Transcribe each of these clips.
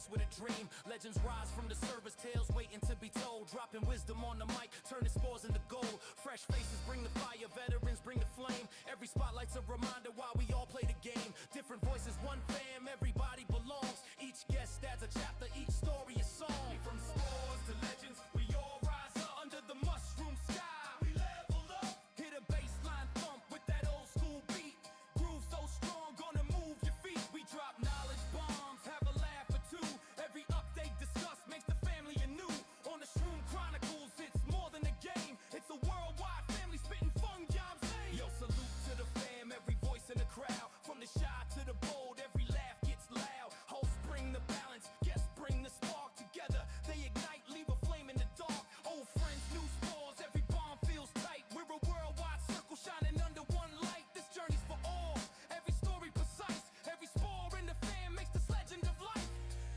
guest with a dream. Legends rise from the service, tales waiting to be told. Dropping wisdom on the mic, turning spores into gold. Fresh faces bring the fire, veterans bring the flame. Every spotlight's a reminder why we all play the game. Different voices, one fam, everybody belongs. Each guest adds a chapter, each story a song. From spores to legends, we all rise up under the mushroom sky. We level up, hit a baseline thump with that old school beat. Groove so strong, gonna move your feet. We drop knowledge bombs, have a laugh or two. Every update discussed makes the family anew. On the Shroom Chronicles, it's more than a game. It's a worldwide family spitting fun, I'm saying. Yo, salute to the fam, every voice in the crowd. From the shy to the bold, every laugh gets loud. Hosts bring the balance, guests bring the spark. Together they ignite, leave a flame in the dark. Old friends, new spores, every bond feels tight. We're a worldwide circle shining under one light. This journey's for all, every story precise. Every spore in the fam makes this legend of life.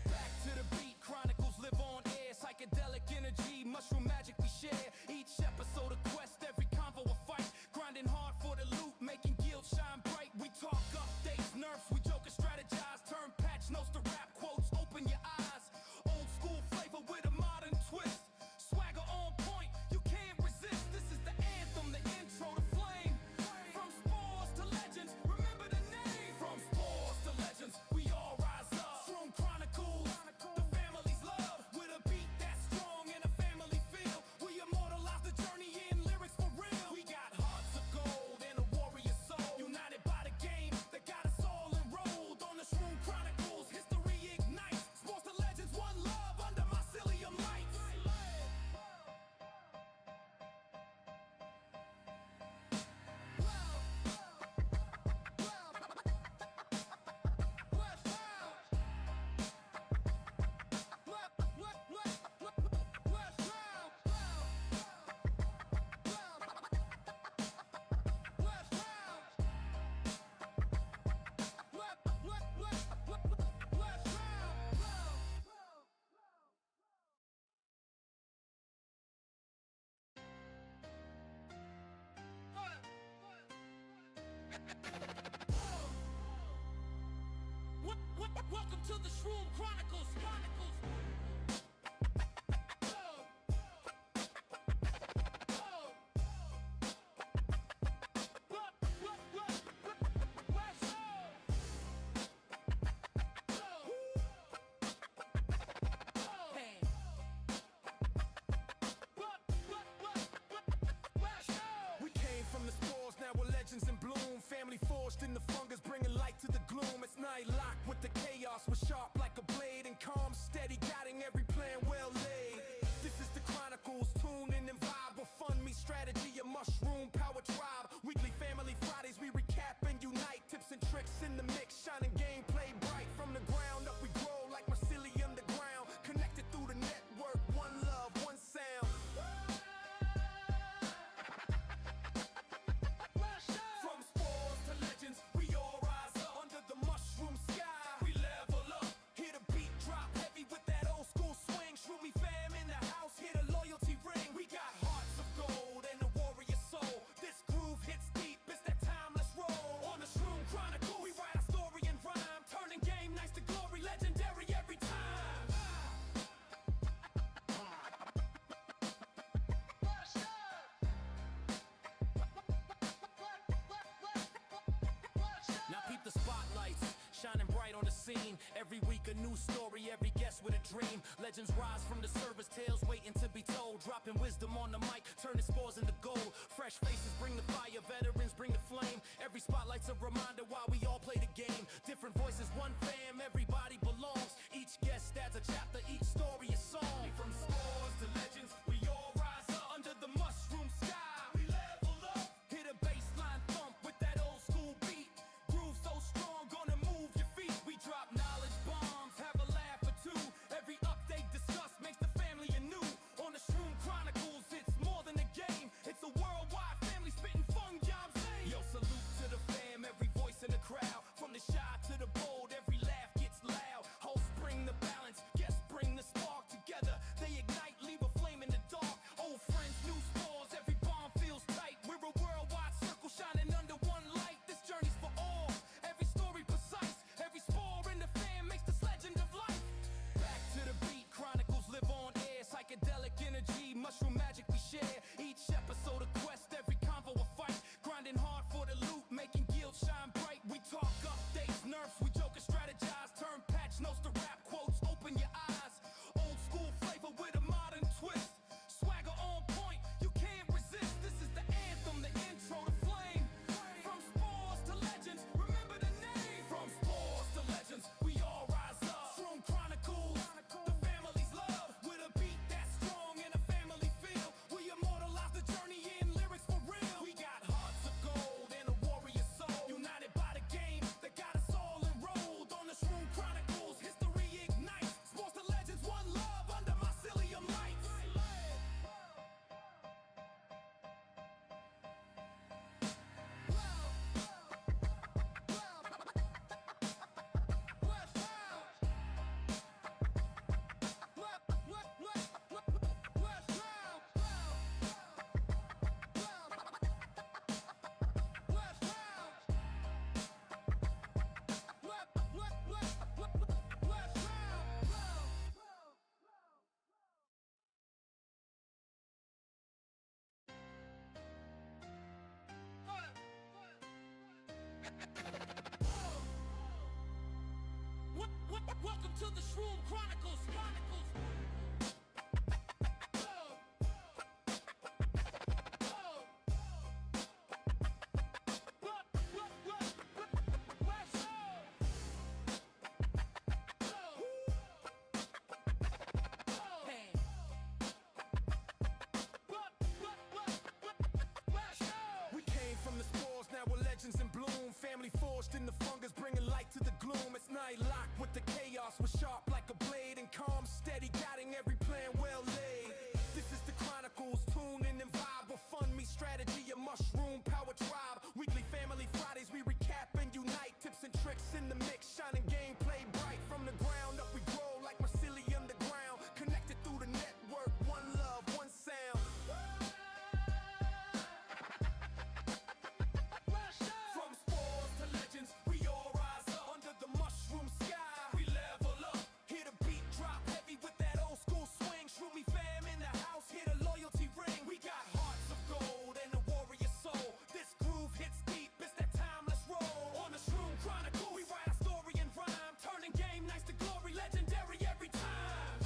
Back to the beat, chronicles live on air. Psychedelic energy, mushroom magic we share. Each episode a quest, every convo a fight. Grinding hard for the loot, making guild shine bright. We talk updates, nerfs, we joke and strategize. Turn patch notes to rap quotes, open your eyes. Old school flavor with a modern twist. Swagger on point, you can't resist. This is the anthem, the intro to flame. From spores to legends, remember the name. From spores to legends, we all rise up. Shroom Chronicles, the family's love. With a beat that's strong and a family feel. We immortalize the journey in lyrics for real. We got hearts of gold and a warrior soul. United by the game that got us all enrolled. On the Shroom Chronicles, history ignites. Spores to legends, one love under mycelium lights. Welcome to the Shroom Chronicles. We came from the spores, now we're legends in bloom. Family forged in the fungus, bringing light to the gloom. It's night locked with the chaos, we're sharp like a blade and calm, steady, guiding every plan well laid. This is the Chronicles, tune in and vibe with fun meets strategy, a mushroom power tribe. Weekly family Fridays, we recap and unite. Tips and tricks in the mix, shining gameplay bright. From the ground up we grow like mycelium the ground. Connected through the network, one love, one sound. From spores to legends, we all rise up under the mushroom sky. We level up, hear the beat drop heavy with that old school swing. Shroomie fam in the house, hear the loyalty ring. We got hearts of gold and a warrior soul. This groove hits deep, it's that timeless roll. On the Shroom Chronicles, we write our story in rhyme, turning game nights to glory, legendary every time. Now peep the spotlights, shining bright on the scene. Every week a new story, every guest with a dream. Legends rise from the service, tales waiting to be told. Dropping wisdom on the mic, turning spores into gold. Fresh faces bring the fire, veterans bring the flame. Every spotlight's a reminder why we all play the game. Different voices, one fam, everybody belongs. Each guest adds a chapter, each story a song. From spores to legends, we all rise up under the mushroom sky. We level up, hit a baseline thump with that old school beat. Groove so strong, gonna move your feet. We drop knowledge bombs, have a laugh or two. Every update discussed makes the family anew. On the Shroom Chronicles, it's more than a game. It's a worldwide family spitting fun, I'm saying. Yo, salute to the fam, every voice in the crowd. From the shy to the bold, every laugh gets to the Shroom Chronicles. We came from the spores, now we're legends in bloom. Family forged in the fungus, bringing light to the gloom. It's night locked with the chaos, we're sharp like a blade and calm, steady, guiding every plan well laid. This is the Chronicles, tune in and vibe with fun, me strategy, a mushroom power tribe. Weekly family Fridays, we recap and unite. Tips and tricks in the mix, shining gameplay bright. From the ground up, we grow like mycelium underground. Connected through the network, one love, one sound. From spores to legends, we all rise up under the mushroom sky. We level up, hear the beat drop heavy with that old school swing. Shroomie fam in the house, hear the loyalty ring. We got hearts of gold and a warrior soul. This groove hits deep, it's that timeless roll. On the Shroom Chronicles, we write our story in rhyme, turning game nights to glory, legendary every time.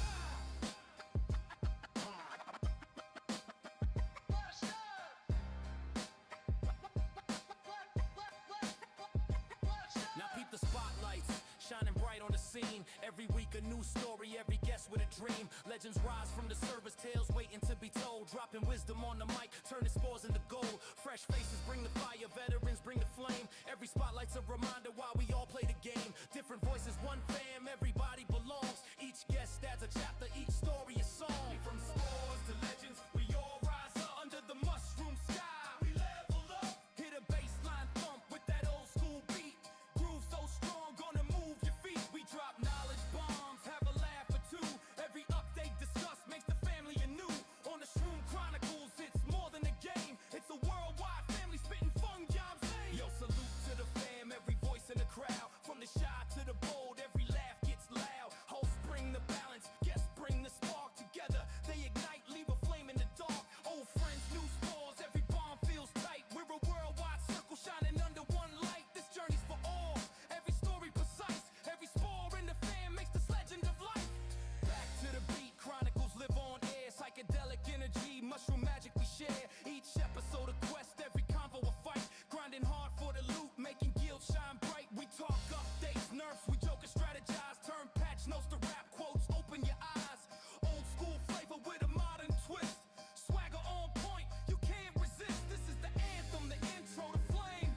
Now peep the spotlights, shining bright on the scene. Every week a new story, every guest with a dream. Legends rise from the service, tales waiting to be told. Dropping wisdom on the mic, turning spores into gold. Fresh faces bring the fire, veterans bring the flame. Every spotlight's a reminder why we all play the game. Different voices, one fam, everybody belongs. Each guest adds a chapter, each story a song. From spores to legends, we all rise up under the mushroom sky. We level up, hit a baseline thump with that old school beat. Groove so strong, gonna move your feet. We drop knowledge bombs, have a laugh or two. Every update discussed makes the family anew. On the Shroom Chronicles, it's more than a game. It's a worldwide family spitting fun, I'm saying. Yo, salute to the fam, every voice in the crowd. From the shy to the bold, every laugh gets loud. Hosts bring the balance, guests bring the spark. Together they ignite, leave a flame in the dark. Old friends, new spores, every bond feels tight. We're a worldwide circle shining under one light. This journey's for all, every story precise. Every spore in the fam makes this legend of life. Back to the beat, chronicles live on air. Psychedelic energy, mushroom magic we share. Each episode a quest, every convo a fight. Grinding hard for the loot, making guilds shine bright. We talk updates, nerfs, we joke and strategize. Turn patch notes to rap quotes, open your eyes. Old school flavor with a modern twist. Swagger on point, you can't resist. This is the anthem, the intro to flame.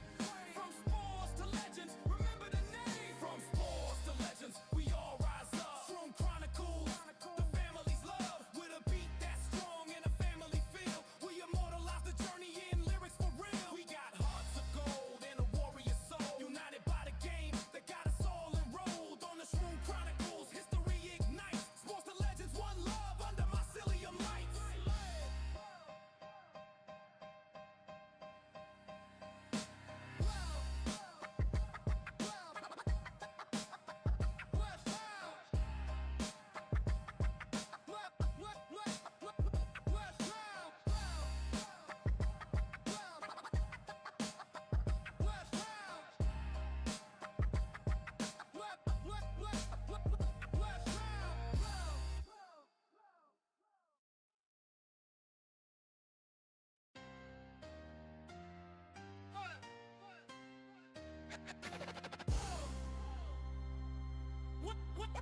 From spores to legends, remember the name. From spores to legends, we all rise up. Shroom Chronicles, the family's love. With a beat that's strong and a family feel. We immortalize the journey in lyrics for real. We got hearts of gold and a warrior soul. United by the game that got us all enrolled. On the Shroom Chronicles, history ignites. Spores to legends, one love under mycelium lights.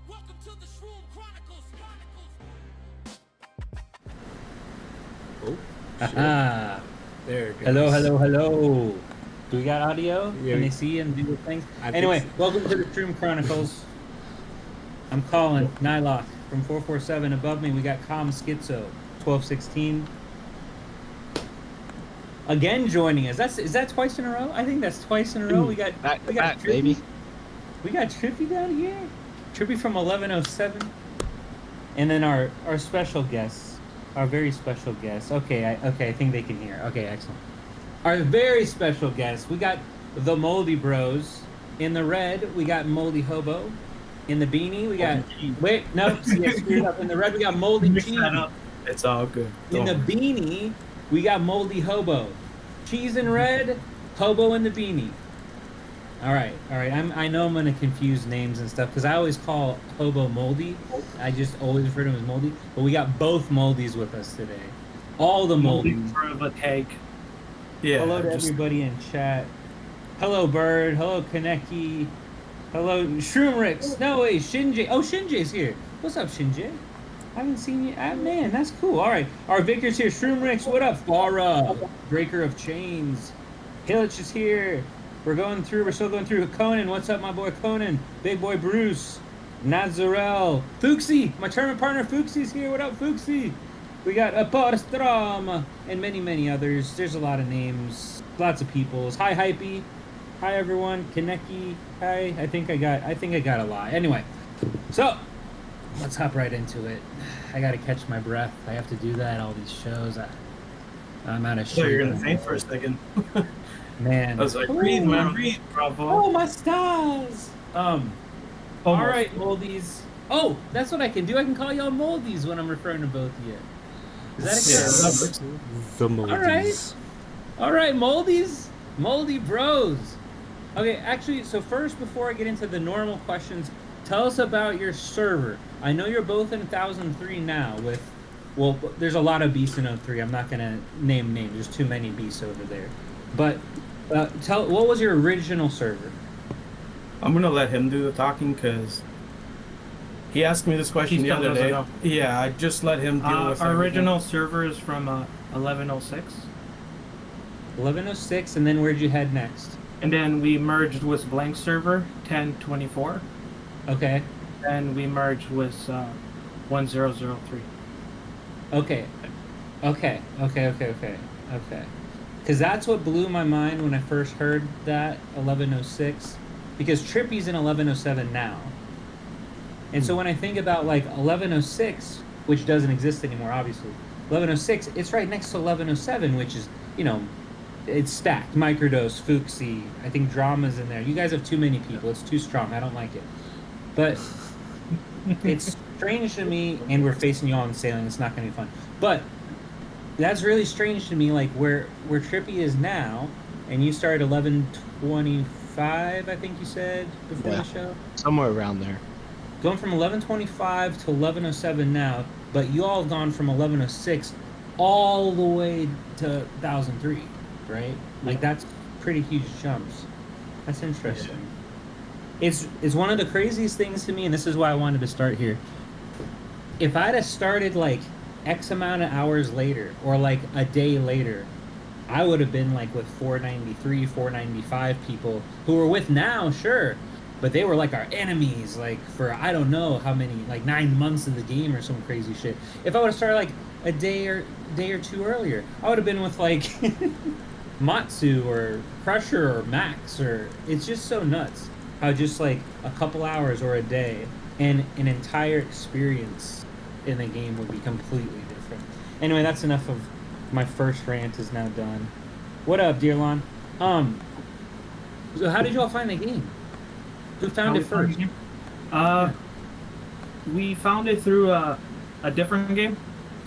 Welcome to the Shroom Chronicles. Oh, Aha. there it goes. Hello. Do we got audio? Yeah, Can we- they see and do the things? I think Anyway, so. welcome to the Shroom Chronicles. I'm calling Nylock from 447. Above me, we got Com Schizo, 1216. Again joining us. Is that twice in a row? I think that's twice in a row. We got Trippy. baby. We got Trippy down here. Trippy from 1107. And then our special guests, our very special guests. Okay, I think they can hear. Okay, excellent. Our very special guests. We got the Moldy Bros. In the red, we got MoldyHobo. In the beanie, we got screwed up. In the red, we got MoldyCheese. It's all good. In the beanie, we got MoldyHobo. Cheese in red, hobo in the beanie. All right. I know I'm gonna confuse names and stuff because I always call Hobo Moldy. I just always refer to him as Moldy. But we got both Moldys with us today. All the Moldy Moldys. part of a tag. Yeah. Hello to everybody in chat. Hello, Bird. Hello, Kaneki. Hello, Shroomrix. No way, Shinjay. Oh, Shinjay's here. What's up, Shinjay? I haven't seen you. Ah, man, that's cool. All right. Our Victor's here. Shroomrix, what up? Farah, Breaker of Chains. Hillich is here. We're still going through. Conan, what's up, my boy Conan? Big boy Bruce. Nazarel. Fuxi, my tournament partner Fuxi's here. What up, Fuxi? We got Aporstrom and many, many others. There's a lot of names. Lots of peoples. Hi, Hypey. Hi, everyone. Kaneki. Hi. I think I got a lot. Anyway, so let's hop right into it. I gotta catch my breath. I have to do that. All these shows. I'm out of So shape. you're gonna faint for a second. Man. I was like, breathe, man, breathe. Bravo. Oh, my stars. All Almost. right, Moldies. Oh, that's what I can do. I can call y'all Moldies when I'm referring to both of you. Is that acceptable? Yeah, The Moldies. All right, Moldies. Moldy bros. Okay, actually, so first, before I get into the normal questions, tell us about your server. I know you're both in 1003 now with, well, there's a lot of beasts in 03. I'm not going to name names. There's too many beasts over there. But what was your original server? I'm gonna let him do the talking because he asked me this question He the still other doesn't day. know. Yeah, I just let him deal with Our everything. original server is from 1106, 1106, and then where'd you head next? and then we merged with blank server 1024, Okay. and we merged with 1003. Okay. Because that's what blew my mind when I first heard that 1106. Because Trippy's in 1107 now. And so when I think about like 1106, which doesn't exist anymore, obviously, 1106, it's right next to 1107, which is, you know, it's stacked. Microdose, Fuxi, I think Drama's in there. You guys have too many people. It's too strong. I don't like it. But it's strange to me, and we're facing y'all in sailing. It's not going to be fun. But that's really strange to me, like where Trippy is now, and you started 1125, I think you said before Yeah. the show. Somewhere around there. Going from 1125 to 1107 now, but you all have gone from 1106 all the way to 1003, right? Like that's pretty huge jumps. That's interesting. It's one of the craziest things to me, and this is why I wanted to start here. If I'd have started like X amount of hours later, or like a day later, I would have been like with 493, 495 people who we're with now, sure. But they were like our enemies, like for I don't know how many, like 9 months of the game or some crazy shit. If I would have started like a day or two earlier, I would have been with like Matsu or Crusher or Max, or it's just so nuts how just like a couple hours or a day and an entire experience in the game would be completely different. Anyway, that's enough of my first rant is now done. What up, Dearlon? So how did you all find the game? Who found it first? We found it through a different game,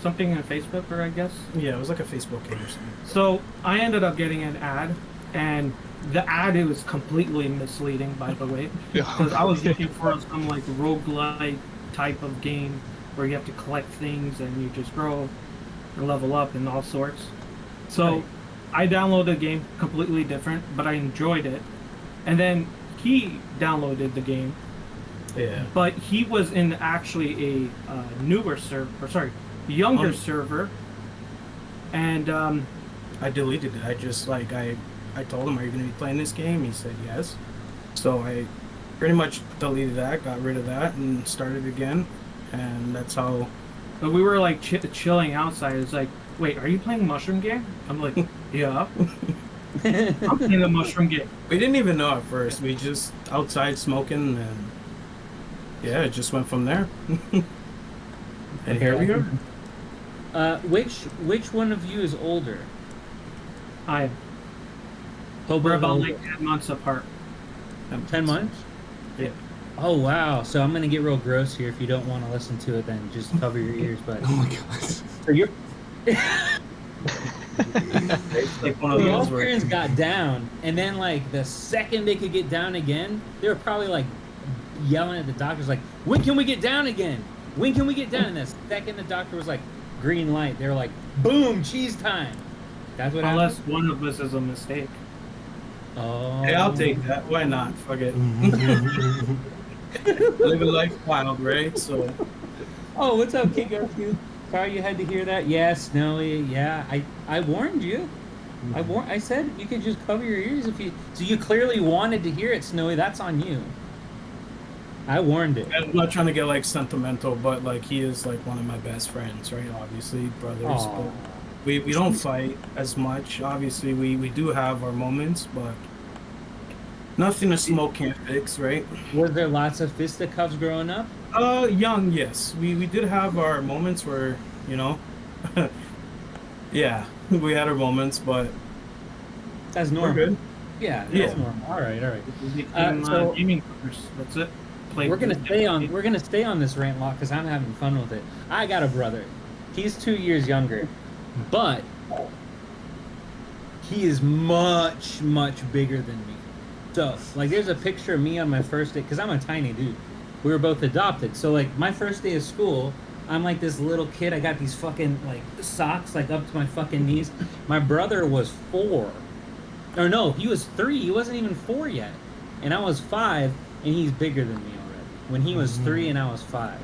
something on Facebook, or I guess. Yeah, it was like a Facebook game or something. So I ended up getting an ad, and the ad, it was completely misleading, by the way, because I was looking for some like roguelike type of game where you have to collect things and you just grow and level up and all sorts. So Right. I downloaded the game completely different, but I enjoyed it. And then he downloaded the game, Yeah. but he was in actually a newer server, younger server, and I deleted it. I just like I told him, "Are you going to be playing this game?" He said yes. So I pretty much deleted that, got rid of that, and started again. And that's how. but we were like chilling outside. It's like, wait, are you playing Mushroom Game? I'm like, yeah, I'm playing the Mushroom Game. We didn't even know at first. We just outside smoking, and yeah, it just went from there. And here we are. Which one of you is older? We're Hobo about older. like 10 months apart. 10 months? Yeah. Oh wow! So I'm gonna get real gross here. If you don't want to listen to it, then just cover your ears. But Oh my god. so you're It's like one of The those where Austrians got down, and then like the second they could get down again, they were probably like yelling at the doctors, like, "When can we get down again? When can we get down?" And the second the doctor was like, "Green light," they were like, "Boom, cheese time." That's what Unless happened. one of us is a mistake. Oh, hey, I'll take that. Why not? Fuck it. Live a life wild, right? So Oh, what's up, King Goku? Sorry you had to hear that. Yeah, Snowy. Yeah, I warned you. I said you could just cover your ears if you. So you clearly wanted to hear it, Snowy. That's on you. I warned it. I'm not trying to get like sentimental, but like he is like one of my best friends, right? Obviously, brothers. Aw. But we don't fight as much. Obviously, we do have our moments, but nothing a smoke can't fix, right? Was there lots of fisticuffs growing up? Young, yes. We did have our moments where, you know, yeah, we had our moments, but That's we're normal. good. Yeah, that's Yeah. normal. All right, all right. We became So- gaming brothers. That's it. Play We're gonna with- stay on this rant lot because I'm having fun with it. I got a brother. He's 2 years younger, but he is much bigger than me. So like, there's a picture of me on my first day because I'm a tiny dude. We were both adopted. So like, my first day of school, I'm like this little kid. I got these fucking like socks like up to my fucking knees. My brother was 4, or no, he was 3. He wasn't even 4 yet, and I was 5, and he's bigger than me already. When he was 3 and I was 5.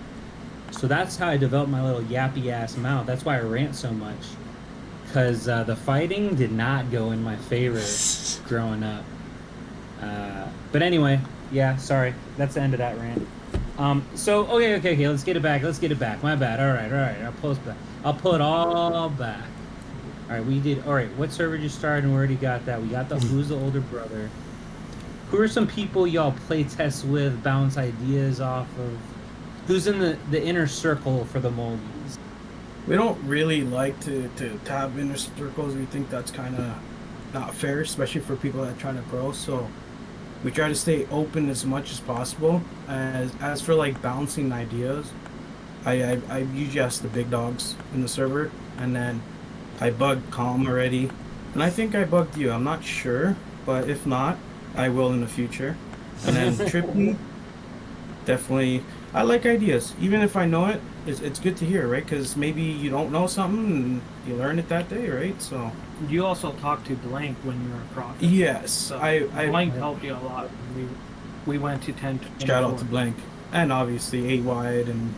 So that's how I developed my little yappy ass mouth. That's why I rant so much, because the fighting did not go in my favor growing up. But anyway, yeah, sorry. That's the end of that rant. So okay. Let's get it back. My bad. All right. I'll pull it all back. All right, we did. All right, what server did you start? And we already got that. We got the who's the older brother. Who are some people y'all play tests with, bounce ideas off of? Who's in the inner circle for the Moldies? We don't really like to have inner circles. We think that's kind of not fair, especially for people that are trying to grow. So we try to stay open as much as possible. As for like bouncing ideas, I usually ask the big dogs in the server, and then I bugged Calm already, and I think I bugged you. I'm not sure, but if not, I will in the future. And then Trippy, definitely. I like ideas, even if I know it. It's good to hear, right? Because maybe you don't know something and you learn it that day, right? So You also talked to Blank when you were a prophet. yes, So I Blank helped you a lot. We went to 10. shout out to Blank, and obviously 8 Wide and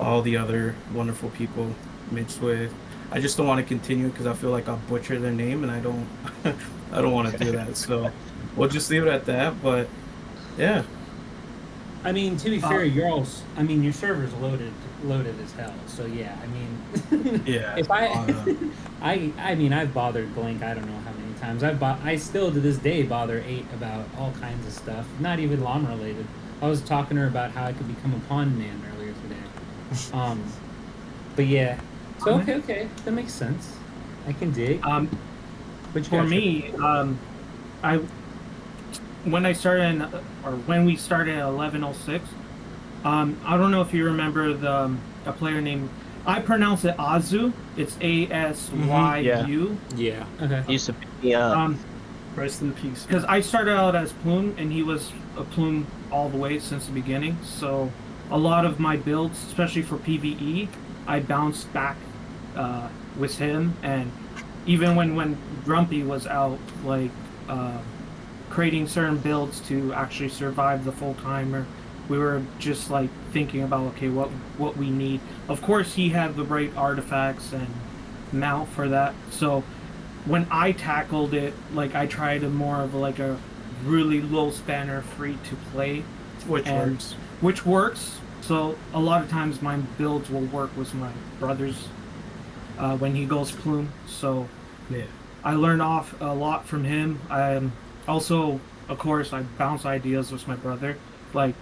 all the other wonderful people mixed with. I just don't want to continue because I feel like I'll butcher their name, and I don't I don't want to do that. So we'll just leave it at that. But yeah. I mean, to be fair, your server's loaded as hell. So yeah, I mean, Yeah. if I mean, I've bothered Blank. I don't know how many times I still to this day bother 8 about all kinds of stuff, not even LoM related. I was talking to her about how I could become a pond man earlier today. But yeah, so okay, that makes sense. I can dig. But you For got me, when we started at 1106, I don't know if you remember a player named, I pronounce it Azu. It's ASYU. Yeah. Okay. He used to pick me up. Rest in peace. Because I started out as Plume, and he was a Plume all the way since the beginning. So a lot of my builds, especially for PvE, I bounced back with him. And even when Grumpy was out, like creating certain builds to actually survive the full timer, we were just like thinking about, okay, what we need. Of course, he had the right artifacts and mount for that. So when I tackled it, like I tried a more of like a really low spanner free to play, which works. So a lot of times my builds will work with my brother's when he goes Plume. So Yeah. I learned off a lot from him. Also, of course, I bounce ideas with my brother. Like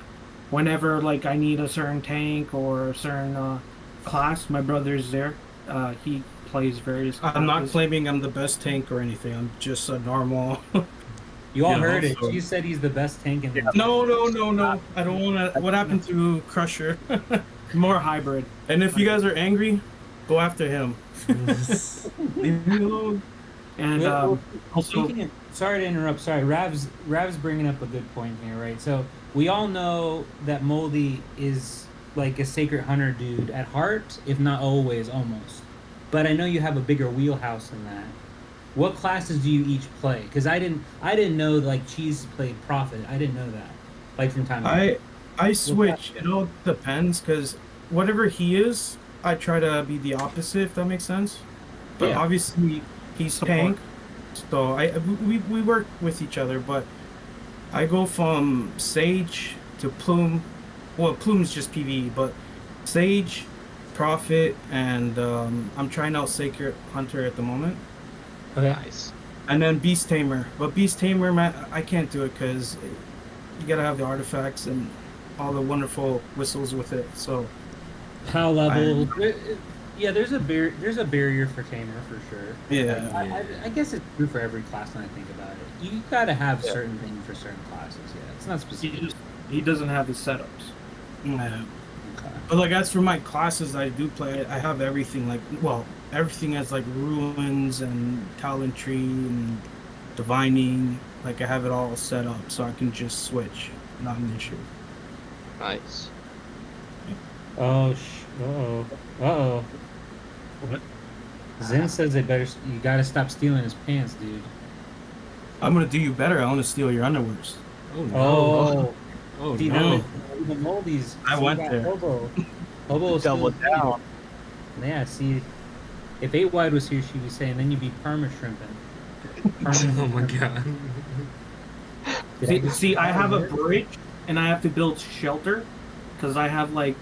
whenever like I need a certain tank or a certain class, my brother's there. He plays various I'm not classes. claiming I'm the best tank or anything. I'm just a normal. You all Yeah, heard it. also- She said he's the best tank in the No. I don't want to. What happened to Crusher? More hybrid. And if you guys are angry, Go after him. Leave me alone. And also, Sorry to interrupt. Sorry, Rav's bringing up a good point here, right? So we all know that Moldy is like a sacred hunter dude at heart, if not always, almost. But I know you have a bigger wheelhouse than that. What classes do you each play? Because I didn't know like Cheese played Prophet. I didn't know that. Like from time to time. I switch. It all depends because whatever he is, I try to be the opposite. If that makes sense. But Yeah. obviously he's tank, so we work with each other. But I go from Sage to Plume. Well, Plume's just PvE, but Sage, Prophet, and I'm trying out Sacred Hunter at the moment. Okay. Nice. And then Beast Tamer. But Beast Tamer, man, I can't do it because you gotta have the artifacts and all the wonderful whistles with it. So Power level. Yeah, there's a barrier for Tamer for sure. yeah, I guess it's true for every class when I think about it. You gotta have certain things for certain classes. Yeah, it's not specific. he doesn't have the setups. yeah. Okay. But like as for my classes I do play, I have everything. Like, well, everything has like ruins and talent tree and divining. Like I have it all set up so I can just switch. Not an issue. Nice. Oh, uh-oh. What? Zen says you gotta stop stealing his pants, dude. I'm gonna do you better. I want to steal your underwears. Oh no. Oh, Oh see, no. the Moldy's. I see, went that there. Hobo Double down. Yeah, see, if 8 Wide was here, she'd be saying, then you'd be perma shrimping. Oh my god. See, I have a bridge, and I have to build shelter, because I have like,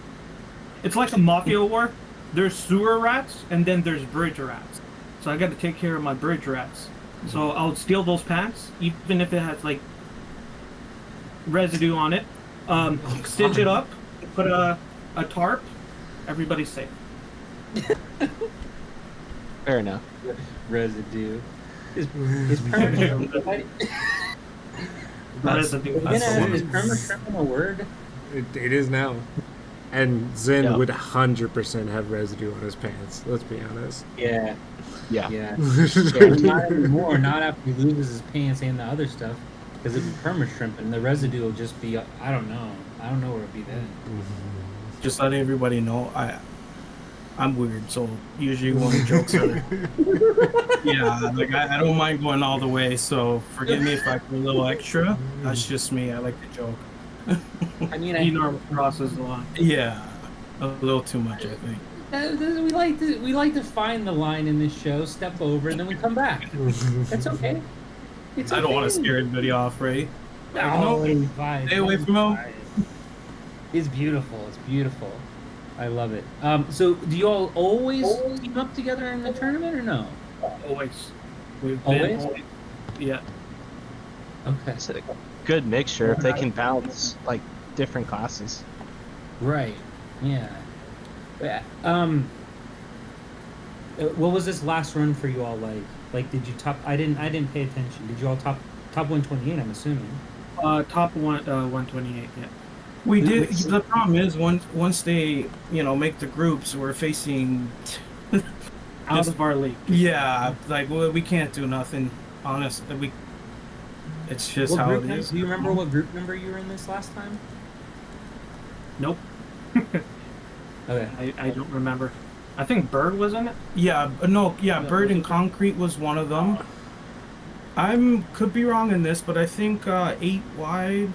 it's like a mafia war. There's sewer rats, and then there's bridge rats. So I got to take care of my bridge rats. So I'll steal those pants, even if it has like residue on it. Stitch it up, put a tarp. Everybody's safe. Fair enough. Residue. Is perma Residue. is perma shrimping a word? It is now. And Zen Yeah. would 100% have residue on his pants. Let's be honest. Yeah. Yeah. Yeah. Not anymore. Not after he loses his pants and the other stuff. Because it'd be perma shrimp and the residue will just be, I don't know. I don't know where it'd be then. Just letting everybody know, I'm weird, so usually when the jokes are, yeah, like I don't mind going all the way. So forgive me if I put a little extra. That's just me. I like to joke. I mean, You know, crosses the line. Yeah, a little too much, I think. we like to find the line in this show, step over, and then we come back. That's okay. It's I don't want to okay. scare anybody off, right? No, it's fine. Stay away from him. It's beautiful. It's beautiful. I love it. So do you all always team up together in the tournament or no? Always. We've Always? been. Yeah. Okay. It's a good mixture if they can balance like different classes. Right. Yeah. Yeah. What was this last run for you all like? Like, did you top? I didn't pay attention. Did you all top 128? I'm assuming. Top 128. Yeah. We did. The problem is once they make the groups, we're facing. Out of our league. Yeah, like we can't do nothing. Honestly, it's just What how group it number- is. Do you remember what group number you were in this last time? Nope. Okay. I don't remember. I think Bird was in it. Yeah, no, yeah, Bird and Concrete was one of them. Could be wrong in this, but I think 8 Wide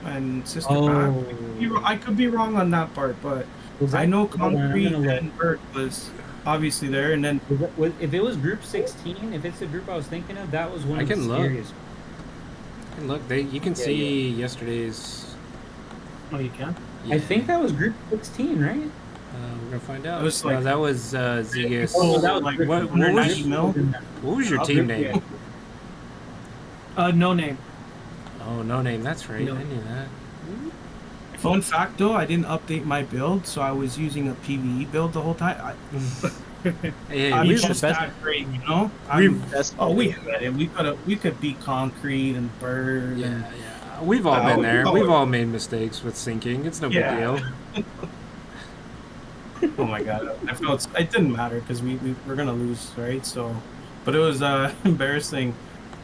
and Sister Pack. I could be wrong on that part, but I know hold on, I'm Concrete gonna look. and Bird was obviously there, and then If it was group 16, if it's the group I was thinking of, that was one I of the can look. scariest. And look, you can see yesterday's. Oh, you can. I think that was group 16, right? We're gonna find out. It was No, like- that was Zegas. Oh, that was like group what 190 was- mil. What was your team name? No name. Oh, no name. That's right. No. I knew that. Fun fact though, I didn't update my build, so I was using a PvE build the whole time. Hey, I'm we, just best- that great, you know. That's We had it. We could beat Concrete and Bird. yeah, And, yeah. We've all been there. We've all made mistakes with syncing. It's no big Yeah. deal. Oh my god, I felt it didn't matter because we were gonna lose, right? So, but it was embarrassing.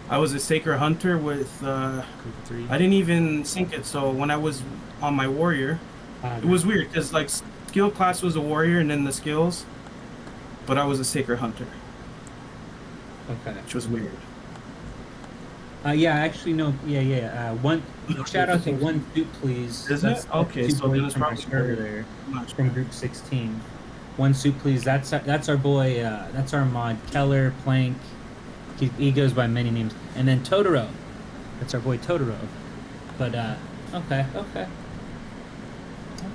I was a Sacred Hunter with Group 3. I didn't even sync it. So when I was on my warrior, it was weird because like skill class was a warrior and then the skills, but I was a Sacred Hunter, Okay. which was weird. Yeah, actually, no. Yeah. One shout out to One Soup, please. Is it? Okay, two so then boys it's from our probably server there, I'm not from sure. Group 16. One Soup, please. That's our boy. That's our mod Keller Plank. He goes by many names. And then Totoro. That's our boy Totoro. But okay.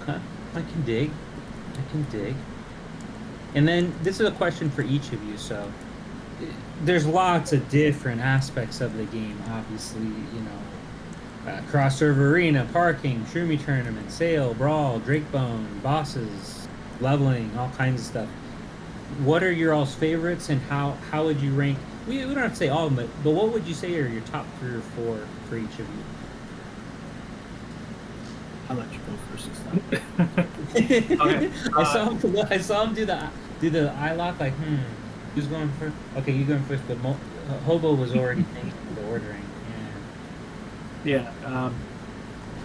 I can dig. And then this is a question for each of you. So there's lots of different aspects of the game. Obviously, cross server arena, parking, Shroomie tournament, sale, brawl, Drakebone, bosses, leveling, all kinds of stuff. What are your all's favorites, and how would you rank? We don't have to say all of them, but what would you say are your top 3 or 4 for each of you? I'll let you go first this time. Okay. I saw him do the eye lock, like, who's going first? Okay, you going first, but Hobo was already thinking the ordering. Yeah.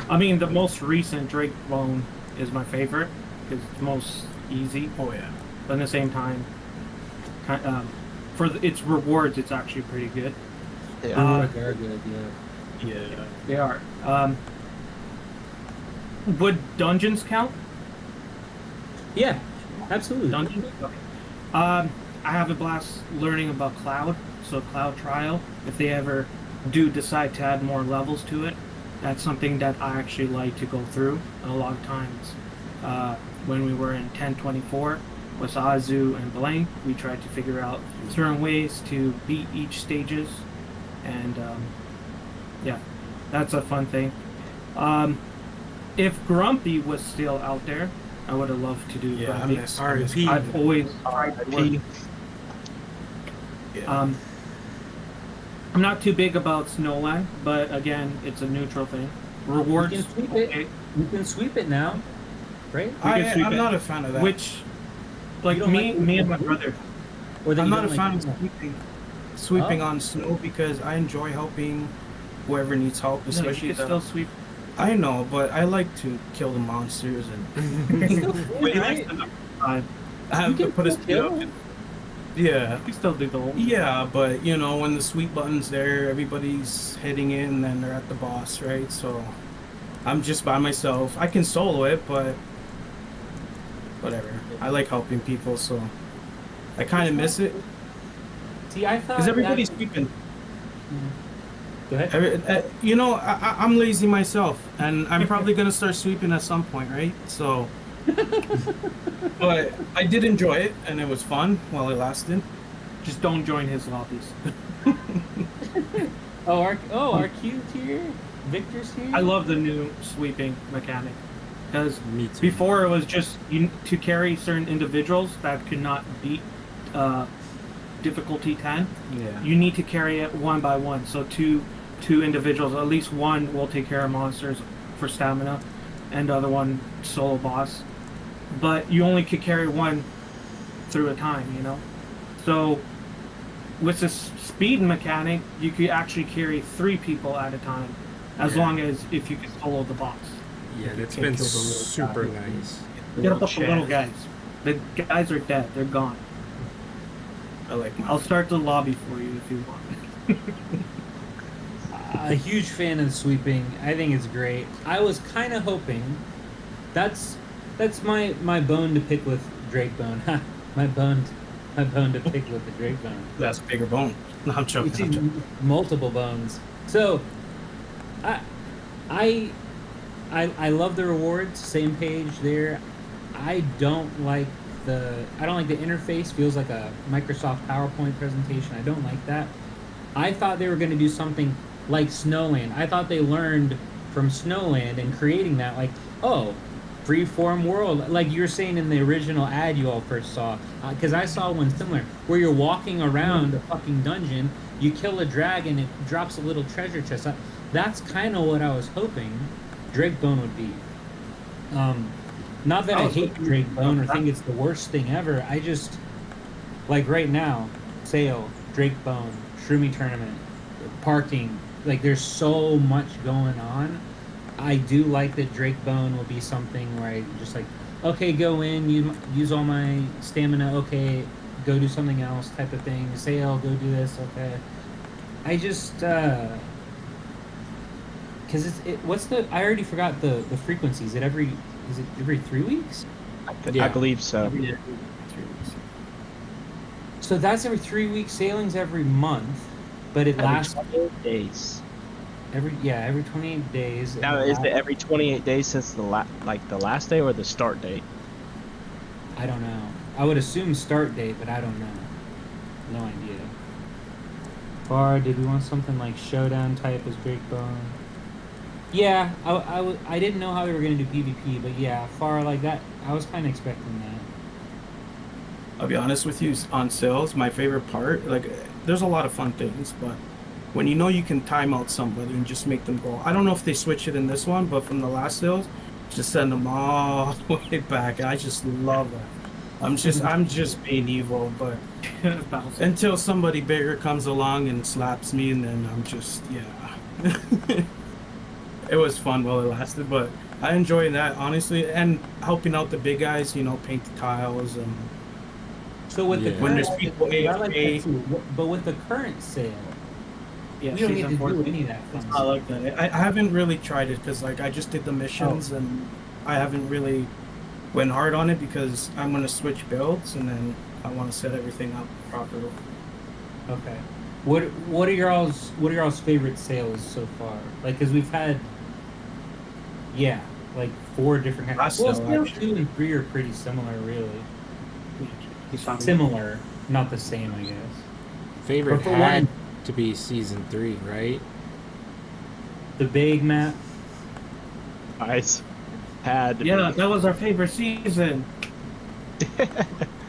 I mean, the most recent Drake Bone is my favorite because it's most easy. Oh yeah. But at the same time, for its rewards, it's actually pretty good. Yeah. They're good, yeah. Yeah. They are. Would dungeons count? Yeah, absolutely. Dungeons? Okay. I have a blast learning about Cloud. So Cloud Trial, if they ever do decide to add more levels to it, that's something that I actually like to go through. And a lot of times, when we were in 1024 with Azu and Blank, we tried to figure out certain ways to beat each stages, and yeah, that's a fun thing. If Grumpy was still out there, I would have loved to do Yeah, I Grumpy. miss RP. I've always tried to work. Yeah. I'm not too big about Snowland, but again, it's a neutral thing. Rewards, You can sweep okay, it. You can sweep it now, right? can I'm not a fan of that. which, like You don't me, like- me and my brother. Or that I'm you not a don't fan like- of sweeping Oh. on snow because I enjoy helping whoever needs help, No, you especially can the. still sweep. I know, but I like to kill the monsters and But he likes Right? to time. I have You to can put his still feet kill up. Yeah. You can still do the whole. Yeah, but when the sweep button's there, everybody's hitting it, and then they're at the boss, right? So I'm just by myself. I can solo it, but whatever. I like helping people, so I kind of miss it See, I thought because everybody's that- sweeping. Go ahead. I'm lazy myself, and I'm probably gonna start sweeping at some point, right? So, but I did enjoy it, and it was fun while it lasted. Just don't join his lobbies. Our Q's here. Victor's here. I love the new sweeping mechanic because Me too. before it was just to carry certain individuals that could not beat difficulty 10. Yeah. You need to carry it one by one. So two individuals, at least one will take care of monsters for stamina, and the other one solo boss. But you only could carry one through a time, So with this speed mechanic, you could actually carry 3 people at a time, as Yeah. long as if you can solo the boss. Yeah, that's can't been kill the little super guy. nice. Get up the little guys. The guys are dead. They're gone. I like my I'll start the lobby for you if you want. A huge fan of sweeping. I think it's great. I was kind of hoping. That's my bone to pick with Drakebone. my bone to pick with the Drakebone. That's a bigger bone. No, I'm joking. It's I'm joking. multiple bones. So, I love the rewards. Same page there. I don't like the interface. Feels like a Microsoft PowerPoint presentation. I don't like that. I thought they were going to do something like Snowland. I thought they learned from Snowland and creating that, like, oh, freeform world, like you were saying in the original ad you all first saw, because I saw one similar where you're walking around a fucking dungeon, you kill a dragon, it drops a little treasure chest. That's kind of what I was hoping Drakebone would be. Not that I was hate looking Drake Bone or at think it's the worst thing ever. I just like right now, sale, Drake Bone, Shroomie tournament, parking. Like there's so much going on. I do like that Drake Bone will be something where I just like, okay, go in, use all my stamina. Okay, go do something else, type of thing. Sale, go do this. Okay. I just because what's the I already forgot the frequency. Is it every 3 weeks? I believe so. Every day. So that's every 3 weeks. Sailing's every month, but it Every lasts 28 days. every 28 days. Now, is it every 28 days since the last day or the start date? I don't know. I would assume start date, but I don't know. No idea. Or did we want something like showdown type as Drake Bone? Yeah, I didn't know how they were going to do PvP, but yeah, far like that, I was kind of expecting that. I'll be honest with you, on sales, my favorite part, like, there's a lot of fun things, but when you know you can time out somebody and just make them go. I don't know if they switch it in this one, but from the last sales, just send them all the way back. And I just love that. I'm just being evil, but until somebody bigger comes along and slaps me, and then I'm just, yeah. It was fun while it lasted, but I enjoy that, honestly, and helping out the big guys, you know, paint the tiles and So with the Yeah. when current, there's people I like that AFK. too. But with the current sale, Yeah, we don't need season to 4. do any of that It's fun not stuff. like that. I haven't really tried it because, like, I just did the missions and I haven't really went hard on it because I'm gonna switch builds and then I want to set everything up properly. Okay. What are y'all's favorite sales so far? Like, cause we've had, yeah, like 4 different kinds. Last Well, sale, sales actually. 2 and 3 are pretty similar, really. He's talking Similar, not the same, I guess. Favorite But for had one- to be season 3, right? The big map. Guys, had. Yeah, that was our favorite season.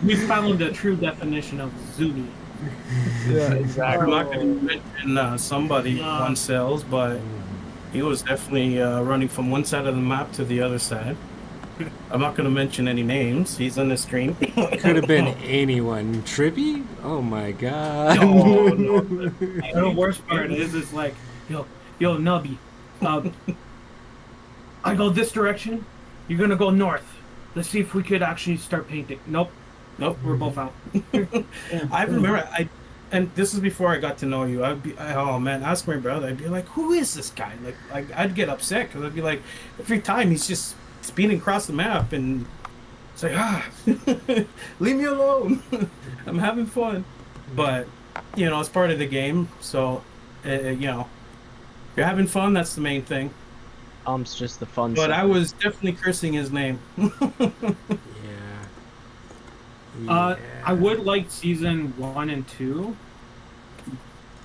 We found the true definition of Zuni. Yeah, I'm exactly. not gonna mention somebody on sales, but he was definitely running from one side of the map to the other side. I'm not gonna mention any names. He's on the stream. Could have been anyone. Trippy? Oh my god. No. The worst part is like, yo, Nubby, I go this direction, you're gonna go north. Let's see if we could actually start painting. Nope, we're both out. I remember, and this is before I got to know you. Oh man, ask my brother. I'd be like, who is this guy? Like I'd get upset because I'd be like, every time he's just speeding across the map, and it's like, leave me alone. I'm having fun. But you know, it's part of the game. So, you know, if you're having fun, that's the main thing. Just the fun But stuff. I was definitely cursing his name. Yeah. I would like season 1 and 2,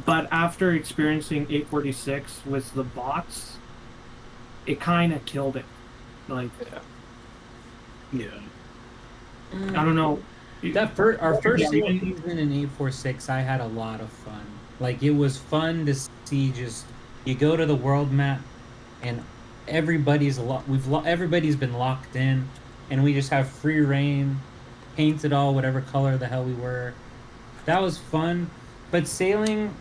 but after experiencing 846 with the bots, it kind of killed it. Like, Yeah. I don't know. Our first season in 846, I had a lot of fun. Like, it was fun to see just you go to the world map and everybody's been locked in, and we just have free reign, paint it all whatever color the hell we were. That was fun. But sailing,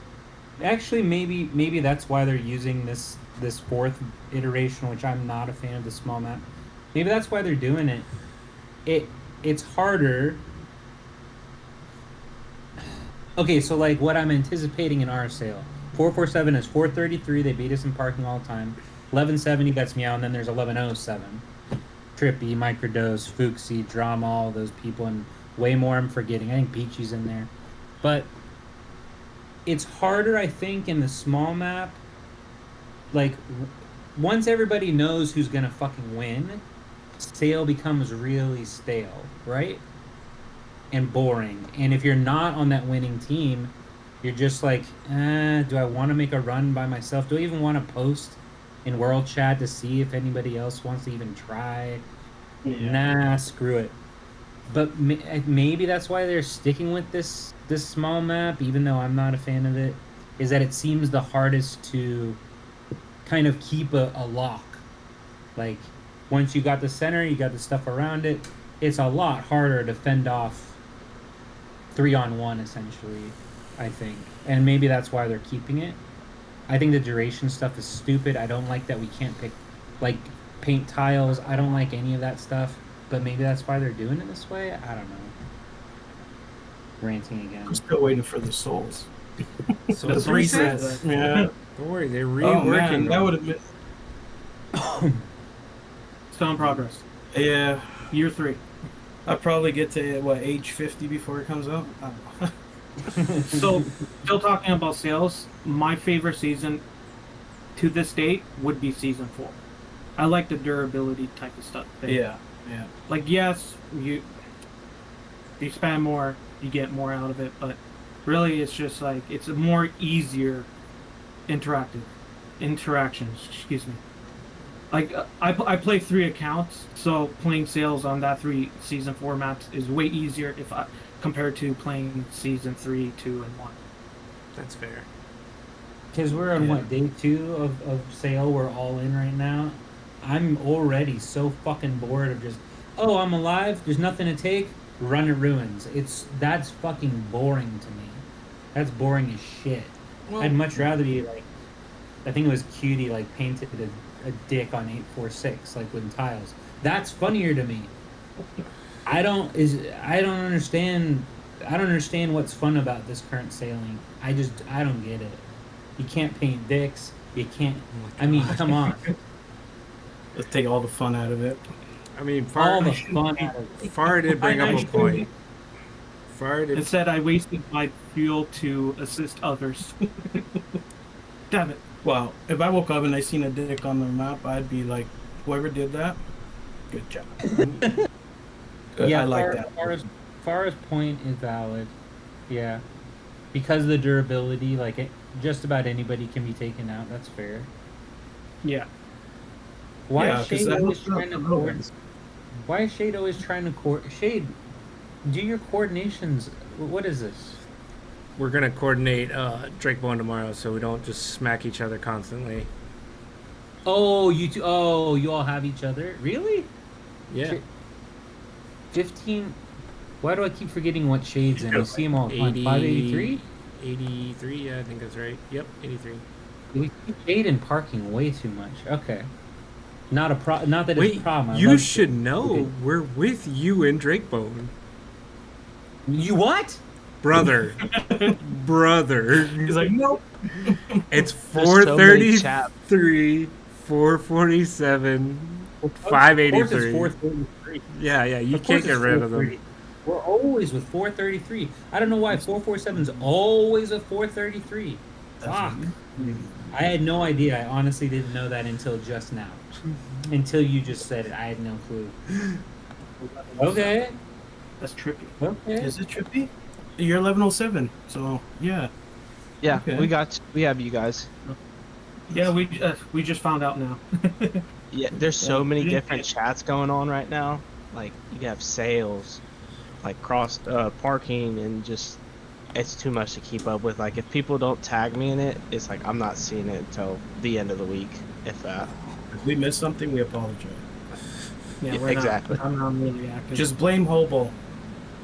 actually, maybe that's why they're using this 4th iteration, which I'm not a fan of the small map. Maybe that's why they're doing it. It's harder. Okay, so like what I'm anticipating in our sale, 447 is 433. They beat us in parking all the time. 1170, that's Meow, and then there's 1107. Trippy, Microdose, Fuxi, Drama, all those people, and way more I'm forgetting. I think Peachy's in there. But it's harder, I think, in the small map. Like, once everybody knows who's gonna fucking win, sale becomes really stale, right? And boring. And if you're not on that winning team, you're just like, do I want to make a run by myself? Do I even want to post in world chat to see if anybody else wants to even try? Nah, screw it. But maybe that's why they're sticking with this small map, even though I'm not a fan of it, is that it seems the hardest to kind of keep a lock. Like, Once you got the center, you got the stuff around it. It's a lot harder to fend off 3-on-1 essentially, I think, and maybe that's why they're keeping it. I think the duration stuff is stupid. I don't like that we can't pick like paint tiles. I don't like any of that stuff. But maybe that's why they're doing it this way. I don't know. Ranting again. I'm still waiting for the souls. So The it's three resets. sets. Yeah. Don't worry, they're Oh reworking man, that them. would have been. Still in progress. Yeah. Year 3. I'll probably get to what, age 50 before it comes out. I don't know. So, still talking about sales, my favorite season to this date would be season 4. I like the durability type of stuff. Yeah. Yeah. Like, yes, you spend more, you get more out of it, but really it's just like, it's a more easier interactions, excuse me. Like, I play 3 accounts, so playing sales on that 3 season 4 maps is way easier compared to playing season 3, 2, and 1. That's fair. Because we're on, Yeah. what, day 2 of sale? We're all in right now. I'm already so fucking bored of just, oh, I'm alive, there's nothing to take, run at ruins. That's fucking boring to me. That's boring as shit. Well, I'd much rather be like, I think it was Cutie, like, painted a dick on 846, like, with tiles. That's funnier to me. I don't understand what's fun about this current sailing. I don't get it. You can't paint dicks. You can't, I mean, come on. Let's take all the fun out of it. I mean, All Far, the fun out of it. Far did bring up a point. Far did. Instead, I wasted my fuel to assist others. Damn it. Well, if I woke up and I seen a dick on the map, I'd be like, whoever did that, good job. Yeah, I like that. Farah's point is valid. Yeah. Because of the durability, like, just about anybody can be taken out. That's fair. Yeah. Why Yeah, is 'cause Shade that always helps trying to out the little coordinate? ones. Why is Shade always trying to Shade, do your coordinations. What is this? We're gonna coordinate Drake Bone tomorrow, so we don't just smack each other constantly. Oh, you two. Oh, you all have each other. Really? Yeah. 15. Why do I keep forgetting what shades in? I see them all. 583. 83. Yeah, I think that's right. Yep, 83. We keep shade in parking way too much. Okay. Not that it's Wait, a problem. I you love should it. know. Okay. We're with you and Drake Bone, You what? brother. Brother. He's like, nope. It's There's so many 433, 447, Of course 583. it's 433. Yeah, you Of can't course get it's rid of them. 430. We're always with 433. I don't know why 447 is always a 433. Fuck. I had no idea. I honestly didn't know that until just now. Until you just said it, I had no clue. Okay. That's trippy. Okay. Is it trippy? You're 1107, so yeah. Yeah, Okay. we have you guys. Yeah, we just found out now. Yeah, there's so many different chats going on right now. Like you have sales, like cross parking, and just it's too much to keep up with. Like if people don't tag me in it, it's like I'm not seeing it until the end of the week, if that. If we missed something, we apologize. Yeah, Yeah, we're exactly. I'm not really active. Just blame Hobo.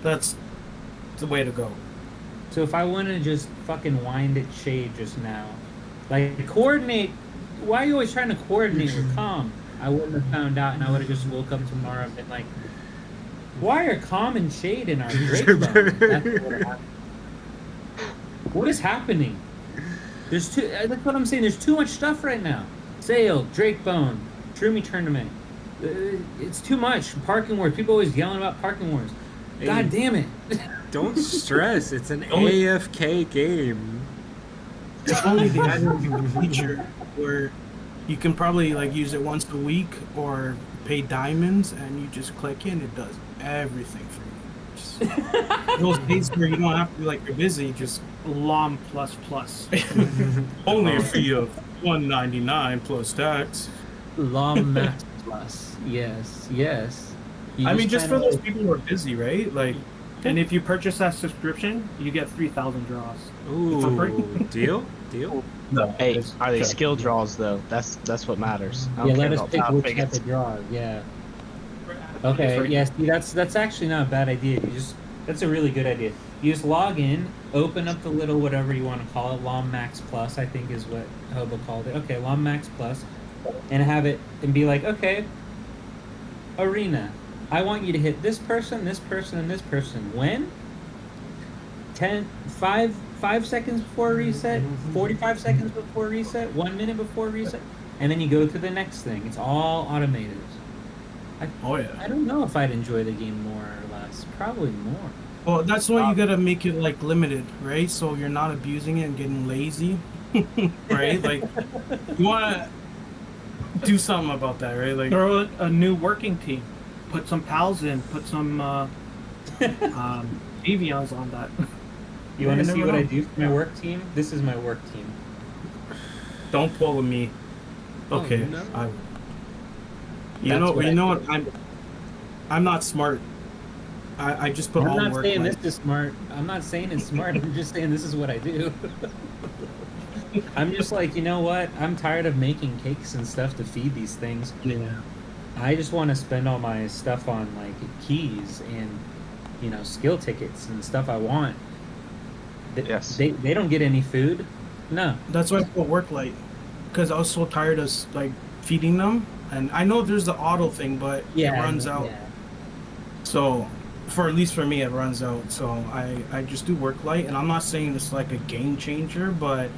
That's the way to go. So if I want to just fucking wind at Shade just now, like coordinate. Why are you always trying to coordinate with Calm? I wouldn't have found out, and I would have just woke up tomorrow and been like, "Why are Calm and Shade in our Drake Bone?" That's what happened. What is happening? There's too. That's what I'm saying. There's too much stuff right now. Sale, Drake Bone, Shroomie tournament. It's too much. Parking wars. People always yelling about parking wars. Hey. God damn it. Don't stress. It's an Only- AFK game. It's only the added feature where you can probably like use it once a week or pay diamonds and you just click in. It does everything for you. Just, those days where you don't have to be like you're busy, just LoM++. only a fee of $1.99 plus tax. LoM Max Plus. Yes. I mean, just for those people who are busy, right? Like, And if you purchase that subscription, you get 3,000 draws. Ooh, deal? No, Hey, it's are they just- skill draws though? That's what matters. I Yeah, don't let care us about pick top which type bigots. of draw. Yeah. Okay. Yeah. See, that's actually not a bad idea. That's a really good idea. You just log in, open up the little whatever you want to call it, LoM Max Plus, I think is what Hobo called it. Okay, LoM Max Plus, and have it and be like, okay, arena. I want you to hit this person, this person, and this person. When? 5 seconds before reset, 45 seconds before reset, 1 minute before reset, and then you go to the next thing. It's all automated. Oh yeah. I don't know if I'd enjoy the game more or less. Probably more. Well, that's why you gotta make it like limited, right? So you're not abusing it and getting lazy, right? Like you wanna do something about that, right? Like Throw a new working team. Put some pals in. Put some avions on that. You want to you see never what I know. do for my work team? This is my work team. don't pull with me. Okay. no. You know what? I'm not smart. I just put I'm all not work. saying like- this is smart. I'm not saying it's smart. I'm just saying this is what I do. I'm just like, you know what? I'm tired of making cakes and stuff to feed these things. Yeah. I just want to spend all my stuff on like keys and skill tickets and stuff I want. Yes. They don't get any food. No. That's why I put work light, because I was so tired of like feeding them, and I know there's the auto thing, but it runs out. Yeah. So, at least for me, it runs out. So I just do work light, and I'm not saying it's like a game changer, but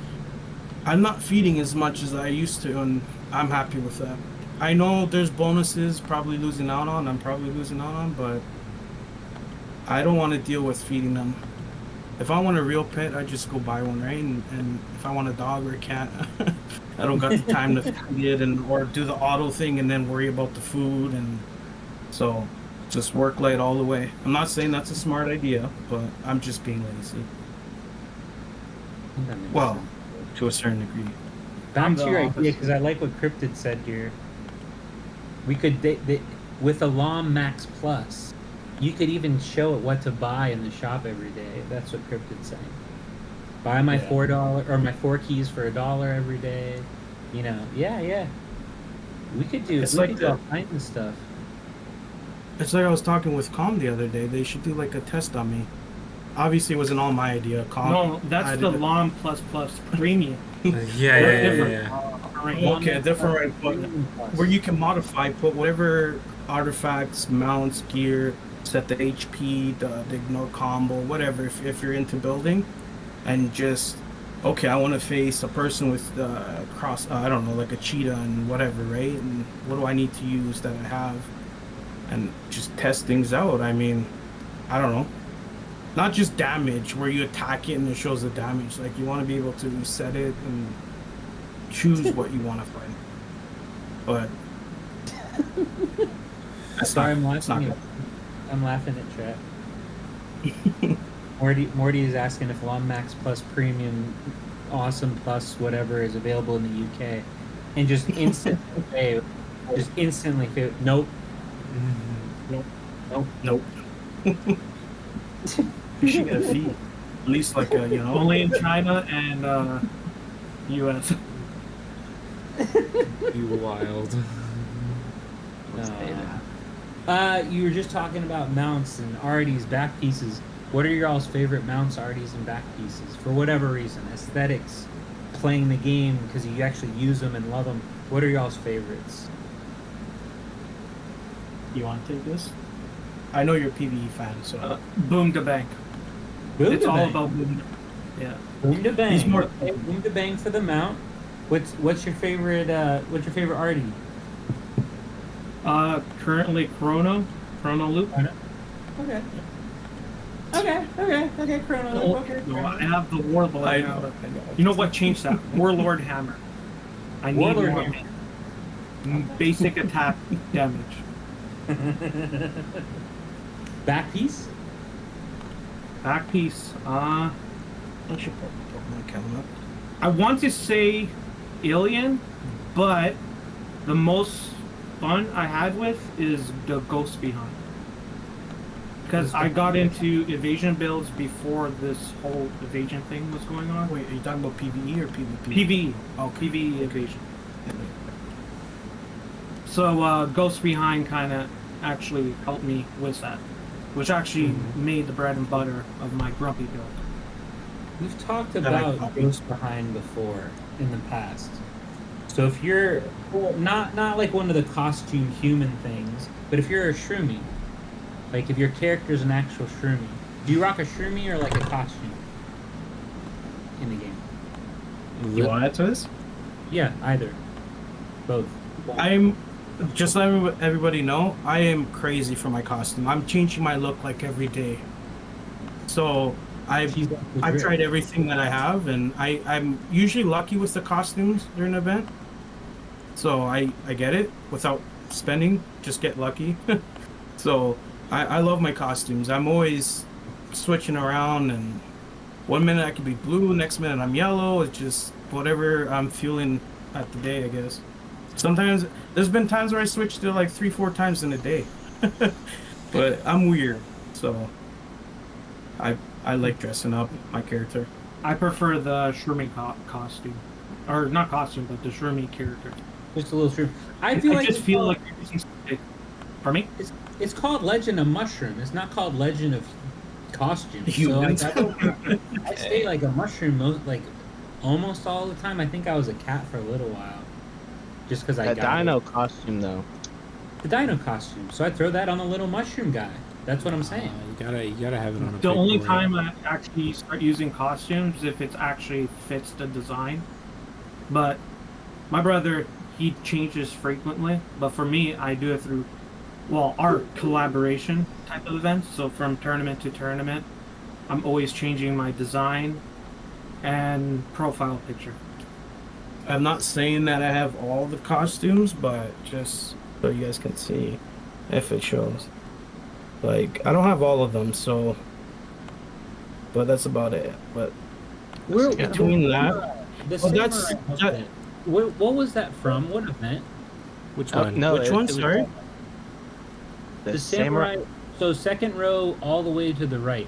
I'm not feeding as much as I used to, and I'm happy with that. I know there's bonuses probably losing out on. I'm probably losing out on, but I don't want to deal with feeding them. If I want a real pet, I just go buy one, right? And if I want a dog or a cat, I don't got the time to feed it or do the auto thing and then worry about the food. And so just work light all the way. I'm not saying that's a smart idea, but I'm just being lazy. That makes Well, sense. to a certain degree. Back I'm to the your idea, opposite. because I like what Cryptid said here. We could, with a LoM Max Plus, you could even show it what to buy in the shop every day. That's what Cryptid's saying. Buy my Yeah. $4 or my 4 keys for $1 every day. Yeah. We could do. It's We like could do the- all kinds of stuff. It's like I was talking with Com the other day. They should do like a test on me. Obviously, it wasn't all my idea. Com. No, that's I the did it. LoM plus premium. Yeah. Right. Okay, different, right, but where you can modify, put whatever artifacts, mounts, gear, set the HP, the ignore combo, whatever, if you're into building, and just, okay, I want to face a person with I don't know, like a cheetah and whatever, right? And what do I need to use that I have? And just test things out. I mean, I don't know. Not just damage, where you attack it and it shows the damage. Like, you want to be able to set it and choose what you want to fight. But that's Sorry, not, I'm that's not laughing. good. I'm laughing at chat. Morty is asking if LoM Max Plus Premium, Awesome Plus, whatever, is available in the UK, and just instantly fail. Just instantly fail. Nope. Nope. You should get a fee. At least like a, Only in China and U.S. You wild. You were just talking about mounts and arties, back pieces. What are your all's favorite mounts, arties, and back pieces? For whatever reason, aesthetics, playing the game because you actually use them and love them. What are y'all's favorites? You want to take this? I know you're a PvE fan, so Boom to bank. Boom It's to all bang. about boom. Yeah. Boom to bang. He's more- Okay, boom to bang for the mount. What's your favorite? What's your favorite artie? Currently Chrono Loop. Okay. Chrono. Okay. No, I have the Warlord. I Hammer. know. You know what changed that? Warlord Hammer. I need Warlord more Hammer. basic attack damage. Back piece. Back piece. I should put my account up. I want to say Alien, but the most fun I had with is the Ghost Behind. because I got into evasion builds before this whole evasion thing was going on. Wait, are you talking about PvE or PvP? PvE. Oh, PvE evasion. So Ghost Behind kind of actually helped me with that, which actually made the bread and butter of my grumpy build. We've talked That I about copied. Ghost Behind before in the past. So if you're not like one of the costume human things, but if you're a Shroomie, like if your character's an actual Shroomie, do you rock a Shroomie or like a costume in the game? You want to answer this? Yeah, either. Both. I'm just letting everybody know I am crazy for my costume. I'm changing my look like every day. So I've tried everything that I have, and I'm usually lucky with the costumes during an event. So I get it without spending, just get lucky. So I love my costumes. I'm always switching around, and one minute I could be blue, next minute I'm yellow. It's just whatever I'm feeling at the day, I guess. Sometimes there's been times where I switched to like 3-4 times in a day. But I'm weird, so I like dressing up my character. I prefer the Shroomie costume, or not costume, but the Shroomie character. Just a little Shroom. I feel like just feel like you're using something. Pardon me? it's called Legend of Mushroom. It's not called Legend of Costume. So Humans. like, I stay like a mushroom almost all the time. I think I was a cat for a little while, just because I That got dino it. costume though. The dino costume. So I throw that on the little mushroom guy. That's what I'm saying. You gotta have it on a The big only board. time I actually start using costumes if it actually fits the design. But my brother, he changes frequently. But for me, I do it through, well, our collaboration type of events. So from tournament to tournament, I'm always changing my design and profile picture. I'm not saying that I have all the costumes, but just so you guys can see if it shows. Like, I don't have all of them, so... But that's about it. But between that... The Well, that's- samurai that- outfit. What was that from? What event? Which Oh, one? no, Which it one, was sorry? The samurai. So second row all the way to the right.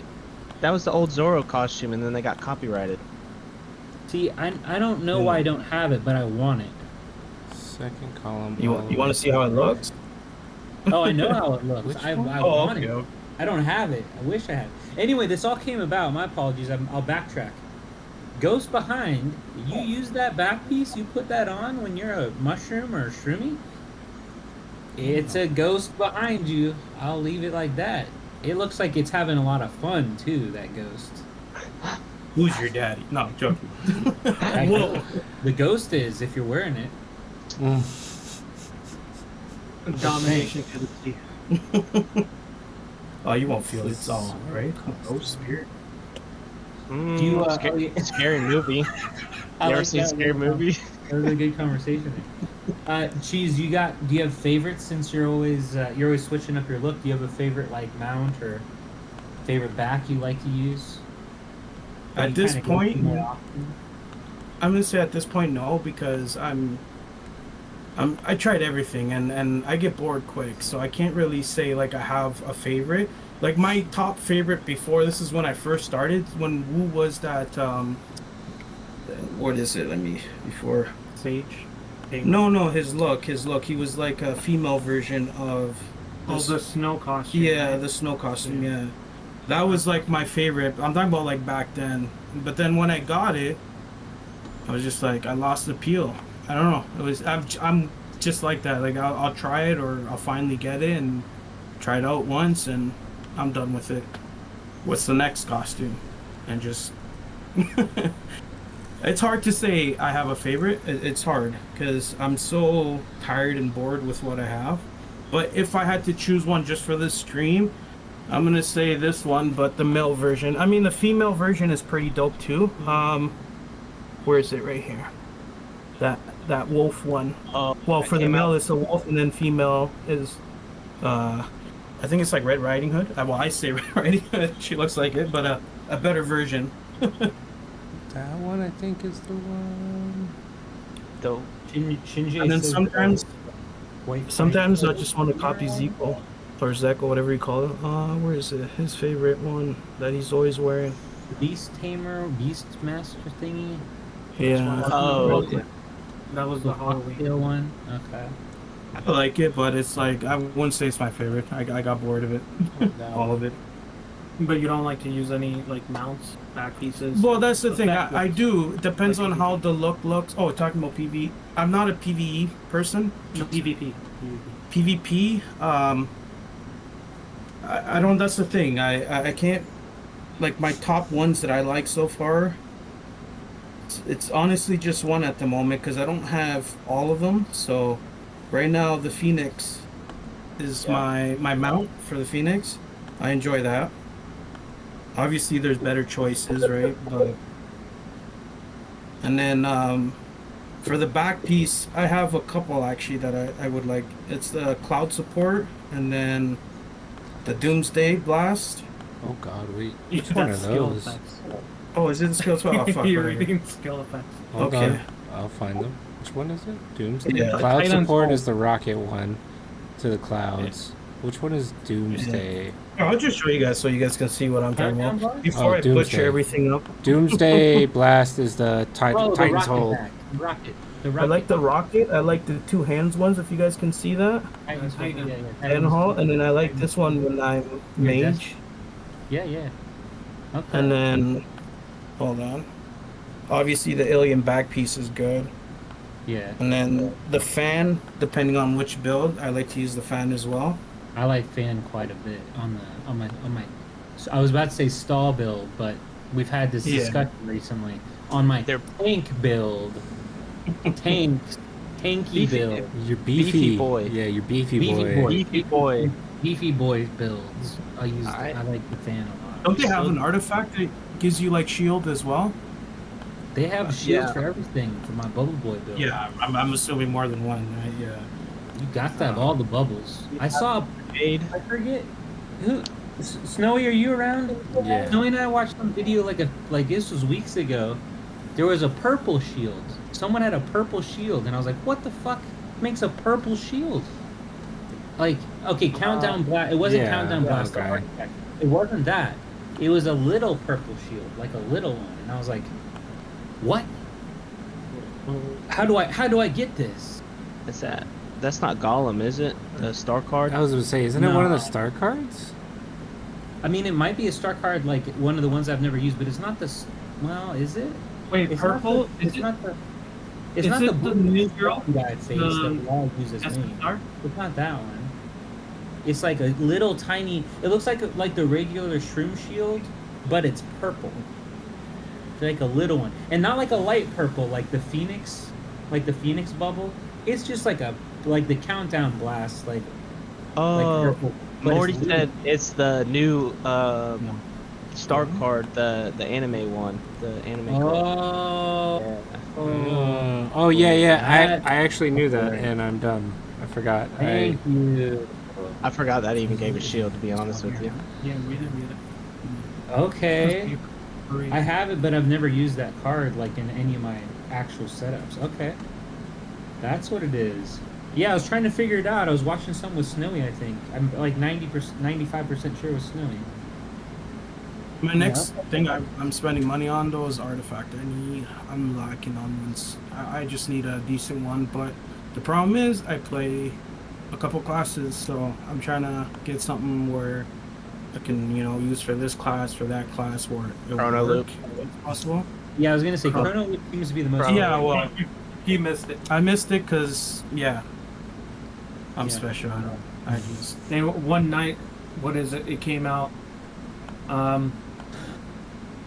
That was the old Zorro costume, and then they got copyrighted. See, I don't know why I don't have it, but I want it. Second column. You want to see how it looks? Oh, I know how it looks. Which I one? want it. I don't have it. I wish I had. Anyway, this all came about. My apologies. I'll backtrack. Ghost Behind. You use that back piece. You put that on when you're a mushroom or a Shroomie. It's a ghost behind you. I'll leave it like that. It looks like it's having a lot of fun too. That ghost. Who's your daddy? No, I'm joking. That Whoa. ghost- The ghost is if you're wearing it. Domination to the sea. Oh, you won't feel it. It's all right. Oh, spirit. Mm, Do you, scary movie. I You ever like seen that Scary one. Movie? That was a good conversation there. Cheese, do you have favorites since you're always switching up your look? Do you have a favorite like mount or favorite back you like to use? Or At you this kinda go point, more often? I'm gonna say at this point no, because I tried everything and I get bored quick, so I can't really say like I have a favorite. Like my top favorite before this is when I first started, when Wu was that what is it? Let me before Sage. No, his look. He was like a female version of The snow costume. yeah, right? the snow costume, yeah. That was like my favorite. I'm talking about like back then. But then when I got it, I was just like I lost the appeal. I don't know. It was I'm just like that. Like I'll try it or I'll finally get it and try it out once and I'm done with it. What's the next costume? And just it's hard to say I have a favorite. It's hard because I'm so tired and bored with what I have. But if I had to choose one just for this stream, I'm gonna say this one, but the male version. I mean, the female version is pretty dope too. Where is it? Right here. That wolf one. Well, for the male, it's a wolf, and then female is, I think it's like Red Riding Hood. Well, I say Red Riding Hood. She looks like it, but a better version. That one I think is the one. Dope. Shinji And then says sometimes white I just want to copy Zeepo. or Zek or whatever you call it. Where is it? His favorite one that he's always wearing. Beast Tamer, Beast Master thingy. Yeah, Oh, yeah. That was the Halloween. Cocktail one. Okay. I like it, but it's like I wouldn't say it's my favorite. I got bored of it, all of it. But you don't like to use any like mounts, back pieces. Well, that's the thing. I do. It depends on how the look looks. Oh, talking about PvE. I'm not a PvE person. No, PvP. PvP. I don't. That's the thing. I can't. Like my top ones that I like so far. It's honestly just one at the moment because I don't have all of them. So, right now the Phoenix is my mount for the Phoenix. I enjoy that. Obviously, there's better choices, right? But and then for the back piece, I have a couple actually that I would like. It's the Cloud Support, and then the Doomsday Blast. Oh God, wait. You Which one are have skill those? effects. Oh, is it the skill 12? Oh, fuck. You're right here. reading skill effects. Hold Okay. on, I'll find them. Which one is it? Doomsday. Yeah. Cloud Titan's support Fall. is the rocket one to the clouds. Which one is Doomsday? I'll just show you guys so you guys can see what I'm talking Countdown about bar? before I Doomsday. butcher everything up. Doomsday Blast is the Oh, the Titan's rocket Hold. pack. The rocket. The I rocket. like the rocket. I like the two hands ones. If you guys can see that, Titan's Hold, Titan. yeah. and haul. And then I like this one when I'm Your mage. Yeah. Okay. And then, hold on. Obviously, the alien back piece is good. Yeah. And then the fan, depending on which build, I like to use the fan as well. I like fan quite a bit on my. So I was about to say stall build, but we've had this Yeah. discussion recently on my They're- tank build. Tanky build. Your beefy, Beefy boy. Yeah, your beefy, Beefy boy. boy. Beefy boy. Beefy boy builds. I Alright. like the fan a lot. Don't they have an artifact that gives you like shield as well? They have shields Yeah. for everything for my bubble boy build. Yeah, I'm assuming more than one, right? Yeah. You got to have all the bubbles. I saw. I forget who. Snowy, are you around? Yeah. Snowy and I watched some video like this was weeks ago. There was a purple shield. Someone had a purple shield, and I was like, "What the fuck makes a purple shield?" Like, okay, countdown blast. It wasn't yeah, countdown blast. the okay. artifact. It wasn't that. It was a little purple shield, like a little one, and I was like, "What? How do I get this?" What's that? That's not Gollum, is it? The star card? I was gonna say, isn't it one of the No. star cards? I mean, it might be a star card, like one of the ones I've never used, but it's not the. Well, is it? Wait, It's purple? Not the, it's not the. It's is not it the the blue new girl? guy face that we all use as That's me. the star? It's not that one. It's like a little tiny. It looks like the regular Shroom shield, but it's purple. It's like a little one, and not like a light purple, like the Phoenix bubble. It's just like the countdown blast, like Oh, purple. but Morty it's said it's the new star card, the anime one, the anime card. Oh. Yeah. Oh yeah. That- I actually knew that, and I'm dumb. I forgot. Thank you. I forgot that even gave a shield, to be honest with you. Yeah, read it. Okay. Read I it. have it, but I've never used that card like in any of my actual setups. Okay. That's what it is. Yeah, I was trying to figure it out. I was watching something with Snowy, I think. I'm like 90%, 95% sure it was Snowy. My next thing I'm spending money on though is artifact. I'm lacking on ones. I just need a decent one, but the problem is I play a couple classes, so I'm trying to get something where I can, use for this class, for that class, where it will Chrono work loop. if possible. Yeah, I was gonna say Chrono Loop seems to be the most. Yeah, well, He missed it. I missed it because I'm Yeah. special. I just And one night, what is it? It came out.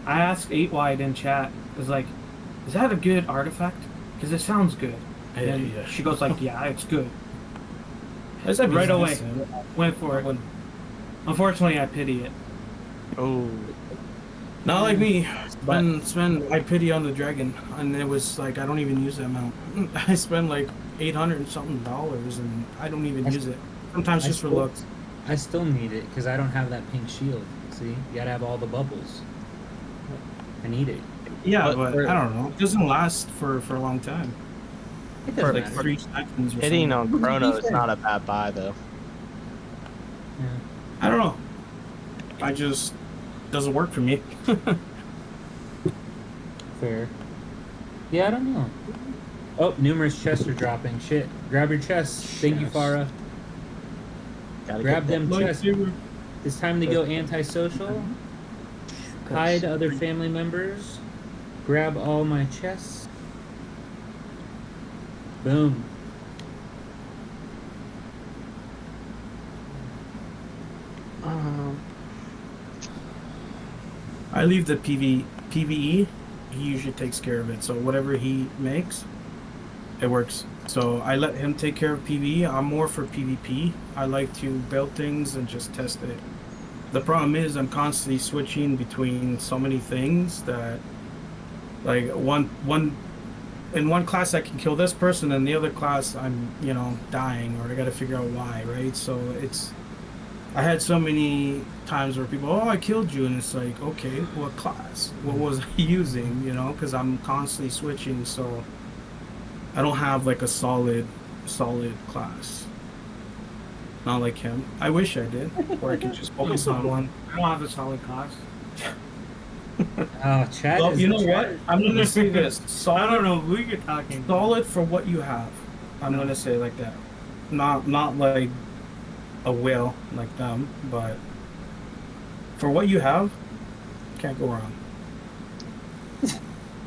I asked 8 Wide in chat. It was like, "Is that a good artifact? Because it sounds good." And then Yeah. she goes like, "Yeah, it's good." It's like Right away. decent. Went for it. Unfortunately, I pity it. Oh, Not like me. Spend I pity on the dragon, and it was like I don't even use that amount. I spend like $800 and something, and I don't even use it. Sometimes just for looks. I still need it because I don't have that pink shield. See, you gotta have all the bubbles. I need it. Yeah, But but I don't know. It doesn't last for a long time. It For doesn't like matter. 3 seconds or hitting something. on Chrono is not a bad buy though. Yeah. I don't know. I just doesn't work for me. Fair. Yeah, I don't know. Oh, numerous chests are dropping. Shit. Grab your chests. Thank you, Farah. Gotta Grab get them chests. It's time to go antisocial. Hide other family members. Grab all my chests. Boom. I leave the PVE. He usually takes care of it. So whatever he makes, it works. So I let him take care of PVE. I'm more for PvP. I like to build things and just test it. The problem is I'm constantly switching between so many things that, like, in one class I can kill this person, and the other class I'm, dying, or I got to figure out why, right? So I had so many times where people, oh, I killed you, and it's like, okay, what class? What was I using? Because I'm constantly switching, so I don't have like a solid class. Not like him. I wish I did, or I could just focus on one. I don't have a solid class. Oh, Chad. Well, you know what? I'm gonna say this: solid, I don't know who you're talking. solid for what you have. I'm gonna say like that. Not like a whale like them, but for what you have, can't go wrong.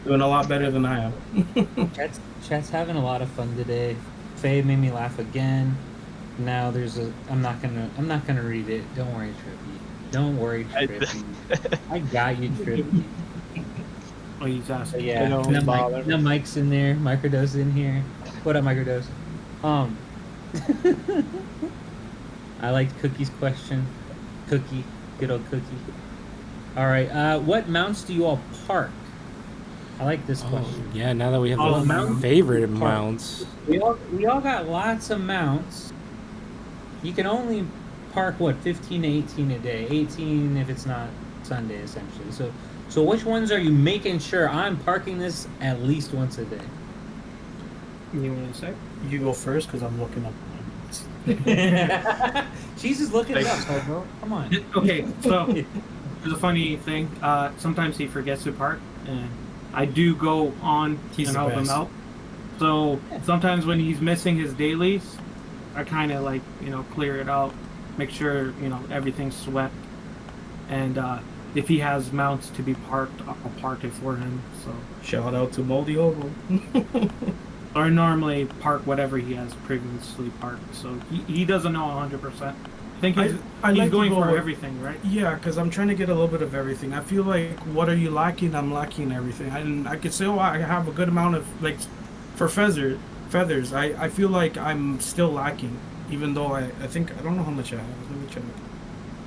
Doing a lot better than I am. Chat's having a lot of fun today. Faye made me laugh again. Now there's I'm not gonna read it. Don't worry, Trippy. Don't worry, Trippy. I got you, Trippy. Oh, he's asking. But yeah, no Mike's in there. Microdose in here. What up, Microdose? I liked Cookie's question. Cookie, good old Cookie. All right. What mounts do you all park? I like this question. Yeah, now that we have Oh, the mounts? favorite mounts. We all got lots of mounts. You can only park, what, 15 to 18 a day. 18 if it's not Sunday, essentially. So which ones are you making sure I'm parking this at least once a day? You want to say? You go first, because I'm looking up. Cheese is looking it up, bro. Come on. Okay, so there's a funny thing. Sometimes he forgets to park, and I do go on He's and the help him best. out. So sometimes when he's missing his dailies, I kind of like, clear it out, make sure, everything's swept. And if he has mounts to be parked, I'll park it for him. So, Shout out to MoldyHobo. or normally park whatever he has previously parked. So he doesn't know 100%. I think he's I like to going go for with- everything, right? Yeah, because I'm trying to get a little bit of everything. I feel like, what are you lacking? I'm lacking everything. And I could say, oh, I have a good amount of, like, for feathers. I feel like I'm still lacking, even though I think, I don't know how much I have. Let me check.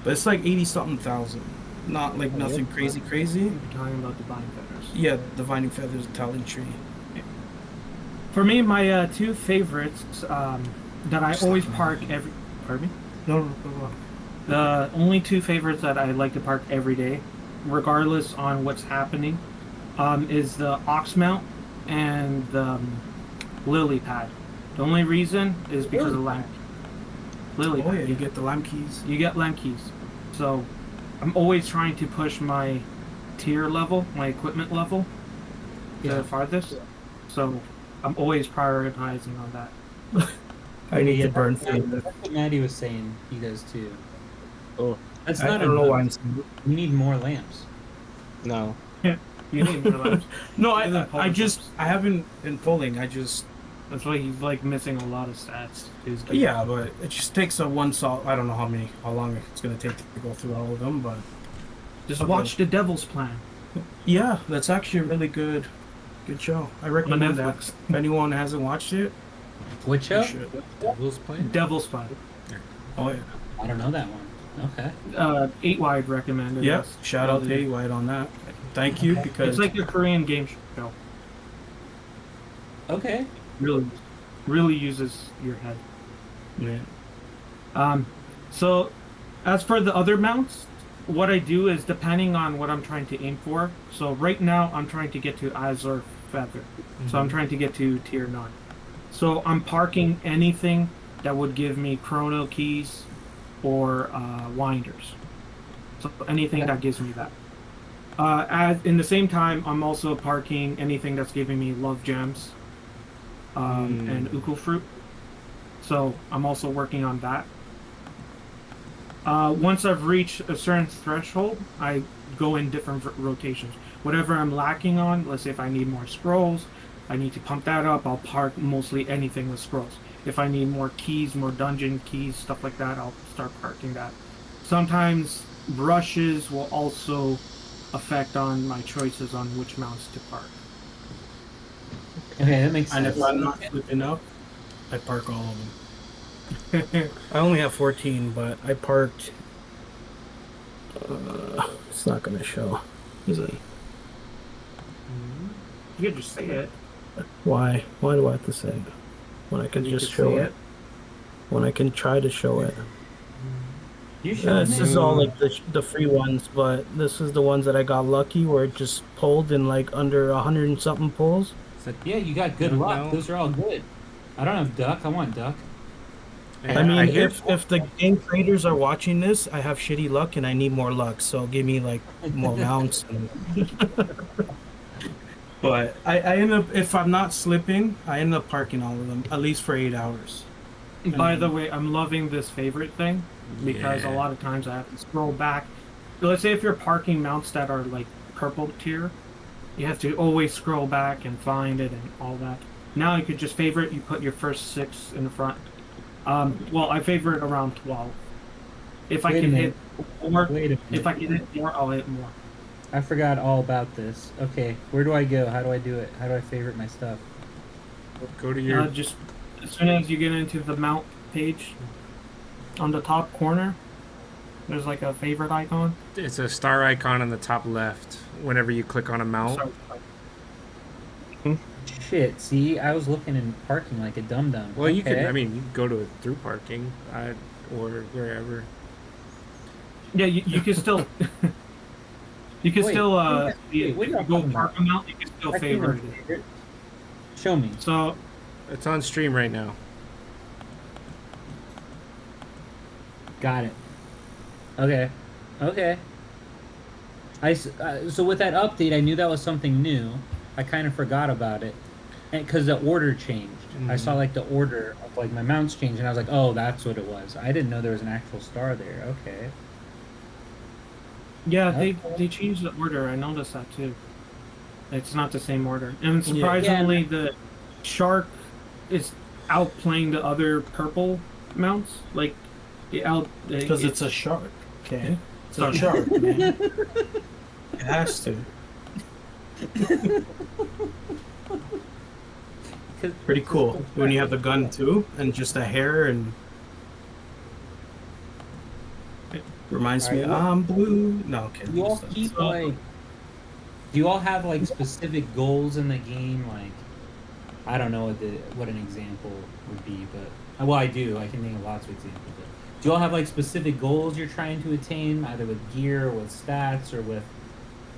But it's like 80-something thousand. Not like nothing crazy. You're talking about divine feathers. Yeah, divining feathers, talon tree. For me, my two favorites that I always park every. Pardon me. No. The only two favorites that I like to park every day, regardless on what's happening, is the ox mount and the lily pad. The only reason is because of lime. Lily Oh pad. yeah, you get the lime keys. You get lime keys. So I'm always trying to push my tier level, my equipment level, to the farthest. So I'm always prioritizing on that. I need Yeah, to burn that's through. what Maddie was saying. He does too. Oh, That's I not don't know why I'm enough. saying We need more lamps. no. You need more lamps. No, Isn't I haven't been pulling. That's why he's like missing a lot of stats. Yeah, but it just takes a one salt. I don't know how long it's gonna take to go through all of them, but Just Okay. watch The Devil's Plan. yeah, that's actually a really good show. I recommend that. Netflix. If anyone hasn't watched it, What show? you should. Devil's Plan? Devil's Plan. Oh yeah. I don't know that one. Okay. 8 wide recommended. Yeah. yes. Shout out to A White on that. Thank you, because It's like a Korean game show. Okay. Really uses your head. yeah. So, as for the other mounts, what I do is depending on what I'm trying to aim for. So right now I'm trying to get to Azure Feather. So I'm trying to get to tier 9. So I'm parking anything that would give me chrono keys or winders. So anything that gives me that. As in the same time, I'm also parking anything that's giving me love gems and uku fruit. So I'm also working on that. Once I've reached a certain threshold, I go in different rotations. Whatever I'm lacking on, let's say if I need more scrolls, I need to pump that up. I'll park mostly anything with scrolls. If I need more keys, more dungeon keys, stuff like that, I'll start parking that. Sometimes brushes will also affect on my choices on which mounts to park. Okay, that makes And sense. if I'm not flipping up, I park all of them. I only have 14, but I parked. It's not gonna show, is it? You can just say it. Why? Why do I have to say it? When I can just show it. When I can try to show it. You should. This is all like the free ones, but this is the ones that I got lucky where it just pulled in like under 100 and something pulls. Yeah, you got good luck. Those are all good. I don't have duck. I want duck. I mean, if the game creators are watching this, I have shitty luck and I need more luck. So give me like more mounts. But I end up, if I'm not slipping, I end up parking all of them at least for 8 hours. By the way, I'm loving this favorite thing because a lot of times I have to scroll back. Let's say if you're parking mounts that are like purple tier, you have to always scroll back and find it and all that. Now you could just favorite, you put your first 6 in the front. Well, I favorite around 12. If I can hit more, if I can hit more, I'll hit more. I forgot all about this. Okay, where do I go? How do I do it? How do I favorite my stuff? Go to your. Just as soon as you get into the mount page, on the top corner, there's like a favorite icon. It's a star icon on the top left. Whenever you click on a mount. Shit, see, I was looking in parking like a dum-dum. Well, you could. I mean, you can go to it through parking, or wherever. Yeah, you can still. You can still what are you go talking park about? them out. You can still favorite it. Show me. So It's on stream right now. Got it. Okay. Okay. So with that update, I knew that was something new. I kind of forgot about it, because the order changed. I saw like the order of like my mounts changed, and I was like, "Oh, that's what it was." I didn't know there was an actual star there. Okay. yeah, they changed the order. I noticed that too. It's not the same order, and surprisingly, the shark is outplaying the other purple mounts. Like Because it's a shark. Okay. It's a shark, man. It has to. Pretty cool when you have the gun too, and just a hair, and it reminds me. I'm blue. No, okay. You all keep like. Do you all have like specific goals in the game? Like, I don't know what an example would be, but well, I do. I can think of lots of examples. But do you all have like specific goals you're trying to attain, either with gear, or with stats, or with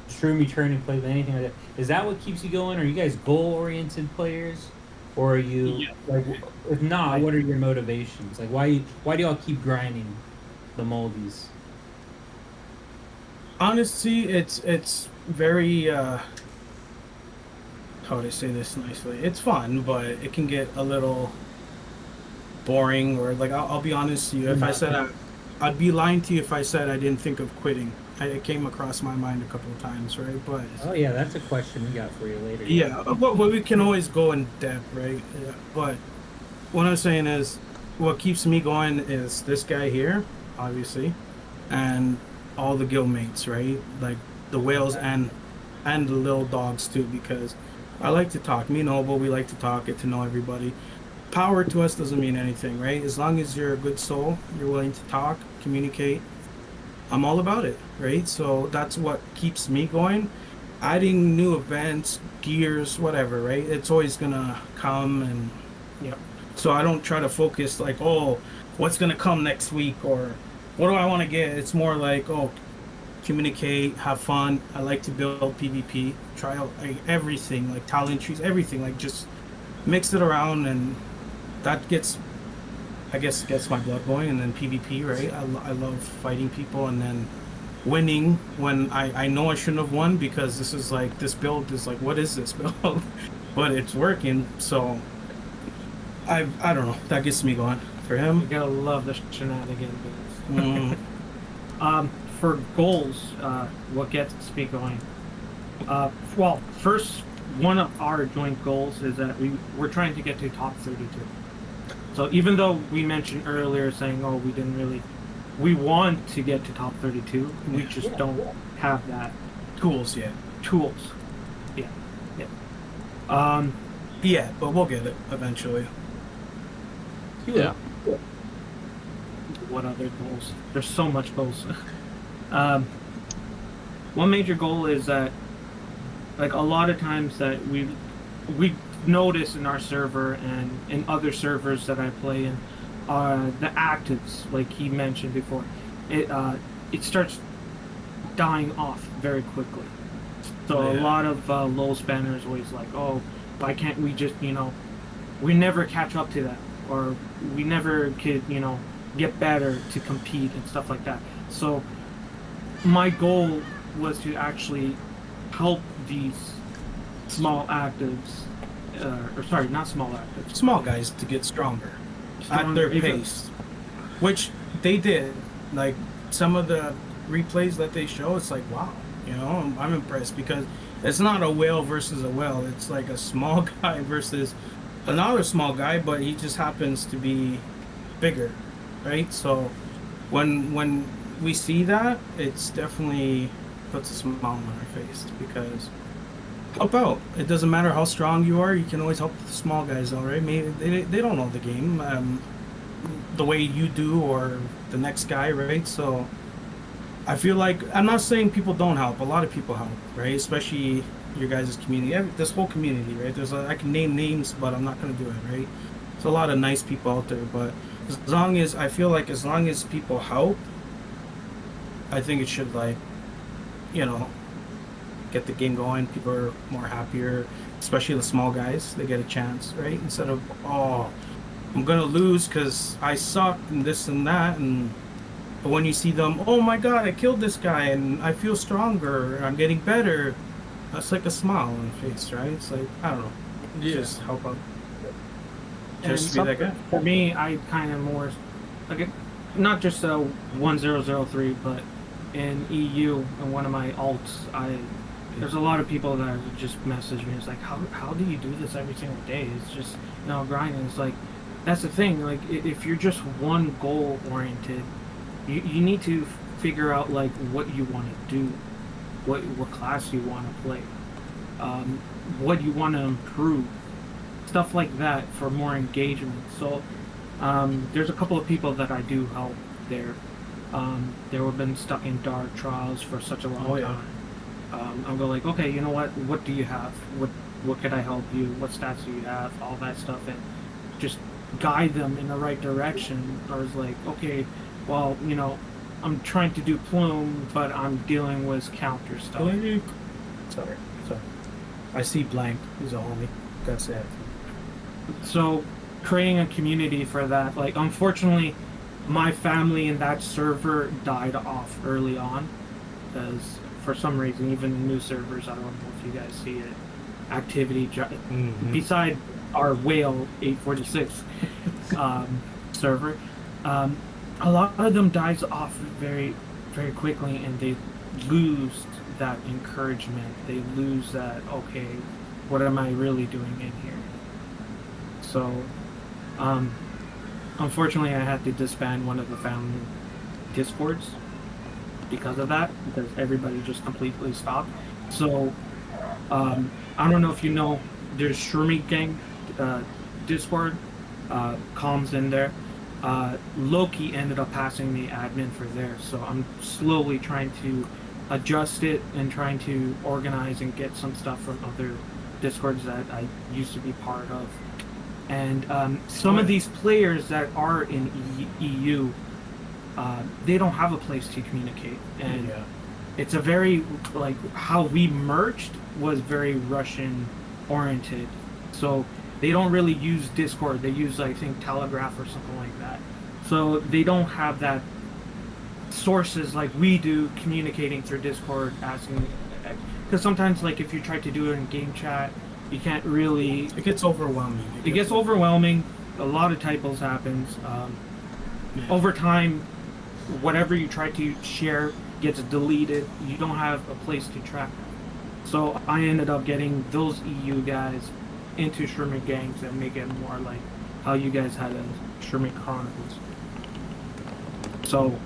Shroomie turning play, with anything like that? Is that what keeps you going? Are you guys goal-oriented players, or are you like? If not, what are your motivations? Like, why do y'all keep grinding the Moldies? Honestly, it's very how do I say this nicely? It's fun, but it can get a little boring. Or like, I'll be honest to you. If I said I'd be lying to you if I said I didn't think of quitting. It came across my mind a couple of times, right? But oh yeah, that's a question we got for you later. yeah, but we can always go in depth, right? Yeah. But what I'm saying is, what keeps me going is this guy here, obviously, and all the guildmates, right? Like the whales and the little dogs too, because I like to talk. Me and Obo, we like to talk, get to know everybody. Power to us doesn't mean anything, right? As long as you're a good soul, you're willing to talk, communicate, I'm all about it, right? So that's what keeps me going. Adding new events, gears, whatever, right? It's always gonna come, and so I don't try to focus like, oh, what's gonna come next week, or what do I want to get? It's more like, oh, communicate, have fun. I like to build PvP, try out like everything, like talent trees, everything, like just mix it around, and that gets I guess gets my blood going, and then PvP, right? I love fighting people and then winning when I know I shouldn't have won because this is like this build is like what is this build? But it's working, so I don't know. That gets me going. For You him, gotta love the shenanigans. mm, For goals, what gets me going? Well, first, one of our joint goals is that we're trying to get to top 32. So even though we mentioned earlier saying, oh, we want to get to top 32, we just don't have that tools, yeah, tools. Yeah. yeah, but we'll get it eventually. Yeah. What other goals? There's so much goals. One major goal is that, like, a lot of times that we notice in our server and in other servers that I play in, the actives, like he mentioned before, it starts dying off very quickly. So a lot of low spanners always like, oh, why can't we just, we never catch up to that, or we never could, get better to compete and stuff like that. So my goal was to actually help these small actives, or sorry, not small actives, Small guys to get stronger at their pace, which they did. Like some of the replays that they show, it's like wow, I'm impressed because it's not a whale versus a whale. It's like a small guy versus another small guy, but he just happens to be bigger, right? So when we see that, it's definitely puts a smile on our face because help out. It doesn't matter how strong you are. You can always help the small guys out, right? Maybe they don't know the game the way you do or the next guy, right? So I feel like I'm not saying people don't help. A lot of people help, right? Especially your guys' community, this whole community, right? I can name names, but I'm not gonna do it, right? There's a lot of nice people out there, but as long as people help, I think it should get the game going. People are more happier, especially the small guys. They get a chance, right? Instead of I'm gonna lose because I suck and this and that, but when you see them, oh my god, I killed this guy and I feel stronger, I'm getting better. That's like a smile on the face, right? It's like I don't know, just help out. Just be that guy. For me, I kind of more like not just 1003, but in EU in one of my alts, there's a lot of people that just message me. It's like, how do you do this every single day? It's just grinding. It's like that's the thing. Like if you're just one goal oriented, you need to figure out like what you want to do, what class you want to play, what you want to improve, stuff like that for more engagement. So there's a couple of people that I do help there. They were been stuck in dark trials for such a long time. I'll go like, okay, you know what do you have? What could I help you? What stats do you have? All that stuff, and just guide them in the right direction. I was like, okay, well, I'm trying to do plume, but I'm dealing with counter stuff. Sorry. I see blank. He's a homie. That's it. So creating a community for that, like unfortunately my family in that server died off early on because for some reason, even new servers, I don't know if you guys see it, activity beside our whale 846 server, a lot of them dies off very, very quickly, and they lose that encouragement. They lose that, okay, what am I really doing in here? So unfortunately I had to disband one of the family discords because of that, because everybody just completely stopped. So I don't know if you know, there's Shroomie gang discord, comms in there. Loki ended up passing the admin for there, so I'm slowly trying to adjust it and trying to organize and get some stuff from other discords that I used to be part of. And some of these players that are in EU, they don't have a place to communicate, and it's a very, like, how we merged was very Russian oriented. So they don't really use Discord. They use, I think, Telegraph or something like that. So they don't have that sources like we do communicating through Discord, asking. Because sometimes, like, if you try to do it in game chat, you can't really. It gets overwhelming. It gets overwhelming. A lot of typos happens. Over time, whatever you try to share gets deleted. You don't have a place to track that. So I ended up getting those EU guys into Shroomie gangs and make it more like how you guys had a Shroom Chronicles. So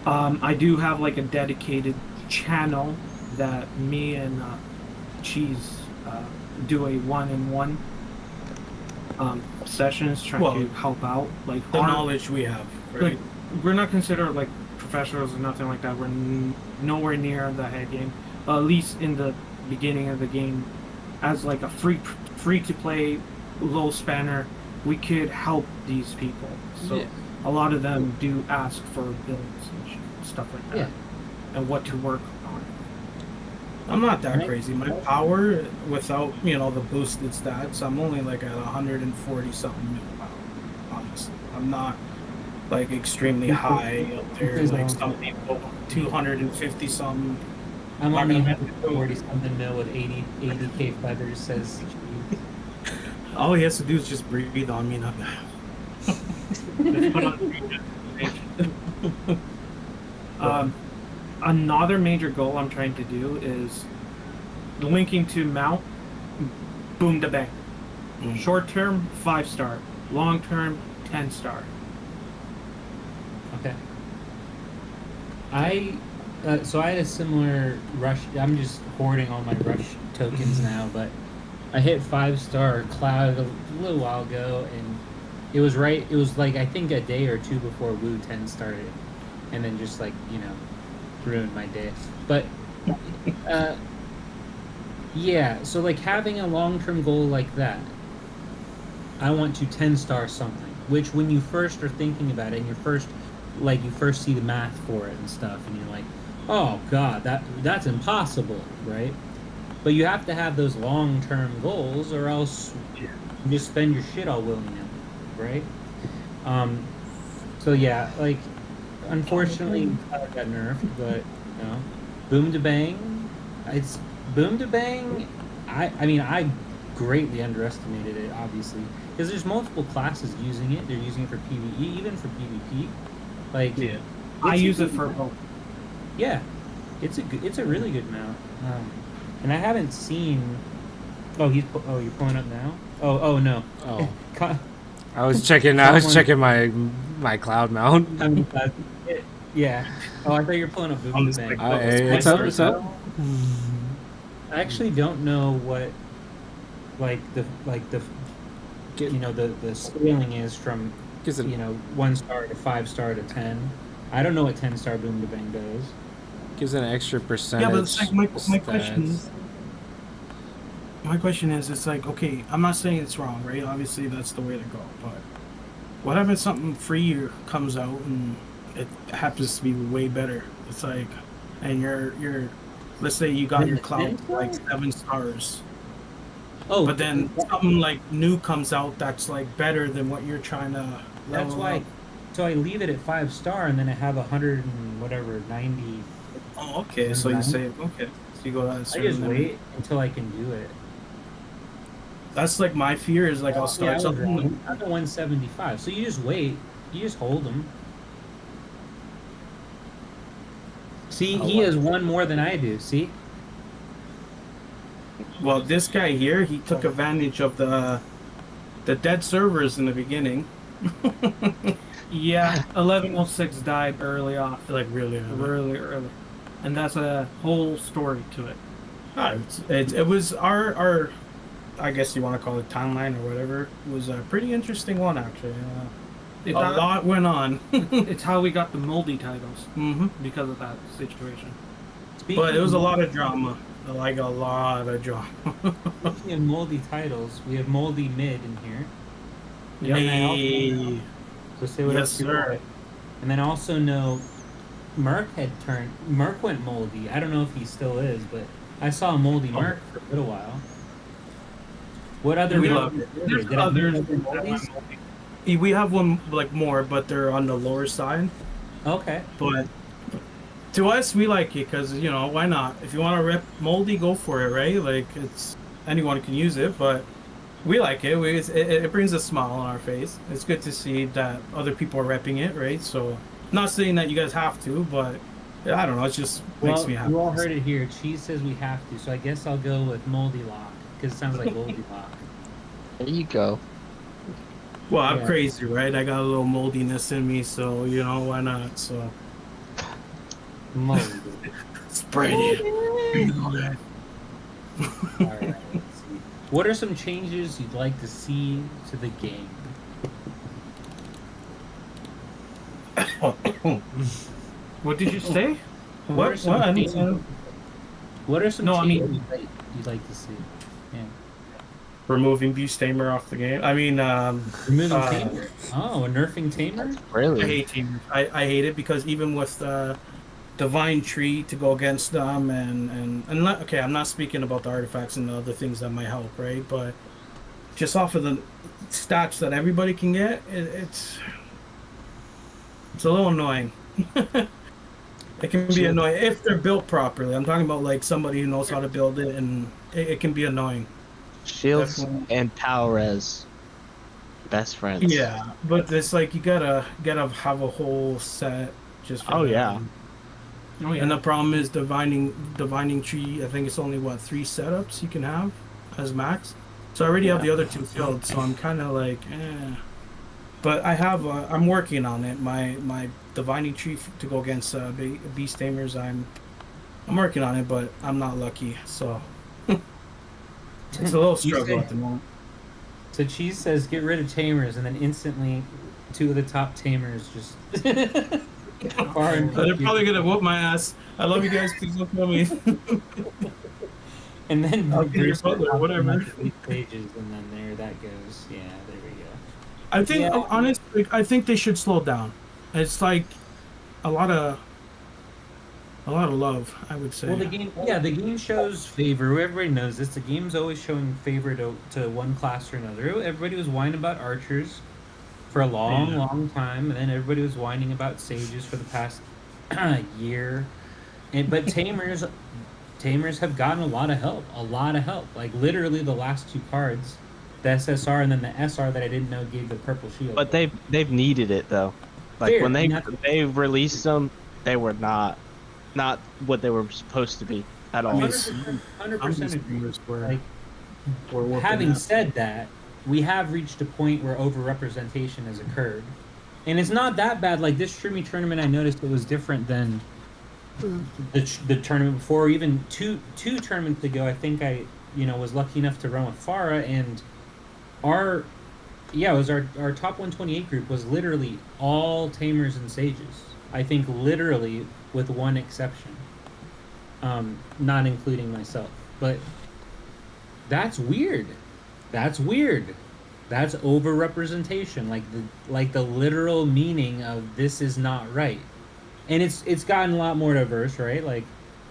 I do have like a dedicated channel that me and Cheese do a one-on-one sessions trying to help out. Like the knowledge we have. Right? Like, we're not considered like professionals or nothing like that. We're nowhere near the head game. At least in the beginning of the game, as like a free to play low spanner, we could help these people. So a lot of them do ask for builds and stuff like that, and what to work on. I'm not that crazy. My power, without the boosted stats, I'm only like at 140 something mil power. Honestly, I'm not like extremely high up there. Like some people, 250 something. I'm only 140 something mil with 80k feathers. Says. All he has to do is just breathe on me, and another major goal I'm trying to do is linking to mount boom to bang. Short term 5-star, long term 10-star. Okay. So I had a similar rush. I'm just hoarding all my rush tokens now, but I hit 5-star cloud a little while ago, and it was right. It was like I think a day or two before Woo 10 started, and then just like ruined my day. But yeah. So like having a long-term goal like that, I want to 10-star something. Which when you first are thinking about it, and you first see the math for it and stuff, and you're like, oh god, that's impossible, right? But you have to have those long-term goals, or else you just spend your shit all willy-nilly, right? So yeah, like, unfortunately, I got nerfed, but boom to bang. It's boom to bang. I mean, I greatly underestimated it, obviously, because there's multiple classes using it. They're using it for PvE, even for PvP. Like, I use it for both. Yeah, it's a really good mount. And I haven't seen. Oh, you're pulling up now. Oh no. Oh, I was checking my cloud mount. Yeah. Oh, I thought you were pulling up boom to bang. It's up. I actually don't know what the scaling is from 1-star to 5-star to 10. I don't know what 10-star boom to bang does. Gives an extra percentage. Yeah, but it's like my question is, it's like, okay, I'm not saying it's wrong, right? Obviously, that's the way to go. But what happens if something free comes out and it happens to be way better? It's like, and you're let's say you got your cloud like 7 stars. Oh, but then something like new comes out that's like better than what you're trying to level. That's why. Up. So I leave it at 5-star, and then I have 100 and whatever 90. Oh, okay. So you say okay. So you go down. I just wait until I can do it. That's like my fear is like I'll start something. I'm at 175. So you just wait. You just hold them. See, he has one more than I do. See. Well, this guy here, he took advantage of the dead servers in the beginning. Yeah, 1106 died early off. Like really early. And that's a whole story to it. It was our I guess you want to call it timeline or whatever. It was a pretty interesting one, actually. A lot went on. It's how we got the Moldy titles. Mm-hmm. Because of that situation. But it was a lot of drama. Like a lot of drama. Speaking of Moldy titles, we have Moldy Mid in here. Hey. So say what else you want. And then I also know Merc went Moldy. I don't know if he still is, but I saw Moldy Merc for a little while. What other? We one love it. did There's I others. miss other Moldys? We have one like more, but they're on the lower side. Okay. But to us, we like it because why not? If you want to rep Moldy, go for it, right? Like it's anyone can use it, but we like it. It brings a smile on our face. It's good to see that other people are repping it, right? So, not saying that you guys have to, but I don't know. It just makes me happy. You all heard it here. Cheese says we have to, so I guess I'll go with Moldy Lock because it sounds like Moldy Lock. There you go. Well, I'm Yeah. crazy, right? I got a little moldiness in me, so why not? So Moldy. spread it. All right. Let's see. What are some changes you'd like to see to the game? What did you say? What are some What? changes- What are some No, I mean- changes you'd like to see? Yeah. Removing Beast Tamer off the game. I mean, Removing Tamer. Oh, a nerfing Tamer? I Really? hate Tamer. I hate it because even with Divine Tree to go against them okay, I'm not speaking about the artifacts and the other things that might help, right? But just off of the stats that everybody can get, it's a little annoying. It can be annoying if they're built properly. I'm talking about like somebody who knows how to build it, and it can be annoying. Shields Definitely. and power res. Best friends. Yeah, but it's like you gotta have a whole set just for Oh, that. yeah. Oh yeah. And the problem is divining tree. I think it's only 3 setups you can have as max. So I already have the other 2 filled, so I'm kind of like, eh. But I have I'm working on it. My divining tree to go against beast tamers. I'm working on it, but I'm not lucky. So it's a little struggle at the moment. So Cheese says get rid of Tamers, and then instantly 2 of the top Tamers just far and They're probably gonna whoop my ass. I love you guys. Please don't kill me. And then I'll be your Bruce butler, whatever. pages, and then there that goes. Yeah, there we go. I think Yeah. honestly, I think they should slow down. It's like a lot of love, I would say. Well, the game shows favor. Everybody knows this. The game's always showing favor to one class or another. Everybody was whining about archers for a long time, and then everybody was whining about sages for the past year. But tamers have gotten a lot of help. Like literally the last 2 cards, the SSR and then the SR that I didn't know gave the purple shield. But they've needed it though. Like Fair, when and that's- they released them, they were not what they were supposed to be at all. 100% agree. Like, Or whooping having ass. said that, we have reached a point where overrepresentation has occurred, and it's not that bad. Like this Shroomie tournament, I noticed it was different than the tournament before. Or even two tournaments ago, I think I was lucky enough to run with Farah, and our top 128 group was literally all Tamers and Sages. I think literally with one exception, not including myself, but. That's weird. That's overrepresentation. Like the literal meaning of this is not right. And it's gotten a lot more diverse, right? Like,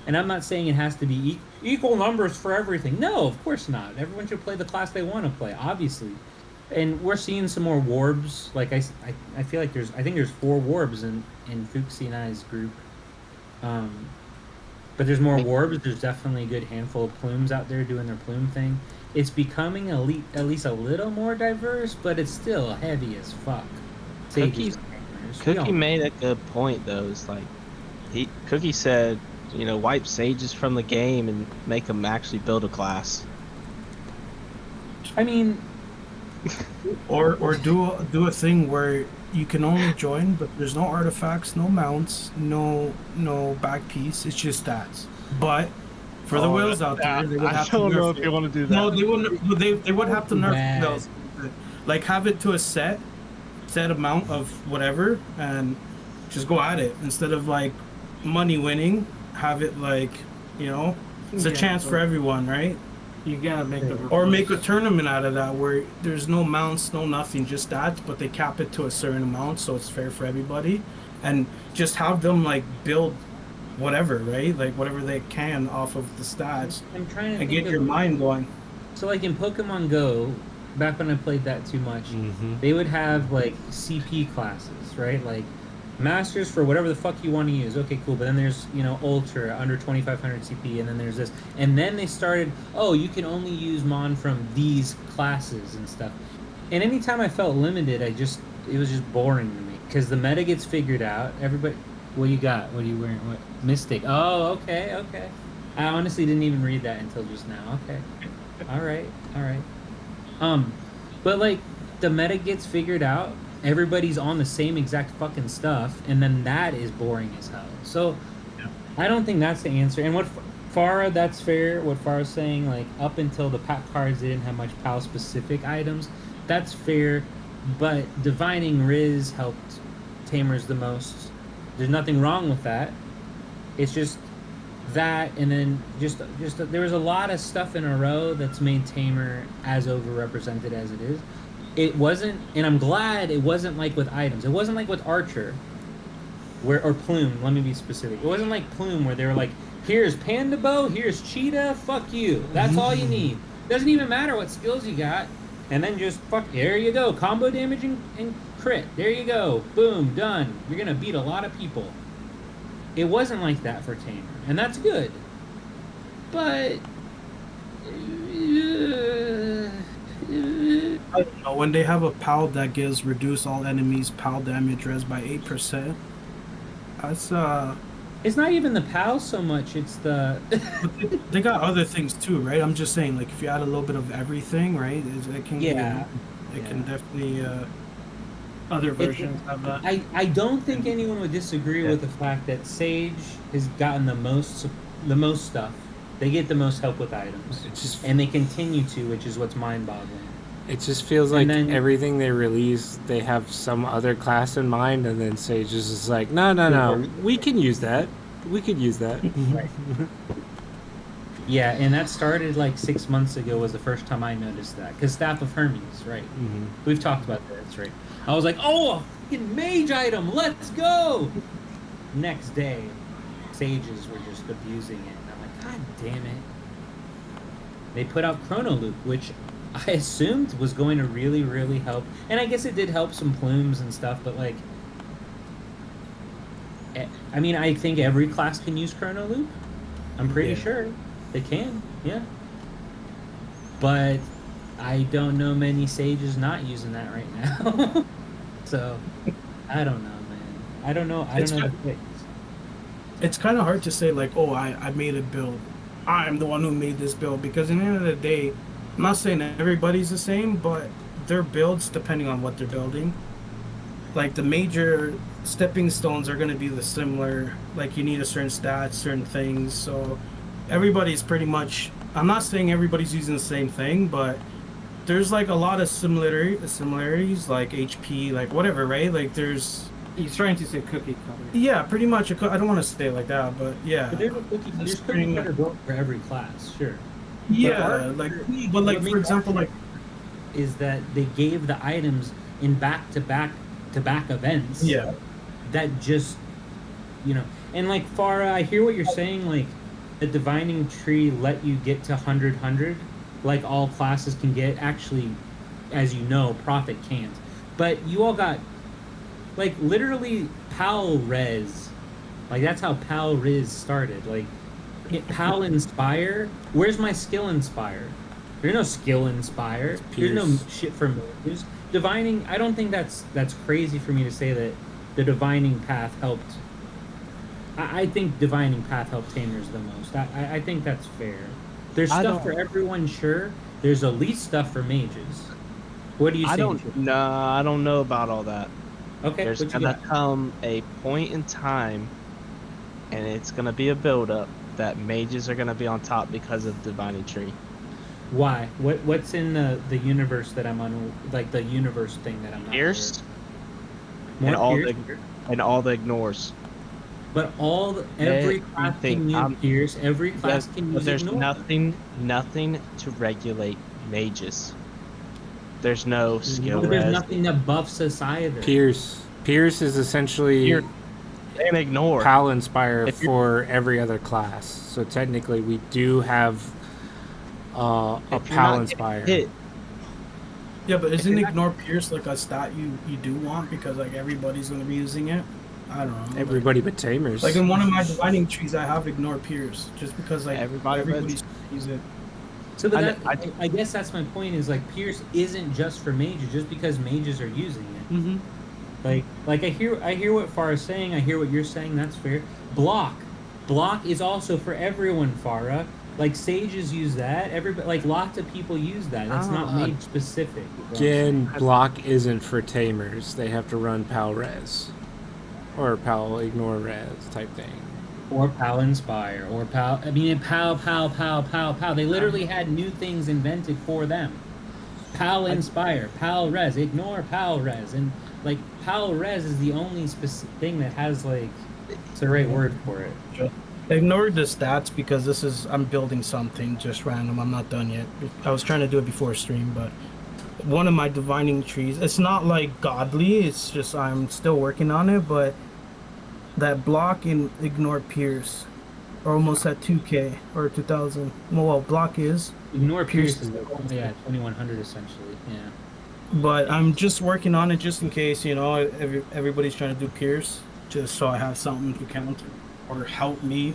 and I'm not saying it has to be equal numbers for everything. No, of course not. Everyone should play the class they want to play, obviously. And we're seeing some more warbs. Like I feel like there's 4 warbs in Fuxi and I's group. But there's more warbs. There's definitely a good handful of plumes out there doing their plume thing. It's becoming at least a little more diverse, but it's still heavy as fuck. Cookie made a good point though. It's like Cookie said, wipe sages from the game and make them actually build a class. I mean, or do a thing where you can only join, but there's no artifacts, no mounts, no back piece. It's just stats. But for the whales out there, they would have to nerf it. want to do that. No, they wouldn't. They would have to nerf those. Like have it to a set amount of whatever, and just go at it instead of like money winning. Have it like it's a chance for everyone, right? You gotta make the Or make a tournament out of that where there's no mounts, no nothing, just stats, but they cap it to a certain amount so it's fair for everybody, and just have them like build whatever, right? Like whatever they can off of the stats, I'm trying to and think get your mind going. So like in Pokemon Go, back when I played that too much, they would have like CP classes, right? Like masters for whatever the fuck you want to use. Okay, cool. But then there's, you know, ultra under 2500 CP, and then there's this. And then they started, oh, you can only use Mon from these classes and stuff. And anytime I felt limited, it was just boring to me because the meta gets figured out. Everybody, what you got? What are you wearing? What Mystic? Oh, okay. I honestly didn't even read that until just now. Okay, all right. But like the meta gets figured out. Everybody's on the same exact fucking stuff, and then that is boring as hell. So I don't think that's the answer. And what Farah, that's fair. What Farah's saying, like up until the pack cards, they didn't have much PAL specific items. That's fair, but divining Riz helped Tamers the most. There's nothing wrong with that. It's just that, and then just there was a lot of stuff in a row that's made Tamer as overrepresented as it is. It wasn't, and I'm glad it wasn't like with items. It wasn't like with Archer, or Plume. Let me be specific. It wasn't like Plume where they were like, here's Panda Bow, here's Cheetah, fuck you. That's all you need. Doesn't even matter what skills you got. And then just there you go. Combo damage and crit. There you go. Boom, done. You're going to beat a lot of people. It wasn't like that for Tamer. And that's good. But... I don't know, when they have a PAL that gives reduce all enemies PAL damage res by 8%, that's It's not even the PAL so much, it's the... But they got other things too, right? I'm just saying, like, if you add a little bit of everything, right, it can can definitely... Other versions have that. I don't think anyone would disagree with the fact that Sage has gotten the most stuff. They get the most help with items. And they continue to, which is what's mind-boggling. It just feels like everything they release, they have some other class in mind, and then Sage is just like, no, we can use that. We could use that. Right. Yeah, and that started like 6 months ago was the first time I noticed that. Because Staff of Hermes, right? We've talked about that, right? I was like, oh, a fucking mage item, let's go! Next day, Sages were just abusing it. And I'm like, God damn it. They put out Chrono Loop, which I assumed was going to really, really help. And I guess it did help some plumes and stuff, but like... I mean, I think every class can use Chrono Loop. I'm pretty sure they can, yeah. But I don't know many Sages not using that right now. So, I don't know, man. I don't know the fix. It's kind of hard to say, like, oh, I made a build. I'm the one who made this build. Because at the end of the day, I'm not saying that everybody's the same, but their builds, depending on what they're building, like the major stepping stones are going to be the similar. Like, you need a certain stat, certain things. So, everybody's pretty much... I'm not saying everybody's using the same thing, but there's like a lot of similarities, like HP, like whatever, right? Like there's... He's trying to say cookie cutter. Yeah, pretty much. I don't want to say it like that, but yeah. But there's cookie cutter built for every class, sure. Yeah, but like for example, like... Is that they gave the items in back-to-back events. Yeah. That just, you know... And like, Farah, I hear what you're saying, like, the divining tree let you get to 100, like all classes can get. Actually, as you know, Prophet can't. But you all got, like, literally PAL Res. Like, that's how PAL Riz started. Like, PAL Inspire. Where's my skill Inspire? There's no skill Inspire. There's no shit for moves. Divining, I don't think that's crazy for me to say that the divining path helped. I think divining path helped Tamers the most. I think that's fair. There's stuff for everyone, sure. There's at least stuff for mages. What do you think? I don't know about all that. Okay. There's gonna come a point in time, and it's gonna be a build-up that mages are gonna be on top because of divining tree. Why? What's in the universe that I'm on? Like the universe thing that I'm not. Pierce. And all the ignores. But every class can use Pierce. Every class can use there's ignore. nothing to regulate mages. There's no skill. But there's nothing that buffs us either. Pierce is essentially and ignore PAL Inspire for every other class. So technically, we do have a If you're Pal not Inspire. hit, Yeah, but isn't you're not- ignore pierce like a stat you do want because like everybody's gonna be using it? I don't know. Everybody but Tamers. Like in one of my dividing trees, I have ignore pierce just because like everybody's use it. So, but I I guess that's my point. Is like Pierce isn't just for mages, just because mages are using it. Mm-hmm. Like I hear what Farah is saying. I hear what you're saying. That's fair. Block is also for everyone. Farah. Like sages use that. Everybody, like lots of people use that. That's not mage specific. Again, block isn't for Tamers. They have to run Pal Res. Or Pal Ignore Res type thing. Or Pal Inspire. Or Pal. I mean, Pal. They literally had new things invented for them. Pal Inspire, Pal Res, Ignore Pal Res, and like Pal Res is the only specific thing that has like it's the right word for it. Ignore the stats because I'm building something just random. I'm not done yet. I was trying to do it before stream, but one of my divining trees, it's not like godly. It's just I'm still working on it, but that block and ignore pierce are almost at 2K or 2,000. Well, block is. Ignore Pierce is 2100 essentially. Yeah. But I'm just working on it just in case, everybody's trying to do pierce, just so I have something to counter or help me.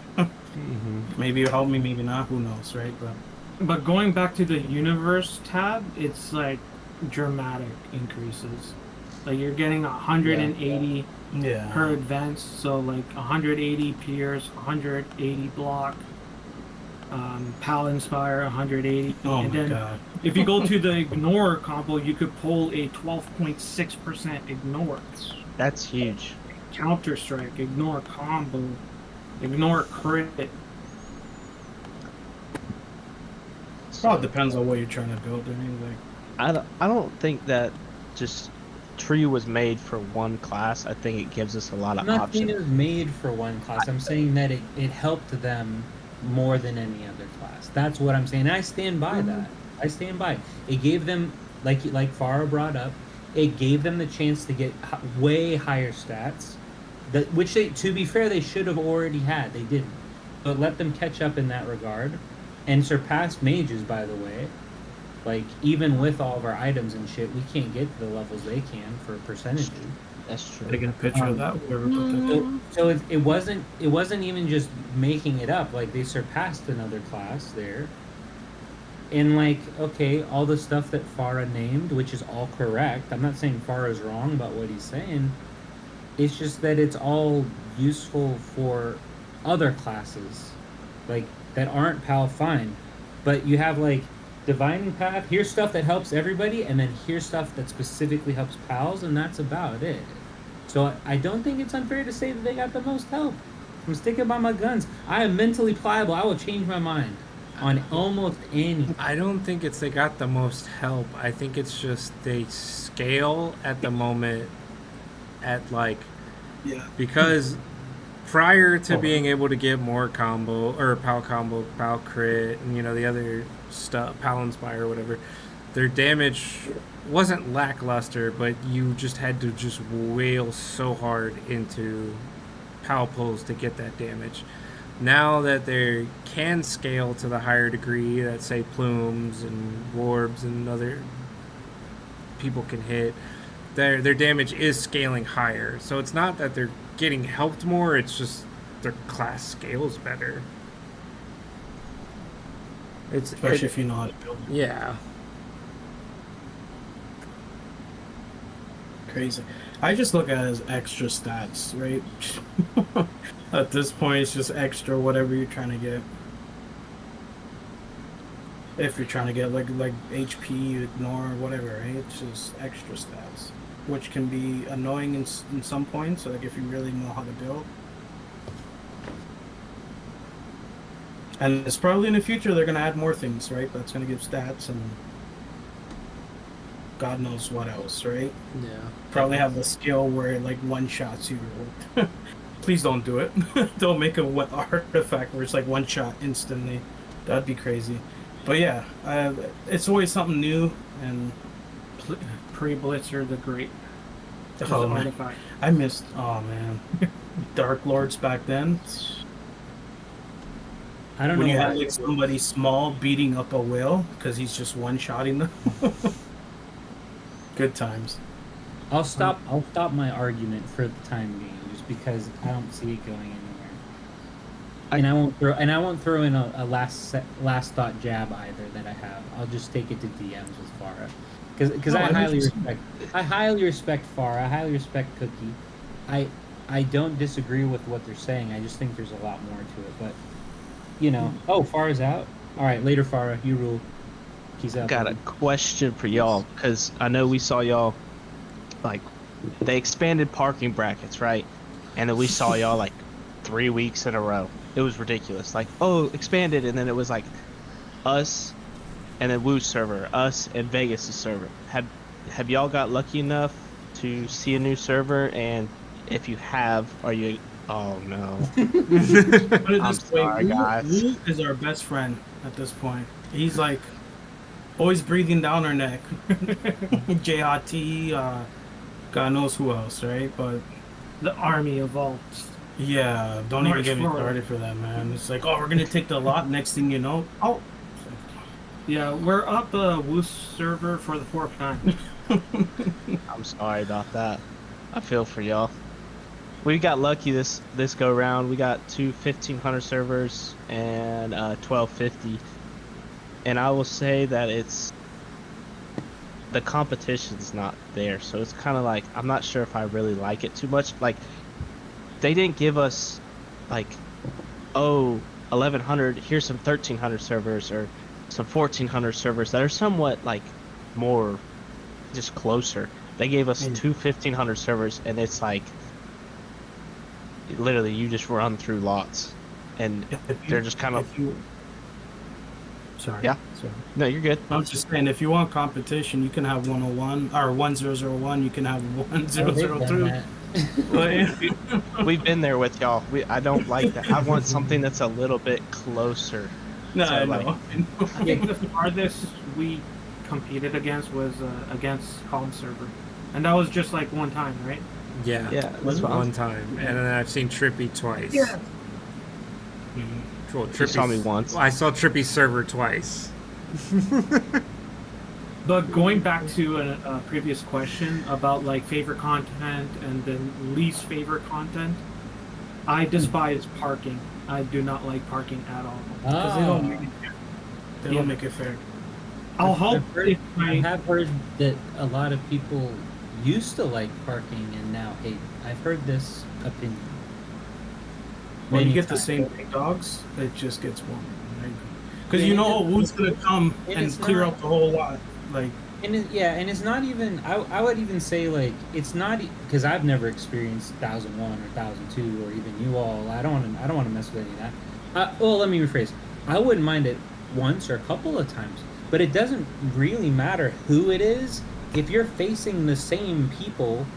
Maybe it'll help me, maybe not. Who knows, right? But going back to the universe tab, it's like dramatic increases. Like you're getting 180 per advance, so like 180 pierce, 180 block, Pal Inspire 180. Oh and my then god. if you go to the ignore combo, you could pull a 12.6% ignore. that's huge. Counter strike, ignore combo, ignore crit. It all depends on what you're trying to build. I mean, like, I don't think that just tree was made for one class. I think it gives us a lot of I'm not saying options. it was made for one class. I'm saying that it helped them more than any other class. That's what I'm saying. And I stand by that. I stand by. It gave them, like Farah brought up, it gave them the chance to get way higher stats, which they, to be fair, they should have already had. They didn't. But let them catch up in that regard, and surpass mages. By the way, like even with all of our items and shit, we can't get to the levels they can for percentages. That's true. taking a picture of that. Whoever put that. So it wasn't even just making it up. Like they surpassed another class there. And like, okay, all the stuff that Farah named, which is all correct. I'm not saying Farah's wrong about what he's saying. It's just that it's all useful for other classes, like that aren't PAL fine. But you have like Divining Path. Here's stuff that helps everybody, and then here's stuff that specifically helps PALs, and that's about it. So I don't think it's unfair to say that they got the most help. I'm sticking by my guns. I am mentally pliable. I will change my mind on almost any. I don't think it's they got the most help. I think it's just they scale at the moment at like, because prior to being able to get more combo or PAL combo, PAL crit, and the other stuff, PAL Inspire or whatever, their damage wasn't lackluster, but you just had to just wail so hard into PAL pulls to get that damage. Now that they can scale to the higher degree that say plumes and warbs and other people can hit, their damage is scaling higher. So it's not that they're getting helped more, it's just their class scales better. Especially if you know how to build. Yeah. Crazy. I just look at it as extra stats, right? At this point, it's just extra whatever you're trying to get. If you're trying to get like HP, ignore, whatever, right? It's just extra stats, which can be annoying in some points. Like if you really know how to build. And it's probably in the future they're gonna add more things, right? That's gonna give stats and God knows what else, right? Yeah. Probably have a skill where it like one shots you. Please don't do it. Don't make a artifact where it's like one shot instantly. That'd be crazy. But yeah, it's always something new and Pre-Blitzer the Great. oh man, I missed. Oh man, Dark Lords back then. I don't when know you why. have like somebody small beating up a whale because he's just one-shotting them. Good times. I'll stop my argument for the time being, just because I don't see it going anywhere. And I won't throw in a last thought jab either that I have. I'll just take it to DMs with Farah, because I highly respect Farah. I highly respect Cookie. I don't disagree with what they're saying. I just think there's a lot more to it. But oh, Farah's out. All right, later, Farah. You rule. He's out. Got a question for y'all, because I know we saw y'all, like, they expanded parking brackets, right? And then we saw y'all like 3 weeks in a row. It was ridiculous. Like, oh, expanded, and then it was like us and then Woo's server, us and Vegas' server. Have y'all got lucky enough to see a new server? And if you have, are you? Oh no. I'm sorry, guys. Woo is our best friend at this point. He's like always breathing down our neck. JRT, God knows who else, right? But The army of vaults. yeah, don't even get me started for that, man. It's like, oh, we're gonna take the lot. Next thing you know, oh, Yeah, we're up the Woos server for the 4th time. I'm sorry about that. I feel for y'all. We got lucky this go round. We got two 1500 servers and 1250, and I will say that the competition's not there, so it's kind of like I'm not sure if I really like it too much. Like, they didn't give us like, oh, 1100, here's some 1300 servers or some 1400 servers that are somewhat like more just closer. They gave us two 1500 servers, and it's like literally you just run through lots, and they're just kind of. Sorry. Yeah. Sorry. No, you're good. I was just saying, if you want competition, you can have 101 or 1001. You can have 1002. We've been there with y'all. I don't like that. I want something that's a little bit closer. No, So, I like, know. I think the farthest we competed against was against Calm server. And that was just like one time, right? Yeah. Yeah, that's what One time. And then I've seen Trippy twice. Yeah. Well, You saw me once. I saw Trippy's server twice. But going back to a previous question about like favorite content and then least favorite content, I despise parking. I do not like parking at all. Because they don't make it fair. They don't make it fair. I'll help if I have heard that a lot of people used to like parking and now hate. I've heard this opinion. When you get the same big dogs, it just gets warmer. Because you know who's gonna come and clear up the whole lot. Like, and it's not even. I would even say like it's not because I've never experienced 1001 or 1002 or even you all. I don't want to mess with any of that. Well, let me rephrase. I wouldn't mind it once or a couple of times, but it doesn't really matter who it is if you're facing the same people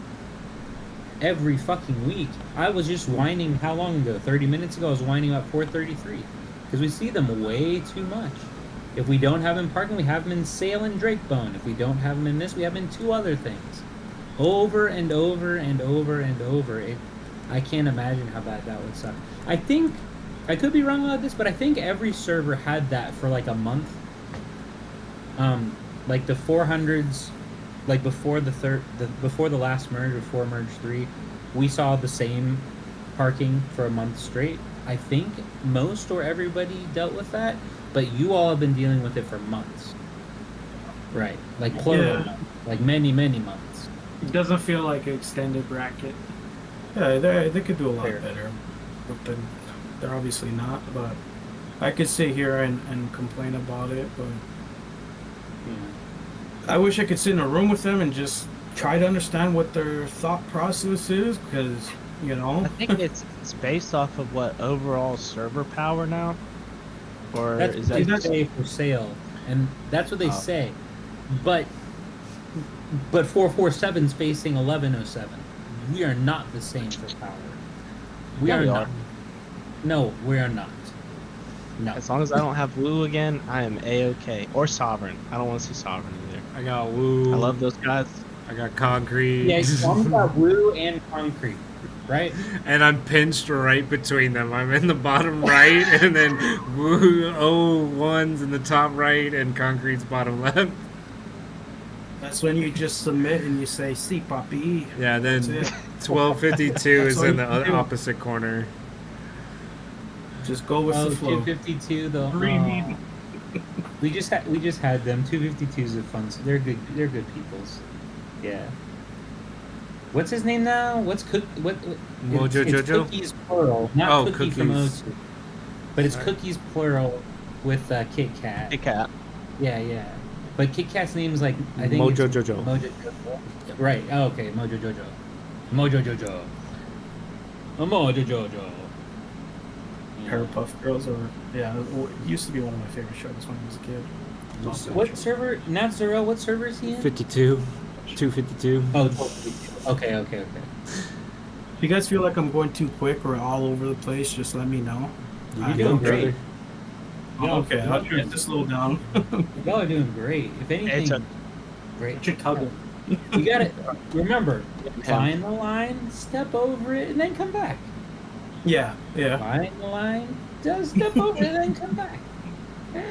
every fucking week. I was just whining how long ago? 30 minutes ago I was whining about 433 because we see them way too much. If we don't have them in parking, we have them in Sail and Drakebone. If we don't have them in this, we have them in 2 other things. Over and over and over and over. I can't imagine how bad that would suck. I think, I could be wrong about this, but I think every server had that for like a month. Like the 400s, like before before the last merge, before merge 3, we saw the same parking for a month straight. I think most or everybody dealt with that, but you all have been dealing with it for months. Right. Like plural, like many months. It doesn't feel like an extended bracket. yeah, they could do a lot better. But they're obviously not. But I could sit here and complain about it, but I wish I could sit in a room with them and just try to understand what their thought process is, because, you know. I think it's based off of what overall server power now, or That's is what that they say for sale, and that's what they say. But 447's facing 1107. We are not the same for power. We Yeah, are we not. are. No, we are not. No. As long as I don't have Woo again, I am A-okay. Or Sovereign. I don't want to see Sovereign either. I got Woo. I love those guys. I got Concrete. Yeah, I'm about Woo and Concrete. right? And I'm pinched right between them. I'm in the bottom right, and then one's in the top right, and Concrete's bottom left. That's when you just submit and you say, "See, papi." Yeah, then That's it. 1252 is all in you the can do. opposite corner. Just go with the flow. 252 though. Dreamy. We just had them. 252s are fun. So they're good. They're good peoples. Yeah. What's his name now? What's what? Mojo it's Jojo? Cookies plural, not Cookie from Cookies. O2. But it's Sorry. Cookies plural with Kit Kat. Kit Kat. Yeah, yeah. But Kit Kat's name is like I think Mojo it's Jojo. Mojo Jojo. Right. Oh, okay. Mojo Jojo. Mojo Jojo. Mojo Jojo. Powerpuff Girls, or yeah, it used to be one of my favorite shows when I was a kid. So what server? Not Zero. What server is he in? 52. 252. Oh, 1252. Okay, okay, okay. If you guys feel like I'm going too quick or all over the place, just let me know. You're doing great. Okay, I'll try to slow down. Y'all are doing great. If anything, It's a- great. Chicago. You gotta remember, find the line, step over it, and then come back. Yeah, yeah. Find the line, just step over it, and then come back.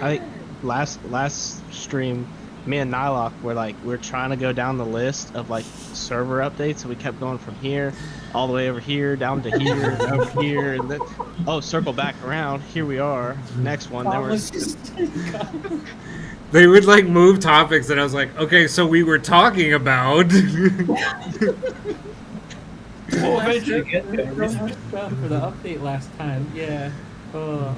I think last stream, me and Nylock were like, we are trying to go down the list of like server updates, so we kept going from here all the way over here, down to here, and over here, and then circle back around. Here we are. Next one. There was They would like move topics, and I was like, okay, so we were talking about. We'll eventually get there. For the update last time, yeah. Oh,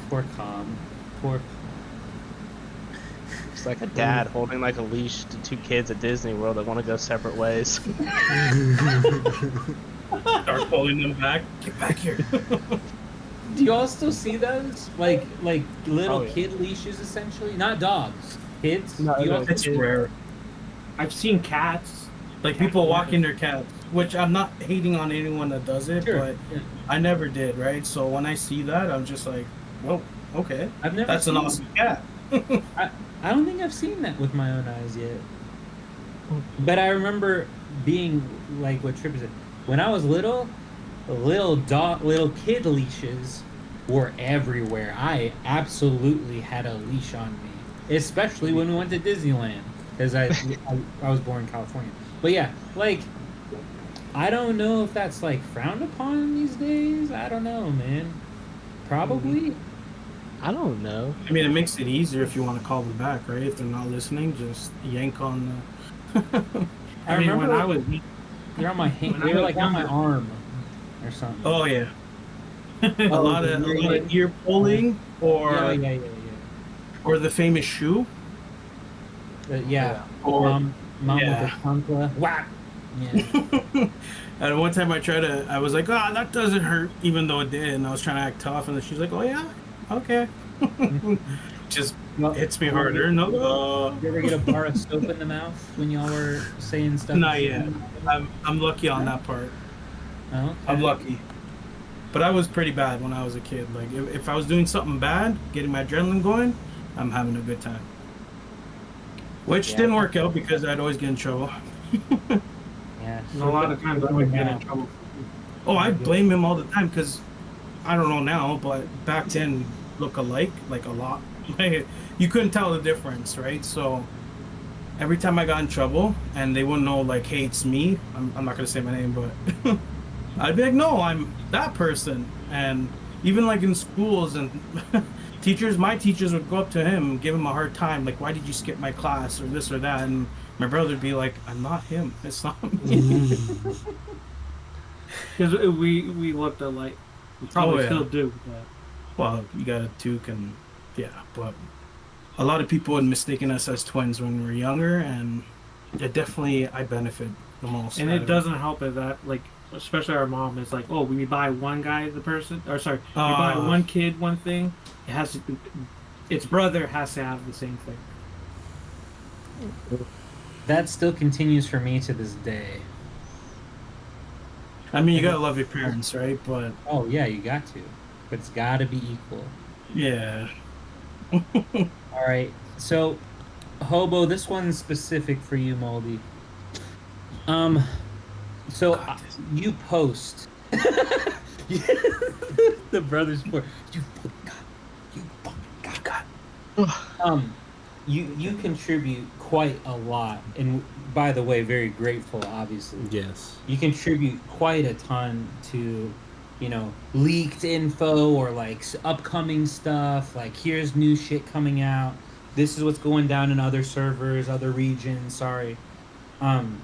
poor Calm. Poor. it's like a dad holding like a leash to two kids at Disney World that want to go separate ways. Start pulling them back. Get back here. Do you all still see those? Like little Oh, yeah. kid leashes, essentially? Not dogs. Kids? No, Do you no, all- It's rare. I've seen cats. Like people walking their cats, which I'm not hating on anyone that does it, Sure, but yeah. I never did, right? So when I see that, I'm just like, well, okay. I've never That's an seen- awesome cat. I don't think I've seen that with my own eyes yet. But I remember being like what Tripp said. When I was little kid leashes were everywhere. I absolutely had a leash on me, especially when we went to Disneyland, because I was born in California. But yeah, like I don't know if that's like frowned upon these days. I don't know, man. Probably. I don't know. I mean, it makes it easier if you want to call them back, right? If they're not listening, just yank on the. I mean, when remember- I was They're on my hand. When I They were was like on my younger- arm or something. Oh yeah. a lot of ear pulling, or yeah. or the famous shoe. Yeah. Or Mom yeah. with a chancla. Whack. Yeah. And one time I was like, ah, that doesn't hurt, even though it did, and I was trying to act tough, and then she's like, oh yeah, okay. Just hits me harder. No, Did you ever get a bar of soap in the mouth when y'all were saying stuff? not yet. I'm lucky on that part. Oh, okay. I'm lucky. But I was pretty bad when I was a kid. Like if I was doing something bad, getting my adrenaline going, I'm having a good time. Which Yeah. didn't work out because I'd always get in trouble. Yeah. a lot of times I would get in trouble. Oh, I blame him all the time because I don't know now, but back then look alike, like a lot. You couldn't tell the difference, right? So every time I got in trouble and they wouldn't know, like, hey, it's me. I'm not gonna say my name, but I'd be like, no, I'm that person. And even like in schools and my teachers would go up to him and give him a hard time, like, why did you skip my class or this or that? And my brother would be like, I'm not him. It's not me. Because we looked alike. We probably yeah. still do. But Well, you got a toque and yeah, but a lot of people had mistaken us as twins when we were younger, and it definitely I benefit the most. and out it of doesn't help is that, like, especially our mom is like, oh, we buy one guy the person, or sorry, we buy one kid one thing, it has to, its brother has to have the same thing. That still continues for me to this day. I mean, you gotta love your parents, right? But Oh yeah, you got to, but it's got to be equal. yeah, All right, so Hobo, this one's specific for you, Moldy. So God. you post the brothers for you fucking God, you fucking God. You contribute quite a lot, and by the way, very grateful. Obviously, Yes. you contribute quite a ton to, leaked info or like upcoming stuff. Like, here's new shit coming out. This is what's going down in other servers, other regions. Sorry, um,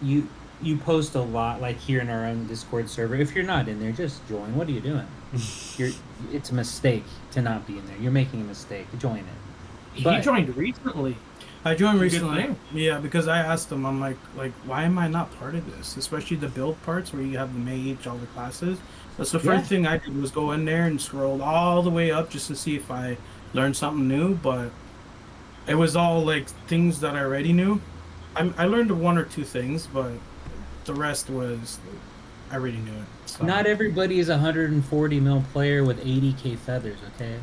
you you post a lot, like here in our own Discord server. If you're not in there, just join. What are you doing? It's a mistake to not be in there. You're making a mistake. Join it. He But- joined recently. I joined Good recently. thing. Yeah, because I asked him, I'm like, why am I not part of this? Especially the build parts where you have the mage, all the classes. That's the first thing I did was go in there and scroll all the way up just to see if I learned something new. But it was all like things that I already knew. I learned one or two things, but the rest was I already knew it. So. Not everybody is a 140 mil player with 80k feathers. Okay.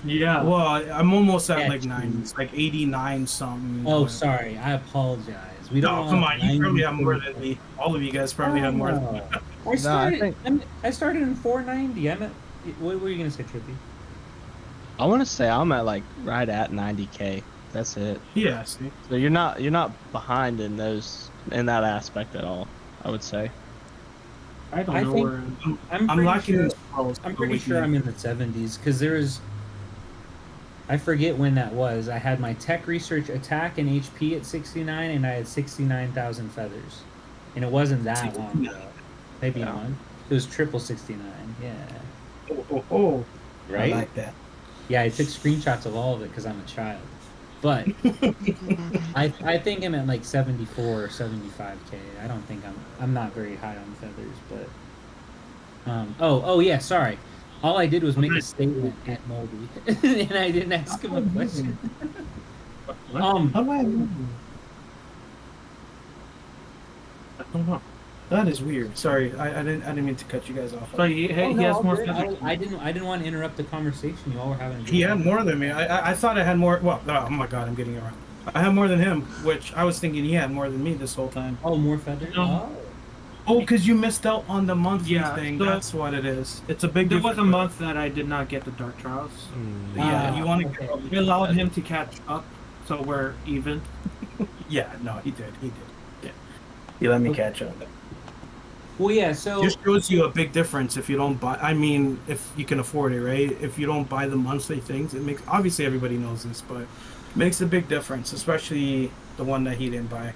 Yeah. Well, I'm almost at Yeah, like 90. It's like 89 something. Oh, but- sorry. I apologize. We don't. No, come on. You probably have 90. more than me. All of you guys probably have more than me. I started in 490. I'm at. What were you gonna say, Trippy? I want to say I'm at like right at 90k. That's it. Yeah, see. So you're not behind in that aspect at all. I would say. I don't I know think- where. I'm I'm pretty lacking sure. in scrolls. I'm pretty sure I'm in the 70s because there was. I forget when that was. I had my tech research attack and HP at 69, and I had 69,000 feathers, and it wasn't that long ago. Maybe Yeah. one. It was triple 69. Yeah. Oh, Right. I like that. Yeah, I took screenshots of all of it because I'm a child. But I think I'm at like 74 or 75k. I don't think I'm not very high on feathers, but oh yeah, sorry. All I did was make a statement at Moldy, and I didn't ask him a question. What? How do I know? I don't know. That is weird. Sorry, I didn't mean to cut you guys off. So he Oh, has all more good. feathers. I didn't want to interrupt the conversation you all were having. He had more than me. I thought I had more. Well, oh my god, I'm getting it wrong. I had more than him, which I was thinking he had more than me this whole time. Oh, more feathers. No. Oh, because you missed out on the monthly Yeah, thing. so- That's what it is. It's a big. There was a difference. month that I did not get the Dark Trials. Yeah, you want to. okay. We allowed him to catch up, so we're even. Yeah, no, he did. Yeah, he let me catch up. Well, yeah. So Just shows you a big difference if you don't buy. I mean, if you can afford it, right? If you don't buy the monthly things, it makes. Obviously, everybody knows this, but it makes a big difference, especially the one that he didn't buy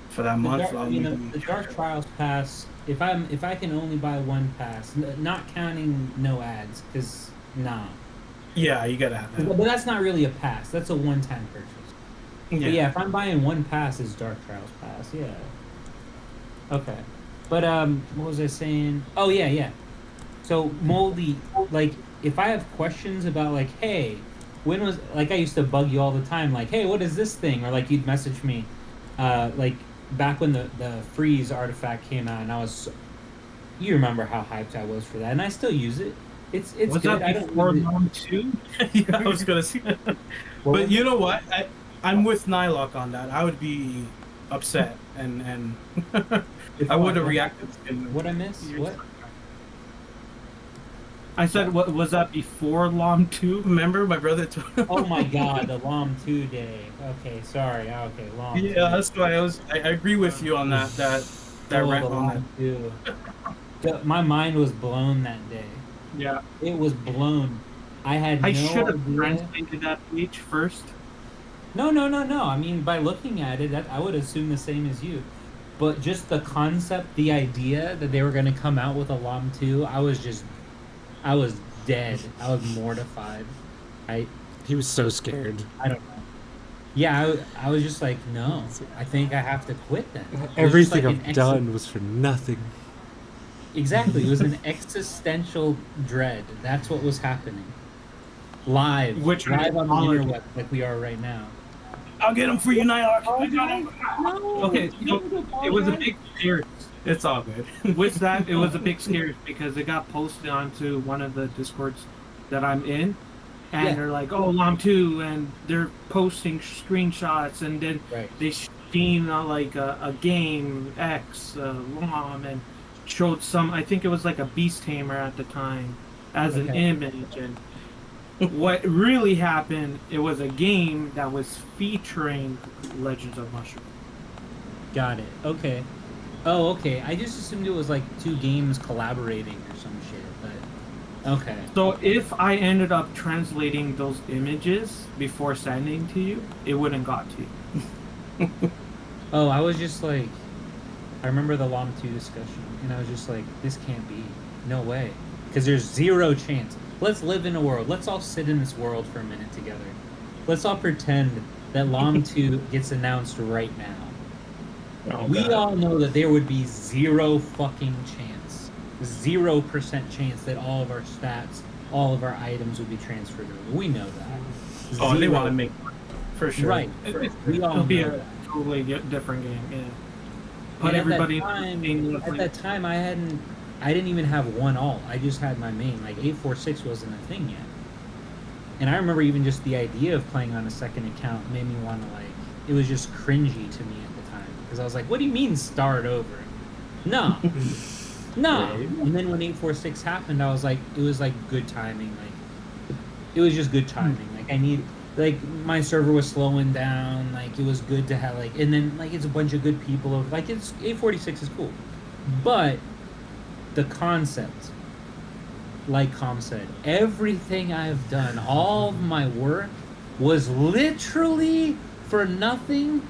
for that month. the Dark Trials pass. If I can only buy one pass, not counting no ads, because nah. Yeah, you gotta have But that. that's not really a pass. That's a one-time purchase. But yeah, if I'm buying one pass, it's Dark Trials pass. Yeah. Okay. But what was I saying? Oh yeah. So Moldy, like, if I have questions about like, hey, when was like I used to bug you all the time, like, hey, what is this thing? Or like you'd message me, like back when the freeze artifact came out, and I was, you remember how hyped I was for that, and I still use it. It's Was good. that I don't before use it. LoM 2? Yeah, I was gonna say. But you know what? I'm with Nylock on that. I would be upset, and I would have reacted. What I miss? What? I said, what was that before LoM 2? Remember my brother? Oh my God, the LoM 2 day. Okay, sorry. Okay, LoM. Yeah, 2. that's why I agree with you on that. That Oh, rant the on LoM 2. My mind was blown that day. Yeah. It was blown. I had I no should have idea. translated that page first. No. I mean, by looking at it, I would assume the same as you. But just the concept, the idea that they were going to come out with a LoM 2, I was dead. I was mortified. He was so scared. I don't know. Yeah, I was just like, no, I think I have to quit then. It was just Everything like an I've done was for nothing. Exactly. It was an existential dread. That's what was happening. Live on the interweb like we are right now. I'll get him for you, Nylock. No, Okay, so it was a big scare. It's all good. With that, it was a big scare because it got posted onto one of the Discords that I'm in. And Yeah. they're like, oh, LoM 2, and they're posting screenshots, and then Right. they seen like a game X LOM and showed some. I think it was like a beast tamer at the time as an Okay. image, and what really happened, it was a game that was featuring Legends of Mushroom. Got it. Okay. Oh, okay. I just assumed it was like two games collaborating or some shit, but okay. So if I ended up translating those images before sending to you, it wouldn't got to you. Oh, I was just like, I remember the LOM 2 discussion, and I was just like, this can't be. No way. Because there's zero chance. Let's live in a world. Let's all sit in this world for a minute together. Let's all pretend that LOM 2 gets announced right now. Oh, We God. all know that there would be zero fucking chance, 0% chance that all of our stats, all of our items would be transferred over. We know that. Oh, they Zero. want to make for sure. Right. We all It'll be know a that. totally different game. Yeah. And Put at everybody that in the same time, at that time, I didn't even have one alt. I just had my main. Like 846 wasn't a thing yet. And I remember even just the idea of playing on a second account made me want to like. It was just cringy to me at the time because I was like, "What do you mean start over? No, no." Right. And then when 846 happened, I was like, it was like good timing. Like it was just good timing. Like I need. Like my server was slowing down. Like it was good to have like, and then like it's a bunch of good people. Like it's 846 is cool, but the concept, like Com said, everything I've done, all of my work was literally for nothing.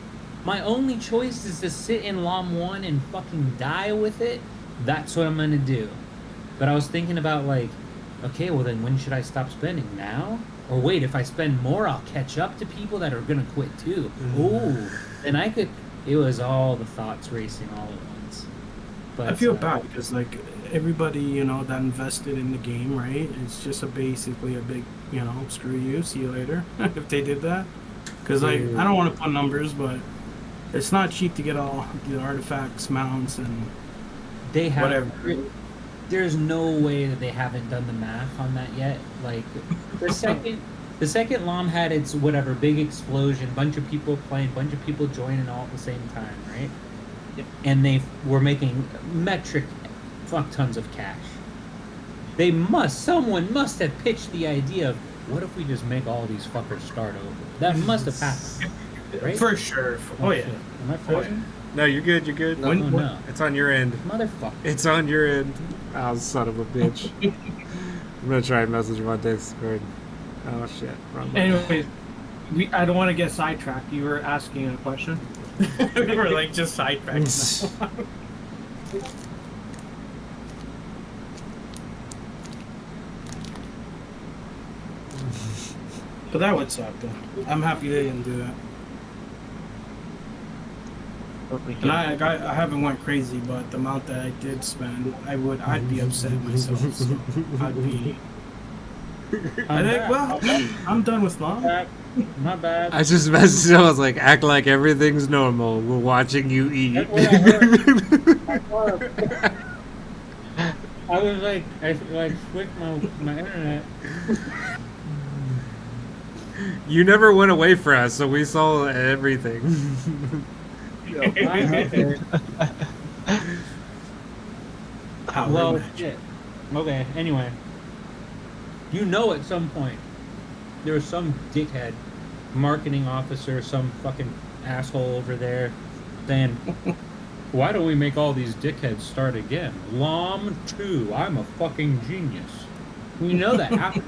My only choice is to sit in LOM 1 and fucking die with it. That's what I'm gonna do. But I was thinking about like, okay, well then when should I stop spending? Now? Or wait, if I spend more, I'll catch up to people that are gonna quit too. Ooh, and I could. It was all the thoughts racing all at once. But I feel bad because like everybody, you know, that invested in the game, right? It's just basically a big, you know, screw you, see you later. If they did that, because like I don't want to put numbers, but it's not cheap to get all the artifacts, mounts, and they have. whatever. There's no way that they haven't done the math on that yet. Like the second LOM had its whatever big explosion, bunch of people playing, bunch of people joining all at the same time, right? Yep. And they were making metric fuck tons of cash. Someone must have pitched the idea of what if we just make all these fuckers start over? That must have happened, right? For sure. Oh yeah. shit. Am I frozen? No, you're good. You're good. Oh, no. It's on your end. Motherfucker. It's on your end. Oh, son of a bitch. I'm gonna try and message him on Discord. Oh shit. Wrong button. Anyways, I don't want to get sidetracked. You were asking a question. We were like just sidetracked. But that would suck though. I'm happy they didn't do that. And I haven't went crazy, but the amount that I did spend, I'd be upset myself. So I'd be. I think, well, I'm done with LOM. Not bad. I just messaged him. I was like, act like everything's normal. We're watching you eat. That's what I heard. I was like, I switched my internet. You never went away for us, so we saw everything. Okay. Power Well, match. shit. Okay, anyway. You know at some point, there was some dickhead, marketing officer, some fucking asshole over there saying, why don't we make all these dickheads start again? LOM 2, I'm a fucking genius. We know that happened.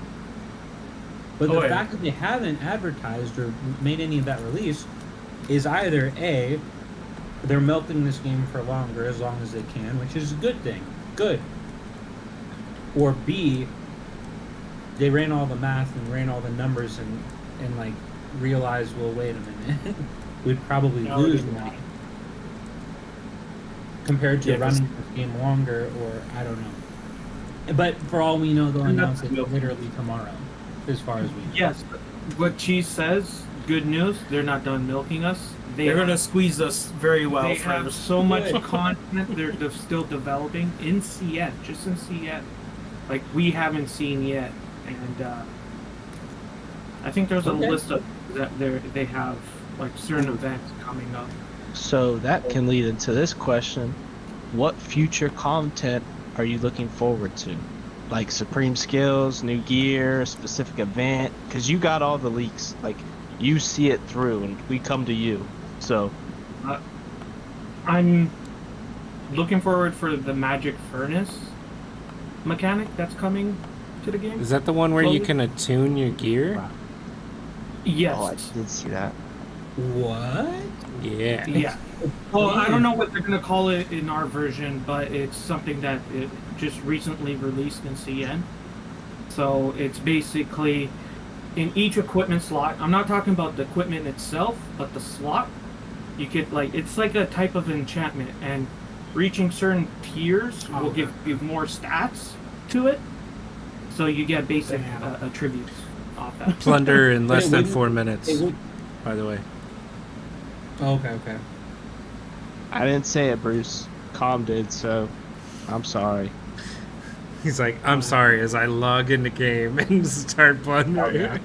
But the fact that they haven't advertised or made any of that release is either A, they're milking this game for longer as long as they can, which is a good thing. Good. Or B, they ran all the math and ran all the numbers and like realized, well, wait a minute, we'd probably lose money compared to running this game longer, or I don't know. But for all we know, they'll announce it literally tomorrow, as far as we know. Yes, what Cheese says, good news, they're not done milking us. They're gonna squeeze us very well. They first. have so much content they're still developing in CF, just in CF, like we haven't seen yet. And I think there's a list of that they have like certain events coming up. So that can lead into this question. What future content are you looking forward to? Like supreme skills, new gear, specific event? Because you got all the leaks. Like, you see it through, and we come to you. So, I'm looking forward for the magic furnace mechanic that's coming to the game. Is that the one where you slowly. can attune your gear? Wow. Yes. Oh, I did see that. What? Yeah. Yeah. Well, I don't know what they're gonna call it in our version, but it's something that it just recently released in CN. So it's basically in each equipment slot. I'm not talking about the equipment itself, but the slot. You get like it's like a type of enchantment, and reaching certain tiers will give you more stats to it. So you get basic attributes off that. Plunder in less It than wouldn't- 4 minutes, It would, by the way. okay. I didn't say it, Bruce. Calm did, so I'm sorry. He's like, I'm sorry, as I log in the game and start plundering.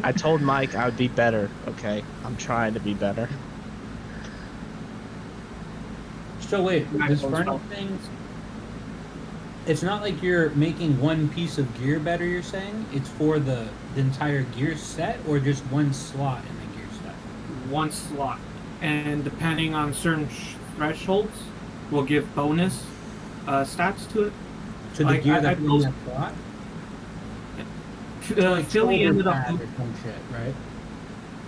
I told Mike I would be better, okay? I'm trying to be better. So wait, this furnace thing, it's not like you're making one piece of gear better, you're saying? It's for the entire gear set, or just one slot in the gear set? One slot, and depending on certain thresholds, will give bonus stats to it. So the Like, gear I that's in post- that slot? So like Philly shoulder ended up. pad or some shit, right?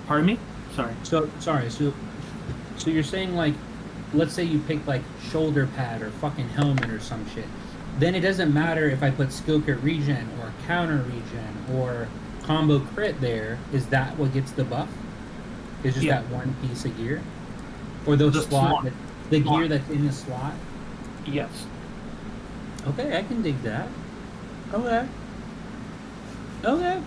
Pardon me? Sorry. So sorry, so you're saying like, let's say you pick like shoulder pad or fucking helmet or some shit. Then it doesn't matter if I put skill crit regen or counter regen or combo crit there. Is that what gets the buff? Is just Yeah. that one piece of gear? Or those The slot, slot. the Slot. gear that's in the slot? Yes. Okay, I can dig that. Okay. Okay.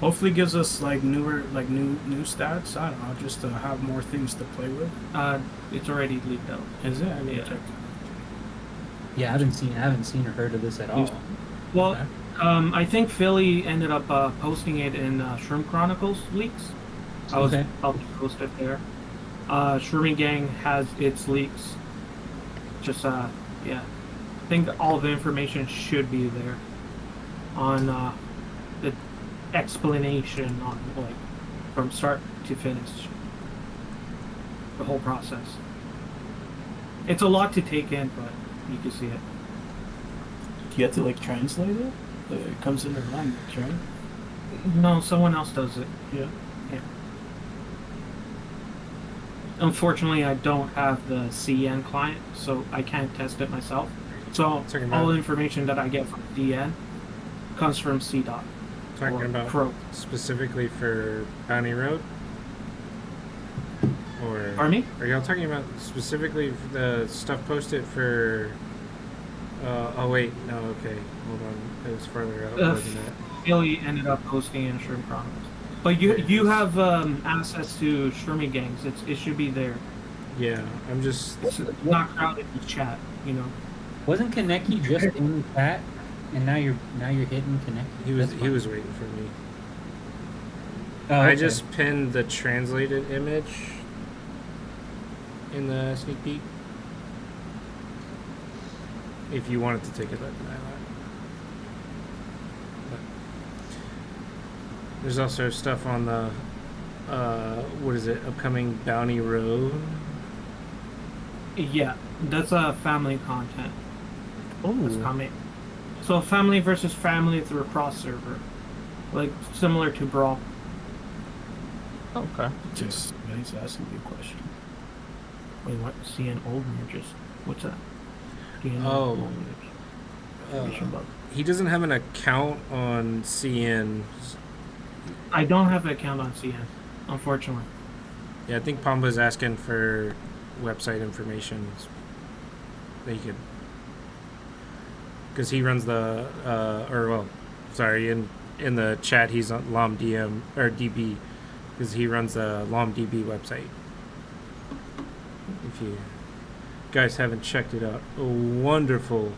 Hopefully gives us like newer, like new stats. I don't know, just to have more things to play with. It's already leaked out. Is it? I need Yeah. to check. Yeah, I haven't seen or heard of this at all. Well, Okay. I think Philly ended up posting it in Shroom Chronicles leaks. I was Okay. helped post it there. Shroomie Gang has its leaks. Just yeah, I think all the information should be there on the explanation on like from start to finish the whole process. It's a lot to take in, but you can see it. Do you have to like translate it? It comes in their language, right? No, someone else does it. Yeah. Yeah. Unfortunately, I don't have the CN client, so I can't test it myself. So Talking all about- the information that I get from DN comes from CDOT. Talking or about Pro. specifically for Bounty Road? Or Pardon me? are y'all talking about specifically for the stuff posted for... oh wait, no, okay. Hold on. It was farther up, wasn't it? Philly ended up posting in Shroom Chronicles. But you have access to Shroomie Gangs. it should be there. Yeah, I'm just... It's not crowded in chat, you know. Wasn't Kaneki just in the chat, and now you're hitting Kaneki? He was That's he fine. was waiting for me. Oh, I okay. just pinned the translated image in the sneak peek. If you wanted to take it, but there's also stuff on the what is it? Upcoming Bounty Road. Yeah, that's family content. That's Oh, coming. So family versus family through a cross server, like similar to Brawl. okay. Just he's asking you a question. Wait, what? CN old merges? What's that? CN Oh. old merge. Information bug. He doesn't have an account on CN. I don't have an account on CN, unfortunately. Yeah, I think Pamba's asking for website information that he could, because he runs the in the chat he's on LoM DM or DB, because he runs the LoM DB website. If you guys haven't checked it out, a wonderful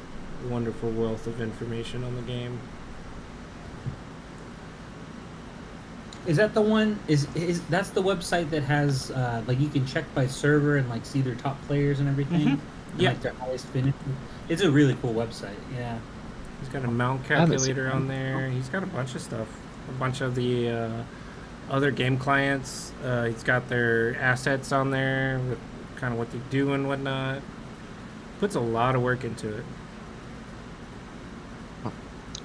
wealth of information on the game. Is that the one? Is that's the website that has like you can check by server and like see their top players and everything? And, Yeah. like their highest finish. It's a really cool website. Yeah. He's got a mount calculator on there. He's got a bunch of stuff. A bunch of the other game clients. He's got their assets on there with kind of what they do and whatnot. Puts a lot of work into it.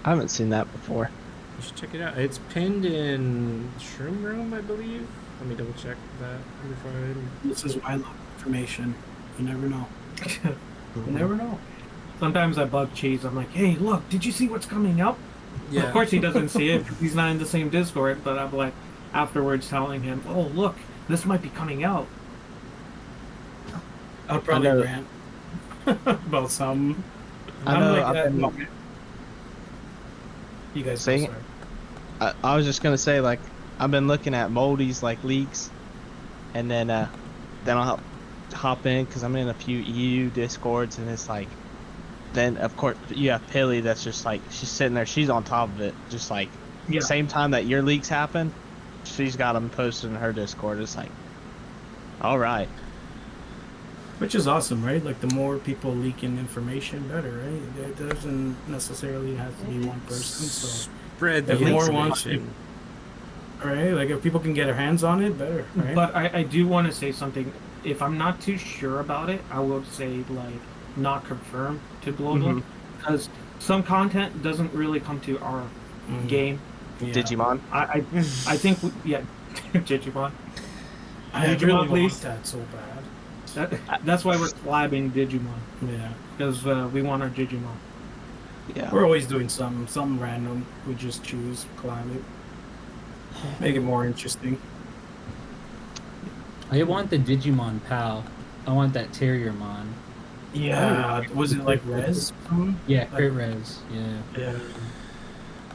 I haven't seen that before. You should check it out. It's pinned in Shroom Room, I believe. Let me double check that before I... This is why I love information. You never know. You never know. Sometimes I bug Cheese. I'm like, hey, look, did you see what's coming up? Yeah. Of course he doesn't see it. He's not in the same Discord, but I'm like, afterwards telling him, oh, look, this might be coming out. I'll probably rant about some. I know. Okay. You guys Say- sorry. I was just gonna say, like, I've been looking at Moldy's like leaks, and then I'll hop in because I'm in a few EU discords, and it's like, then of course you have Pilly that's just like she's sitting there, she's on top of it, just like same time that your leaks happen, she's got them posted in her Discord. It's like, all right. Which is awesome, right? Like the more people leaking information, better, right? It doesn't necessarily have to be one person. So, Spread the if more wants information. right? Like if people can get their hands on it, better, right? But I do want to say something. If I'm not too sure about it, I will say, like, not confirm to global. Because some content doesn't really come to our game. Yeah. Digimon. I think, Digimon. I Digimon, really please. want that so bad. That's why we're collabing Digimon. Yeah. Because we want our Digimon. Yeah. We're always doing something random. We just choose, collab it. Make it more interesting. I want the Digimon pal. I want that Terriermon. Yeah. Was it like Res? Yeah, crit res. Yeah. Yeah.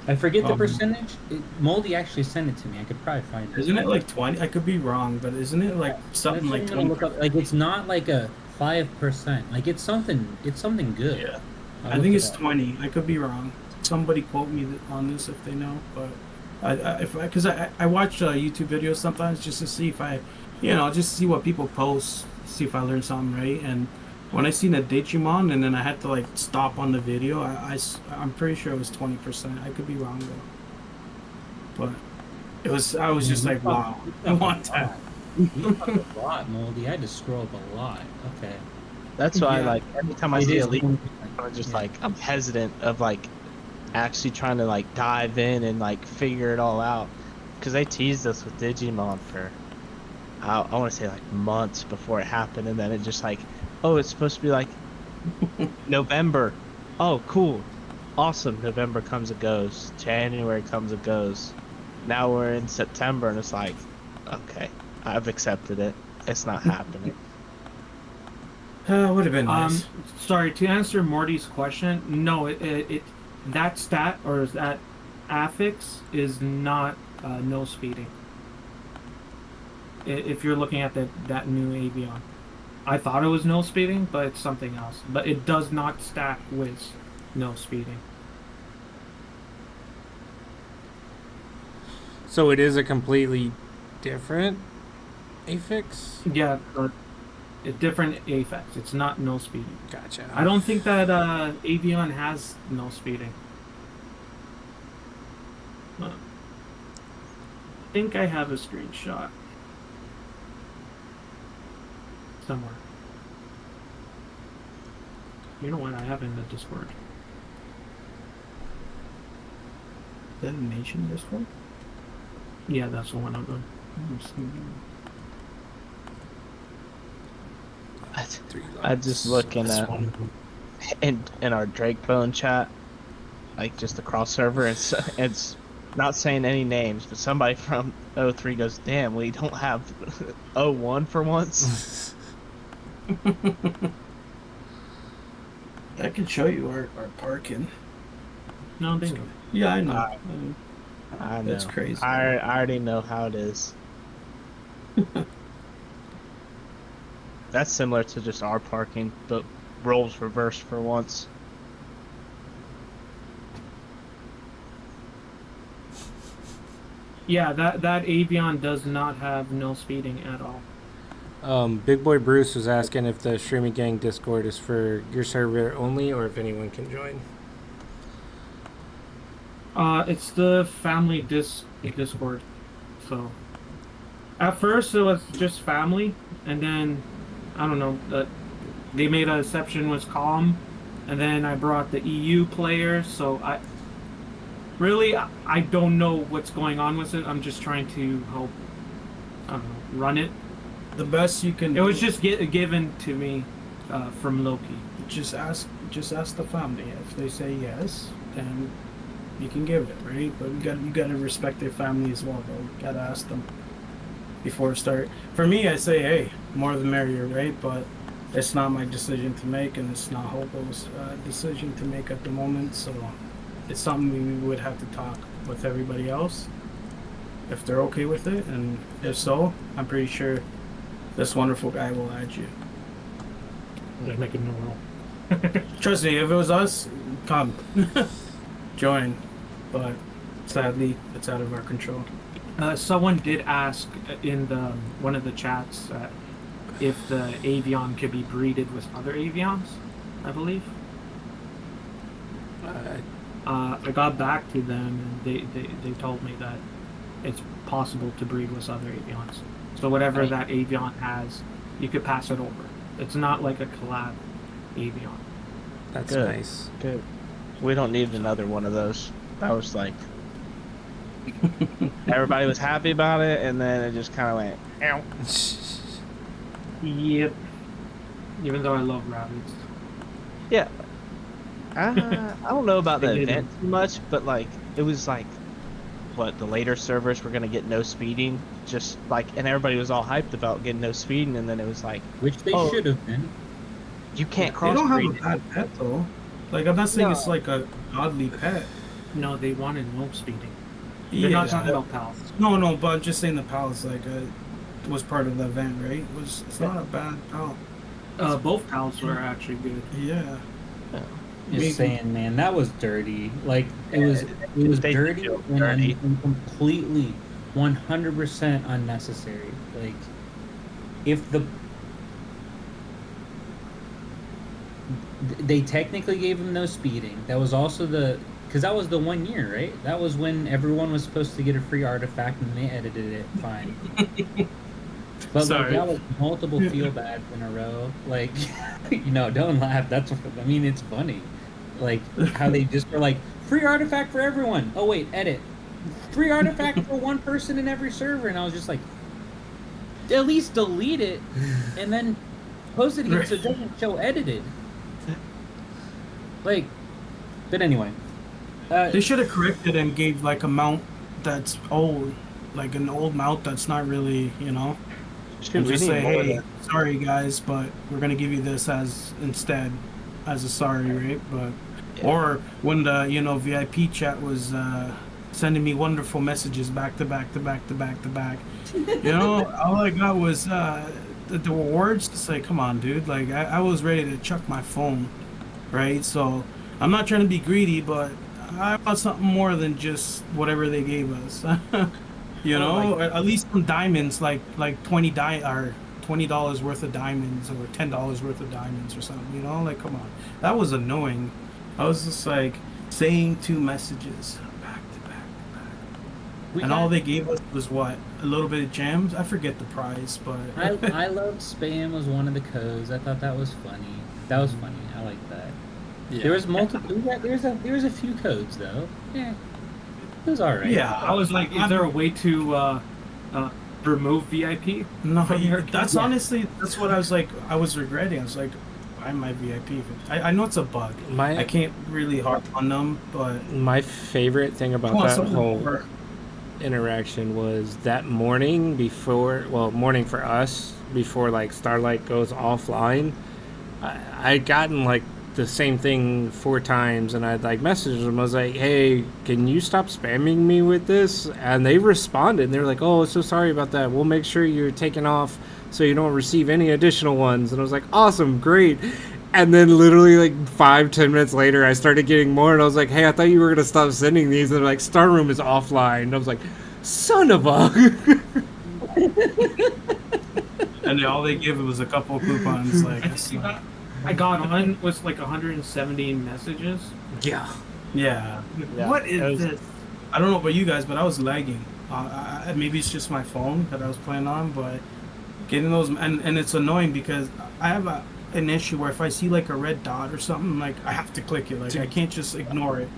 I forget the percentage. Moldy actually sent it to me. I could probably find it. Isn't it like 20? I could be wrong, but isn't it like something like I'm gonna 20? look up. Like it's not like a 5%. Like it's something. It's something good. Yeah. I'll I look think it it's up. 20. I could be wrong. Somebody quote me on this if they know. But I watch YouTube videos sometimes just to see if I, just see what people post, see if I learn something right. And when I seen a Digimon and then I had to like stop on the video, I'm pretty sure it was 20%. I could be wrong though. But it was. I was just like, wow, I want that. You talked a lot, Moldy. I had to scroll up a lot. Okay. That's why, Yeah. like, every time I It see is a leak, 20%. I'm just like, I'm hesitant of like actually trying to like dive in and like figure it all out, because they teased us with Digimon for I want to say like months before it happened, and then it just like, oh, it's supposed to be like November. Oh, cool, awesome. November comes and goes. January comes and goes. Now we're in September, and it's like, okay, I've accepted it. It's not happening. Would have been nice. Sorry, to answer Morty's question, no, it that stat or that affix is not no speeding. If you're looking at that new Avion, I thought it was no speeding, but it's something else. But it does not stack with no speeding. So it is a completely different affix? Yeah, but a different affix. It's not no speeding. Gotcha. I don't think that Avion has no speeding. I think I have a screenshot somewhere. You know what? I have it in the Discord. Is that a nation Discord? Yeah, that's the one I'm on. I just looking That's at in our Drake Bone chat, like just across server, it's not saying any names, but somebody from 03 goes, damn, we don't have 01 for once. I can show you our parking. No, thank you. Yeah, I know. I know. That's crazy. I already know how it is. That's similar to just our parking, but roles reversed for once. Yeah, that Avion does not have no speeding at all. Big Boy Bruce was asking if the Shroomie Gang Discord is for your server only or if anyone can join. It's the family Discord. So at first it was just family, and then I don't know that they made a exception was calm, and then I brought the EU players. So I don't know what's going on with it. I'm just trying to help run it. The best you can. It was just given to me from Loki. Just ask the family. If they say yes, then you can give it, right? But you gotta respect their family as well, though. You gotta ask them before start. For me, I say, hey, more the merrier, right? But it's not my decision to make, and it's not Hobo's decision to make at the moment. So it's something we would have to talk with everybody else if they're okay with it, and if so, I'm pretty sure this wonderful guy will add you. They're making no roll. Trust me, if it was us, come join. But sadly, it's out of our control. Someone did ask in one of the chats if the Avion could be breeded with other Avions, I believe. I got back to them, and they told me that it's possible to breed with other Avions. So whatever that Avion has, you could pass it over. It's not like a collab Avion. That's Good. nice. Good. We don't need another one of those. That was like everybody was happy about it, and then it just kind of went. Ow. Yep. Even though I love rabbits. Yeah. I don't know about the event too much, but like it was like what the later servers were gonna get no speeding, just like, and everybody was all hyped about getting no speeding, and then it was like, Which they should have been. you can't They cross don't have breed. a bad pet though. Like I'm not saying it's like a godly pet. No, they wanted no speeding. They're not talking about pals. No, but I'm just saying the pals like was part of the event, right? It's not a bad pal. Both pals were actually good. Yeah. Just saying, man, that was dirty. Like it was They dirty feel and, dirty. and completely 100% unnecessary. Like if they technically gave him no speeding. That was also because that was the 1 year, right? That was when everyone was supposed to get a free artifact, and they edited it fine. But Sorry. like that was multiple feel bads in a row. Like, don't laugh. That's what I mean. It's funny, like how they just were like free artifact for everyone. Oh wait, edit. Free artifact for one person in every server, and I was just like, at least delete it and then post it again so it doesn't show edited. Like, but anyway, They should have corrected and gave like a mount that's old, like an old mount that's not really, Shoot, and we just need say, more of hey, that. sorry guys, but we're gonna give you this instead as a sorry, right? But or when the VIP chat was sending me wonderful messages back to back, all I got was the rewards. It's like, come on, dude. Like I was ready to chuck my phone, right? So I'm not trying to be greedy, but I want something more than just whatever they gave us. At least some diamonds, like $20 worth of diamonds or $10 worth of diamonds or something. Like come on, that was annoying. I was just like saying 2 messages back to back, and all they gave us was what, a little bit of gems. I forget the price, but I loved spam was one of the codes. I thought that was funny. That was funny. I like that. Yeah. There was multiple. There was a few codes though. Yeah, it was alright. yeah, I was like, is there a way to remove VIP? No, from your that's account? honestly, that's what I was like. I was regretting. I was like, why am I VIP? I know it's a bug. I can't really harp on them, but My favorite thing about come on, that something whole more. interaction was that morning morning for us, before like Starlight goes offline, I'd gotten like the same thing 4 times, and I'd like messaged them. I was like, hey, can you stop spamming me with this? And they responded. They were like, oh, so sorry about that. We'll make sure you're taken off so you don't receive any additional ones. And I was like, awesome, great. And then literally like 5-10 minutes later, I started getting more, and I was like, hey, I thought you were gonna stop sending these. And they're like, Star Room is offline. And I was like, son of a. And all they give was a couple of coupons. Like, I got on with like 170 messages. Yeah. yeah. What is It was- this? I don't know about you guys, but I was lagging. Maybe it's just my phone that I was playing on, but getting those and it's annoying because I have an issue where if I see like a red dot or something, like I have to click it. Like I can't just ignore it.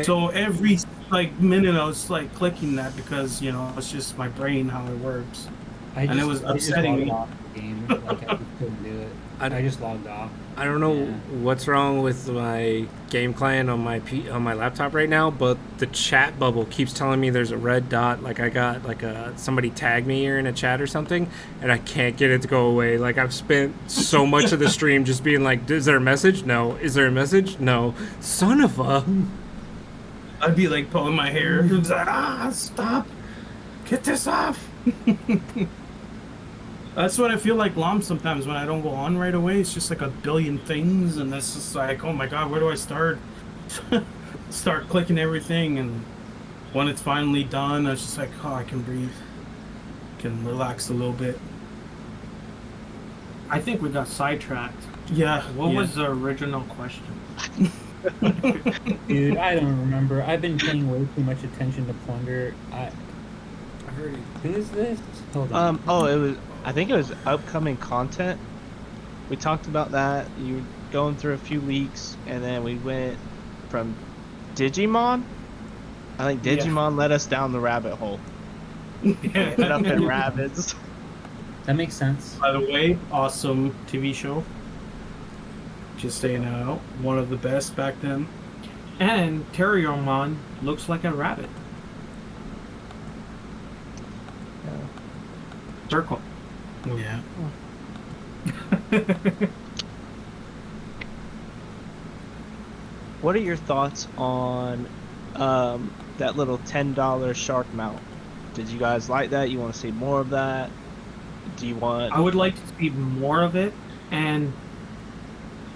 So every like minute I was like clicking that because it's just my brain how it works. And it was upsetting me. Off the game. Like, I just couldn't do it. I just logged off. I don't know what's wrong with my game client on my laptop right now, but the chat bubble keeps telling me there's a red dot. Like I got like somebody tagged me here in a chat or something, and I can't get it to go away. Like I've spent so much of the stream just being like, "Is there a message? No. Is there a message? No. Son of a." I'd be like pulling my hair. It's like, stop! Get this off! That's what I feel like LoM sometimes when I don't go on right away. It's just like a billion things, and that's just like, oh my god, where do I start? Start clicking everything, and when it's finally done, I was just like, oh, I can breathe, can relax a little bit. I think we got sidetracked. Yeah. What was the original question? Dude, I don't remember. I've been paying way too much attention to Plunder. Who is this? Hold on. I think it was upcoming content. We talked about that. You were going through a few leaks, and then we went from Digimon. I think Digimon led us down the rabbit hole. Ended up in rabbits. That makes sense. By the way, awesome TV show. Just saying it out. One of the best back then. And Terriermon looks like a rabbit. Circle. Yeah. What are your thoughts on that little $10 shark mount? Did you guys like that? You want to see more of that? Do you want? I would like to see more of it, and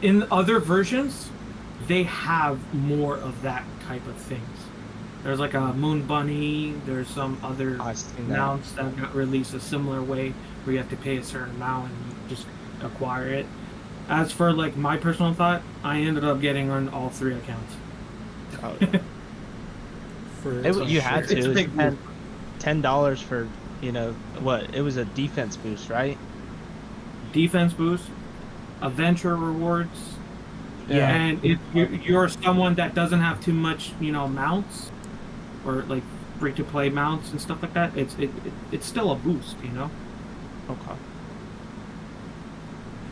in other versions, they have more of that type of things. There's like a moon bunny. There's some other mounts that got released a similar way, where you have to pay a certain amount and you just acquire it. As for like my personal thought, I ended up getting on all 3 accounts. Oh, yeah. You had to. It was $10 for what? It was a defense boost, right? Defense boost, adventure rewards. Yeah. And if you're someone that doesn't have too much, mounts, or like free-to-play mounts and stuff like that, it's still a boost, Okay.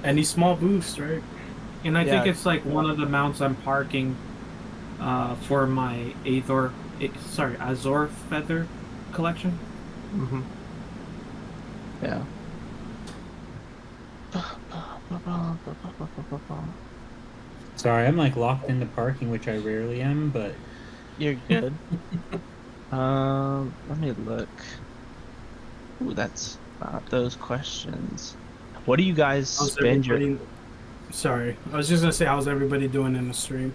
Any small boost, right? And I think it's like one of the mounts I'm parking for my Azor feather collection. Mm-hmm. Yeah. Sorry, I'm like locked into parking, which I rarely am, but You're good. Let me look. Ooh, that's not those questions. What do you guys spend your? Sorry, I was just gonna say, how's everybody doing in the stream?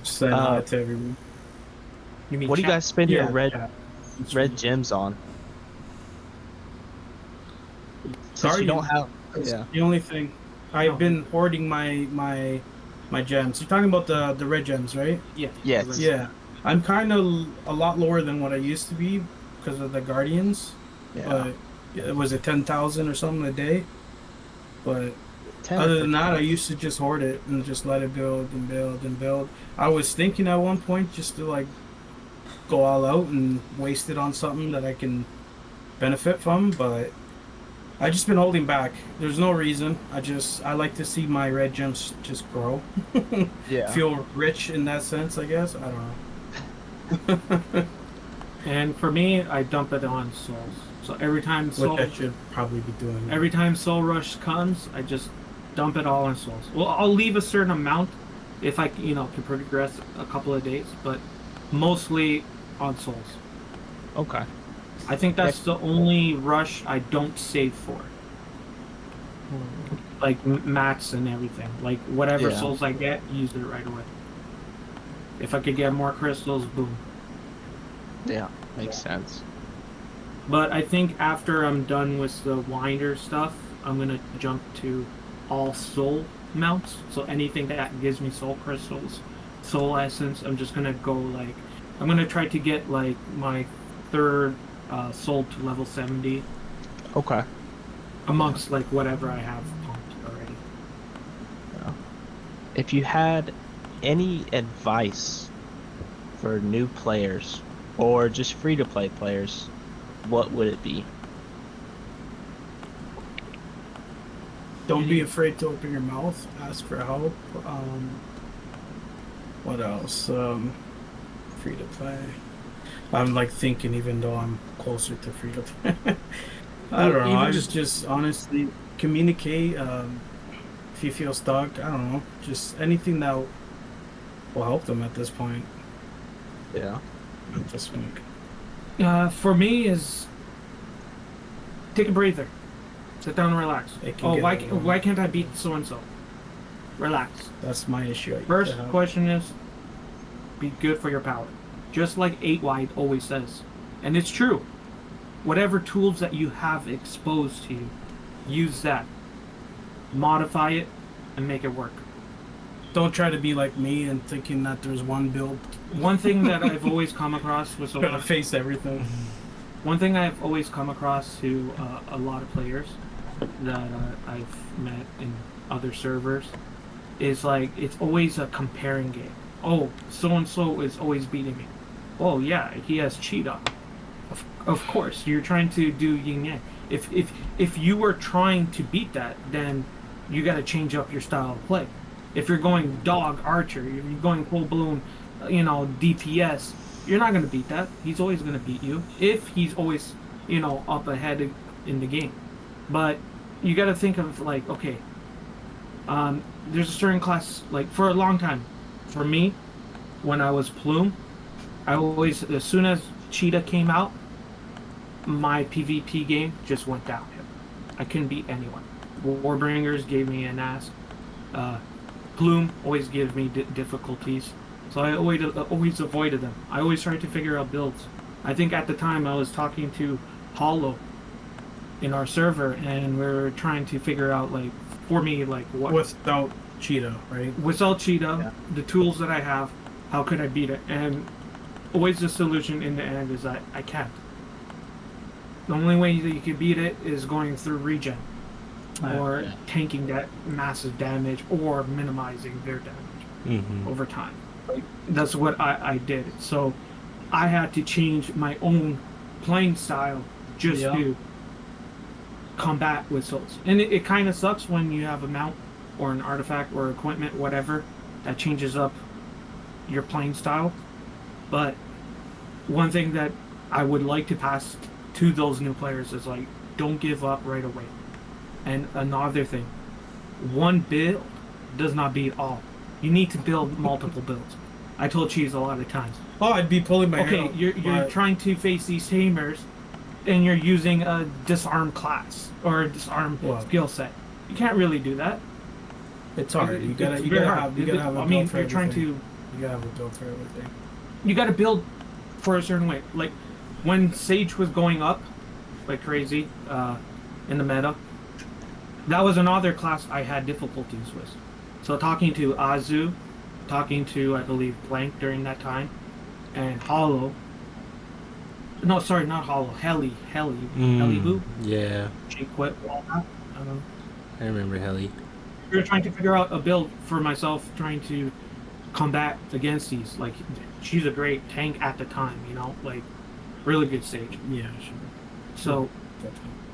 Just saying hi to everyone. What do you guys spend your red gems on? Since you don't have. Yeah. The only thing I've been hoarding my gems. You're talking about the red gems, right? Yeah. Yes. Yeah. I'm kind of a lot lower than what I used to be because of the Guardians. Yeah. But was it 10,000 or something a day? But 10 other than that, I used to just hoard it and just let it build and build and build. I was thinking at one point just to like go all out and waste it on something that I can benefit from, but I just been holding back. There's no reason. I like to see my red gems just grow. Yeah. Feel rich in that sense, I guess. I don't know. And for me, I dump it on souls. So every time What I should probably be doing. every time Soul Rush comes, I just dump it all on souls. Well, I'll leave a certain amount if I can progress a couple of days, but mostly on souls. Okay. I think that's the only rush I don't save for. Like mats and everything. Like whatever souls I get, use it right away. If I could get more crystals, boom. Yeah, makes sense. But I think after I'm done with the winder stuff, I'm gonna jump to all soul mounts. So anything that gives me soul crystals, soul essence, I'm just gonna go like I'm gonna try to get like my third soul to level 70 Okay. amongst like whatever I have pumped already. If you had any advice for new players or just free to play players, what would it be? Don't be afraid to open your mouth. Ask for help. What else? Free to play. I'm like thinking, even though I'm closer to free to play. I don't know. I just honestly communicate. If you feel stuck, I don't know. Just anything that will help them at this point. Yeah. At this point. For me is take a breather, sit down and relax. Oh, why can't I beat so and so? Relax. That's my issue. First question is be good for your power, just like 8 Wide always says, and it's true. Whatever tools that you have exposed to you, use that, modify it, and make it work. Don't try to be like me and thinking that there's one build. One thing that I've always come across with Gotta face everything. one thing I've always come across to a lot of players that I've met in other servers is like it's always a comparing game. Oh, so and so is always beating me. Oh yeah, he has cheetah. Of course, you're trying to do yin yang. If you were trying to beat that, then you got to change up your style of play. If you're going dog archer, if you're going full blown, DPS, you're not going to beat that. He's always going to beat you if he's always, up ahead in the game. But you got to think of like, okay, there's a certain class, like for a long time, for me, when I was Plume, I always, as soon as Cheetah came out, my PvP game just went downhill. I couldn't beat anyone. Warbringers gave me an ass. Plume always gives me difficulties. So I always avoided them. I always tried to figure out builds. I think at the time I was talking to Hollow in our server, and we were trying to figure out, like, for me, like, what... Without Cheetah, right? Without Cheetah, the tools that I have, how could I beat it? And always the solution in the end is that I can't. The only way that you can beat it is going through regen. Or tanking that massive damage, or minimizing their damage over time. Like, that's what I did. So I had to change my own playing style just to combat with souls. And it kind of sucks when you have a mount or an artifact or equipment, whatever, that changes up your playing style. But one thing that I would like to pass to those new players is, like, don't give up right away. And another thing, one build does not beat all. You need to build multiple builds. I told Cheese a lot of times. Oh, I'd be pulling my hair out, you're trying to face these tamers, and you're using a disarm class or a disarm skill set. You can't really do that. It's hard. You gotta have a build for everything. You gotta have a build for everything. You gotta build for a certain way. Like when Sage was going up like crazy in the meta, that was another class I had difficulties with. So talking to Azu, talking to, I believe, Blank during that time, and Hollow. No, sorry, not Hollow. Heli Boo. Yeah. She quit all that. I remember Heli. We were trying to figure out a build for myself, trying to combat against these. Like, she's a great tank at the time, like, really good stage. Yeah, sure. So,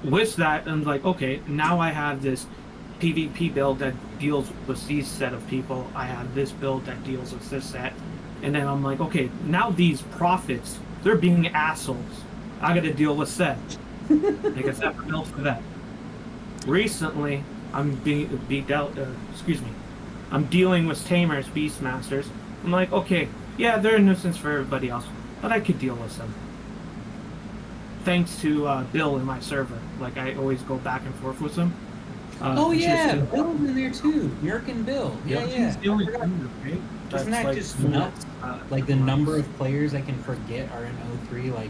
with that, I'm like, okay, now I have this PvP build that deals with these set of people. I have this build that deals with this set. And then I'm like, okay, now these prophets, they're being assholes. I gotta deal with Seth. Make a separate build for that. Recently, I'm being beat out, I'm dealing with Tamers, Beastmasters. I'm like, okay, yeah, they're a nuisance for everybody else, but I could deal with them. Thanks to Bill in my server. Like, I always go back and forth with him. Bill's in there too. Yerk and Bill. Yeah. He's the only one, right? Isn't that just nuts? Like the number of players I can forget are in 03. Like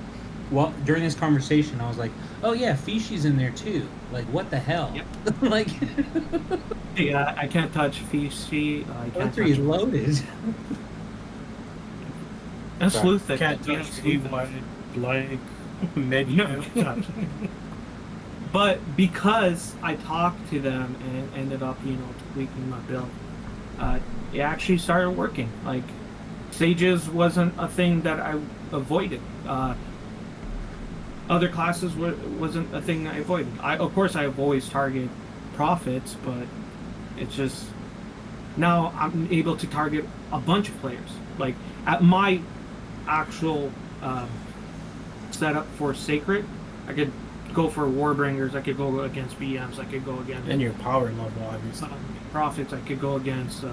well, during this conversation, I was like, "Oh yeah, Fishi's in there too." Like, what the hell? Yep. Like, Yeah, I can't touch Fishy. I can't O3 is touch loaded. and Sorry. Sleuth. Can't Yeah, touch Sleuth. like mid. No, touch. But because I talked to them and ended up, tweaking my build, it actually started working. Like, Sages wasn't a thing that I avoided. Other classes wasn't a thing that I avoided. Of course, I have always target profits, but it's just now I'm able to target a bunch of players. Like, at my actual setup for Sacred, I could go for Warbringers, I could go against BMs, I could go against And your power level, obviously. Prophets, I could go against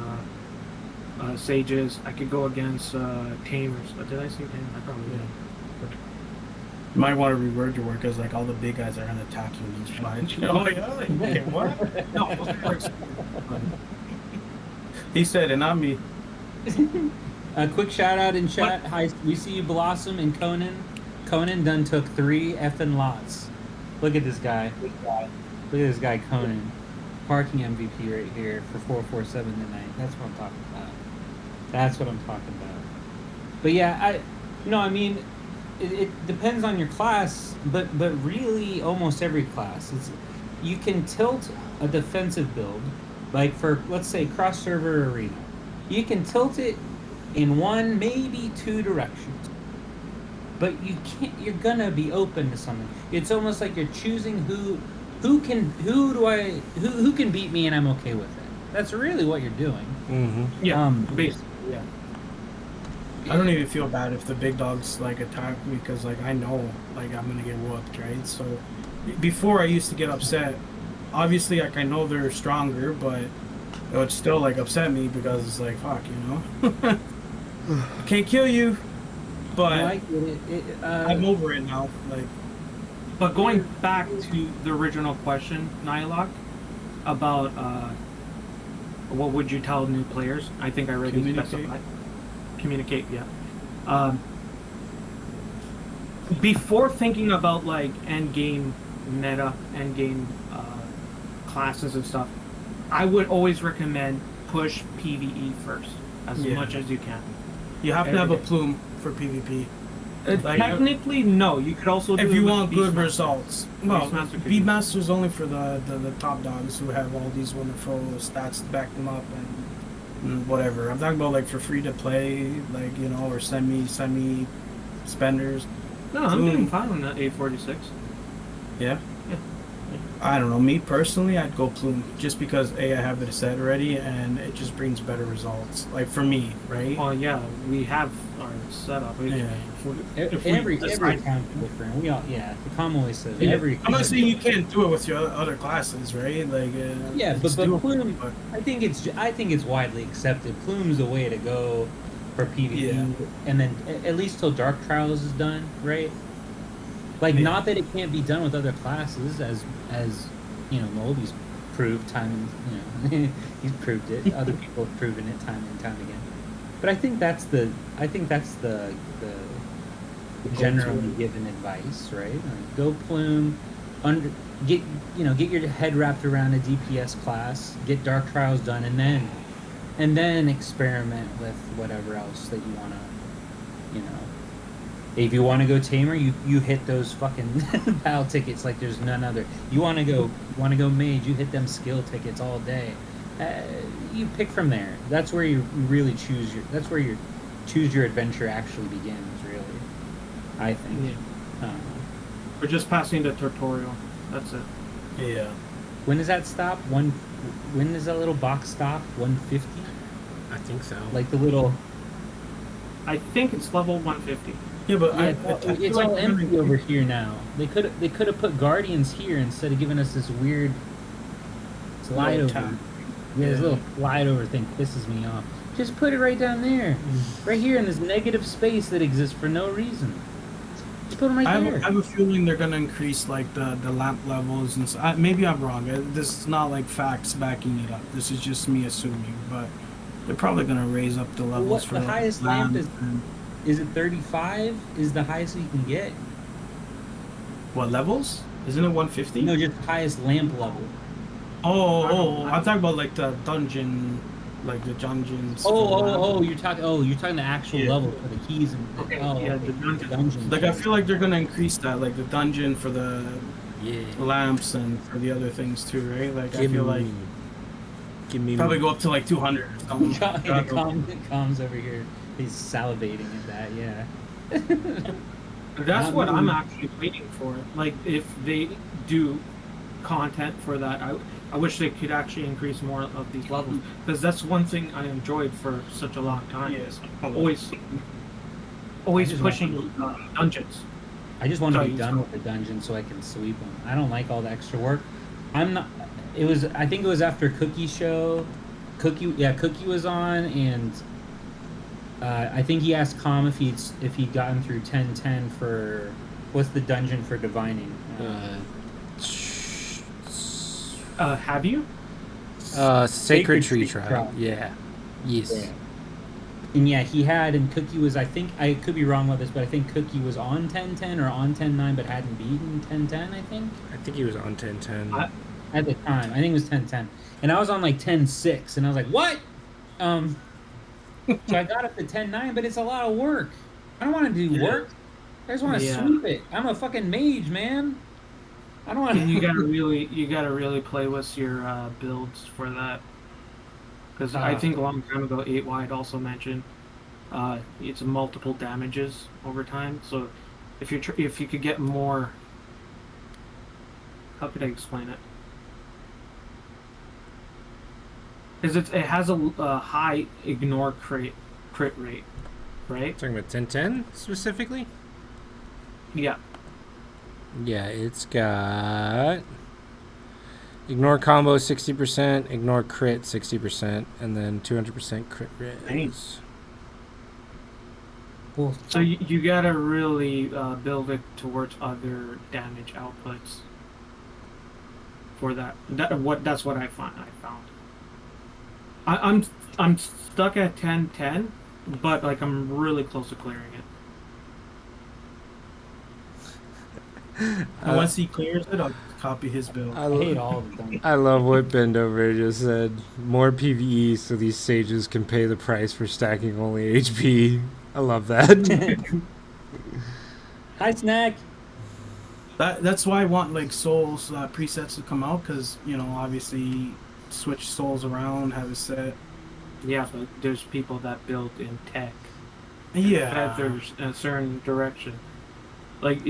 Sages, I could go against Tamers. Did I say Tamers? I probably did. You might want to reword your word because like all the big guys are gonna attack you in this fight. Oh yeah, like, okay, what? No, of course. He said it, not me. A quick shout out in chat. What? Hi, we see you, Blossom and Conan. Conan done took 3 effing lots. Look at this guy. Look at this guy, Conan. Parking MVP right here for 447 tonight. That's what I'm talking about. That's what I'm talking about. But yeah, I mean, it depends on your class, but really almost every class. You can tilt a defensive build, like for, let's say, cross server arena. You can tilt it in one, maybe 2 directions. But you're gonna be open to something. It's almost like you're choosing who can beat me and I'm okay with it. That's really what you're doing. Mm-hmm. Yeah, basically, yeah. I don't even feel bad if the big dogs like attack me because like I know like I'm gonna get whooped, right? So before I used to get upset. Obviously, like I know they're stronger, but it would still like upset me because it's like fuck, I can't kill you. But I get it. I'm over it now. Like, But going back to the original question, Nihilok, about what would you tell new players? I think I already specified. Communicate, yeah. Before thinking about like end game meta, end game classes and stuff, I would always recommend push PvE first as much as you can. you have to have a plume for PvP. Like, Technically, no. You could also do if it you with want Beast good Master. results. Well, Beastmaster could Beat do- Master's only for the top dogs who have all these wonderful stats to back them up and whatever. I'm talking about like for free to play, like or semi spenders. No, I'm Plume. doing fine on that 846. Yeah. Yeah. I don't know. Me personally, I'd go plume just because I have it set already and it just brings better results. Like for me, right? Oh yeah, we have our setup. Yeah. If we Every decide- account is different. The comm always says Yeah. every. I'm not saying you can't do it with your other classes, right? Like Yeah, it's but doable, Plume, but- I think it's widely accepted. Plume's the way to go for PvP, Yeah. and then at least till Dark Trials is done, right? Like, Yeah. not that it can't be done with other classes, as Moldy's proved time and he's proved it. Other people have proven it time and time again. But I think that's the generally given advice, right? Like, go Plume, get your head wrapped around a DPS class, get Dark Trials done, and then experiment with whatever else that you wanna, If you want to go Tamer, you hit those fucking battle tickets like there's none other. You want to go Mage, you hit them skill tickets all day. You pick from there. That's where you really choose your adventure actually begins, really. I think. Yeah. We're just passing the tutorial. That's it. Yeah. When does that stop? When does that little box stop? 150? I think so. Like the little. I think it's level 150. Yeah, but It's all empty over here now. They could have put Guardians here instead of giving us this weird slide Little over. tap. Yeah, this little slide over thing pisses me off. Just put it right down there, right here in this negative space that exists for no reason. Just put them right I there. have a feeling they're gonna increase like the lamp levels and maybe I'm wrong. This is not like facts backing it up. This is just me assuming, but they're probably gonna raise up the levels What for the highest lamp lamps is it 35? Is the highest you can get? What levels? Isn't it 150? No, just highest lamp level. I'm talking about like the dungeon, like the dungeons. You're talking the actual level for the keys and the dungeon. Like I feel like they're gonna increase that, like the dungeon for the lamps and for the other things too, right? Like I feel like probably go up to like 200 or something. Com's over here. He's salivating at that. Yeah. That's what I'm actually waiting for. Like, if they do content for that, I wish they could actually increase more of these levels, because that's one thing I enjoyed for such a long time. Yes. Always pushing dungeons. I just want to be done with the dungeon so I can sweep them. I don't like all the extra work. I'm not. I think it was after Cookie show. Cookie was on, and I think he asked Com if he'd gotten through 1010 for what's the dungeon for divining. Have you? Sacred Tree Trial. Yeah. Yes. Yeah. And yeah, he had, and Cookie was, I think, I could be wrong with this, but I think Cookie was on 1010 or on 10.9, but hadn't beaten 1010, I think. I think he was on 1010. At the time. I think it was 1010. And I was on like 10.6, and I was like, what? So I got up to 10.9, but it's a lot of work. I don't want to do work. I just want to sweep it. I'm a fucking mage, man. I don't want to. You gotta really play with your builds for that. Because I think a long time ago, 8 Wide also mentioned it's multiple damages over time. So if you could get more, how could I explain it? Because it has a high ignore crit rate, right? Talking about 1010 specifically? Yeah. Yeah, it's got ignore combo 60%, ignore crit 60%, and then 200% crit rate. Nice. Cool. So you gotta really build it towards other damage outputs for that. That's what I found. I'm stuck at 1010, but like I'm really close to clearing it. Once he clears it, I'll copy his build. I hate all of them. I love what Bend Over just said. More PvE so these sages can pay the price for stacking only HP. I love that. Hi, Snack. That's why I want like souls presets to come out, because obviously switch souls around, have a set. Yeah, but there's people that build in tech. Yeah. That there's a certain direction. Like,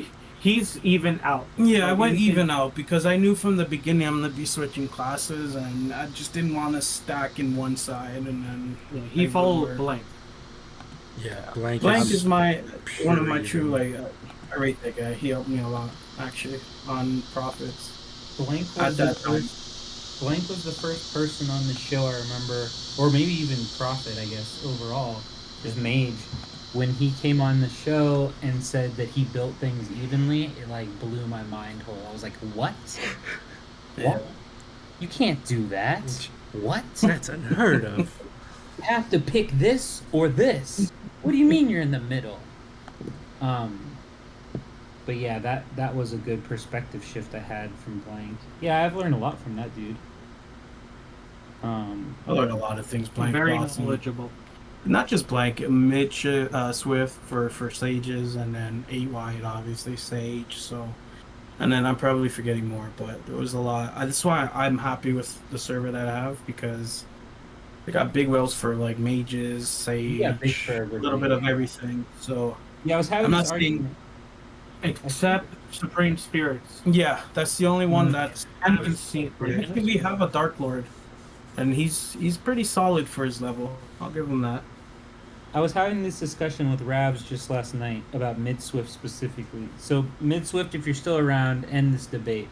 he's even out. Yeah, I went even out because I knew from the beginning I'm going to be switching classes, and I just didn't want to stack in one side, and then... Yeah, he followed Blank. Yeah, Blank is one of my true, like, I rate that guy. He helped me a lot, actually, on profits. Blank was the first person on the show I remember, or maybe even Prophet, I guess, overall, just Mage. When he came on the show and said that he built things evenly, it like blew my mind whole. I was like, what? What? You can't do that. What? That's unheard of. You have to pick this or this. What do you mean you're in the middle? But yeah, that was a good perspective shift I had from Blank. Yeah, I've learned a lot from that dude. I learned a lot of things. Blank, very awesome. knowledgeable. Not just Blank, Mitch Swift for Sages, and then 8 Wide, obviously, Sage, so... And then I'm probably forgetting more, but there was a lot. That's why I'm happy with the server that I have, because they got big whales for, like, mages, Sage, a little bit of everything, so... Yeah, I was having this argument. Except Supreme Spirits. Yeah, that's the only one that's... I haven't seen I think we have a Dark Lord, and he's pretty solid for his level. I'll give him that. I was having this discussion with Rabs just last night about Mid-Swift specifically. So, Mid-Swift, if you're still around, end this debate.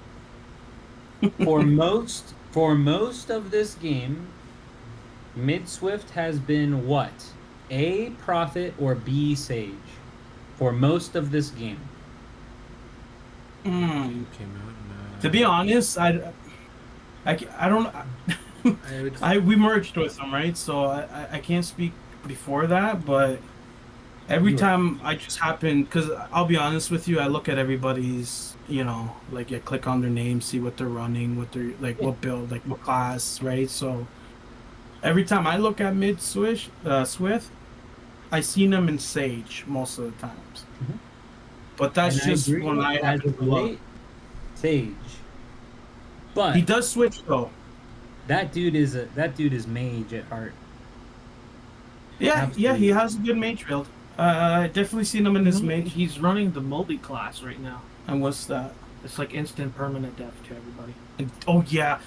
For most of this game, Mid-Swift has been what? A, Prophet, or B, Sage. For most of this game. To be honest, I don't... we merged with them, right? So I can't speak before that, but Every You were- time I just happen, because I'll be honest with you, I look at everybody's, like I click on their name, see what they're running, what they're like, Yeah. what build, like what class, right? So every time I look at mid Swish, Swift, I seen them in Sage most of the times. Mhm. But that's And I just when agree, I as happen of to look. late, Sage. He But does switch though. that dude is mage at heart. Yeah, yeah, he Absolutely. has a good mage build. I definitely seen him in his mage. He's running the Moldy class right now. And what's that? It's like instant permanent death to everybody. Oh yeah.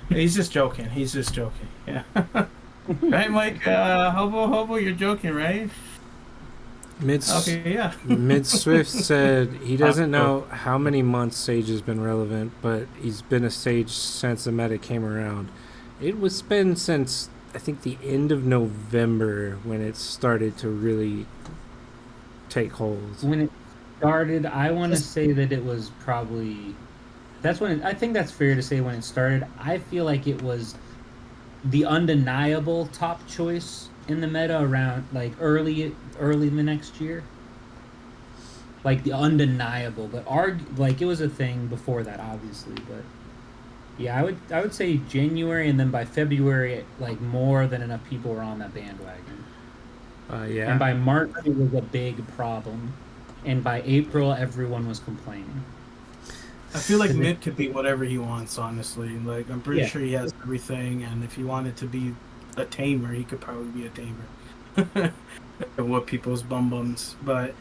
He's just joking. He's just joking. Yeah. Right, Mike? Hobo, you're joking, right? Okay, yeah. Mid Swift said he doesn't Oh. know how many months Sage has been relevant, but he's been a Sage since the meta came around. It was been since I think the end of November when it started to really take hold. When it started, I want to say that it was probably. That's when I think that's fair to say when it started. I feel like it was the undeniable top choice in the meta around like early in the next year. Like the undeniable, but like it was a thing before that, obviously. But yeah, I would say January, and then by February, like more than enough people were on that bandwagon. Yeah. And by March, it was a big problem, and by April, everyone was complaining. I feel like mid could be whatever he wants, honestly. Like I'm pretty Yeah. sure he has everything, and if he wanted to be a tamer, he could probably be a tamer. What people's bums, but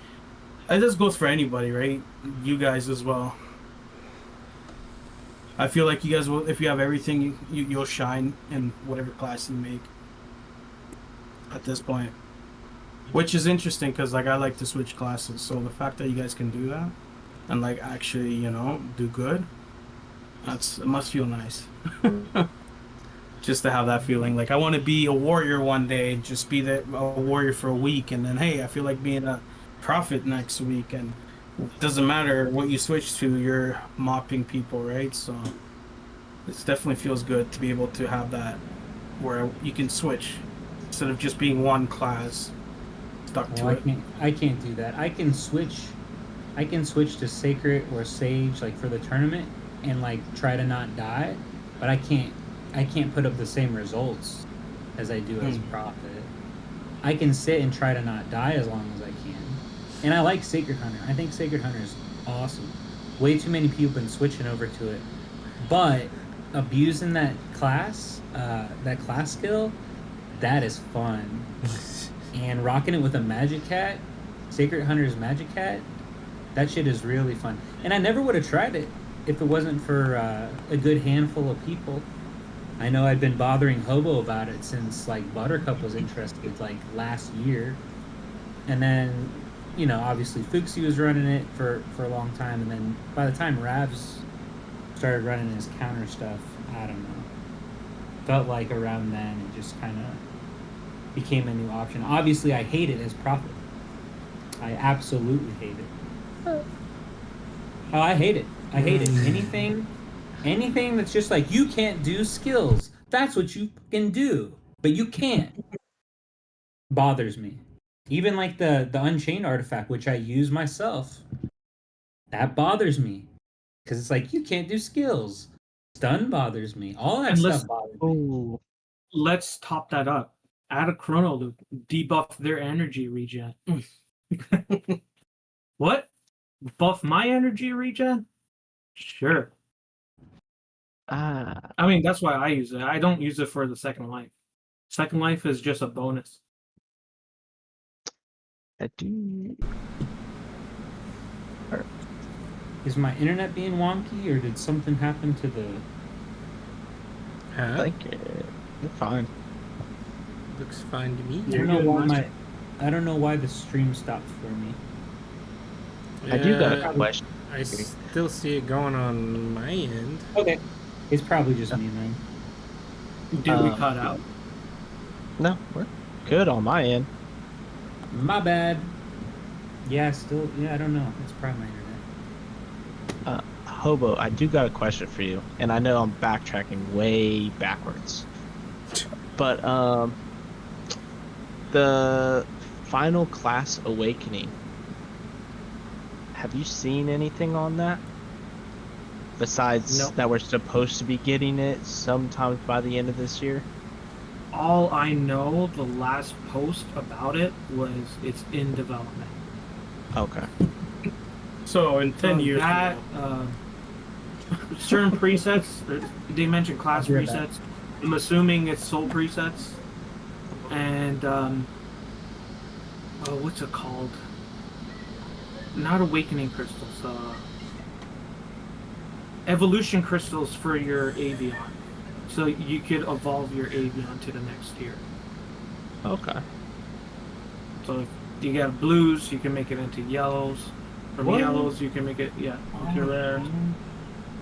it just goes for anybody, right? You guys as well. I feel like you guys will, if you have everything, you'll shine in whatever class you make. At this point, which is interesting because like I like to switch classes, so the fact that you guys can do that and like actually do good, it must feel nice. Just to have that feeling, like I want to be a warrior one day, just be a warrior for a week, and then hey, I feel like being a prophet next week, and it doesn't matter what you switch to, you're mopping people, right? So it definitely feels good to be able to have that where you can switch instead of just being one class stuck to it. I can't do that. I can switch to Sacred or Sage like for the tournament and like try to not die, but I can't put up the same results as I do as Prophet. I can sit and try to not die as long as I can. And I like Sacred Hunter. I think Sacred Hunter is awesome. Way too many people been switching over to it. But abusing that class skill, that is fun. And rocking it with a Magic Cat, Sacred Hunter's Magic Cat, that shit is really fun. And I never would have tried it if it wasn't for a good handful of people. I know I'd been bothering Hobo about it since like Buttercup was interested like last year, and then obviously Fuxi was running it for a long time, and then by the time Ravs started running his counter stuff, I don't know, felt like around then it just kind of became a new option. Obviously, I hate it as Prophet. I absolutely hate it. Oh, I hate it. I hate it. Anything that's just like, you can't do skills. That's what you can do, but you can't. Bothers me. Even like the Unchained artifact, which I use myself, that bothers me. Because it's like, you can't do skills. Stun bothers me. All that stuff bothers me. Let's top that up. Add a chrono loop. Debuff their energy regen. What? Buff my energy regen? Sure. I mean, that's why I use it. I don't use it for the second life. Second life is just a bonus. I do. Is my internet being wonky, or did something happen to the... I think you're fine. Looks fine to me. I don't know why the stream stopped for me. I do got a question. I still see it going on my end. Okay. It's probably just me then. Did we cut out? No, we're good on my end. My bad. Yeah, I don't know. It's probably my internet. Hobo, I do got a question for you, and I know I'm backtracking way backwards. But the final class awakening. Have you seen anything on that? Besides Nope. that we're supposed to be getting it sometimes by the end of this year? All I know, the last post about it was it's in development. Okay. So in 10 years, that certain presets, they mentioned class I'll hear that. presets. I'm assuming it's soul presets, and what's it called? Not awakening crystals. Evolution crystals for your Avion, so you could evolve your Avion to the next tier. Okay. So if you got blues, you can make it into yellows. From What? yellows, you can make it, into rare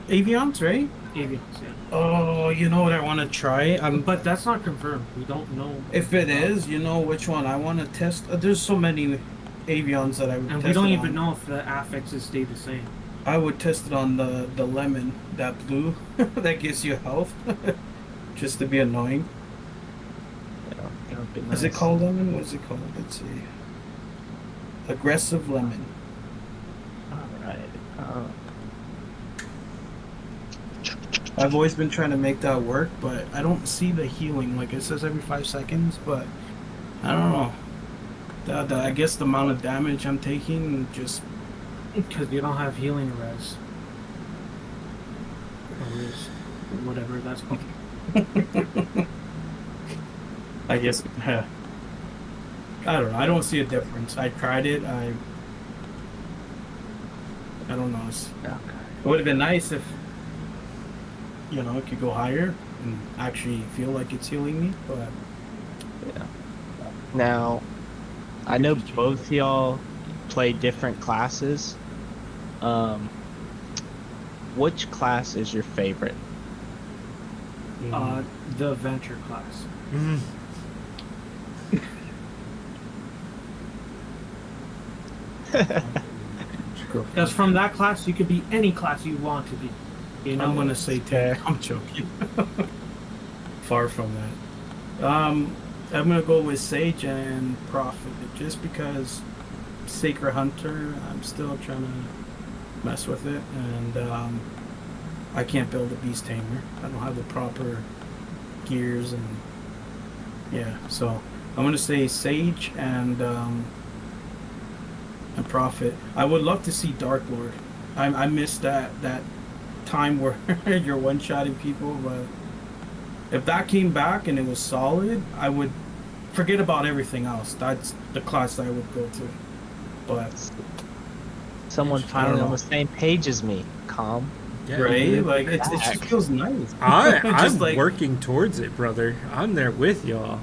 Avions, right? Avions, yeah. Oh, you know what I want to try? But that's not confirmed. We don't know. If it is, you know which one I want to test. There's so many Avions that I would And test we don't it even on. know if the affixes stay the same. I would test it on the lemon, that blue, that gives you health, just to be annoying. Yeah, that would be Is it nice. called lemon? What is it called? Let's see. Aggressive lemon. Alright. I've always been trying to make that work, but I don't see the healing. Like, it says every 5 seconds, but I don't know. I guess the amount of damage I'm taking just... Because you don't have healing res. Or res, whatever that's called. I guess... I don't know. I don't see a difference. I tried it. I don't know. Okay. It would have been nice if, you know, it could go higher and actually feel like it's healing me, but... Yeah. Now, I know both y'all play different classes. Which class is your favorite? The adventure class. Because from that class, you could be any class you want to be. You know? I'm gonna say tech. I'm joking. Far from that. I'm gonna go with Sage and Prophet, just because Sacred Hunter, I'm still trying to mess with it, and I can't build a Beast Tamer. I don't have the proper gears, and yeah, so I'm gonna say Sage and Prophet. I would love to see Dark Lord. I miss that time where you're one-shotting people, but if that came back and it was solid, I would forget about everything else. That's the class I would go to. But Someone I finally don't on know. the same page as me. Calm. Yeah. right, like it just feels nice. I'm Just like- working towards it, brother. I'm there with y'all.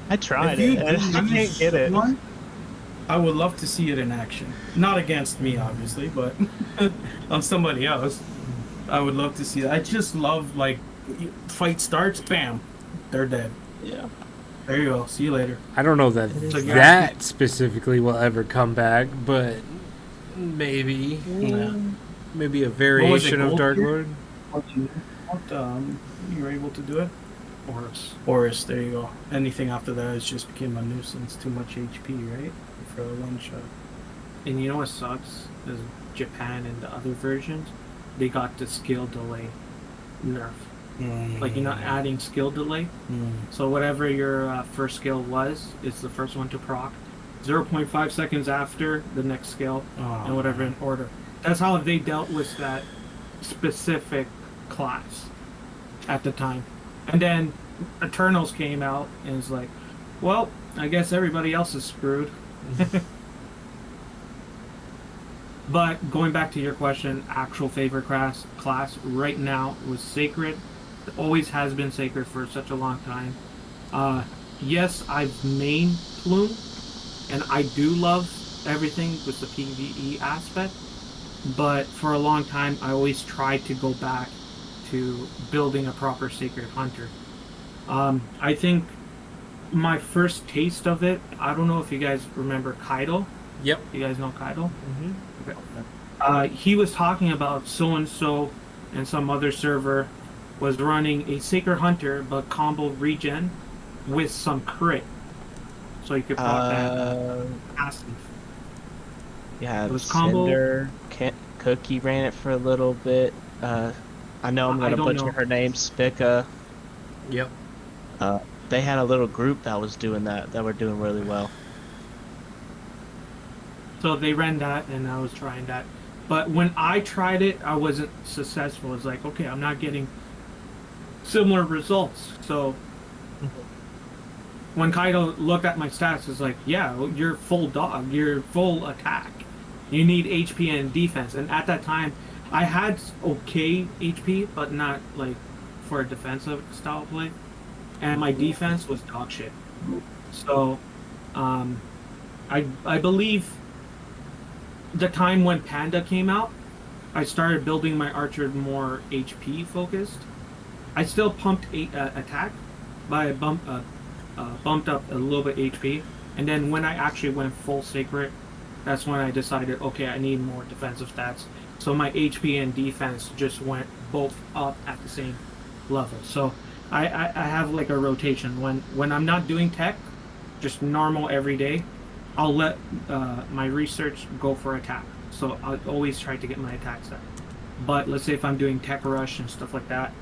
I tried If you it. I can't get it. one, I would love to see it in action. Not against me, obviously, but on somebody else. I would love to see that. I just love, like, fight starts, bam, they're dead. Yeah. There you go. See you later. I don't know that is that specifically will ever come back, but maybe. Yeah. Maybe a What was it, variation of Gold Dark Gear? Lord. You were able to do it? Horus. Horus, there you go. Anything after that is just became a nuisance. Too much HP, right? For a one shot. And you know what sucks? Is Japan and the other versions, they got the skill delay nerf. Like, you're not adding skill delay. So whatever your first skill was, it's the first one to proc. 0.5 seconds after the next skill, and whatever in order. That's how they dealt with that specific class at the time. And then Eternals came out and it's like, well, I guess everybody else is screwed. But going back to your question, actual favorite class right now was Sacred. It always has been Sacred for such a long time. Yes, I've main Plume, and I do love everything with the PvE aspect. But for a long time, I always tried to go back to building a proper Sacred Hunter. I think my first taste of it, I don't know if you guys remember Kaido. Yep. You guys know Kaido? Mm-hmm. He was talking about so-and-so and some other server was running a Sacred Hunter but combo regen with some crit. so you could proc that Uh, passive. yeah, It was combo. Cinder, Cookie ran it for a little bit. I know I'm I gonna don't butcher know. her name, Spica. Yep. They had a little group that was doing that were doing really well. So they ran that, and I was trying that. But when I tried it, I wasn't successful. It's like, okay, I'm not getting similar results. So when Kaido looked at my stats, it's like, yeah, well, you're full dog, you're full attack. You need HP and defense. And at that time, I had okay HP, but not like for a defensive style play. And my defense was dog shit. So, I believe the time when Panda came out, I started building my archer more HP focused. I still pumped attack, but I bumped up a little bit HP. And then when I actually went full sacred, that's when I decided, okay, I need more defensive stats. So my HP and defense just went both up at the same level. So I have like a rotation. When I'm not doing tech, just normal every day, I'll let my research go for attack. So I'll always try to get my attacks up. But let's say if I'm doing tech rush and stuff like that,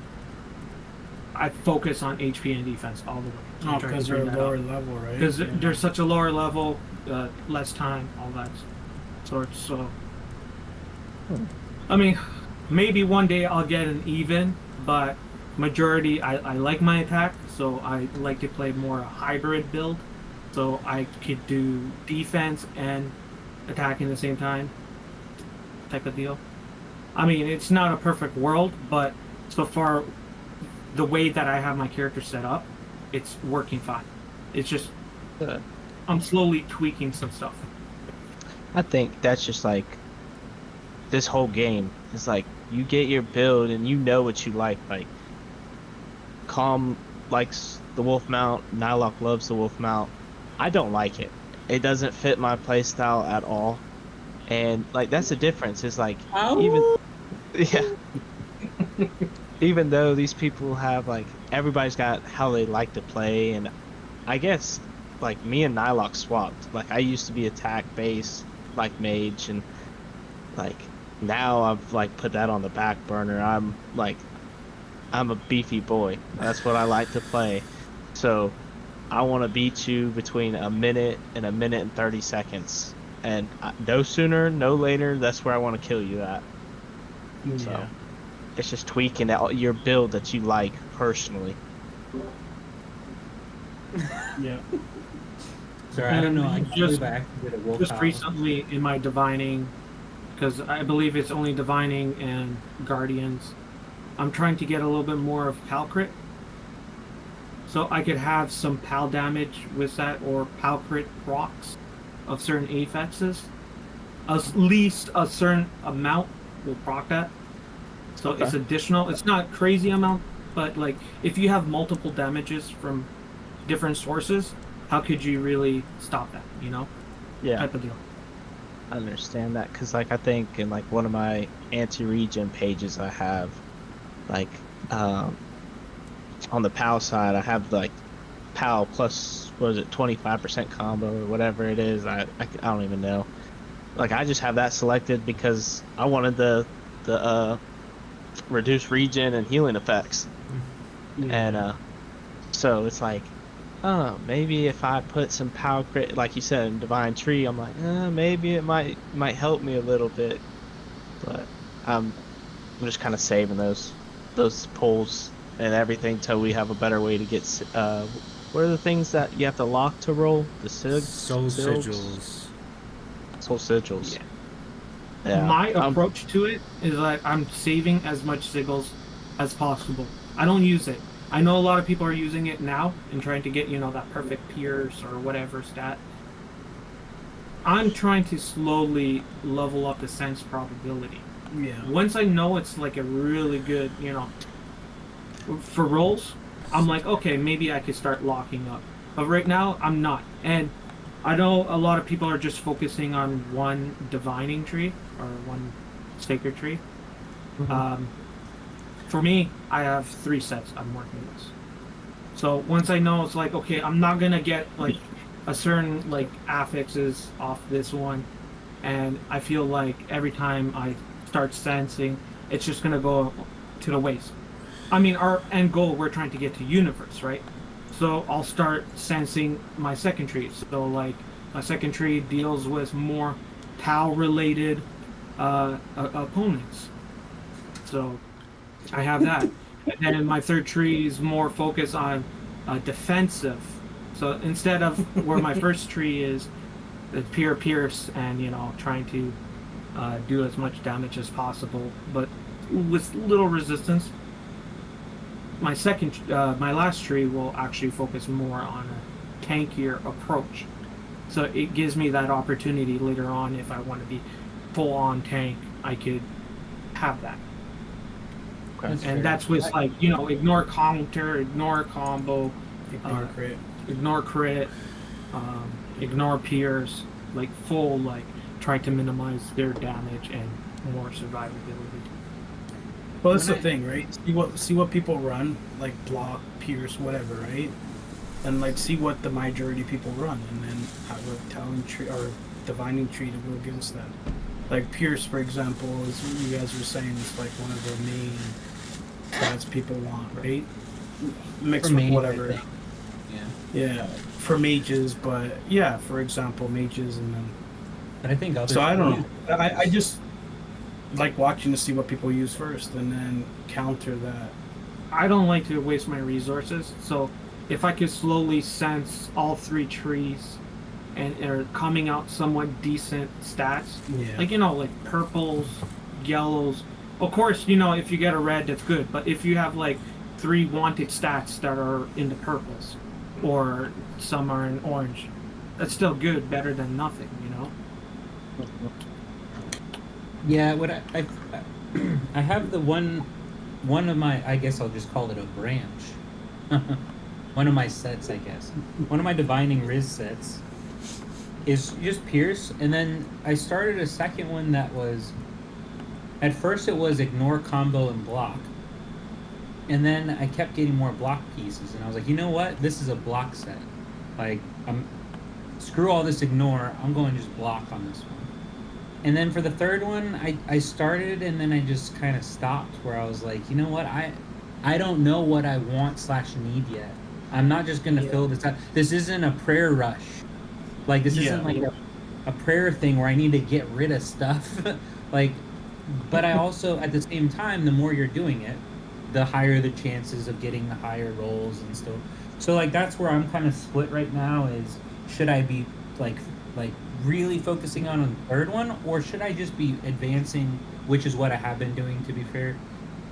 I focus on HP and defense all the way. So Oh, because they're lower level, right? Because they're such a lower level, less time, all that sorts. So, I mean, maybe one day I'll get an even, but majority I like my attack, so I like to play more a hybrid build. So I could do defense and attack in the same time, type of deal. I mean, it's not a perfect world, but so far, the way that I have my character set up, it's working fine. It's just I'm slowly tweaking some stuff. I think that's just like this whole game. It's like you get your build and you know what you like. Like Calm likes the wolf mount, Nylok loves the wolf mount. I don't like it. It doesn't fit my playstyle at all. And like that's the difference. It's like even though these people have like everybody's got how they like to play, and I guess like me and Nylok swapped. Like I used to be attack base like mage, and like now I've like put that on the back burner. I'm a beefy boy. That's what I like to play. So I want to beat you between a minute and 30 seconds, and no sooner, no later. That's where I want to kill you at. Yeah. So it's just tweaking your build that you like personally. Yeah. Sorry, I don't know. I Just- back with a wolf Just howl. recently in my divining, because I believe it's only divining and guardians, I'm trying to get a little bit more of pal crit. So I could have some pal damage with that, or pal crit procs of certain affixes. At least a certain amount will proc that. So it's additional. It's not crazy amount, but like if you have multiple damages from different sources, how could you really stop that? You know, Yeah, type of deal. I understand that because like I think in like one of my anti-regen pages I have like on the PAL side I have like PAL plus what is it 25% combo or whatever it is. I don't even know. Like I just have that selected because I wanted the reduced regen and healing effects. And so it's like, oh, maybe if I put some power crit, like you said, in Divine Tree, I'm like, maybe it might help me a little bit. But I'm just kind of saving those pulls and everything till we have a better way to get. What are the things that you have to lock to roll? The Soul sigils. Soul sigils. Yeah. Yeah. My approach to it is like I'm saving as much sigils as possible. I don't use it. I know a lot of people are using it now and trying to get, you know, that perfect pierce or whatever stat. I'm trying to slowly level up the sense probability. Yeah. Once I know it's like a really good, you know, for rolls, I'm like, okay, maybe I could start locking up. But right now, I'm not. And I know a lot of people are just focusing on one divining tree or one sacred tree. For me, I have 3 sets I'm working with. So once I know it's like, okay, I'm not gonna get like a certain like affixes off this one, and I feel like every time I start sensing, it's just gonna go to the waste. I mean, our end goal, we're trying to get to universe, right? So I'll start sensing my second tree. So like my second tree deals with more PAL related opponents. So I have that. And then my third tree is more focused on defensive. So instead of where my first tree is pierce and trying to do as much damage as possible, but with little resistance. My last tree will actually focus more on a tankier approach. So it gives me that opportunity later on if I want to be full on tank, I could have that. And that's with like, ignore counter, ignore combo, ignore crit, ignore peers, like full, like try to minimize their damage and more survivability. Well, that's the thing, right? See what people run, like block, pierce, whatever, right? And like see what the majority of people run, and then have a talent tree or divining tree to go against that. Like pierce, for example, is you guys were saying is like one of the main stats people want, right? Mixed with whatever. Yeah, for mages, but yeah, for example, mages, and then. But I think others. So I don't know. I just like watching to see what people use first, and then counter that. I don't like to waste my resources, so if I could slowly sense all three trees and are coming out somewhat decent stats, like like purples, yellows. Of course, if you get a red, that's good. But if you have like 3 wanted stats that are in the purples, or some are in orange, that's still good, better than nothing, Yeah, what I have the one of my, I guess I'll just call it a branch. One of my sets, I guess. One of my divining Riz sets is just Pierce, and then I started a second one that was, at first it was ignore, combo, and block. And then I kept getting more block pieces, and I was like, you know what? This is a block set. Like, screw all this ignore, I'm going to just block on this one. And then for the third one, I started, and then I just kind of stopped, where I was like, you know what? I don't know what I want/need yet. I'm not just going to fill this out. This isn't a prayer rush. Like, this isn't like a prayer thing where I need to get rid of stuff. Like, but I also, at the same time, the more you're doing it, the higher the chances of getting the higher rolls and stuff. So, like, that's where I'm kind of split right now is, should I be, like really focusing on the third one, or should I just be advancing, which is what I have been doing, to be fair.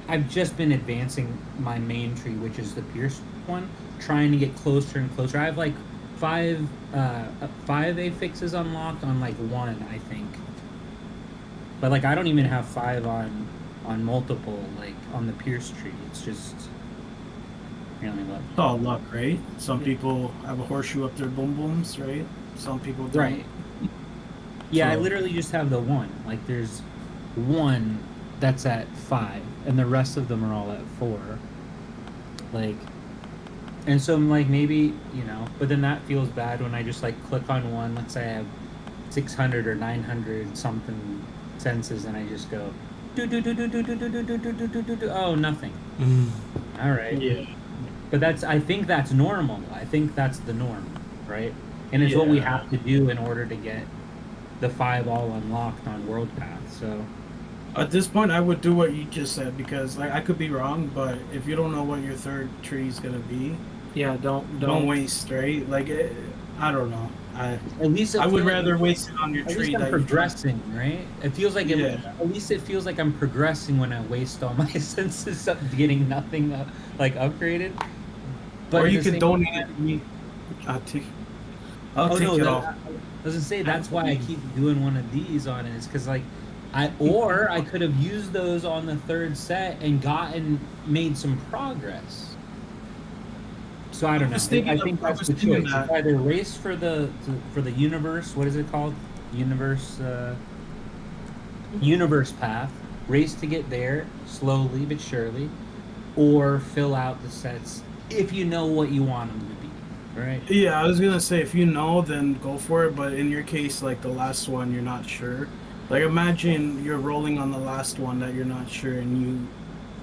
I've just been advancing my main tree, which is the Pierce one, trying to get closer and closer. I have like 5 affixes unlocked on like 1, I think. But like I don't even have 5 on multiple, like on the Pierce tree. It's just really luck. It's all luck, right? Some people have a horseshoe up their boom booms, right? Some people don't. Right. Yeah, So- I literally just have the 1. Like there's 1 that's at 5, and the rest of them are all at 4. Like, and so I'm like, maybe, but then that feels bad when I just like click on one. Let's say I have 600 or 900 something senses, and I just go oh, nothing. All right. Yeah. But I think that's normal. I think that's the norm, right? And it's what we have to do in order to get the 5 all unlocked on World Path. So At this point, I would do what you just said, because like I could be wrong, but if you don't know what your third tree is gonna be, don't waste, right? Like I don't know. at least I would rather waste it on your at tree. least I'm progressing, right? It feels like at least it feels like I'm progressing when I waste all my senses up getting nothing upgraded. But or at you the can same donate time- it to me. I'll take it off. I was gonna say that's why I keep doing one of these on it. It's because like I could have used those on the third set and made some progress. So I don't know. I think that's the choice. It's either race for the universe. What is it called? Universe path. Race to get there slowly but surely, or fill out the sets if you know what you want them to be. right? Yeah, I was gonna say if you know, then go for it. But in your case, like the last one, you're not sure. Like imagine you're rolling on the last one that you're not sure, and you,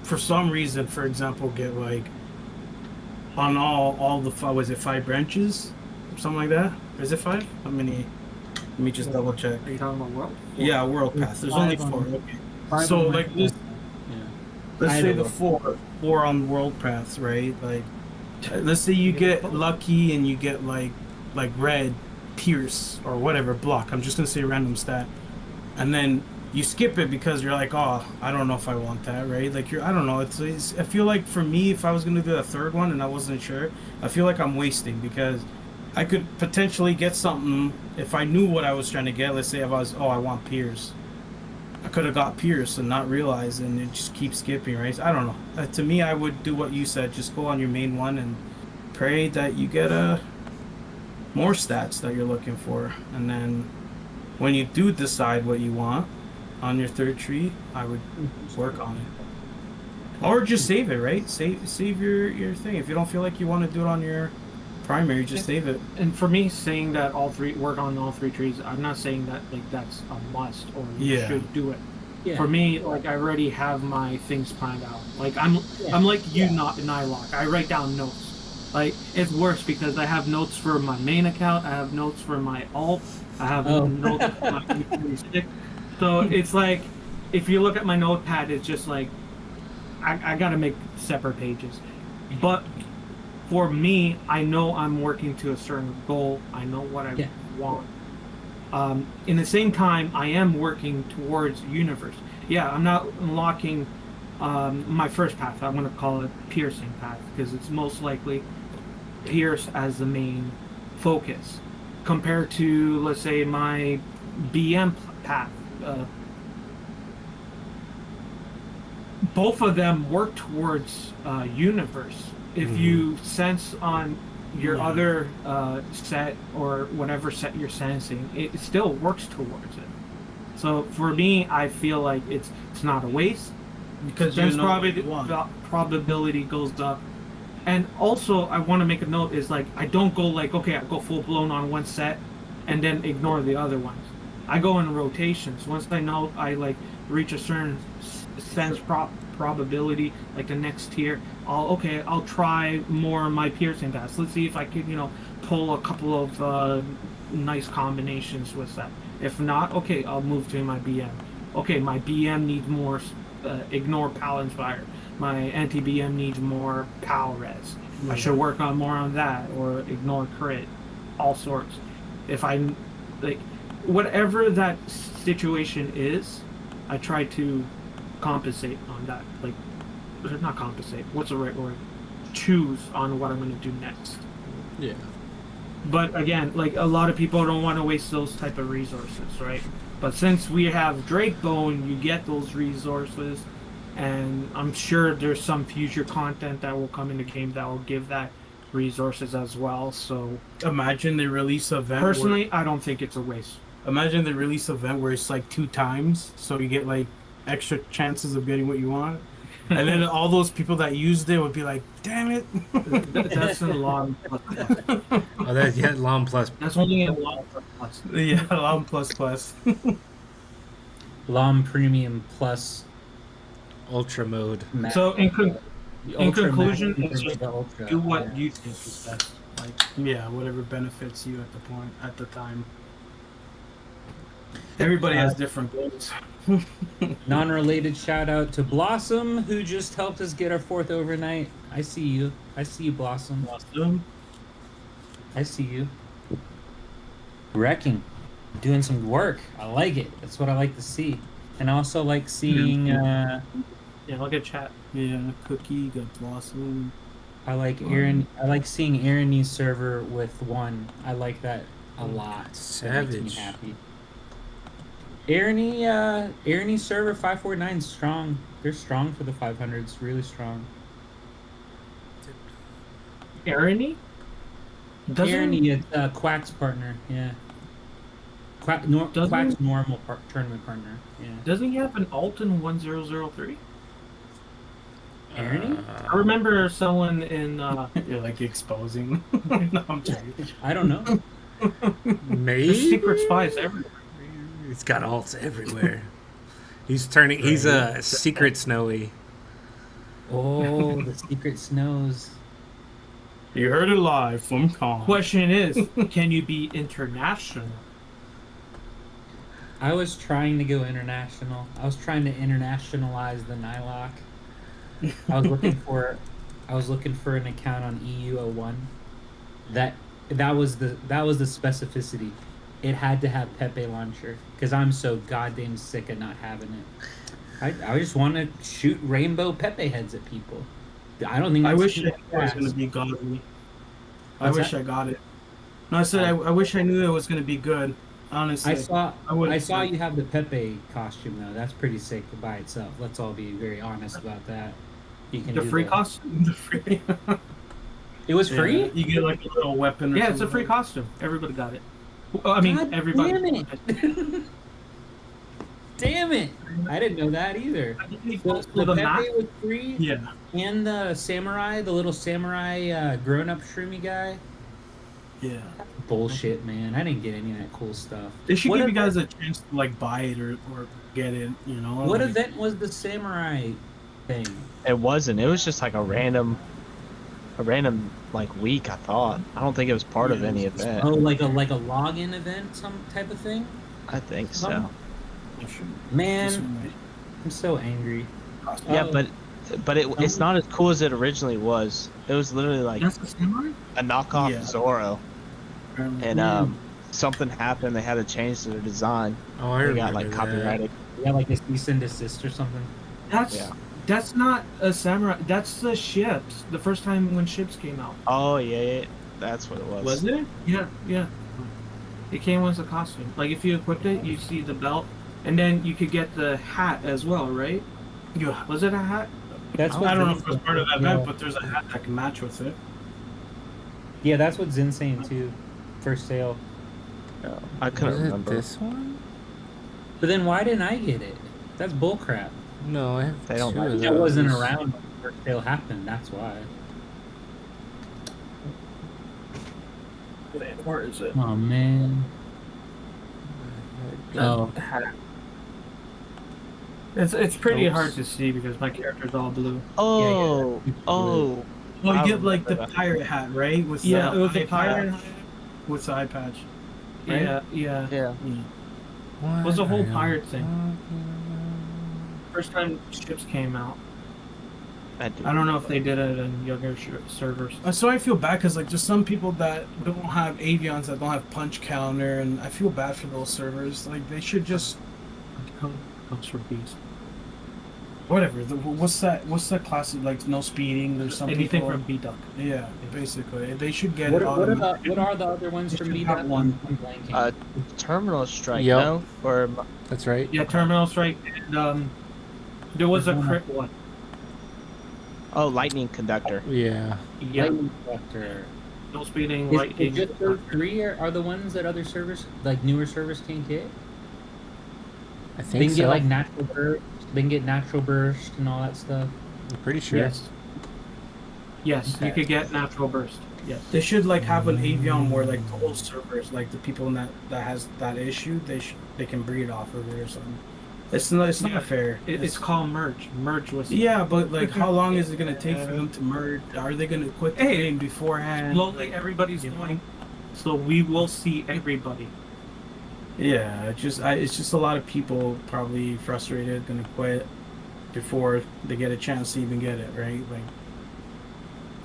for some reason, for example, get like on all the was it 5 branches, something like that? Is it 5? How many? Let me just double check. Are you talking about world? Yeah, world path. There's only 4. Okay. So like this, Yeah. let's say the Idaho. four on world paths, right? Like, let's say you get lucky and you get like red, pierce or whatever block. I'm just gonna say a random stat, and then you skip it because you're like, oh, I don't know if I want that, right? Like I don't know. It's I feel like for me, if I was gonna do a third one and I wasn't sure, I feel like I'm wasting because I could potentially get something if I knew what I was trying to get. Let's say if I was, oh, I want pierce. I could have got pierce and not realize, and it just keep skipping, right? I don't know. To me, I would do what you said. Just go on your main one and pray that you get more stats that you're looking for. And then when you do decide what you want on your third tree, I would work on it. Or just save it, right? Save your thing. If you don't feel like you want to do it on your primary, just save it. And for me, saying that work on all 3 trees, I'm not saying that like that's a must or you should do it. Yeah. For me, like I already have my things planned out. Like I'm like you, not Nylock. I write down notes. Like it's worse because I have notes for my main account. I have notes for my alt. I have notes for my E36. So it's like if you look at my notepad, it's just like I gotta make separate pages. But for me, I know I'm working to a certain goal. I know what I want. In the same time, I am working towards universe. Yeah, I'm not unlocking my first path. I'm going to call it piercing path because it's most likely pierce as the main focus compared to, let's say, my BM path. Both of them work towards universe. If you sense on your other set or whatever set you're sensing, it still works towards it. So for me, I feel like it's not a waste because then probability goes up. And also, I want to make a note is like I don't go like okay, I go full blown on one set and then ignore the other ones. I go in rotations. Once I know I like reach a certain sense probability, like the next tier, I'll try more of my piercing paths. Let's see if I can, pull a couple of nice combinations with that. If not, okay, I'll move to my BM. Okay, my BM needs more ignore Pal Inspire. My anti-BM needs more Pal Res. I should work on more on that or ignore crit. All sorts. If I'm like whatever that situation is, I try to compensate on that. Like not compensate. What's the right word? Choose on what I'm going to do next. Yeah. But again, like a lot of people don't want to waste those type of resources, right? But since we have Drake Bone, you get those resources, and I'm sure there's some future content that will come in the game that will give that resources as well. So imagine they release an event. Personally, I don't think it's a waste. Imagine they release an event where it's like 2 times, so you get like extra chances of getting what you want. And then all those people that used it would be like, damn it. That's a LoM plus plus. Oh, that's LoM plus. That's only a LoM plus plus. Yeah, LoM plus plus. LoM Premium Plus Ultra mode. So in conclusion, just do what you think is best. Like, yeah, whatever benefits you at the time. Everybody has different goals. Non-related shout out to Blossom, who just helped us get our 4th overnight. I see you, Blossom. I see you. Wrecking, doing some work. I like it. That's what I like to see. And I also like seeing. Yeah, look at chat. Yeah, Cookie got Blossom. I like Aaron. I like seeing Aaron's server with 1. I like that a lot. Savage. That makes me happy. Aaron's server 549 is strong. They're strong for the 500s. Really strong. Aaron? Aaron, it's Quack's partner. Yeah. Quack's normal tournament partner. Yeah. Doesn't he have an alt in 1003? Ernie? I remember someone in. You're like exposing. No, I'm joking. I don't know. Maybe There's secret spies everywhere. He's got alts everywhere. He's turning. He's a secret Snowy. Oh, the secret snows. You heard it live from Kong. Question is, can you be international? I was trying to go international. I was trying to internationalize the Nylock. I was looking for an account on EU01. That was the specificity. It had to have Pepe launcher because I'm so goddamn sick of not having it. I just want to shoot rainbow Pepe heads at people. I don't think. I that's wish too it was fast. going to be godly. I What's wish that? I got it. No, I said I wish I knew it was going to be good. Honestly, I saw you have the Pepe costume though. That's pretty sick by itself. Let's all be very honest about that. You can The do free that. costume. The free. It was free. Yeah, you get like a little weapon. Or Yeah, it's a something. free costume. Everybody got it. I mean, God everybody. damn it. Damn it! I didn't know that either. The Pepe was free, Yeah. and the samurai, the little samurai grown-up Shroomie guy. Yeah. Bullshit, man. I didn't get any of that cool stuff. They should What give you event- guys a chance to like buy it or get it. You know. What like, event was the samurai thing? It wasn't. It was just like a random like week. I thought. I don't think it was part of Yeah, any it's- event. Oh, like a login event, some type of thing. I think so. Some- This Man, one I'm so angry. Yeah, Oh. but it's not as cool as it originally was. It was literally like That's the samurai? a knockoff Yeah. Zorro, might- and something happened. They had to change their design. Oh, I They remember got like that. copyrighted. Yeah, like a cease and desist or something. That's not a samurai. That's the ships. The first time when ships came out. Oh yeah, that's what it was. Was it? Yeah. It came with a costume. Like if you equipped it, you see the belt, and then you could get the hat as well, right? Yeah. Was it a hat? That's I don't know if it was Zin's part of that saying. event, but there's a hat that can match with it. Yeah, that's what Zin's saying too. First sale. No, I couldn't Was it remember. this one? But then why didn't I get it? That's bullcrap. No, I have They don't two like of I wasn't those. around when first sale happened. That's why. Where is it? Oh man. Oh, It's pretty Oops. hard to see because my character's all blue. Oh, Yeah. oh. Well, I you get like the remember that. pirate hat, right? With Yeah, the it was eye a pirate. patch. With the eye patch. Right? Yeah. Yeah. Yeah. It was a whole What pirate I thing. am First time ships came out. I do. I don't know if they did it in younger servers. So I feel bad because like there's some people that don't have avions that don't have punch counter, and I feel bad for those servers. Like they should just Comes from bees. whatever. What's that class of, like no speeding? There's some Anything people, from B-Duck. yeah, basically they should get what it are automatic. the other ones They from should me? have one. I'm blanking. Terminal strike, Yep. no? Or That's right. Yeah, Terminal Strike. And, there was a crit one. lightning conductor. Yeah. Yeah, Lightning Collector. no speeding, Is lightning. just those three are the ones that other servers, like newer servers, can't get? I They think can so. get like natural burst. They can get natural burst and all that stuff. I'm pretty sure. Yes. Yes, you Okay. could get natural burst. Yes. They should like have an avion where like the whole servers, like the people that has that issue, they can breed off of it or something. It's not fair. It's called merge. Merge was Yeah, but like, how long is it gonna take for them to merge? Are they gonna quit the Hey, game beforehand? slowly. Everybody's going, so we will see everybody. Yeah, it's just a lot of people probably frustrated, gonna quit before they get a chance to even get it, right? Like,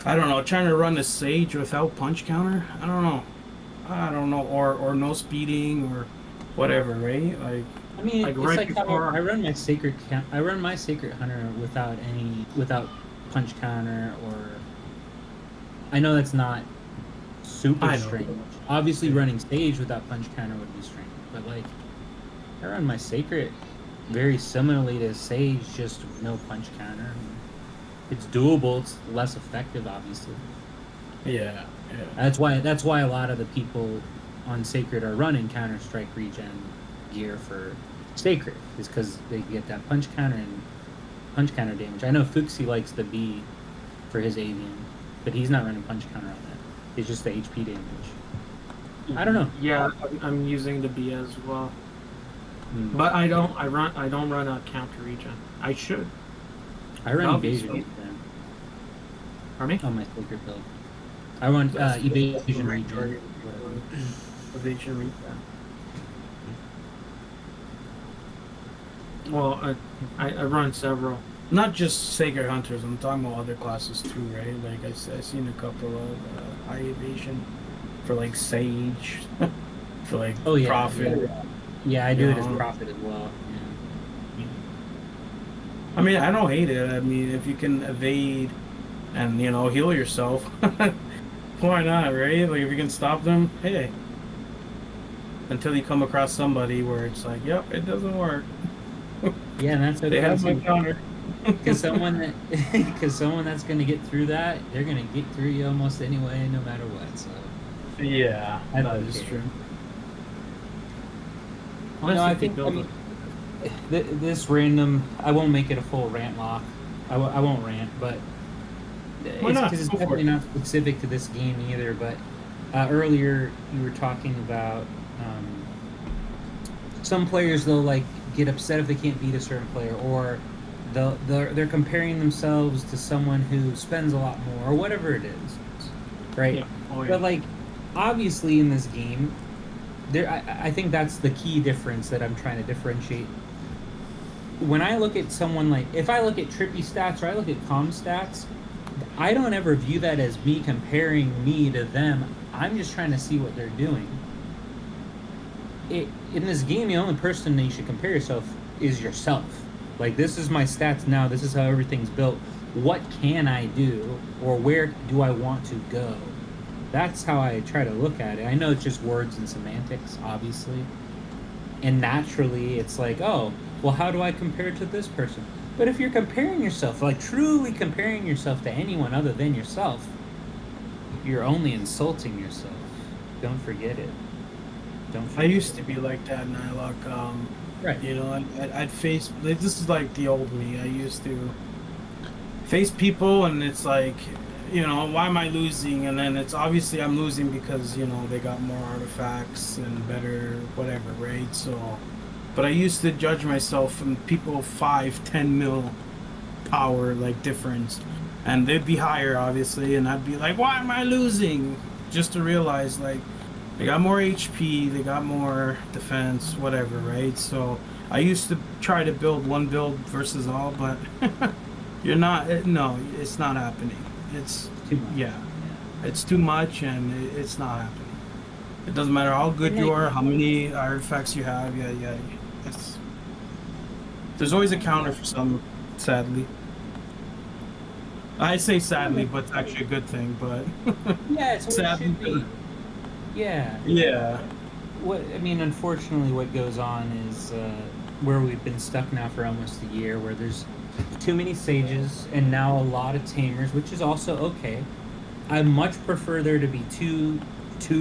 I don't know, trying to run a Sage without punch counter. I don't know, or no speeding or whatever, right? Like, I mean, Like it's right like how before- I run my sacred I run my sacred hunter without punch counter or. I know that's not super I know. strange. Obviously, running stage without punch counter would be strange, but like, I run my sacred very similarly to sage, just with no punch counter. It's doable. It's less effective, obviously. yeah. That's why a lot of the people on Sacred are running Counter Strike, Regen, gear for Sacred, is because they get that punch counter and punch counter damage. I know Fuxi likes the B for his avian, but he's not running punch counter on that. It's just the HP damage. I don't know. Yeah, I'm using the B as well. Mm. But I don't run a counter regen. I should. I run Obviously. evasion regen Pardon me? on my sacred build. I run evasion regen. Evasion regen. Well, I run several. Not just Sacred Hunters, I'm talking about other classes too, right? Like I've seen a couple of high evasion for like Sage, for like Prophet. Yeah, I do it as Prophet as well. Yeah. I mean, I don't hate it. I mean, if you can evade and, heal yourself, why not, right? Like, if you can stop them, hey. Until you come across somebody where it's like, yep, it doesn't work. Yeah, and that's okay. They have my counter. Because someone that's going to get through that, they're going to get through you almost anyway, no matter what. So yeah, that is true. No, I think this random. I won't make it a full rant lock. I won't rant, but it's definitely not specific to this game either. But earlier you were talking about some players, they'll like get upset if they can't beat a certain player, or they're comparing themselves to someone who spends a lot more, or whatever it is, right? Yeah. Oh, yeah. But like, obviously in this game, I think that's the key difference that I'm trying to differentiate. When I look at someone like, if I look at trippy stats or I look at comm stats, I don't ever view that as me comparing me to them. I'm just trying to see what they're doing. In this game, the only person that you should compare yourself is yourself. Like, this is my stats now, this is how everything's built. What can I do, or where do I want to go? That's how I try to look at it. I know it's just words and semantics, obviously. And naturally, it's like, oh, well, how do I compare to this person? But if you're comparing yourself, like truly comparing yourself to anyone other than yourself, you're only insulting yourself. Don't forget it. I used to be like that, Nylock. Right. I'd face, this is like the old me. I used to face people and it's like, why am I losing? And then it's obviously I'm losing because, they got more artifacts and better whatever, right? So, but I used to judge myself from people 5-10 mil power, like, difference. And they'd be higher, obviously, and I'd be like, why am I losing? Just to realize, like, they got more HP, they got more defense, whatever, right? So I used to try to build one build versus all, but it's not happening. It's too much. Yeah, it's too much, and it's not happening. It doesn't matter how good you are, how many artifacts you have. Yeah. There's always a counter for some, sadly. I say sadly, but it's actually a good thing. But yeah, it's what it should be. Yeah. Unfortunately, what goes on is where we've been stuck now for almost a year, where there's too many sages and now a lot of tamers, which is also okay. I much prefer there to be two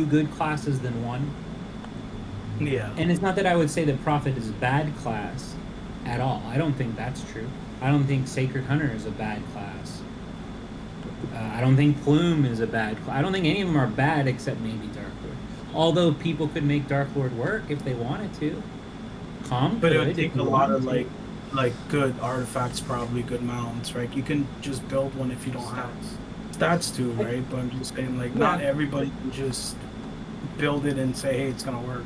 good classes than one. Yeah. And it's not that I would say that Prophet is a bad class at all. I don't think that's true. I don't think Sacred Hunter is a bad class. I don't think Plume is a bad class. I don't think any of them are bad except maybe Dark Lord. Although people could make Dark Lord work if they wanted to. But it would take a lot of like good artifacts, probably good mounts, right? You can just build one if you don't have stats too, right? But I'm just saying, like, not everybody can just build it and say, hey, it's gonna work.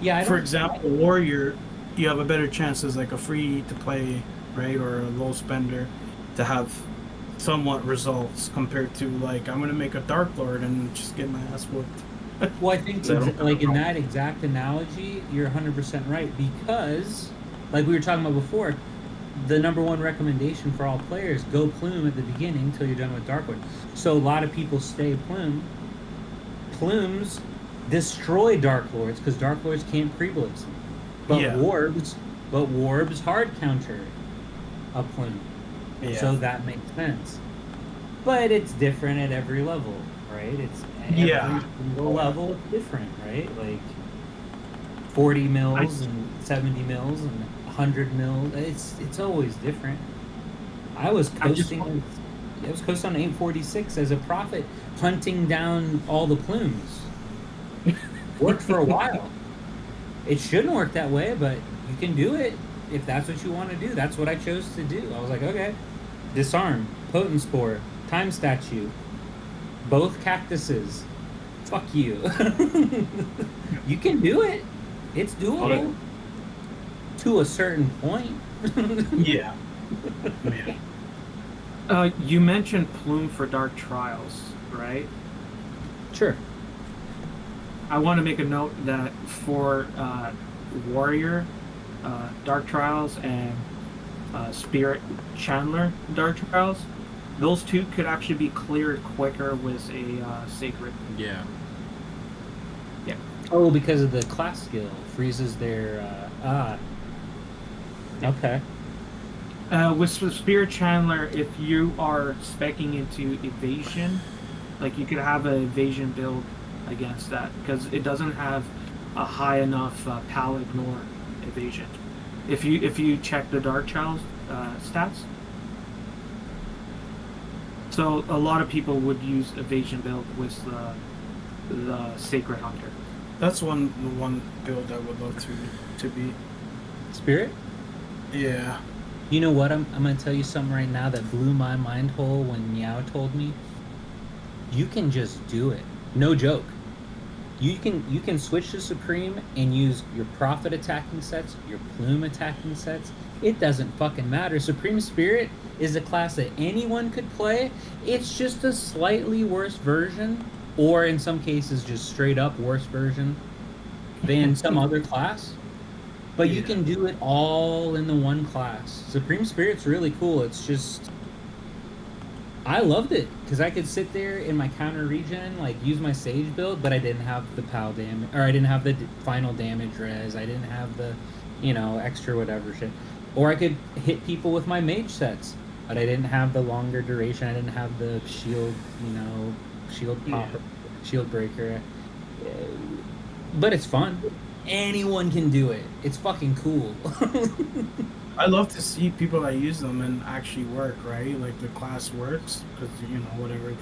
Yeah. For example, Warrior, you have a better chance as like a free to play, right, or a low spender to have somewhat results compared to like I'm gonna make a Dark Lord and just get my ass whooped. Well, I think like in that exact analogy, you're 100% right, because like we were talking about before, the number one recommendation for all players, go Plume at the beginning until you're done with Dark Lord. So a lot of people stay Plume. Plumes destroy Dark Lords because Dark Lords can't pre-blitz them. But Warbs hard counter a Plume. Yeah. So that makes sense. But it's different at every level, right? It's every single level is different, right? Like 40 mils and 70 mils and 100 mil. It's always different. I was coasting on 846 as a prophet, hunting down all the plumes. Worked for a while. It shouldn't work that way, but you can do it if that's what you want to do. That's what I chose to do. I was like, okay, disarm, potent spore, time statue, both cactuses. Fuck you. You can do it. It's doable to a certain point. Yeah. You mentioned Plume for Dark Trials, right? Sure. I want to make a note that for Warrior Dark Trials and Spirit Chandler Dark Trials, those two could actually be cleared quicker with a Sacred. Yeah. Yeah. Oh, because of the class skill freezes their. Okay. With Spirit Chandler, if you are speccing into evasion, like you could have an evasion build against that because it doesn't have a high enough PAL ignore evasion. If you check the Dark Trials stats, so a lot of people would use evasion build with the Sacred Hunter. That's one build I would love to be. Spirit? Yeah. You know what? I'm gonna tell you something right now that blew my mind hole when Meow told me. You can just do it. No joke. You can switch to Supreme and use your Prophet attacking sets, your Plume attacking sets. It doesn't fucking matter. Supreme Spirit is a class that anyone could play. It's just a slightly worse version, or in some cases just straight up worse version than some other class. But you can do it all in the one class. Supreme Spirit's really cool. It's just... I loved it, because I could sit there in my counter region, like, use my Sage build, but I didn't have the PAL damage, or I didn't have the final damage res, I didn't have the, extra whatever shit. Or I could hit people with my mage sets, but I didn't have the longer duration, I didn't have the shield, shield pop, shield breaker. But it's fun. Anyone can do it. It's fucking cool. I love to see people that use them and actually work, right? Like the class works because whatever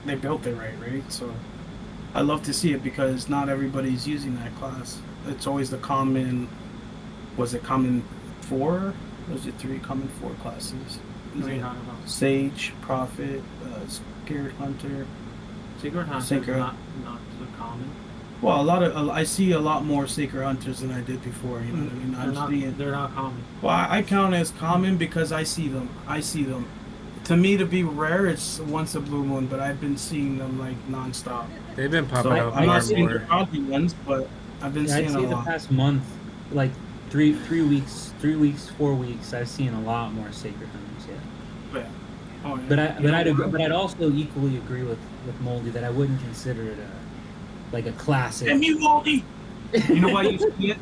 they built it right? So I love to see it because not everybody's using that class. It's always the common. Was it common 4? Was it 3 common 4 classes? I don't know. Sage, Prophet, Scared Hunter. Sacred Hunter Sacred. is not so common. Well, I see a lot more Sacred Hunters than I did before. You know what I mean? They're not common. Well, I count as common because I see them. To me, to be rare, it's once a blue moon, but I've been seeing them like nonstop. They've been popping up I'm more not and seeing the more. probably ones, but I've been seeing I'd a say the lot. past month, like 3 weeks, 4 weeks, I've seen a lot more Sacred Hunters. Yeah. Yeah. Oh, yeah. But I'd also equally agree with Moldy that I wouldn't consider it like a classic. Damn you, Moldy! You know why you see it?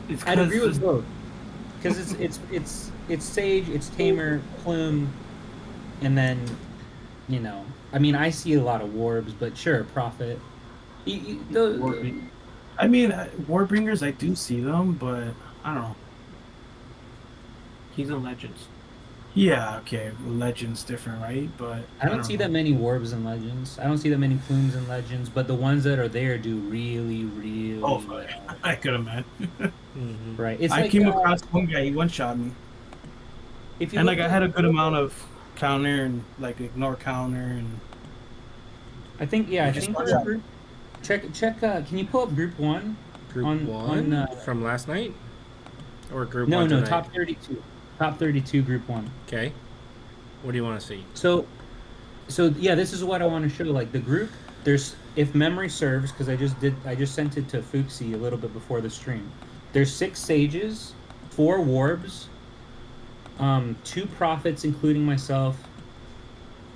It's I'd agree with both. Because it's Sage, it's Tamer, Plume, and then, I mean, I see a lot of Warbs, but sure, Prophet. I mean, Warbringers, I do see them, but I don't know. He's in Legends. Yeah, okay, Legends different, right? But I don't see that many Warbs in Legends. I don't see that many Plumes in Legends, but the ones that are there do really, really well. I could imagine. Right. It's I like, came across one guy, he one-shot me. And I had a good amount of counter and like ignore counter and... I think check can you pull up group 1? Group on, 1 from last night? Or group 1 No, tonight? top 32. Top 32, group 1. Okay. What do you want to see? So yeah, this is what I want to show. Like the group, there's, if memory serves, because I just sent it to Fuxi a little bit before the stream. There's 6 Sages, 4 Warbs, 2 Prophets, including myself,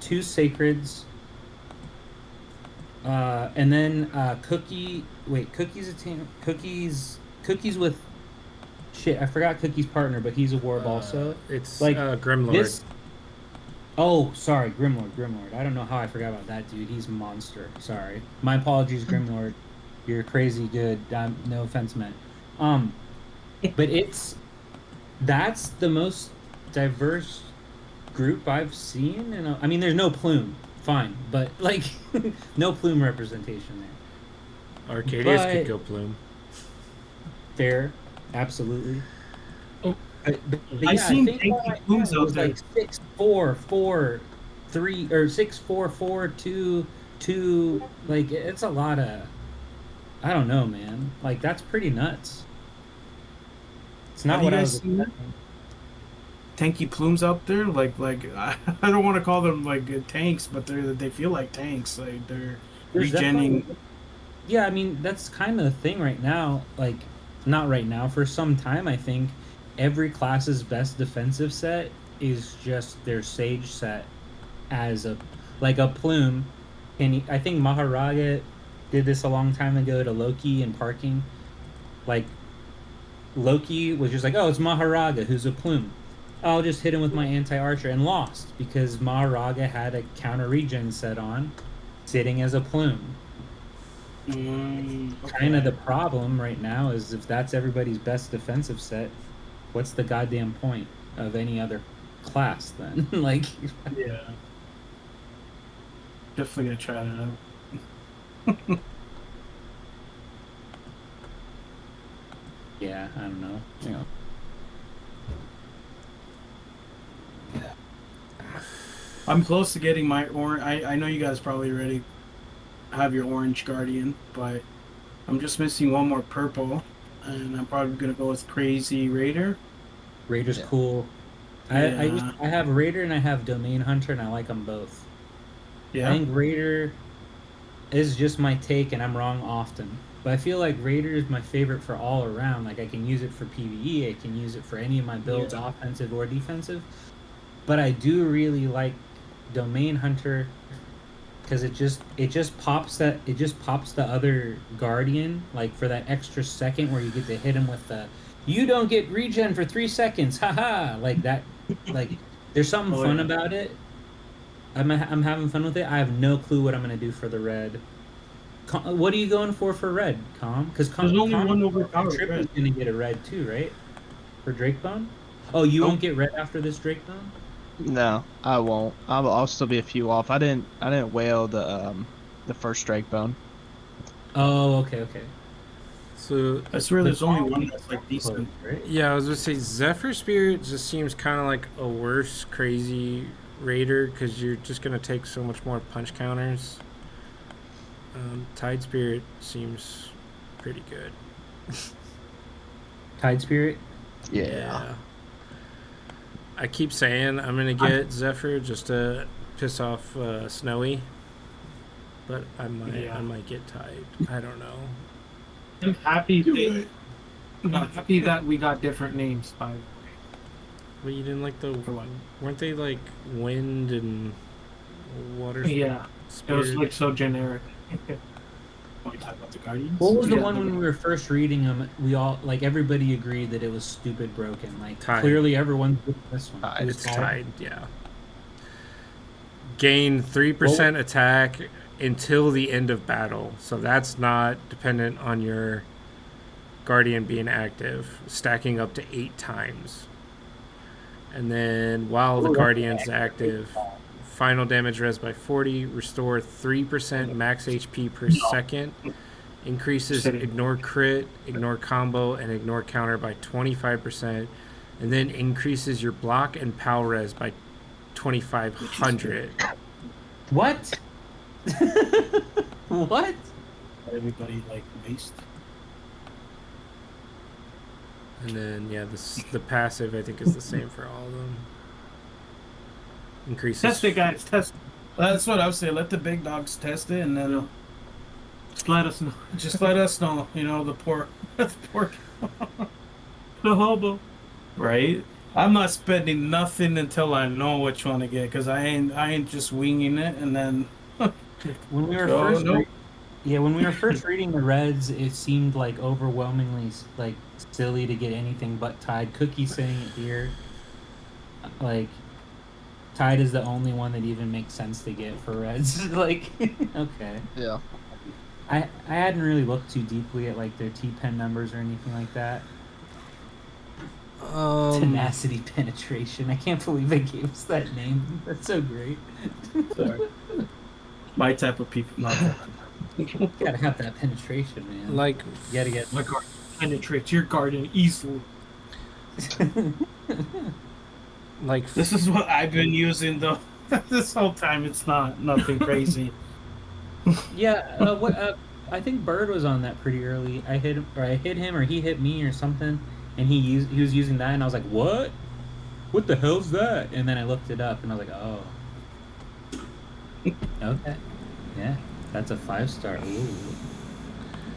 2 Sacreds, and then Cookies with... Shit, I forgot Cookie's partner, but he's a Warb also. It's like Grimlord. Oh, sorry, Grimlord. I don't know how I forgot about that dude. He's a monster. Sorry. My apologies, Grimlord. You're crazy good. No offense meant. But that's the most diverse group I've seen. And I mean, there's no plume, fine, but like, no plume representation there. Arcadius But- could go plume. Fair, absolutely. Oh, But I yeah, seen I think tanky all I plumes had out was there. like 6, 4, 4, 3, or 6, 4, 4, 2, 2. Like it's a lot of. I don't know, man. Like that's pretty nuts. It's not Have what you I guys was seen expecting. tanky plumes out there? Like I don't want to call them like tanks, but they feel like tanks. Like they're There's regenning. definitely- Yeah, I mean that's kind of the thing right now. Like, not right now. For some time, I think every class's best defensive set is just their Sage set as a plume. And I think Maharaga did this a long time ago to Loki and parking. Like, Loki was just like, oh, it's Maharaga, who's a plume. I'll just hit him with my anti-archer, and lost because Maharaga had a counter regen set on, sitting as a plume. Kind of the problem right now is if that's everybody's best defensive set, what's the goddamn point of any other class then? Like, Yeah. Definitely gonna try that out. yeah, I don't know. You know. I'm close to getting my orange. I know you guys probably already have your orange guardian, but I'm just missing one more purple, and I'm probably gonna go with Crazy Raider. Raider's cool. Yeah. I have Raider and I have Domain Hunter, and I like them both. I Yeah. think Raider is just my take, and I'm wrong often. But I feel like Raider is my favorite for all around. Like, I can use it for PvE, I can use it for any of my builds, offensive or defensive. But I do really like Domain Hunter because it just pops the other Guardian, like, for that extra second where you get to hit him with the you don't get regen for 3 seconds, haha, like that. Like, there's something fun about it. I'm having fun with it. I have no clue what I'm gonna do for the red. What are you going for red, Com? Because There's only one overpowered Trip is red. gonna get a red too, right? For Drakebone? Oh, you won't get red after this Drakebone? No, I won't. I'll still be a few off. I didn't whale the first Drake bone. Oh, okay. So I swear there's only one that's like decent. Right? yeah, I was gonna say Zephyr Spirit just seems kind of like a worse Crazy Raider because you're just gonna take so much more punch counters. Tide Spirit seems pretty good. Tide Spirit? Yeah. I keep saying I'm gonna get Zephyr just to piss off Snowy, but I might get Tide. I don't know. I'm happy. I'm happy that we got different names. By the way. But you didn't like the For what? weren't they like wind and water? Yeah, it was Spirit? like so generic. When we talk about the Guardians. What was the Yeah. one when we were first reading them? We all, like, everybody agreed that it was stupid broken. Like, Tide. clearly everyone's doing this one. Tide. It's Tide, yeah. Gain 3% attack until the end of battle. So that's not dependent on your Guardian being active, stacking up to 8 times. And then while the Guardian's active, final damage res by 40, restore 3% max HP per second, increases ignore crit, ignore combo, and ignore counter by 25%, and then increases your block and POW res by 2,500. What? What? Everybody like waste. And then, yeah, the passive, I think, is the same for all of them. Increases. Test it, guys. Test. That's what I would say. Let the big dogs test it, and then Just let us know. just let us know. You know, the poor, the hobo. right? I'm not spending nothing until I know which one to get, because I ain't just winging it, and then When we were Oh, first, no. when we were first reading the Reds, it seemed like overwhelmingly like silly to get anything but Tide. Cookie saying it here, like Tide is the only one that even makes sense to get for Reds. Like, okay, Yeah. I hadn't really looked too deeply at like their T-pen numbers or anything like that. Tenacity penetration. I can't believe they gave us that name. That's so great. Sorry. My type of people. Not that. Gotta have that penetration, man. Like, You gotta get. My garden penetrates your garden easily. like This is what I've been using though. This whole time. It's nothing crazy. Yeah. What? I think Bird was on that pretty early. I hit him, or he hit me, or something. And he was using that, and I was like, "What? What the hell's that?" And then I looked it up, and I was like, "Oh, okay, yeah, that's a 5-star."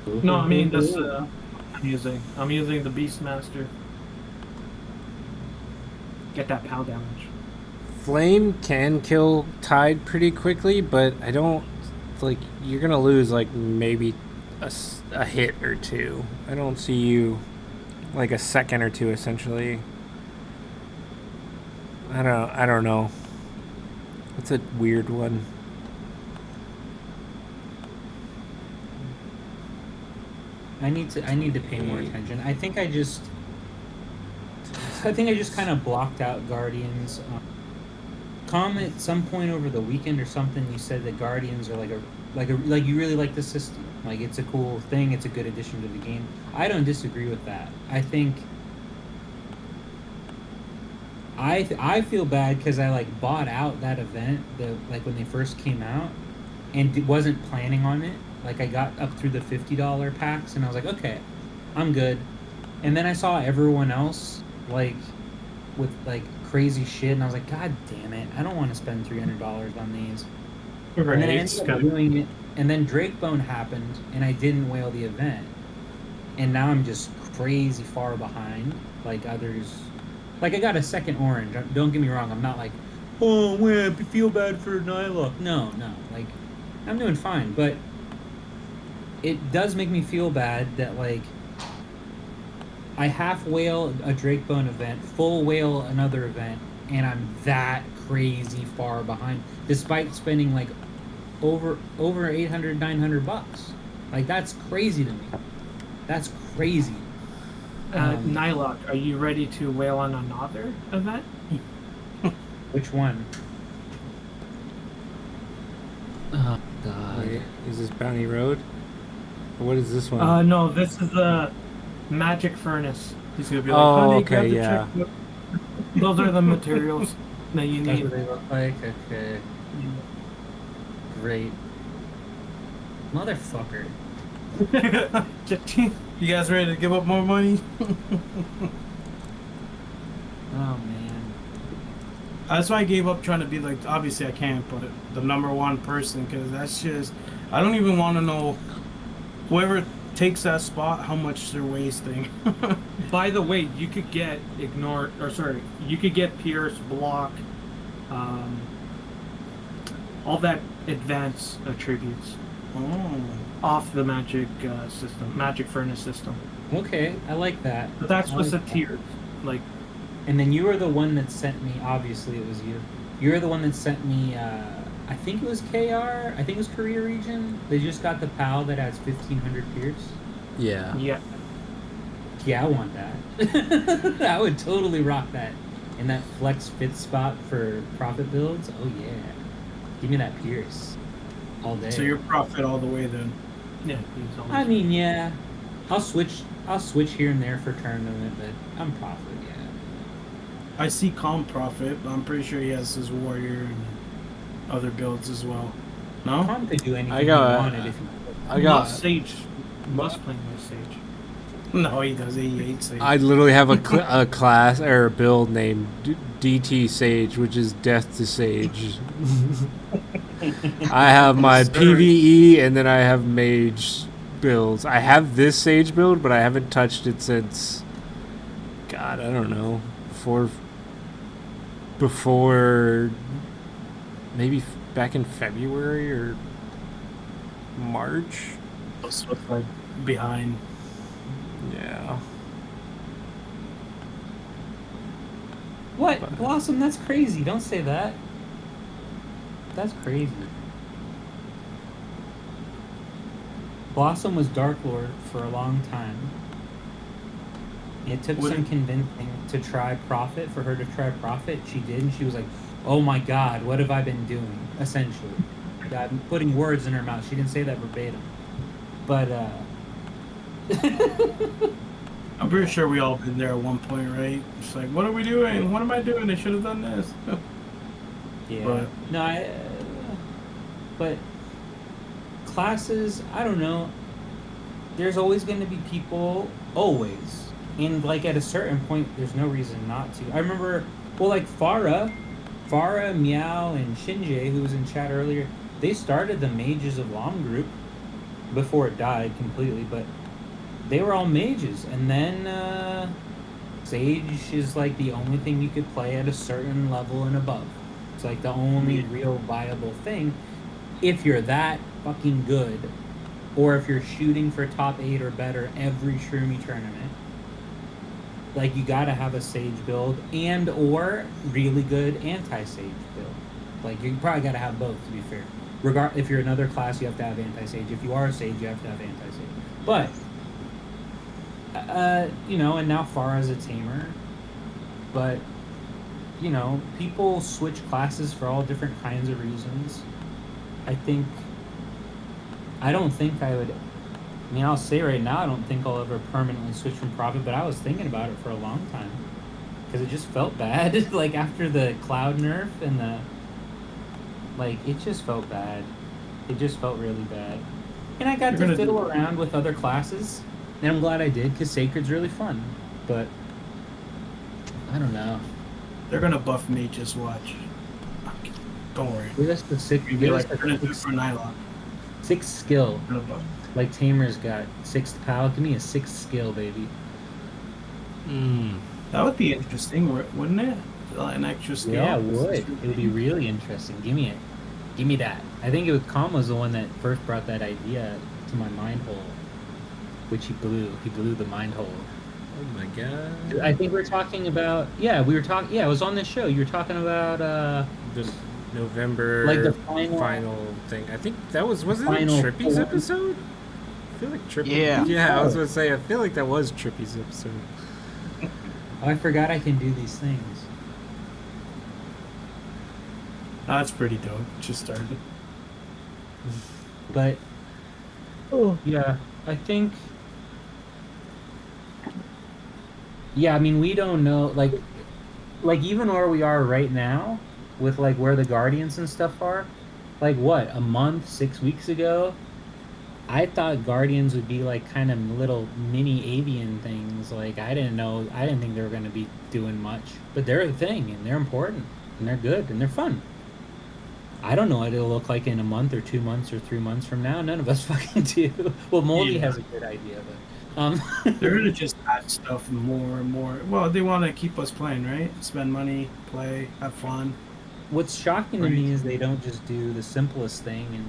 Ooh. No, I mean this. I'm using the Beastmaster. Get that POW damage. Flame can kill Tide pretty quickly, but I don't like you're gonna lose like maybe a hit or two. I don't see you like a second or two essentially. I don't know. It's a weird one. I need to pay more attention. I think I just kind of blocked out Guardians. At some point over the weekend or something, you said that Guardians are like you really like the system. Like it's a cool thing. It's a good addition to the game. I don't disagree with that. I think I feel bad because I like bought out that event when they first came out and wasn't planning on it. Like I got up through the $50 packs and I was like, okay, I'm good. And then I saw everyone else like with like crazy shit and I was like, God damn it, I don't want to spend $300 on these. Right. And then I ended up doing it. And then Drakebone happened and I didn't whale the event. And now I'm just crazy far behind like others. Like I got a second orange. Don't get me wrong, I'm not like, oh man, I feel bad for Nyla. No. Like I'm doing fine, but it does make me feel bad that like I half whale a Drakebone event, full whale another event, and I'm that crazy far behind, despite spending like over $800-900. Like that's crazy to me. That's crazy. Nylock, are you ready to whale on another event? Which one? Oh God! Wait, is this Bounty Road? Or what is this one? No, this is the Magic Furnace. He's gonna be like, Oh, honey, okay, grab the yeah. checkbook. Those are the materials that you That's need. what they look like. Okay. Great. Motherfucker. You guys ready to give up more money? Oh man. That's why I gave up trying to be like, obviously I can't, but the #1 person, because that's just, I don't even want to know whoever takes that spot, how much they're wasting. By the way, you could get you could get Pierce, Block, all that advanced attributes off the Magic system, Magic Furnace system. Okay, I like that. But that's I what's the like that. tiers. Like, And then you were the one that sent me, obviously it was you. You were the one that sent me, I think it was KR, I think it was Korea region. They just got the PAL that has 1500 Pierce. Yeah. yeah. Yeah, I want that. I would totally rock that. In that flex fit spot for profit builds, oh yeah. Give me that Pierce. All day. So you're profit all the way then. Yeah, he's always I mean, yeah. I'll switch here and there for tournament, but I'm profit, yeah. I see Calm profit, but I'm pretty sure he has his warrior and other builds as well. No? Tom could do anything I got- he wanted if he I got. Sage. Must play with Sage. No, he doesn't. He hates it. I literally have a class or a build named DT Sage, which is Death to Sage. I have my PvE and then I have Mage builds. I have this Sage build, but I haven't touched it since. God, I don't know. Before maybe back in February or March. So it's like behind. Yeah. What? Blossom, that's crazy. Don't say that. That's crazy. Blossom was Dark Lord for a long time. It took some convincing to try Profit, for her to try Profit. She did, and she was like, oh my god, what have I been doing? Essentially. I'm putting words in her mouth. She didn't say that verbatim. But, I'm pretty sure we all been there at one point, right? It's like, what are we doing? What am I doing? I should have done this. yeah. But, No, but classes, I don't know. There's always going to be people, always. And, like, at a certain point, there's no reason not to. I remember, well, like, Farah, Meow, and Shinjay, who was in chat earlier, they started the Mages of LoM group before it died completely, but they were all mages. And then Sage is, like, the only thing you could play at a certain level and above. It's, like, the only real viable thing. If you're that fucking good, or if you're shooting for top 8 or better every Shroomie tournament, like, you gotta have a Sage build and or really good anti-Sage build. Like, you probably gotta have both, to be fair. If you're another class, you have to have anti-Sage. If you are a Sage, you have to have anti-Sage. But, you know, and now Farah's a tamer. But, you know, people switch classes for all different kinds of reasons. I don't think I would... I mean, I'll say right now, I don't think I'll ever permanently switch from Prophet, but I was thinking about it for a long time. Because it just felt bad. Like, after the Cloud nerf and the... Like, it just felt bad. It just felt really bad. And I got to fiddle around with other classes. And I'm glad I did, because Sacred's really fun. But... I don't know. They're gonna buff me, just watch. Don't worry. Give us the six... You'd be like, they're gonna do it for Nylon. 6 skill. They're gonna buff. Like Tamer's got 6th PAL. Give me a 6th skill, baby. That would be interesting, wouldn't it? An extra skill. Yeah, it would. It would be really interesting. Give me it. Give me that. I think it was Kama was the one that first brought that idea to my mind hole, which he blew. He blew the mind hole. Oh my god. I think we're talking about. Yeah, we were talking. Yeah, it was on this show. You were talking about. The November like the final thing. I think that wasn't it final Trippy's form. episode? I feel like Trippy. Yeah. Yeah, I was gonna say. I feel like that was Trippy's episode. Oh, I forgot I can do these things. That's pretty dope. Just started. But. Oh yeah, I think. Yeah, I mean, we don't know, like even where we are right now, with like where the Guardians and stuff are, like what, a month, 6 weeks ago, I thought Guardians would be like kind of little mini avian things. Like, I didn't think they were going to be doing much, but they're a thing, and they're important, and they're good, and they're fun. I don't know what it'll look like in a month or 2 months or 3 months from now. None of us fucking do. Well, Moldy has a good idea, but they're gonna just add stuff more and more. Well, they want to keep us playing, right? Spend money, play, have fun. What's shocking to me is they don't just do the simplest thing and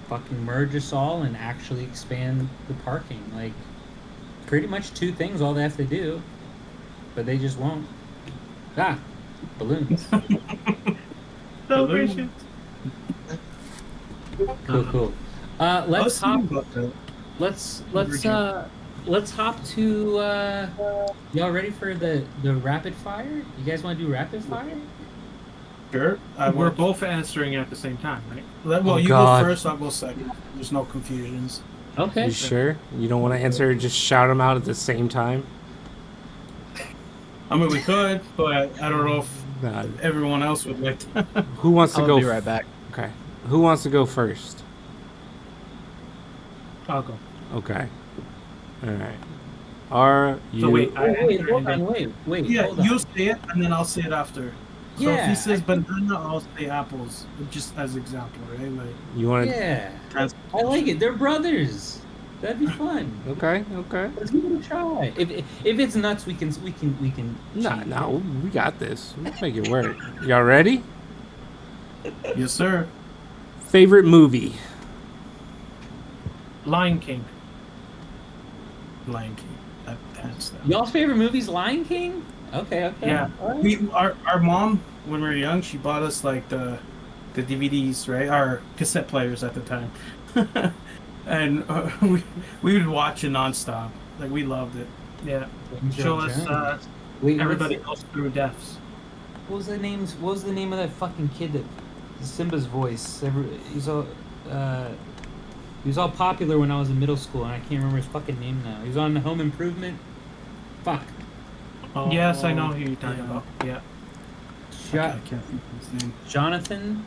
fucking merge us all and actually expand the parking. Like, pretty much 2 things all they have to do, but they just won't. Balloons. Celebrations. Cool. Let's hop. Let's hop to. Y'all ready for the rapid fire? You guys want to do rapid fire? Sure. We're both answering at the same time, right? Well, you God. go first. I'll go second. There's no confusions. Okay. You sure? You don't want to answer? Just shout them out at the same time. I mean, we could, but I don't know if Nah. everyone else would like to. Who wants to I'll go? be right back. Okay. Who wants to go first? I'll go. Okay. All right. Are you? So wait, Wait, hold on. Wait. Yeah, Hold on. you say it, and then I'll say it after. So if Yeah, he says banana, I'll say apples, just as example, right? Like, You want to? Yeah, trans- I like it. They're brothers. That'd be fun. Okay. Let's give it a try. If it's nuts, we can. cheat. No, we got this. Let's make it work. Y'all ready? Yes, sir. Favorite movie? Lion King. Lion King. Hands down. Y'all's favorite movie's Lion King? Okay. Yeah, All right. our mom, when we were young, she bought us like the DVDs, right? Our cassette players at the time, and we would watch it nonstop. Like, we loved it. Yeah. Indiana Show us Jones. Wait, everybody goes through deaths. What was the name of that fucking kid that Simba's voice? He was all popular when I was in middle school, and I can't remember his fucking name now. He was on Home Improvement. Fuck. Yes, I know who you're talking about. Yeah. I can't think of his name. Jonathan.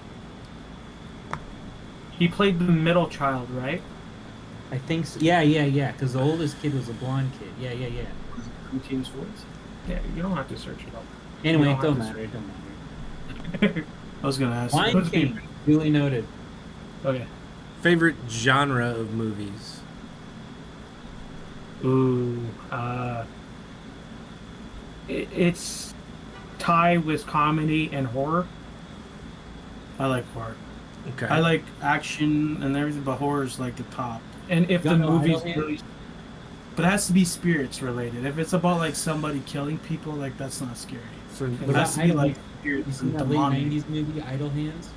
He played the middle child, right? I think so. Yeah. Because the oldest kid was a blonde kid. Yeah. Routine's voice. Yeah, you don't have to search it up. Anyway, You it don't have to matter. It don't matter. I was gonna ask. Lion King. Duly noted. Okay. Favorite genre of movies? Ooh, it's tied with comedy and horror. I like horror. Okay. I like action and everything, but horror is like the top. And if the Gun movie's Idol really, But it has to be spirits related. If it's about like somebody killing people, like that's not scary. So, It What has about to be Idle like Hands? spirits You seen and that late demonic. 90s movie, Idle Hands?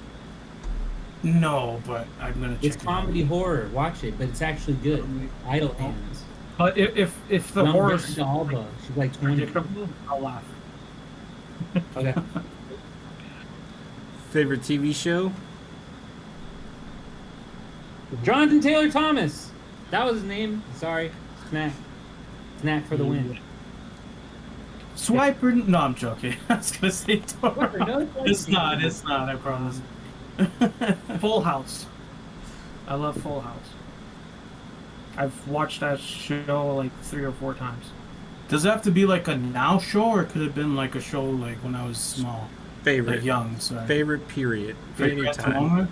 No, but I'm gonna check It's it comedy out. horror. Watch it, but it's actually good. Idle Hands. but if the Young horror's Jessica Alba. She's like 20. predictable, I'll laugh. Okay. favorite TV show? Jonathan Taylor Thomas. That was his name. Sorry. Snack for the win. Swiper? No, I'm joking. I was gonna say Whatever, no, Toro. It's not. It's not. I promise. Full House. I love Full House. I've watched that show like 3 or 4 times. Does it have to be like a now show, or could it have been like a show like when I was small, Favorite. like young? Sorry. Favorite period. Favorite at the Anytime.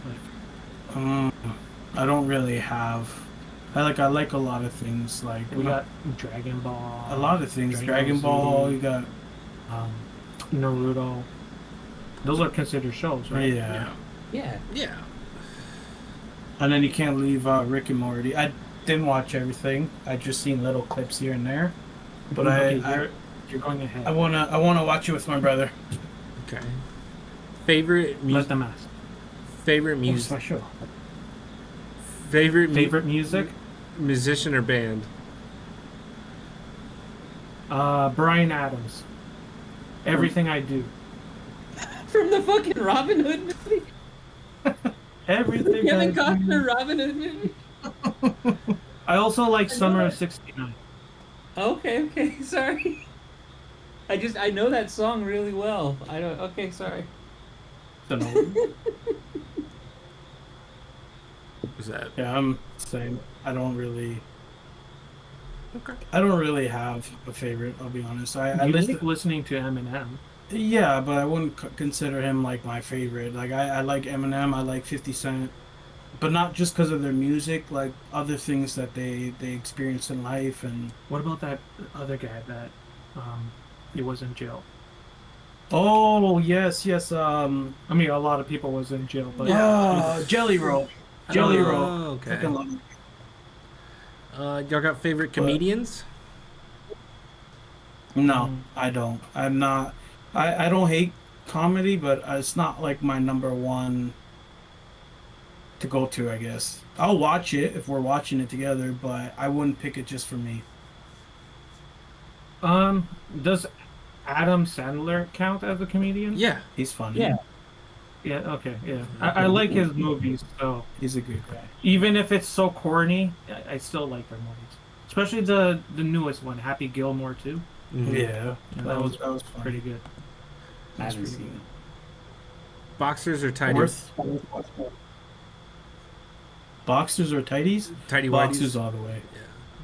moment? I don't really have. I like a lot of things. Like We got Dragon Ball. a lot of things. Dragon Dragon Ball Ball. Z. You got Naruto. Those are considered shows, right? yeah. Yeah. Yeah. And then you can't leave Rick and Morty. I didn't watch everything. I just seen little clips here and there. But Okay, you're going ahead. I wanna watch it with my brother. Okay. Favorite Let music. them ask. Favorite What's music. my show? Favorite Music? musician or band. Brian Adams. Everything I do. From the fucking Robin Hood movie? Everything I Kevin do. Costner Robin Hood movie? I also like Summer of '69. Okay, sorry. I know that song really well. Okay, sorry. Was that? Yeah, I'm same. I don't really Okay. have a favorite. I'll be honest. I You listen. like listening to Eminem. Yeah, but I wouldn't consider him like my favorite. Like I like Eminem. I like 50 Cent, but not just because of their music. Like other things that they experience in life and. What about that other guy that he was in jail? Oh yes. I mean, a lot of people was in jail, but Jelly Roll. Jelly Oh, Roll. okay. Fucking love it. Y'all got favorite comedians? No, I don't. I'm not. I don't hate comedy, but it's not like my number one to go to, I guess. I'll watch it if we're watching it together, but I wouldn't pick it just for me. Does Adam Sandler count as a comedian? Yeah. He's funny. Yeah. Yeah. Okay. Yeah. I like his movies, so He's a good guy. even if it's so corny, I still like their movies. Especially the newest one, Happy Gilmore too. Mhm. Yeah. That was fun. pretty good. That's haven't pretty seen good. Boxers or tighties? Worth? Boxers or tighties? Tighty Boxers whities? all the way.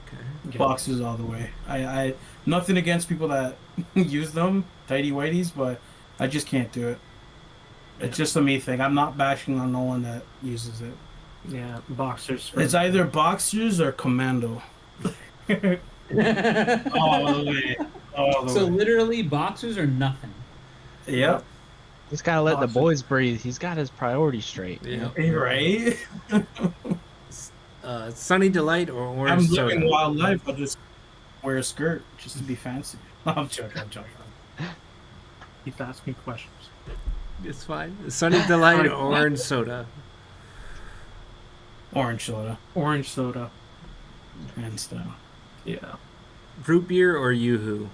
Okay. Yeah. Boxers all the way. I nothing against people that use them, tighty whities, but I just can't do it. It's just a me thing. I'm not bashing on no one that uses it. Yeah, boxers. It's either boxers or commando. All the way. All the So way. literally, boxers are nothing. Yep. He's got to let the Awesome. boys breathe. He's got his priorities straight. Yeah. Right? Sunny Delight or I'm orange living soda? wild life. I'll just wear a skirt just to be fancy. I'm joking. Keep asking questions. It's fine. Sunny Delight or orange soda? Orange soda Orange soda. and stuff. Yeah. root beer or Yoo-hoo?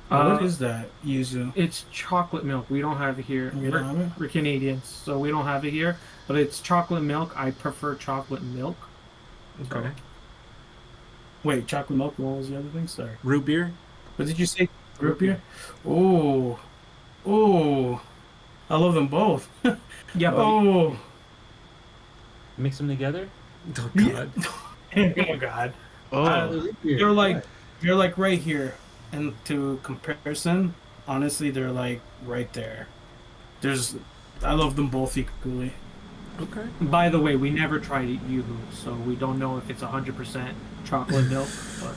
What is that? Yuzu. It's chocolate milk. We don't have it here. You don't have it? We're Canadians, so we don't have it here. But it's chocolate milk. I prefer chocolate milk. Okay. Wait, chocolate milk. What was the other thing? Sorry. Root beer? What did you say? Root beer? Oh. Oh. I love them both. Yeah, but Oh. Mix them together. Oh God. Oh God. Oh, They're like right here, and to comparison, honestly, they're like right there. I love them both equally. Okay. by the way, we never tried Yoo-hoo, so we don't know if it's 100% chocolate milk. But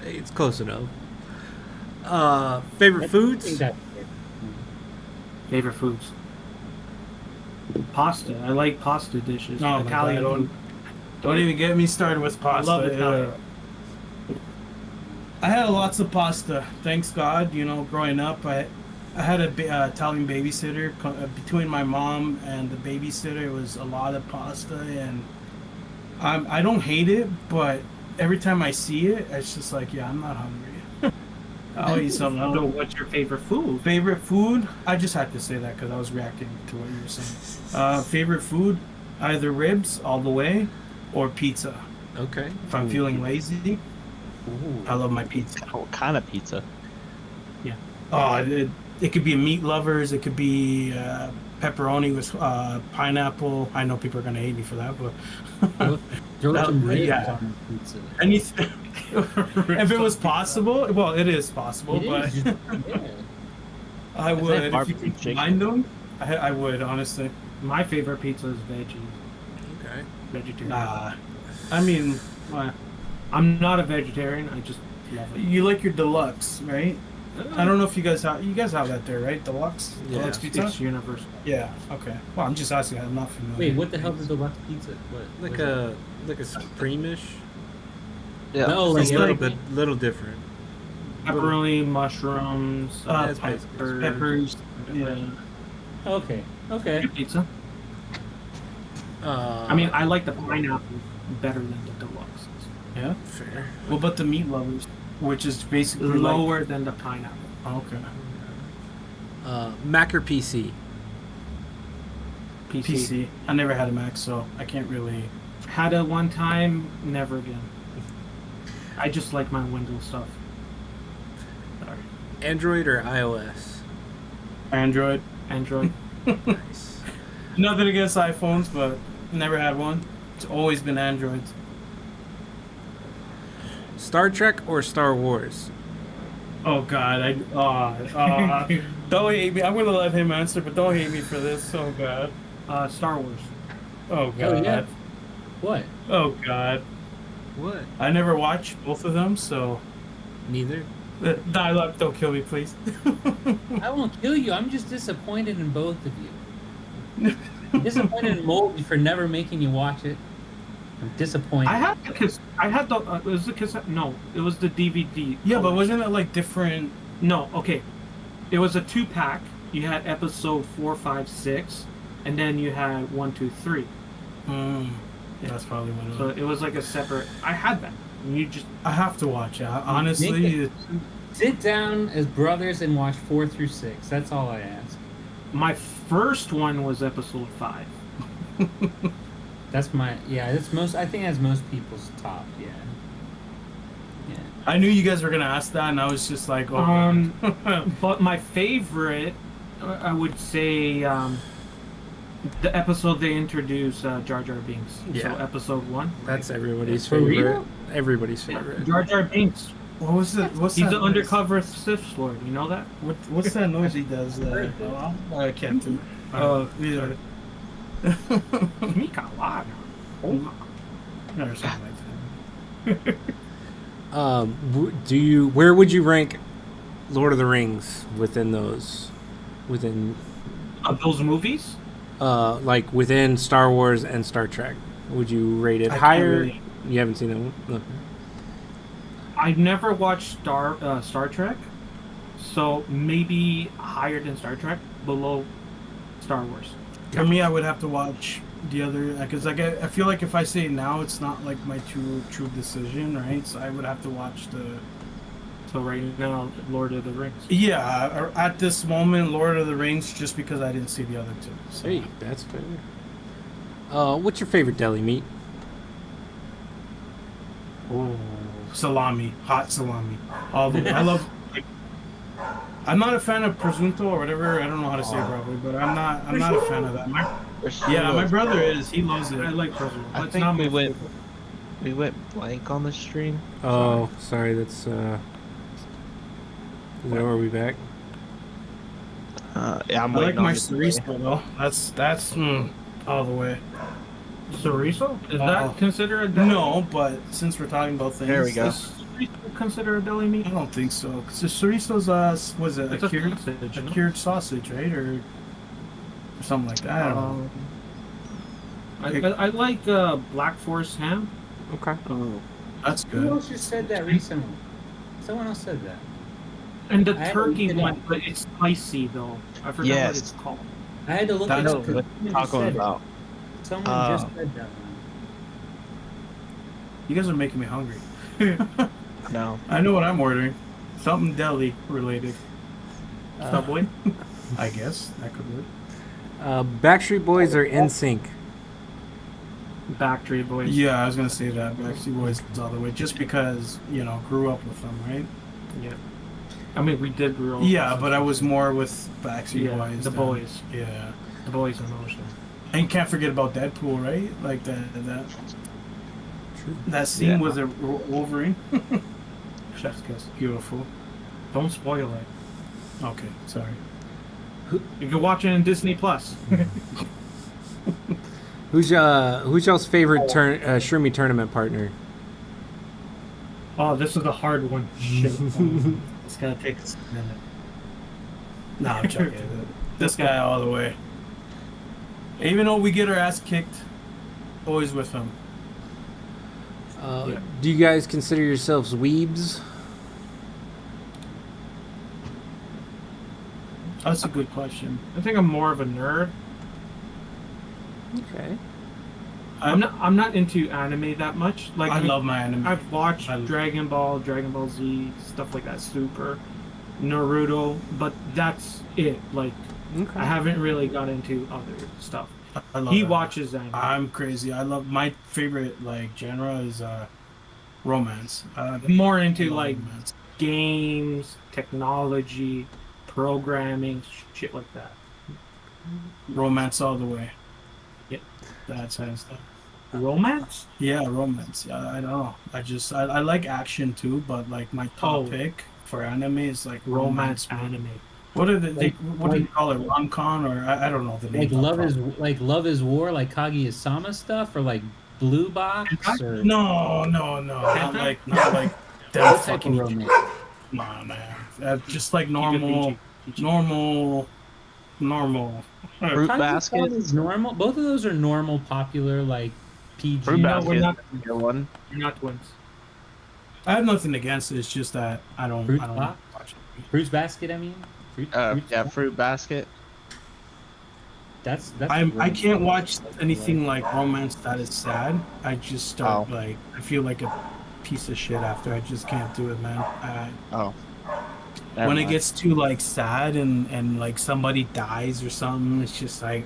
Hey, it's close enough. Favorite I think foods? that's it. favorite foods. Pasta. I like pasta dishes. Oh my Italian God, food. Don't even get me started with pasta. I love Italian. I had lots of pasta. Thanks God, growing up, I had a Italian babysitter. Between my mom and the babysitter, it was a lot of pasta, and I don't hate it, but every time I see it, it's just like, yeah, I'm not hungry. I'll eat something else. So what's your favorite food? Favorite food? I just had to say that because I was reacting to what you were saying. Favorite food? Either ribs all the way, or pizza. Okay. If I'm feeling lazy, Ooh. I love my pizza. what kind of pizza? Oh, it could be meat lovers. It could be pepperoni with pineapple. I know people are gonna hate me for that, but Throw some ribs yeah. on the pizza. anything. If it was possible, well, it is possible, It but is, yeah. I would. If you barbecue could chicken. find them, I would honestly. My favorite pizza is veggie. Okay. Vegetarian. Nah, I mean, I'm not a vegetarian. I just love it. you like your deluxe, right? I don't know if you guys have that there, right? Deluxe, Yeah. deluxe pizza. It's universal. Yeah. Okay. Well, I'm just asking. I'm not familiar. Wait, what the hell is the deluxe pizza? What Like is a supreme-ish. Yeah. No, like It's a little everything. little different. Pepperoni, mushrooms, That's basically- peppers. Yeah. it? Okay. Okay. Good pizza. I mean, I like the pineapple better than the deluxe. Yeah. fair. What about the meat lovers, which is basically Lower than the pineapple. Okay. Mac or PC? PC. I never had a Mac, so I can't really. Had it one time, never again. I just like my Windows stuff. Sorry. Android or iOS? Android. Android. Nice. Nothing against iPhones, but never had one. It's always been Androids. Star Trek or Star Wars? Oh God, don't hate me. I'm gonna let him answer, but don't hate me for this. Oh God. Star Wars. Oh Hell God. yeah. What? Oh God. What? I never watched both of them, so Neither. dialogue. Don't kill me, please. I won't kill you. I'm just disappointed in both of you. Disappointed in Moldy for never making you watch it. I'm disappointed. I had the it was the cassette. No, it was the DVD. Yeah, but wasn't it like different? No, okay. It was a 2-pack. You had episode 4, 5, 6, and then you had 1, 2, 3. That's probably what it was. So it was like a separate. I had that. And you just I have to watch it. Honestly, Sit down as brothers and watch 4 through 6. That's all I ask. my first one was episode 5. That's my That's most. I think that's most people's top. Yeah. Yeah. I knew you guys were gonna ask that, and I was just like, oh. But my favorite, I would say, the episode they introduced Jar Jar Binks. Yeah. So episode 1. That's everybody's For real? favorite. Everybody's favorite. Jar Jar Binks. What was it? What's He's that the noise? undercover Sith Lord. You know that? What's that noise he does? I can't do. Oh, yeah. Mika Wada. Or something like that. Where would you rank Lord of the Rings within those? Within Of those movies? like within Star Wars and Star Trek? Would you rate it I can't higher? really- You haven't seen that one? No. I've never watched Star Trek, so maybe higher than Star Trek, below Star Wars. For me, I would have to watch the other, because like I feel like if I say it now, it's not like my true decision, right? So I would have to watch the. So right now, Lord of the Rings. Yeah, at this moment, Lord of the Rings, just because I didn't see the other two. So. Hey, that's fair. What's your favorite deli meat? Oh, salami, hot salami. All the I love. Like, I'm not a fan of presunto or whatever. I don't know how to say it properly, but I'm not a fan of that. My brother is. He loves it. I like presunto. I It's think not we my went favorite. we went blank on the stream. Oh, sorry. That's Is that where we back? Yeah, I'm I like waiting on my this chorizo though. That's all the way. Chorizo? Is Uh-oh. that considered a deli? No, but since we're talking about things, There we go. Is chorizo considered a deli meat? I don't think so. Because the chorizo's was it It's a a cured sausage, a no? cured sausage, right, or something like that? I don't know. I like Black Forest ham. Okay. Oh. That's Who good. else just said that recently? Someone else said that. And the I had to turkey look it one, up. but it's spicy though. I forgot Yes. what it's called. I had to look That's it up. 'cause what someone we're just talking said it. about. Someone just said that one. You guys are making me hungry. No. I know what I'm ordering. Something deli related. Subway. I guess that could work. Backstreet Boys or NSYNC? Backstreet Boys. Yeah, I was gonna say that. Backstreet Boys all the way, just because grew up with them, right? Yeah. I mean, we did grow up. Yeah, with but I was more with Backstreet Yeah, Boys. the than- boys. Yeah, The Boys in Motion. and you can't forget about Deadpool, right? Like that scene Yeah. with the Wolverine. Chef's kiss. Beautiful. Don't spoil it. Okay, sorry. You can watch it in Disney Plus. Who's y'all's favorite Shroomie tournament partner? Oh, this is a hard one. Shit. It's gonna take us a minute. No, I'm joking. This guy all the way. Even though we get our ass kicked, always with him. Yeah. Do you guys consider yourselves weebs? That's a good question. I think I'm more of a nerd. Okay. I'm not into anime that much. Like I love my anime. I've watched I- Dragon Ball, Dragon Ball Z, stuff like that, Super, Naruto, but that's it. Like Okay. I haven't really got into other stuff. I love He anime. watches anime. I'm crazy. I love my favorite genre is romance. More I into love like romance. games, technology, programming, shit like that. Romance all the way. Yep. That kind of stuff. Romance? Yeah, romance. Yeah, I don't know. I like action too, but like my top Oh. pick for anime is like Romance romance. anime. What are the Like- what do you call it? Rom-com or I don't know the name. Like Love is War, like Kaguya-sama stuff, or like Blue Box, or No. Not like them what type of fucking romance? Nah, man. Just like Keep it normal. PG. Normal. Fruit Kaguya-sama basket. is normal. Both of those are normal, popular, like PG. Fruit No, basket. we're not. is a good one. You're not twins. I have nothing against it. It's just that I don't Fruit watch box? it. Fruits Basket, I mean. Yeah, fruit basket. That's I can't watch anything like romance that is sad. I just start Oh. like I feel like a piece of shit after. I just can't do it, man. Oh. When it gets too like sad and like somebody dies or something, it's just like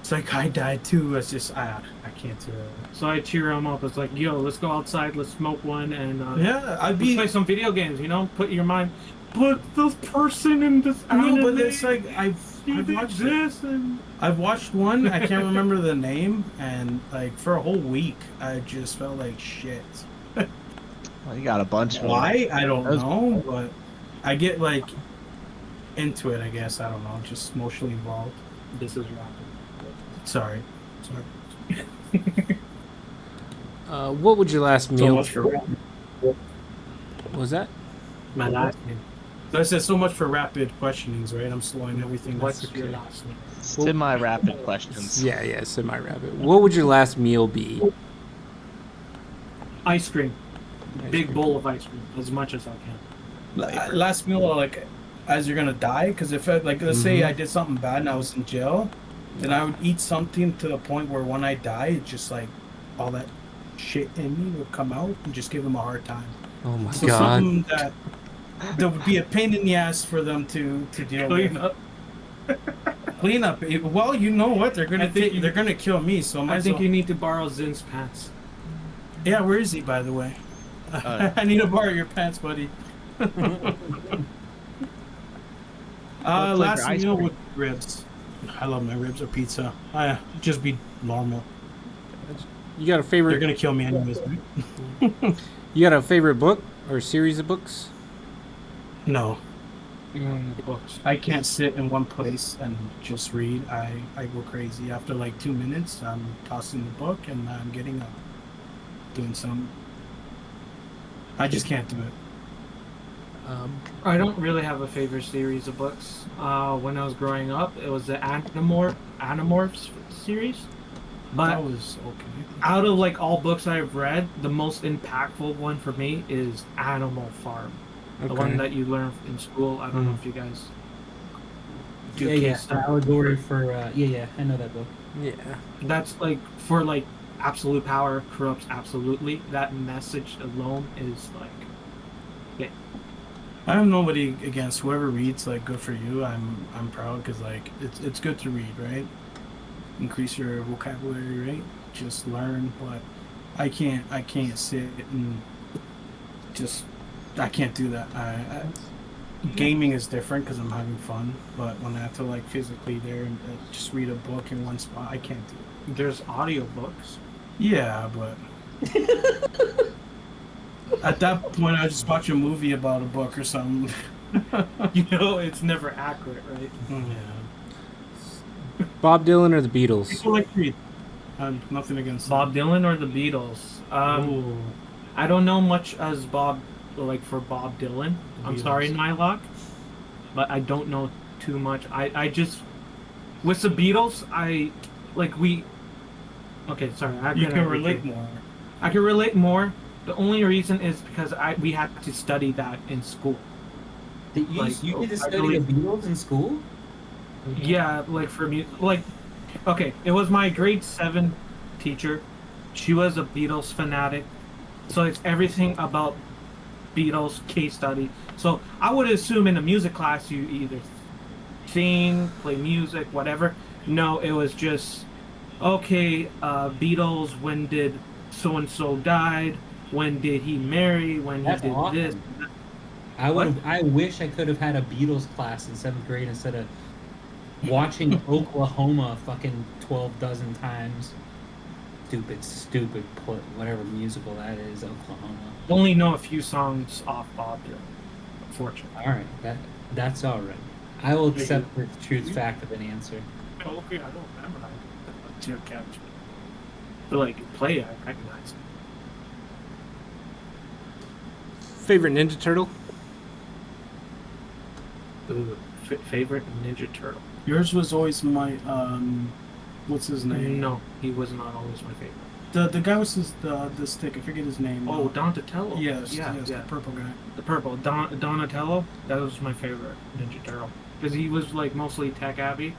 it's like I died too. It's just I can't do it. So I cheer him up. It's like, yo, let's go outside, let's smoke one, and Yeah, I'd let's be play some video games. Put your mind. Put this person in this anime. no, but it's like I've he watched did it. this, and I've watched one. I can't remember the name, and like for a whole week, I just felt like shit. Well, you got a bunch of Why? I don't Those- know, but I get like into it. I guess I don't know, just emotionally involved. this is rapping. Sorry. What would your last So meal? much for What was that? My last name. so I said so much for rapid questionings, right? I'm slowing everything. What's down. your last name? semi-rapid questions. Yeah, semi-rapid. What would your last meal be? Ice cream. Ice Big cream. bowl of ice cream, as much as I can. Last meal, like as you're gonna die, because if I, like let's say Mhm. I did something bad and I was in jail, And I would eat something to the point where when I die, it's just like all that shit in me would come out and just give them a hard time. Oh my So god. something that would be a pain in the ass for them to deal Clean with. up. Clean up. Well, you know what? They're gonna they're gonna kill me. So I think you need to borrow Zin's pants. Yeah, where is he, by the way? I need to borrow your pants, buddy. Last ice meal cream? with ribs. I love my ribs or pizza. Just be normal. You got a They're favorite? gonna kill me anyways, right? You got a favorite book or series of books? No, Books. I can't sit in one place and just read. I go crazy. After like 2 minutes, I'm tossing the book and I'm getting up, doing something. I just can't do it. I don't really have a favorite series of books. When I was growing up, it was the Animorphs series. But That was okay. out of like all books I've read, the most impactful one for me is Animal Farm. The one that you learn in school. I don't know if you guys do Yeah. case study. Allegory for yeah. I know that book. Yeah. That's like for like absolute power corrupts absolutely. That message alone is like, yeah. I have nobody against whoever reads. Like, good for you. I'm proud because like it's good to read, right? Increase your vocabulary, right? Just learn. But I can't sit and just. I can't do that. Gaming is different because I'm having fun. But when I have to like physically there and just read a book in one spot, I can't do it. There's audiobooks. Yeah, but at that point, I just watch a movie about a book or something. You know, it's never accurate, right? Yeah. Bob Dylan or the Beatles? People like to read. Nothing against Bob Dylan or the Beatles? Ooh. I don't know much as Bob, like for Bob Dylan. I'm Beatles. sorry, Nylock, but I don't know too much. I just with the Beatles, Okay, sorry. You can relate more. I can relate more. The only reason is because we had to study that in school. You Like, get to I study believe- the Beatles in school? Yeah, like for me, like, okay, it was my grade 7 teacher. She was a Beatles fanatic, so it's everything about Beatles case study. So I would assume in a music class you either sing, play music, whatever. No, it was just okay. Beatles. When did so and so died? When did he marry? When That's he did awesome. this? I wish I could have had a Beatles class in 7th grade instead of watching Oklahoma fucking 12 dozen times. Stupid, whatever musical that is, Oklahoma. Only know a few songs off Bob Dylan. Unfortunately. All right, that's all right. I will accept the truth fact of an answer. Okay, I don't memorize to capture. But like play, I recognize. Favorite Ninja Turtle? Ooh, favorite Ninja Turtle? Yours was always my what's his name? No, he was not always my favorite. The guy with the stick. I forget his name. Oh, Donatello. Yes, yeah, yes, yeah. the purple guy. The purple Donatello. That was my favorite Ninja Turtle because he was like mostly tech savvy.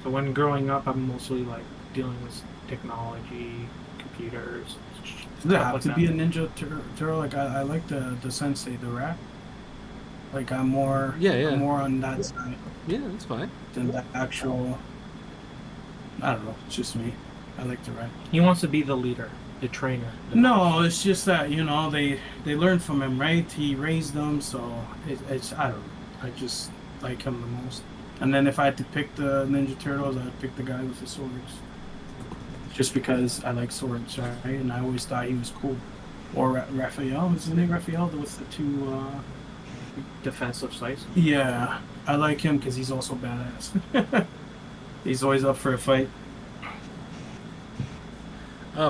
So when growing up, I'm mostly like dealing with technology, computers. Does it stuff have like to that. be a ninja turtle? Like I like the sensei, the rat. Like I'm more I'm more on that side Yeah, that's fine. than the actual. I don't know. It's just me. I like the rat. He wants to be the leader, the trainer. No, it's just that they learned from him, right? He raised them, so it's I don't know. I just like him the most. And then if I had to pick the Ninja Turtles, I'd pick the guy with the swords. Just because I like swords, right? And I always thought he was cool. Or Raphael, is his name Raphael with the two? defensive sights. Yeah, I like him because he's also badass. He's always up for a fight.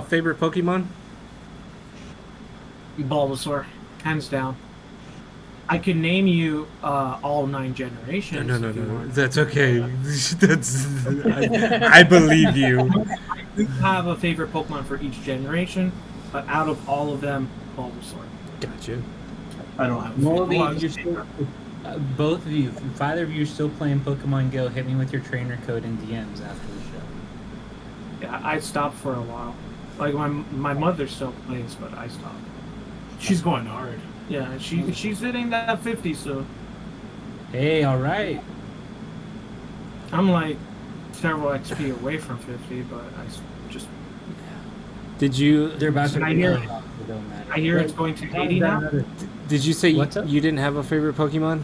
Favorite Pokemon? Bulbasaur, hands down. I can name you all 9 generations. No. if you want. That's okay. I believe you. I do have a favorite Pokemon for each generation, but out of all of them, Bulbasaur. Gotcha. I don't have. Moldy, Well, you're still, Both of you, if either of you are still playing Pokemon Go, hit me with your trainer code and DMs after the show. Yeah, I stopped for a while. Like my mother still plays, but I stopped. She's going hard. Yeah, she's hitting that 50, so Hey, all right. I'm like several XP away from 50, but I just Did you They're about to. I hear- It don't matter. I hear it's going to 80 now. did you say you What's up? didn't have a favorite Pokemon?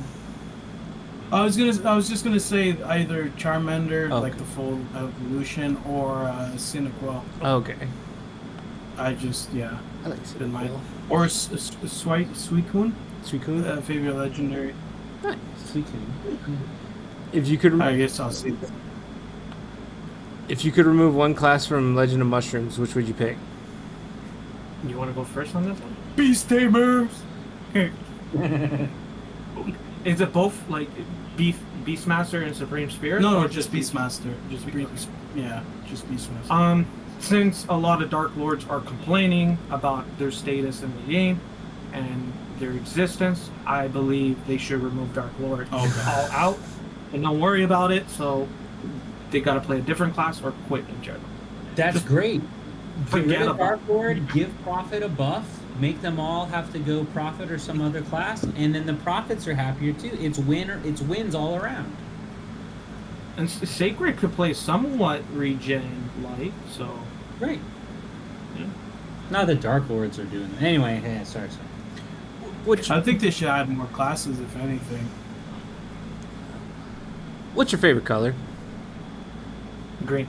I was just gonna say either Charmander, Okay. like the full evolution, or Cyndaquil. Okay. I just I like Didn't mind. Cyndaquil. or Suicune, Suicune? favorite legendary. Sweet tune. If you could I guess I'll see. if you could remove one class from Legend of Mushrooms, which would you pick? You want to go first on this one? Beast Tamers. Is it both like Beastmaster and Supreme Spirit? No, or just Beastmaster. Just Beastmaster. Since a lot of Dark Lords are complaining about their status in the game and their existence, I believe they should remove Dark Lord Okay. all out and don't worry about it. So they got to play a different class or quit in general. That's great. Get rid Forget of about Dark Lord, give Prophet a buff, make them all have to go Prophet or some other class, and then the Prophets are happier too. It's wins all around. And Sacred could play somewhat regen light, so Right. Yeah. Now the Dark Lords are doing it. Anyway, hey, sorry. Which I think they should add more classes, if anything. What's your favorite color? green.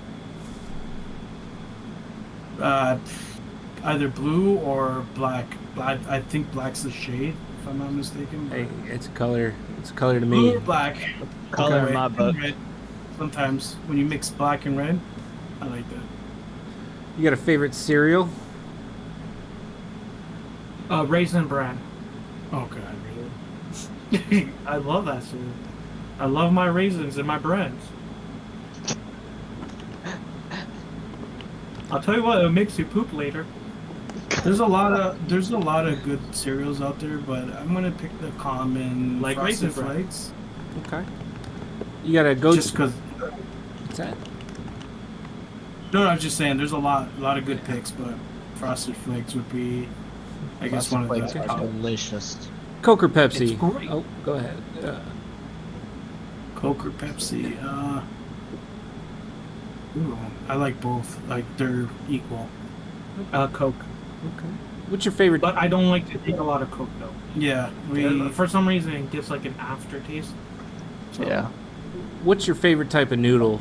Either blue or black. I think black's the shade, if I'm not mistaken. Hey, it's a color. It's a color to Blue me. or black. Color in my And book. red. Sometimes when you mix black and red, I like that. You got a favorite cereal? Raisin Bran. Oh god, really? I love that cereal. I love my raisins and my brands. I'll tell you what, it'll make you poop later. There's a lot of good cereals out there, but I'm gonna pick the common Like Frosted Raisin Bran. Flakes. Okay. You got to go. Just because. What's that? No, I'm just saying there's a lot of good picks, but Frosted Flakes would be, I guess, one of Flakes the are top. delicious. Coke or Pepsi? It's great. Oh, go ahead. Coke or Pepsi. Ooh, I like both. Like they're equal. Coke. Okay. What's your favorite? But I don't like to take a lot of Coke though. Yeah, For some reason, it gives like an aftertaste. So, Yeah. What's your favorite type of noodle?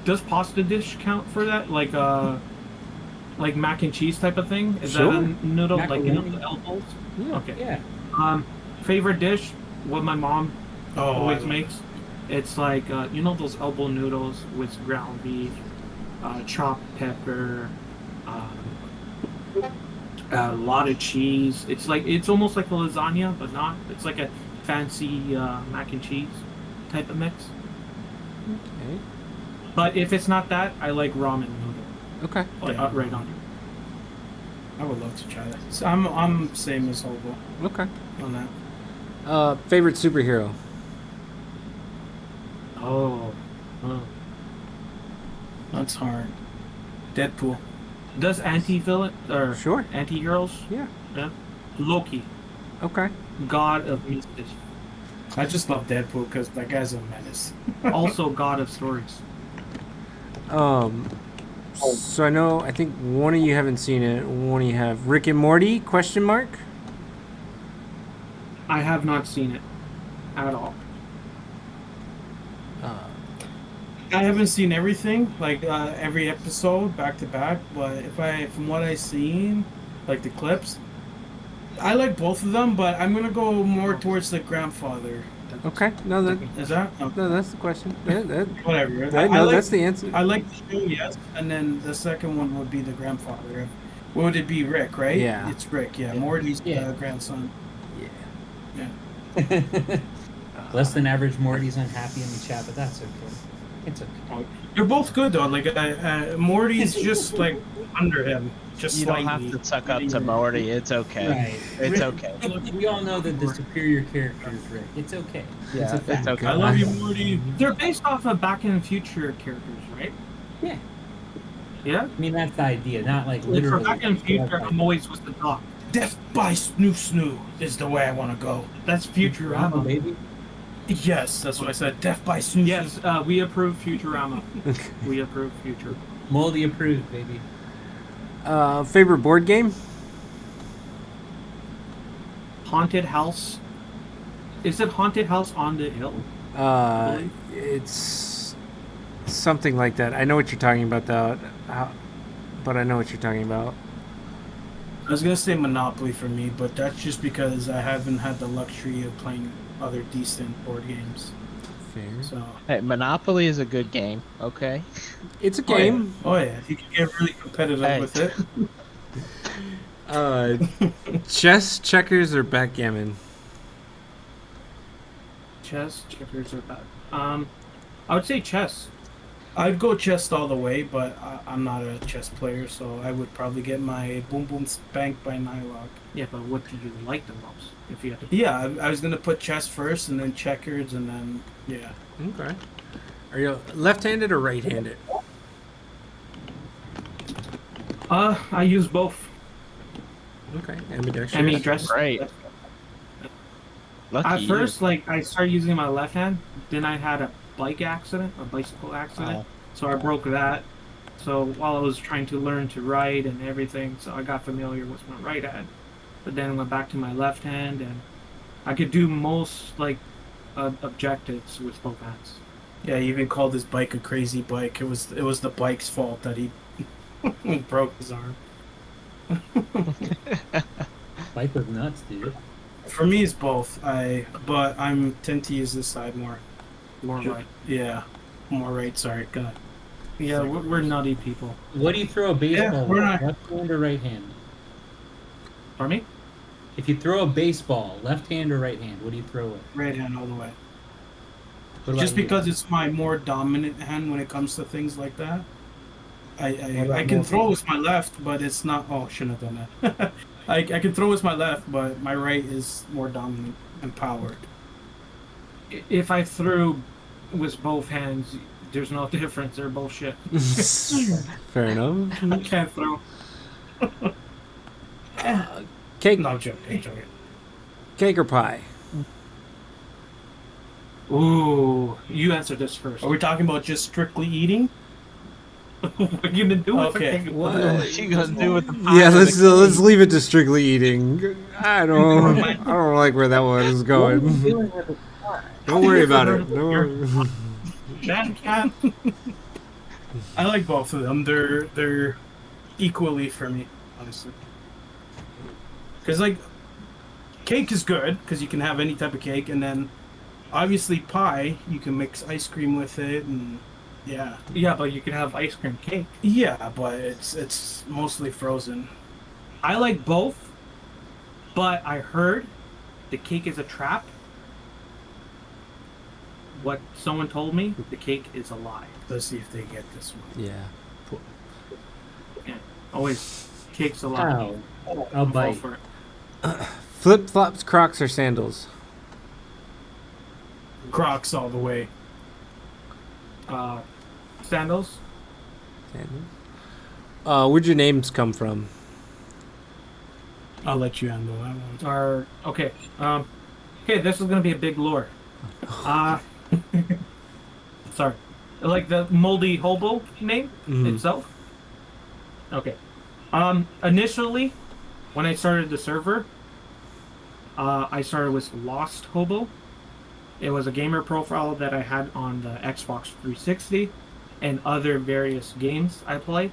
Does pasta dish count for that? Like mac and cheese type of thing? Is Sure. that a noodle? Like Macaroni. the elbows? Yeah. Okay. Yeah. Favorite dish? What my mom always I- makes? It's like you know those elbow noodles with ground beef, chopped pepper, a lot of cheese. It's almost like a lasagna, but not. It's like a fancy mac and cheese type of mix. Okay. But if it's not that, I like ramen noodle. Okay. Like, Yeah. right on. I would love to try that. So I'm same as Hobo Okay. on that. Favorite superhero? Oh. That's hard. Deadpool. Does anti-villain or Sure. anti-heroes? Yeah. Yeah. Loki, Okay. god of mischief, I just love Deadpool because that guy's a menace. also god of stories. So I think one of you haven't seen it. One of you have. Rick and Morty? Question mark. I have not seen it at all. I haven't seen everything, like every episode back to back, but from what I've seen, like the clips, I like both of them, but I'm gonna go more towards the grandfather. Okay. No, Is that? Oh, no, that's the question. Yeah, whatever. no, like, that's the answer. I like the show, yes, and then the second one would be the grandfather. What would it be, Rick? Right? Yeah. It's Rick. Yeah, Morty's Yeah. grandson. Yeah. Less than average Morty's unhappy in the chat, but that's okay. It's okay. You're both good though. Like Morty's just like under him, just You don't slightly. have to suck up to Moldy. It's okay. Right. It's okay. Look, we all know that the superior character is Rick. It's okay. Yeah, it's a fact. it's okay. I love you, Morty. They're based off of Back in the Future characters, right? Yeah. Yeah. I mean, that's the idea, not like For literally. Back in the Future, I'm always with the dog. Death by Snoo Snoo is the way I want to go. That's Futurama, baby. Yes, that's what I said. Death by Snoo. Yes, we approve Futurama. We approve Future. Moldy approved, baby. Favorite board game? Haunted House. Is it Haunted House on the Hill? It's something like that. I know what you're talking about, though. But I know what you're talking about. I was gonna say Monopoly for me, but that's just because I haven't had the luxury of playing other decent board games. Fair. So. Hey, Monopoly is a good game. Okay. It's a game. Oh yeah, you can get really competitive Hey. with it. Chess, checkers, or backgammon? Chess, checkers, or that? I would say chess. I'd go chess all the way, but I'm not a chess player, so I would probably get my Boom Boom Spank by Nylog. Yeah, but what did you like the most? If you had to. Yeah, I was gonna put chess first, and then checkers, and then yeah. Okay. Are you left-handed or right-handed? I use both. Okay. Ambidextrous. Ambidextrous. Great. Lucky At you. first, like I started using my left hand, then I had a bicycle accident, Oh. so I broke that. So while I was trying to learn to ride and everything, so I got familiar with my right hand. But then I went back to my left hand, and I could do most like objectives with both hands. Yeah, he even called his bike a crazy bike. It was the bike's fault that he broke his arm. Bike was nuts, dude. For me, it's both. But I'm tend to use this side more. More right. Yeah, more right. Sorry, God. Yeah, we're nutty people. What do you throw a baseball we're with? not- Left hand or right hand? Pardon me? If you throw a baseball, left hand or right hand, what do you throw it? Right hand all the way. What about Just you? because it's my more dominant hand when it comes to things like that. What I about can Moldy? throw with my left, but it's not. Oh, shouldn't have done that. I can throw with my left, but my right is more dominant and powered. If I threw with both hands, there's no difference. They're both shit. Fair enough. I can't throw. Cake, No, I'm joking. Cake or pie? Ooh, you answer this first. Are we talking about just strictly eating? What are you gonna do with Okay. the cake? What you gonna do with the pie? Yeah, let's leave it to strictly eating. I don't like where that one is going. Don't worry about it. Don't worry. That cat. I like both of them. They're equally for me, honestly. Because like, cake is good because you can have any type of cake, and then obviously pie you can mix ice cream with it, and yeah. Yeah, but you can have ice cream cake. Yeah, but it's mostly frozen. I like both, but I heard the cake is a trap. What someone told me, the cake is a lie. Let's see if they get this one. Yeah. Yeah, always cake's a lie. Ow. I'll Fall bite. for it. Flip flops, Crocs, or sandals? Crocs all the way. Sandals. Sandals. Where'd your names come from? I'll let you handle that one. Are okay. Okay, this is gonna be a big lore. Sorry, like the MoldyHobo name itself. Okay. Initially, when I started the server, I started with Lost Hobo. It was a gamer profile that I had on the Xbox 360 and other various games I play.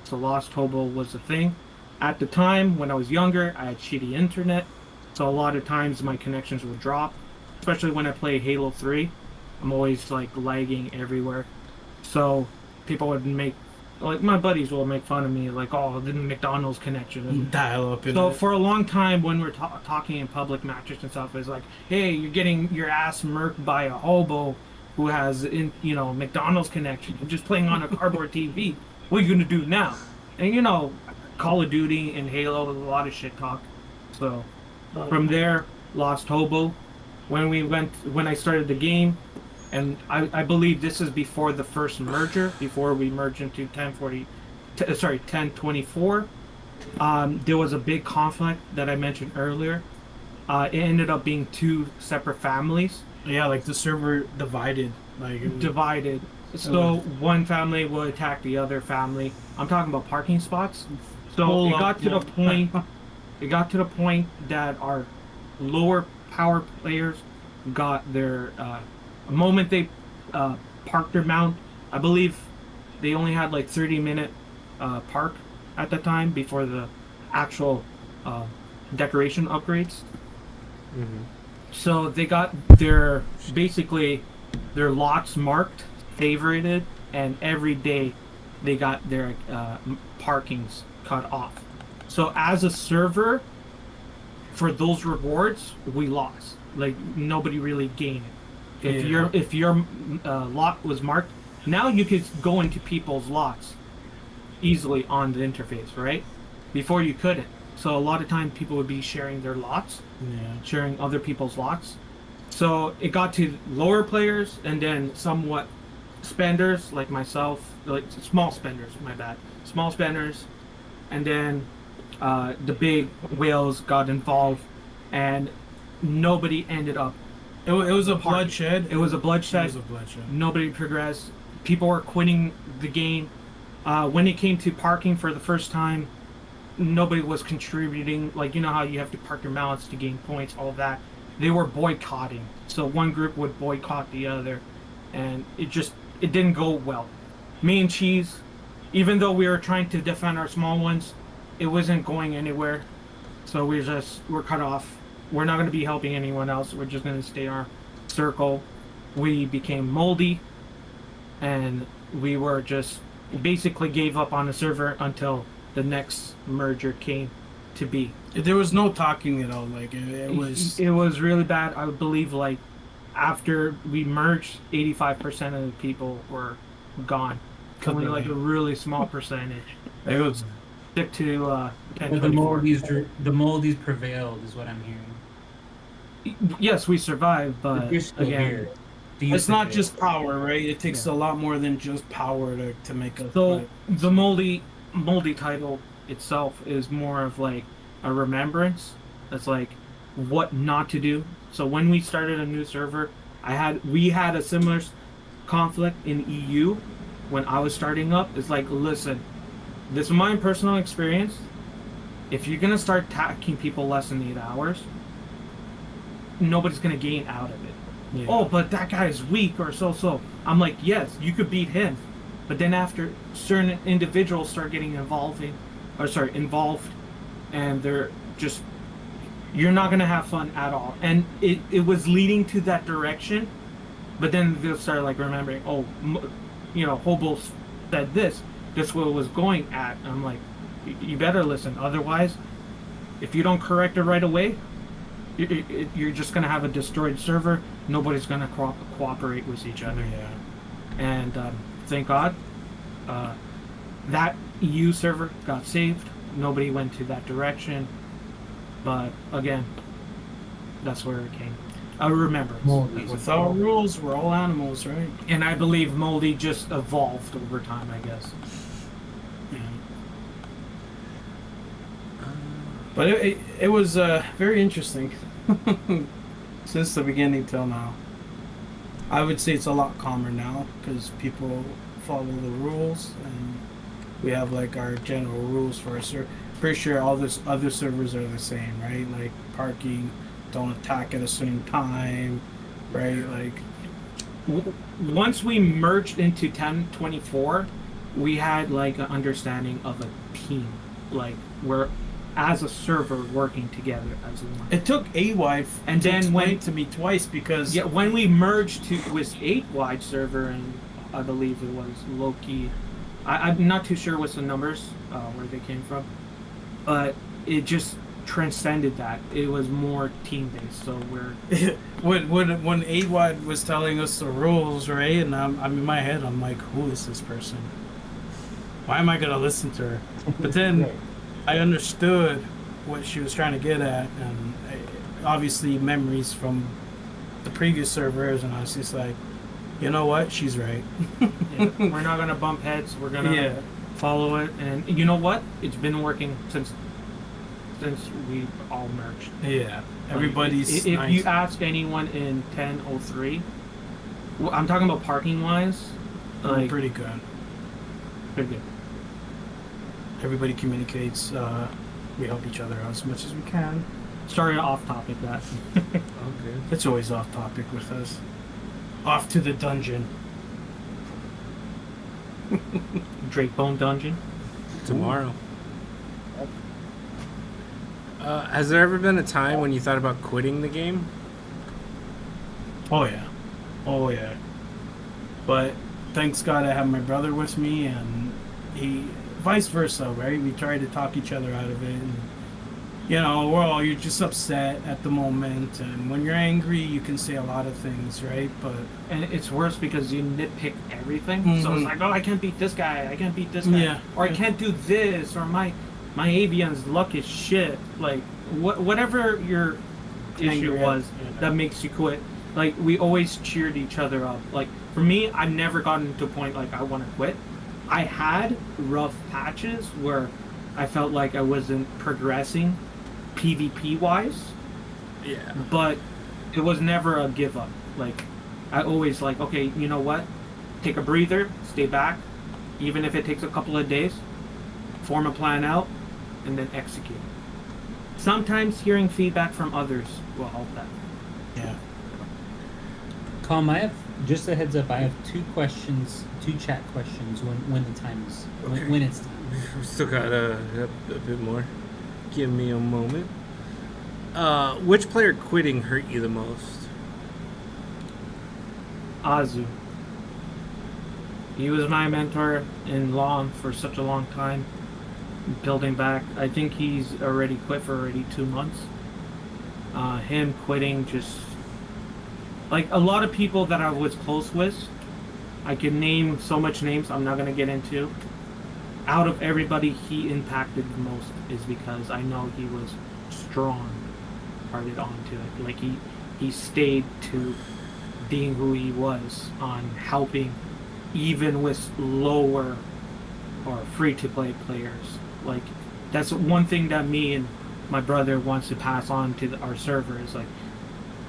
So Lost Hobo was a thing. At the time, when I was younger, I had shitty internet. So a lot of times my connections would drop. Especially when I play Halo 3. I'm always like lagging everywhere. So people would make, like my buddies will make fun of me, like, oh, the McDonald's connection. And Dial up in so it. for a long time when we're talking in public matches and stuff, it's like, hey, you're getting your ass murked by a hobo who has McDonald's connection, just playing on a cardboard TV. What are you gonna do now? And Call of Duty and Halo, a lot of shit talk. So from there, Lost Hobo. When I started the game, and I believe this is before the first merger, before we merged into 1024. There was a big conflict that I mentioned earlier. It ended up being two separate families. Yeah, like the server divided. Divided. So one family would attack the other family. I'm talking about parking spots. So it got to the point. It got to the point that our lower power players got their moment they parked their mount. I believe they only had like 30-minute park at the time before the actual decoration upgrades. Mm-hmm. So they got basically their lots marked, favorited, and every day they got their parkings cut off. So as a server, for those rewards, we lost. Like nobody really gained it. If your lot was marked, now you could go into people's lots easily on the interface, right? Before you couldn't. So a lot of time people would be sharing their lots, sharing other people's lots. So it got to lower players and then somewhat spenders like myself, like small spenders, small spenders, and then the big whales got involved, and nobody ended up. It was a bloodshed. It was a bloodshed. It was a bloodshed. Nobody progressed. People were quitting the game. When it came to parking for the first time, nobody was contributing. Like, you know how you have to park your mounts to gain points, all of that. They were boycotting. So one group would boycott the other, and it didn't go well. Me and Cheese, even though we were trying to defend our small ones, it wasn't going anywhere. So we're cut off. We're not going to be helping anyone else. We're just going to stay in our circle. We became Moldy, and we were just basically gave up on the server until the next merger came to be. There was no talking at all. Like it was really bad. I would believe like after we merged, 85% of the people were gone. Only like a really small percentage. It was stick to 10, the Moldies prevailed, is what I'm hearing. Yes, we survived, but again, it's not just power, right? It takes a lot more than just power to make a. So the Moldy title itself is more of like a remembrance. That's like what not to do. So when we started a new server, we had a similar conflict in EU when I was starting up. It's like, listen, this is my personal experience. If you're gonna start attacking people less than 8 hours, nobody's gonna gain out of it. Yeah. Oh, but that guy is weak or so. I'm like, yes, you could beat him, but then after certain individuals start getting involved, and you're not gonna have fun at all. And it was leading to that direction, but then they'll start like remembering, Hobo said this what it was going at. I'm like, you better listen, otherwise, if you don't correct it right away, you're just gonna have a destroyed server. Nobody's gonna cooperate with each other. Yeah. And thank God, that EU server got saved. Nobody went to that direction. But again, that's where it came. I remember. Without rules, we're all animals, right? And I believe Moldy just evolved over time, I guess. Yeah. But it was very interesting since the beginning till now. I would say it's a lot calmer now because people follow the rules, and we have like our general rules for our server. Pretty sure all this other servers are the same, right? Like parking, don't attack at a certain time, right? Like once we merged into 1024, we had like an understanding of a team, like we're as a server working together as one. It took 8-wide and to then explain to me twice because when we merged with 8-wide server, and I believe it was Loki. I'm not too sure what's the numbers where they came from, but it just transcended that. It was more team based. So we're when AWAD was telling us the rules, right? And I'm in my head, I'm like, who is this person? Why am I gonna listen to her? But then I understood what she was trying to get at, and obviously memories from the previous servers, and I was just like, you know what? She's right. yeah, we're not gonna bump heads. We're gonna follow it, and you know what? It's been working since we all merged. Yeah, everybody's. If nice. you ask anyone in 1003, well, I'm talking about parking wise, like pretty good. Pretty good. Everybody communicates. We help each other out as much as we can. Started off topic that. Okay. It's always off topic with us. Off to the dungeon. Drake Bone Dungeon. Tomorrow. Has there ever been a time when you thought about quitting the game? Oh yeah. Oh yeah. But thanks God I have my brother with me, and he vice versa, right? We try to talk each other out of it, and you know, you're just upset at the moment, and when you're angry you can say a lot of things, right? But and it's worse because you nitpick everything. So it's like, oh, I can't beat this guy, I can't beat this guy, Yeah. or I can't do this, or my avian's luck is shit. Like whatever your issue Angry was at- that makes you quit. Like we always cheered each other up. Like for me, I've never gotten to a point like I want to quit. I had rough patches where I felt like I wasn't progressing PvP wise, Yeah. but it was never a give up. Like I always like, okay, you know what? Take a breather, stay back, even if it takes a couple of days, form a plan out, and then execute. Sometimes hearing feedback from others will help that. yeah. Calm, I have just a heads up. I have two chat questions when the time is when it's time. We've still got a bit more. Give me a moment. Which player quitting hurt you the most? Azu. He was my mentor in LoM for such a long time. Building back, I think he's already quit for already 2 months. Him quitting just like a lot of people that I was close with. I can name so much names I'm not gonna get into. Out of everybody he impacted the most is because I know he was strong hearted onto it. Like he stayed to being who he was on helping even with lower or free to play players. Like that's one thing that me and my brother wants to pass on to our servers,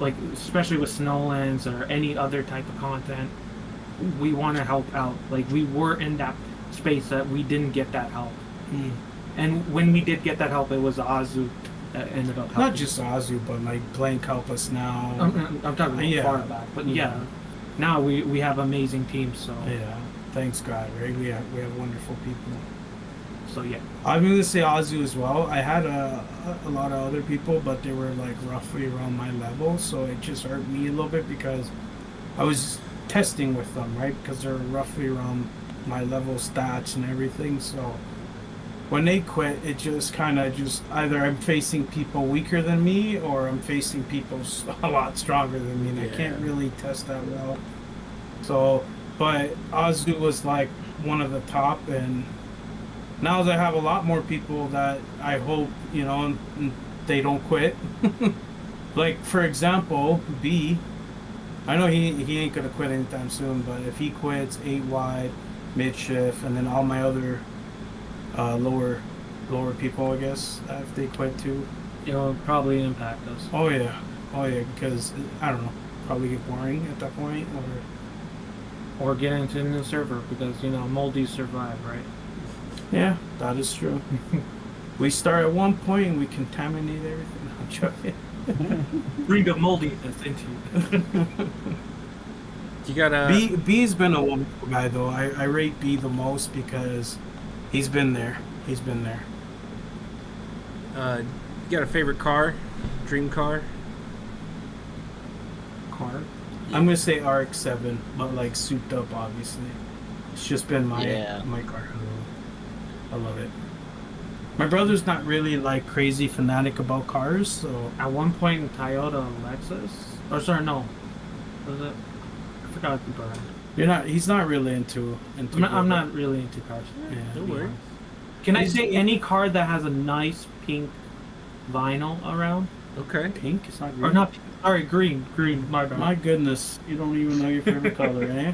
like especially with Snowlands or any other type of content, we want to help out. Like we were in that space that we didn't get that help, and when we did get that help, it was Azu that ended up helping. Not just Azu, but like Blank help us now. I'm talking about far back, but yeah, now we have amazing teams. So Yeah, thanks God, right? We have wonderful people. So yeah, I'm gonna say Azu as well. I had a lot of other people, but they were like roughly around my level, so it just hurt me a little bit because I was testing with them, right? Because they're roughly around my level stats and everything. So when they quit, it just kind of just either I'm facing people weaker than me or I'm facing people a lot stronger than me, and I can't really test that well. So, but Azu was like one of the top, and now that I have a lot more people that I hope, you know, they don't quit. Like, for example, B. I know he ain't going to quit anytime soon, but if he quits 8 wide, mid shift, and then all my other lower people, I guess, if they quit too. it'll probably impact us. Oh, yeah. Because, I don't know, probably get boring at that point, or... Or get into a new server because, you know, Moldy survived, right? Yeah, that is true. We start at one point and we contaminate everything. No, I'm joking. Bring the Moldiness into you. You gotta. B's been a wonderful guy though. I rate B the most because he's been there. You got a favorite car? Dream car? Car. I'm gonna say RX-7, but like souped up, obviously. It's just been my car. I love it. My brother's not really like crazy fanatic about cars, so At one point, Toyota Lexus. Or sorry, no. Was it? I forgot the brand. he's not really into I'm not really into cars. Yeah, to don't be worry. honest. Can I say any car that has a nice pink vinyl around? Okay. pink. It's not green. Or not pink, sorry, green. Green, my bad. My goodness, you don't even know your favorite color, eh?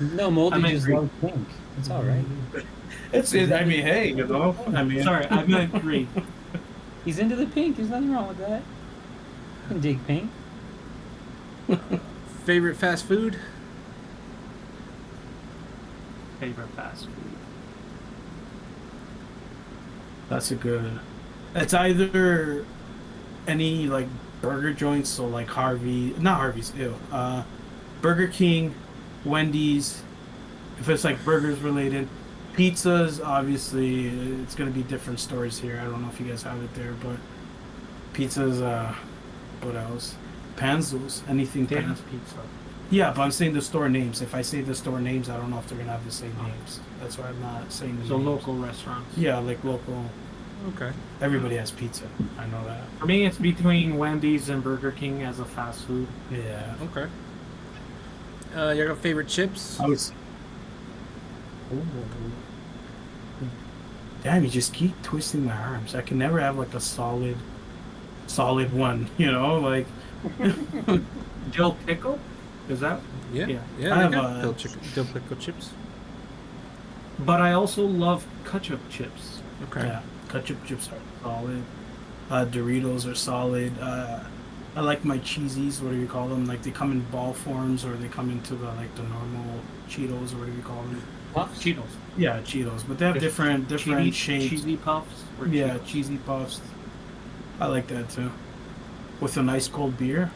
No, Moldy I meant just green. loves pink. It's all right. I mean, hey, you know. I mean, Sorry, I meant green. He's into the pink. There's nothing wrong with that. You can dig pink. Favorite fast food? Favorite fast food. that's a good. It's either any like burger joints, so like not Harvey's, Burger King, Wendy's. If it's like burgers related, pizzas, obviously, it's gonna be different stories here. I don't know if you guys have it there, but pizzas. What else? Panzos, anything Dan's Panz. Pizza. Yeah, but I'm saying the store names. If I say the store names, I don't know if they're gonna have the same names. That's why I'm not saying the So names. local restaurants. Yeah, like local. Okay. Everybody has pizza. I know that. For me, it's between Wendy's and Burger King as a fast food. Yeah. Okay. You got favorite chips? I was. Damn, you just keep twisting my arms. I can never have like a solid one. You know, like. Dill pickle? Is that? Yeah. Yeah. Yeah. I they have got a- dill pickle chips. But I also love ketchup chips. Okay. Yeah, ketchup chips are solid. Doritos are solid. I like my cheesies. What do you call them? Like they come in ball forms, or they come into the normal Cheetos, or what do you call them? Puffs? Cheetos. Yeah, Cheetos, but they have different shapes. Cheesy puffs. Or Yeah, Cheetos? cheesy puffs. I like that too. With a nice cold beer.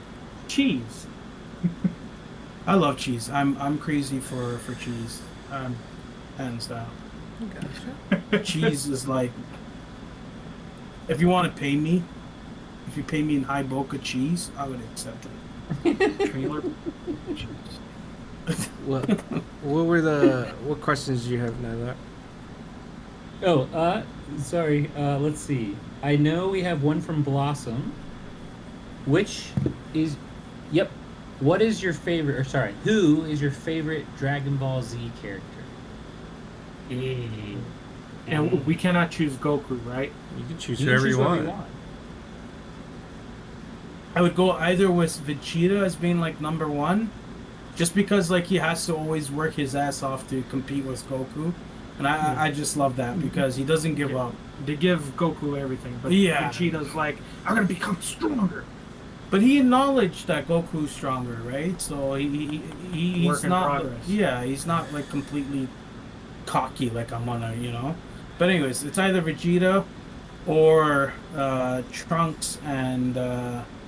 Cheese. I love cheese. I'm crazy for cheese. Hands down. Cheese is like, if you want to pay me, if you pay me in high Boca cheese, I would accept it. Trailer. What questions do you have now? Oh, sorry. Let's see. I know we have one from Blossom. Which is, yep. What is your favorite? Or sorry, who is your favorite Dragon Ball Z character? And we cannot choose Goku, right? You can choose You can whoever choose you whoever want. I would go either with Vegeta as being like number one, just because like he has to always work his ass off to compete with Goku, and I just love that because he doesn't give up. They give Goku everything, but Yeah. Vegeta's like, I'm gonna become stronger. But he acknowledged that Goku's stronger, right? So he's Work in not. progress. Yeah, he's not like completely cocky like I'm gonna, But anyways, it's either Vegeta or Trunks and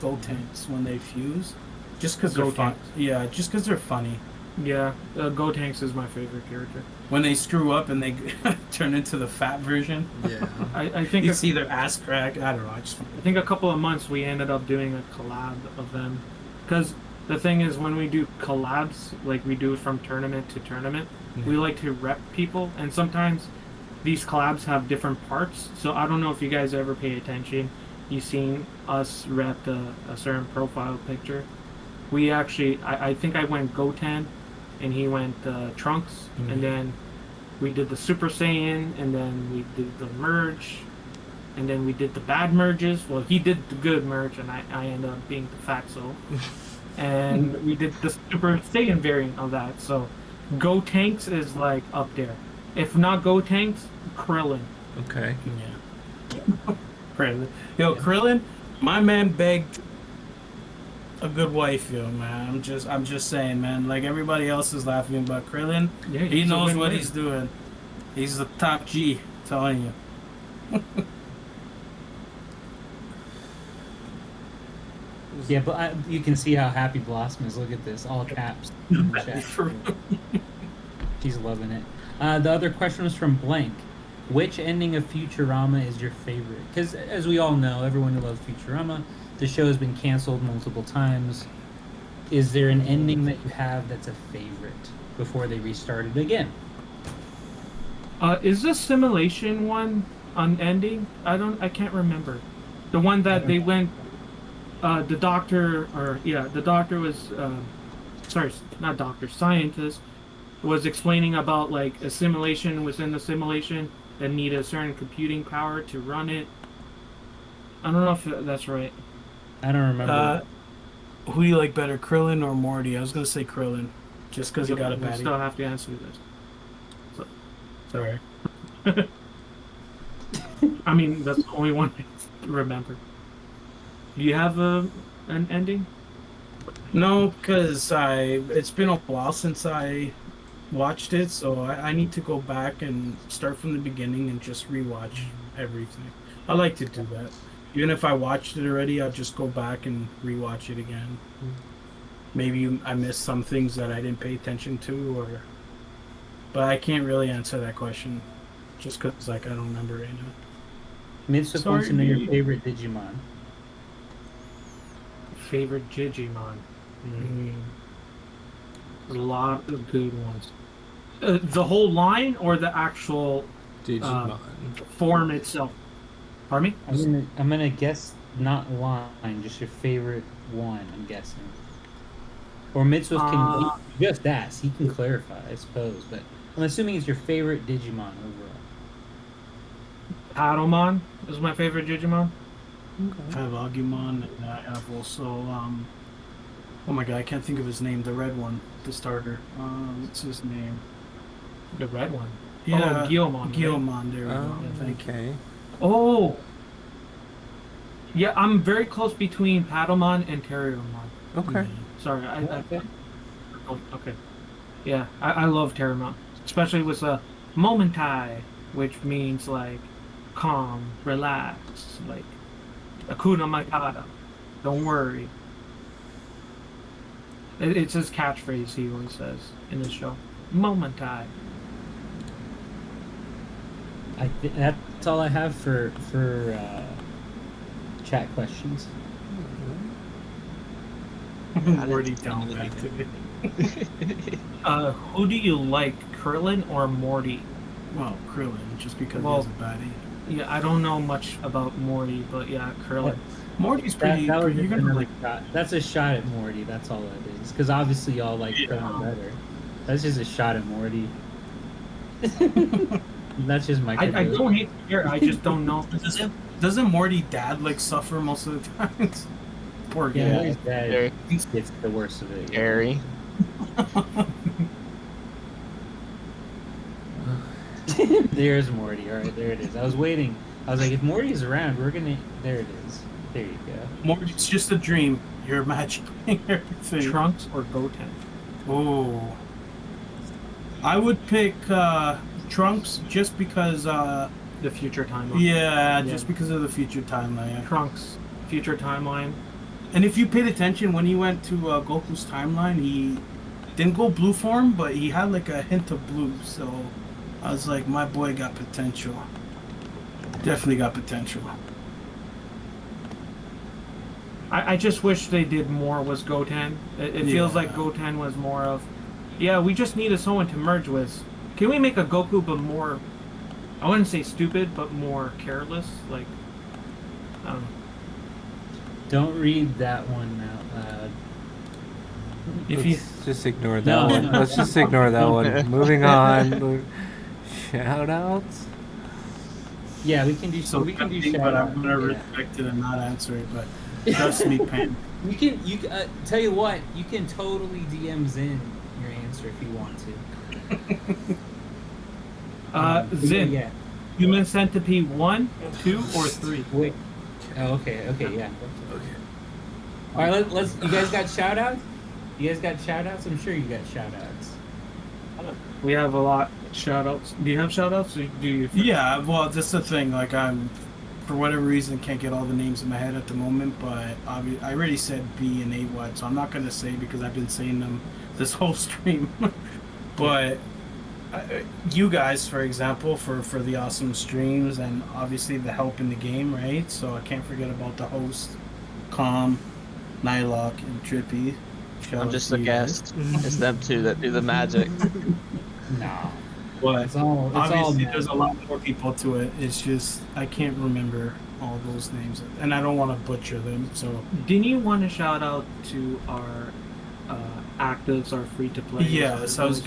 Gotenks when they fuse, just because they're fun. Gotenks. Yeah, just because they're funny. Yeah, Gotenks is my favorite character. When they screw up and they turn into the fat version, Yeah. I think you see their ass crack. I don't know. I think a couple of months we ended up doing a collab of them, because the thing is when we do collabs, like we do from tournament to tournament, we like to rep people, and sometimes these collabs have different parts. So I don't know if you guys ever pay attention. You've seen us rep a certain profile picture. We actually, I think I went Goten, and he went Trunks, and then we did the Super Saiyan, and then we did the merge, and then we did the bad merges. Well, he did the good merge, and I ended up being the Fatso. And we did the Super Saiyan variant of that. So Gotenks is like up there. If not Gotenks, Krillin. Okay. Yeah. Krillin. Yo, Krillin, my man begged a good wife, yo, man. I'm just saying, man. Like everybody else is laughing about Krillin. Yeah, He he's a knows what win-win. he's doing. He's the top G, telling you. Yeah, but you can see how happy Blossom is. Look at this, all caps. in the chat. She's loving it. The other question was from Blank. Which ending of Futurama is your favorite? Because as we all know, everyone who loves Futurama, the show has been canceled multiple times. Is there an ending that you have that's a favorite before they restarted again? Is the simulation one unending? I can't remember. The one that they went. The doctor was. Sorry, not doctor. Scientist was explaining about like a simulation within the simulation that needed a certain computing power to run it. I don't know if that's right. I don't remember. Who do you like better, Krillin or Morty? I was gonna say Krillin, just because he got a We baddie. still have to answer this. So, Sorry. I mean, that's the only one I remember. Do you have an ending? No, because it's been a while since I watched it, so I need to go back and start from the beginning and just rewatch everything. I like to do that. Even if I watched it already, I'll just go back and rewatch it again. Maybe I missed some things that I didn't pay attention to, but I can't really answer that question, just because like I don't remember right now. Mitsup wants to know your favorite Digimon. Favorite Digimon? A lot of good ones. The whole line or the actual Digimon. form itself? Pardon me? I'm gonna guess not line, just your favorite one. I'm guessing. Or Mitsup can just ask. He can clarify, I suppose. But I'm assuming it's your favorite Digimon overall. Paddlemon is my favorite Digimon. I have Agumon, and I have also oh my god, I can't think of his name. The red one, the starter. What's his name? The red one. Yeah, Oh, Guilmon. Guilmon. There we go. Oh, Yeah, thank you. okay. Oh. Yeah, I'm very close between Paddlemon and Terriermon. Okay. Sorry, oh, okay. Yeah, I love Terriermon, especially with a Momentai, which means like calm, relax, like Akuna Matata. Don't worry. It's his catchphrase he always says in his show. Momentai. That's all I have for chat questions. I'm already down back to it. Who do you like, Krillin or Morty? Well, Krillin, just because Well, he's a baddie. Yeah, I don't know much about Morty, but yeah, Krillin. Morty's pretty. That was You're just gonna another like. shot. That's a shot at Morty. That's all it is. Because obviously y'all like Krillin better. That's just a shot at Morty. That's just my. I don't hate the hair, I just don't know. Doesn't Morty dad like suffer most of the times? Poor guy. Yeah, his dad Very gets the worst of it. scary. There's Morty. All right, there it is. I was waiting. I was like, if Morty's around, we're gonna. There it is. There you go. Morty's just a dream. You're imagining everything. Trunks or Goten? Oh. I would pick Trunks just because. The future timeline. Yeah, just because of the future timeline. Trunks, future timeline. And if you paid attention, when he went to Goku's timeline, he didn't go blue form, but he had like a hint of blue. So I was like, my boy got potential. Definitely got potential. I just wish they did more with Goten. It feels like Goten was more of, yeah, we just needed someone to merge with. Can we make a Goku but more, I wouldn't say stupid, but more careless? Like, I don't know. Don't read that one out loud. Let's just ignore that No, one. no. Let's just ignore that one. Moving on. Shout outs? Yeah, we can do So we can do tempting, shout but out. I'm gonna Yeah. respect it and not answer it. But trust me, Pen. You can tell you what, you can totally DMs in your answer if you want to. Zin, Yeah. Human Centipede 1, 2, or 3? Wait. Oh, okay, yeah. Okay. All right, let's. You guys got shout outs? You guys got shout outs? I'm sure you got shout outs. We have a lot. Shoutouts. Do you have shoutouts? Or do you? Yeah, well, that's the thing. Like, I'm, for whatever reason, can't get all the names in my head at the moment. But I already said B and A what, so I'm not gonna say because I've been saying them this whole stream. But you guys, for example, for the awesome streams and obviously the help in the game, right? So I can't forget about the host, Calm, Nylock, and Trippy. Shout I'm out just to a you guys. guest. It's them two that do the magic. No. But It's all obviously, mad. there's a lot more people to it. It's just I can't remember all those names, and I don't want to butcher them. So Didn't you want to shout out to our actives, our free to play? yes, I was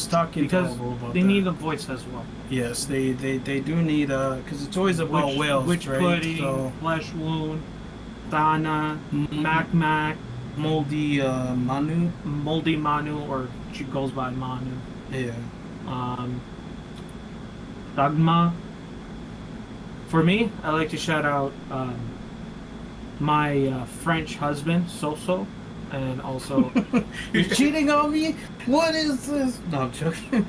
talking because to Alvo about they that. need a voice as well. Yes, they do need because it's always about whales, Witch right? Pudding, So Flesh Wound, Dana, Mhm. Mac, Moldy Manu. Moldy Manu, or she goes by Manu. Yeah. Dagma. For me, I like to shout out my French husband, Soso, and also You're cheating on me? What is this? No, I'm joking.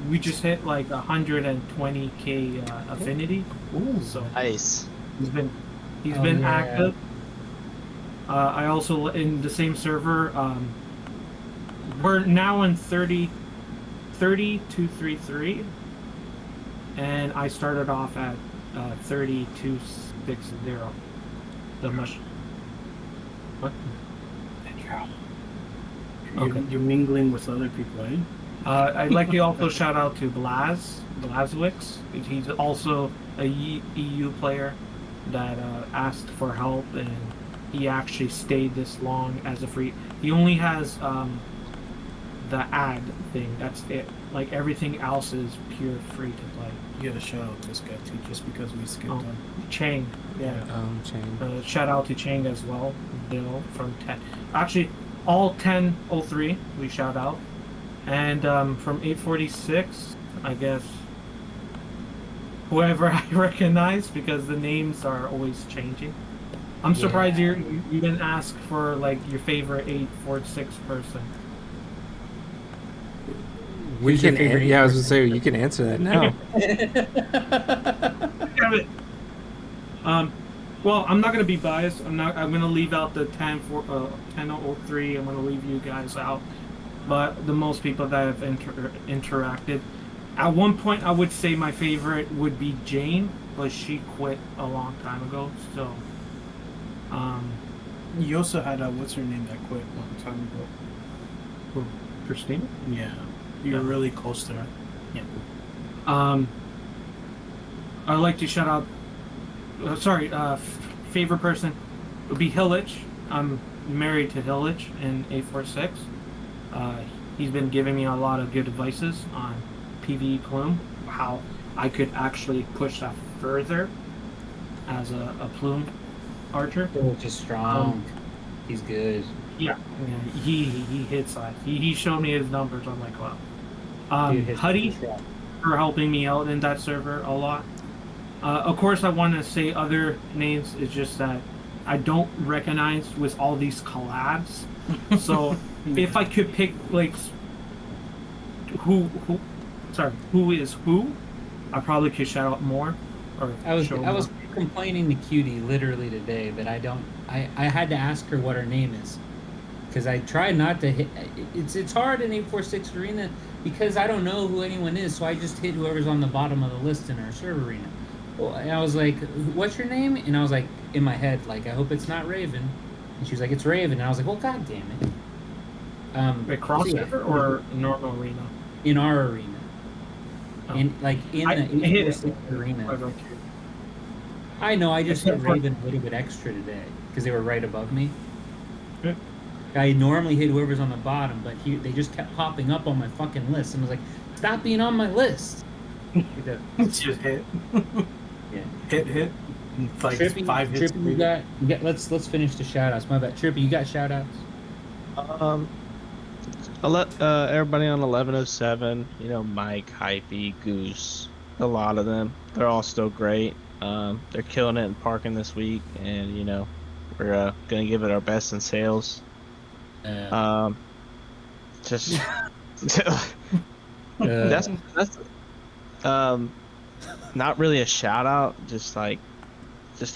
we just hit like 120k affinity. Ooh. So Nice. he's been Yeah. active. I also in the same server. We're now in 3233, and I started off at 3260. The mush. What? You're mingling with other people, eh? I'd like to also shout out to Blazwix. He's also a EU player that asked for help, and he actually stayed this long as a free. He only has the ad thing. That's it. Like everything else is pure free to play. You gotta shout out this guy too, just because we skipped him. Chang, yeah. Chain. Shout out to Chang as well. Bill from 10. Actually, all 1003 we shout out. And from 846, I guess, whoever I recognize, because the names are always changing. I'm surprised you didn't ask for like your favorite 846 person. We Who's your can. favorite Yeah, I was gonna say you can answer that now. Damn it. Well, I'm not gonna be biased. I'm gonna leave out the 1003. I'm gonna leave you guys out. But the most people that have interacted. At one point, I would say my favorite would be Jane, but she quit a long time ago. So, You also had what's her name that quit a long time ago? who? Christina? Yeah. You're really close to her. Yeah. I'd like to shout out. Favorite person would be Hillich. I'm married to Hillich in 846. He's been giving me a lot of good advices on PvE plume, how I could actually push that further as a plume archer. Just strong. He's good. Yeah, he hits that. He showed me his numbers. I'm like, wow. Dude, Huddy for helping me out in that server a lot. Of course, I want to say other names. It's just that I don't recognize with all these collabs. So if I could pick like who is who, I probably could shout out more. Or I was show more. complaining to Cutie literally today that I had to ask her what her name is, because I tried not to hit. It's hard in 846 arena because I don't know who anyone is, so I just hit whoever's on the bottom of the list in our server arena. Well, and I was like, "What's your name?" And I was like, in my head, like, "I hope it's not Raven." And she was like, "It's Raven." And I was like, "Well, god damn it." Wait, cross server or normal arena? In our arena. Oh. In the I hit it. 846 arena. I don't I know, I just It's hit not fun. Raven a little bit extra today because they were right above me. Yeah. I normally hit whoever's on the bottom, but they just kept popping up on my fucking list, and I was like, "Stop being on my list." It's just hit. Yeah. Hit. Like Trippy, 5 hits. Trippy, you got. Let's finish the shout outs. My bad. Trippy, you got shout outs? I'll let everybody on 1107, Mike, Hypey, Goose, a lot of them. They're all still great. They're killing it in parking this week, and we're gonna give it our best in sales. Just that's not really a shout out, just a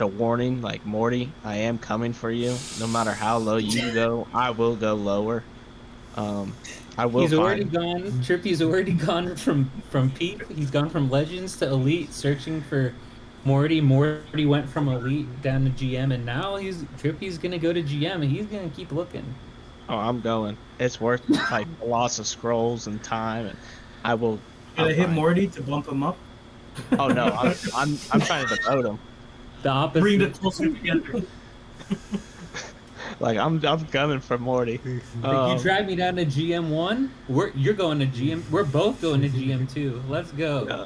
warning, like Morty, I am coming for you. No matter how low you go, I will go lower. I will. He's already gone. Trippy's already gone from Peep. He's gone from Legends to Elite, searching for Morty. Morty went from Elite down to GM, and now Trippy's gonna go to GM, and he's gonna keep looking. Oh, I'm going. It's worth like a loss of scrolls and time, and I will. Did I hit fine. Morty to bump him up? Oh no, I'm trying to demote him. The opposite. Bring the closer together. Like I'm gunning for Morty. Like, you drag me down to GM1, you're going to GM. We're both going to GM2. Let's go. Yeah.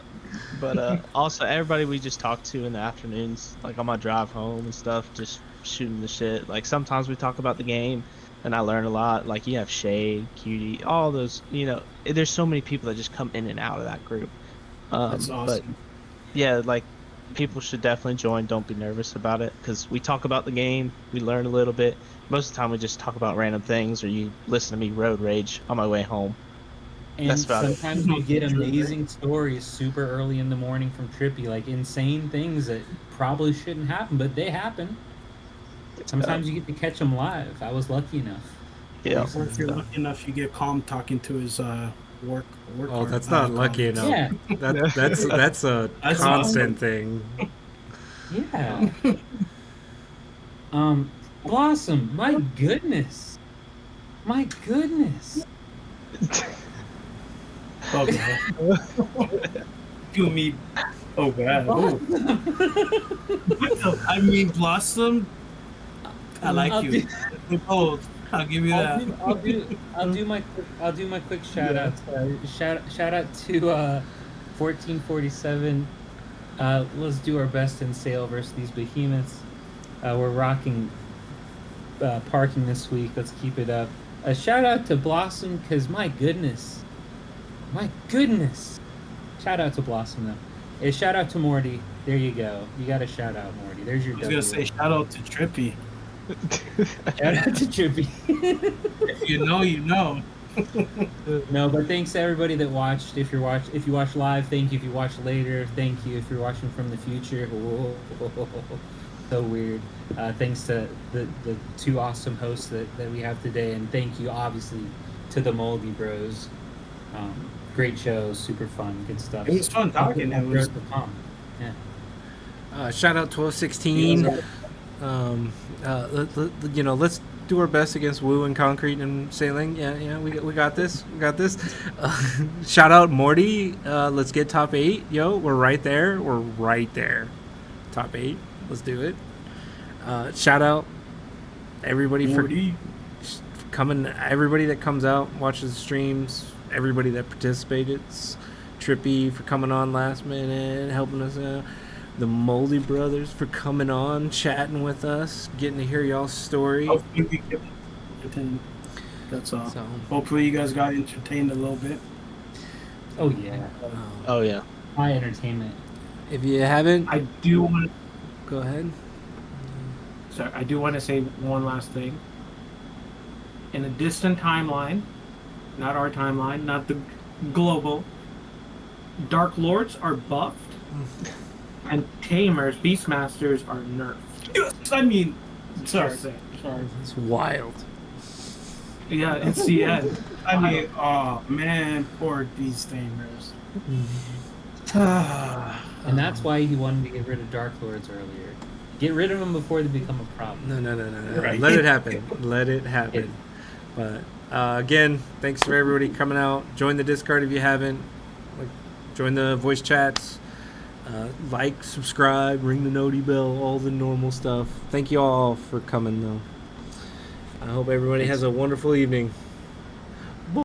But also everybody we just talk to in the afternoons, like on my drive home and stuff, just shooting the shit. Like sometimes we talk about the game, and I learn a lot. Like you have Shade, Cutie, all those. You know, there's so many people that just come in and out of that group. That's But awesome. yeah, like people should definitely join. Don't be nervous about it, because we talk about the game, we learn a little bit. Most of the time we just talk about random things, or you listen to me road rage on my way home. And That's about it. sometimes we get amazing stories super early in the morning from Trippy, like insane things that probably shouldn't happen, but they happen. Sometimes you get to catch them live. I was lucky enough. Yeah. Or if you're lucky enough, you get calm talking to his work. Oh, that's not lucky enough. Yeah, That's a That's constant thing. yeah. Blossom, my goodness. My goodness. Oh, God. Do me. Oh, bad. Oh. I mean, Blossom. I like I'll you. Bold. I'll give you that. I'll do my quick shout out. Shout out to 1447. Let's do our best in sale versus these behemoths. We're rocking parking this week. Let's keep it up. A shout out to Blossom, because my goodness. Shout out to Blossom though. A shout out to Morty. There you go. You got a shout out, Morty. There's your I was gonna say shout out to Trippy. shout out to Trippy. If you know, you know. No, but thanks to everybody that watched. If you watch live, thank you. If you watch later, thank you. If you're watching from the future, whoa, so weird. Thanks to the two awesome hosts that we have today, and thank you obviously to the Moldy Bros. Great show, super fun, good stuff. It was fun talking. It was. Yeah. Shout out 1216. Let's do our best against Woo and Concrete and Sailing. Yeah, we got this. Shout out Morty. Let's get top 8. Yo, we're right there. Top 8. Let's do it. Shout out everybody Morty. for coming. Everybody that comes out, watches the streams. Everybody that participated. Trippy for coming on last minute, helping us out. The Moldy Brothers for coming on, chatting with us, getting to hear y'all's story. Hopefully we get entertained. That's all. So, Hopefully you guys got entertained a little bit. Oh yeah. Oh yeah. High entertainment. if you haven't, I do want go ahead. Sorry, I do want to say one last thing. In a distant timeline, not our timeline, not the global, Dark Lords are buffed, and Tamers, Beastmasters are nerfed. Yes, I mean, Sorry. sorry. It's wild. Yeah, it's the end. I mean, oh man, poor Beast Tamers. And that's why he wanted to get rid of Dark Lords earlier. Get rid of them before they become a problem. No. Right. Let it happen. But again, thanks for everybody coming out. Join the Discord if you haven't. Join the voice chats. Like, subscribe, ring the noti bell, all the normal stuff. Thank you all for coming, though. I hope everybody has a wonderful evening.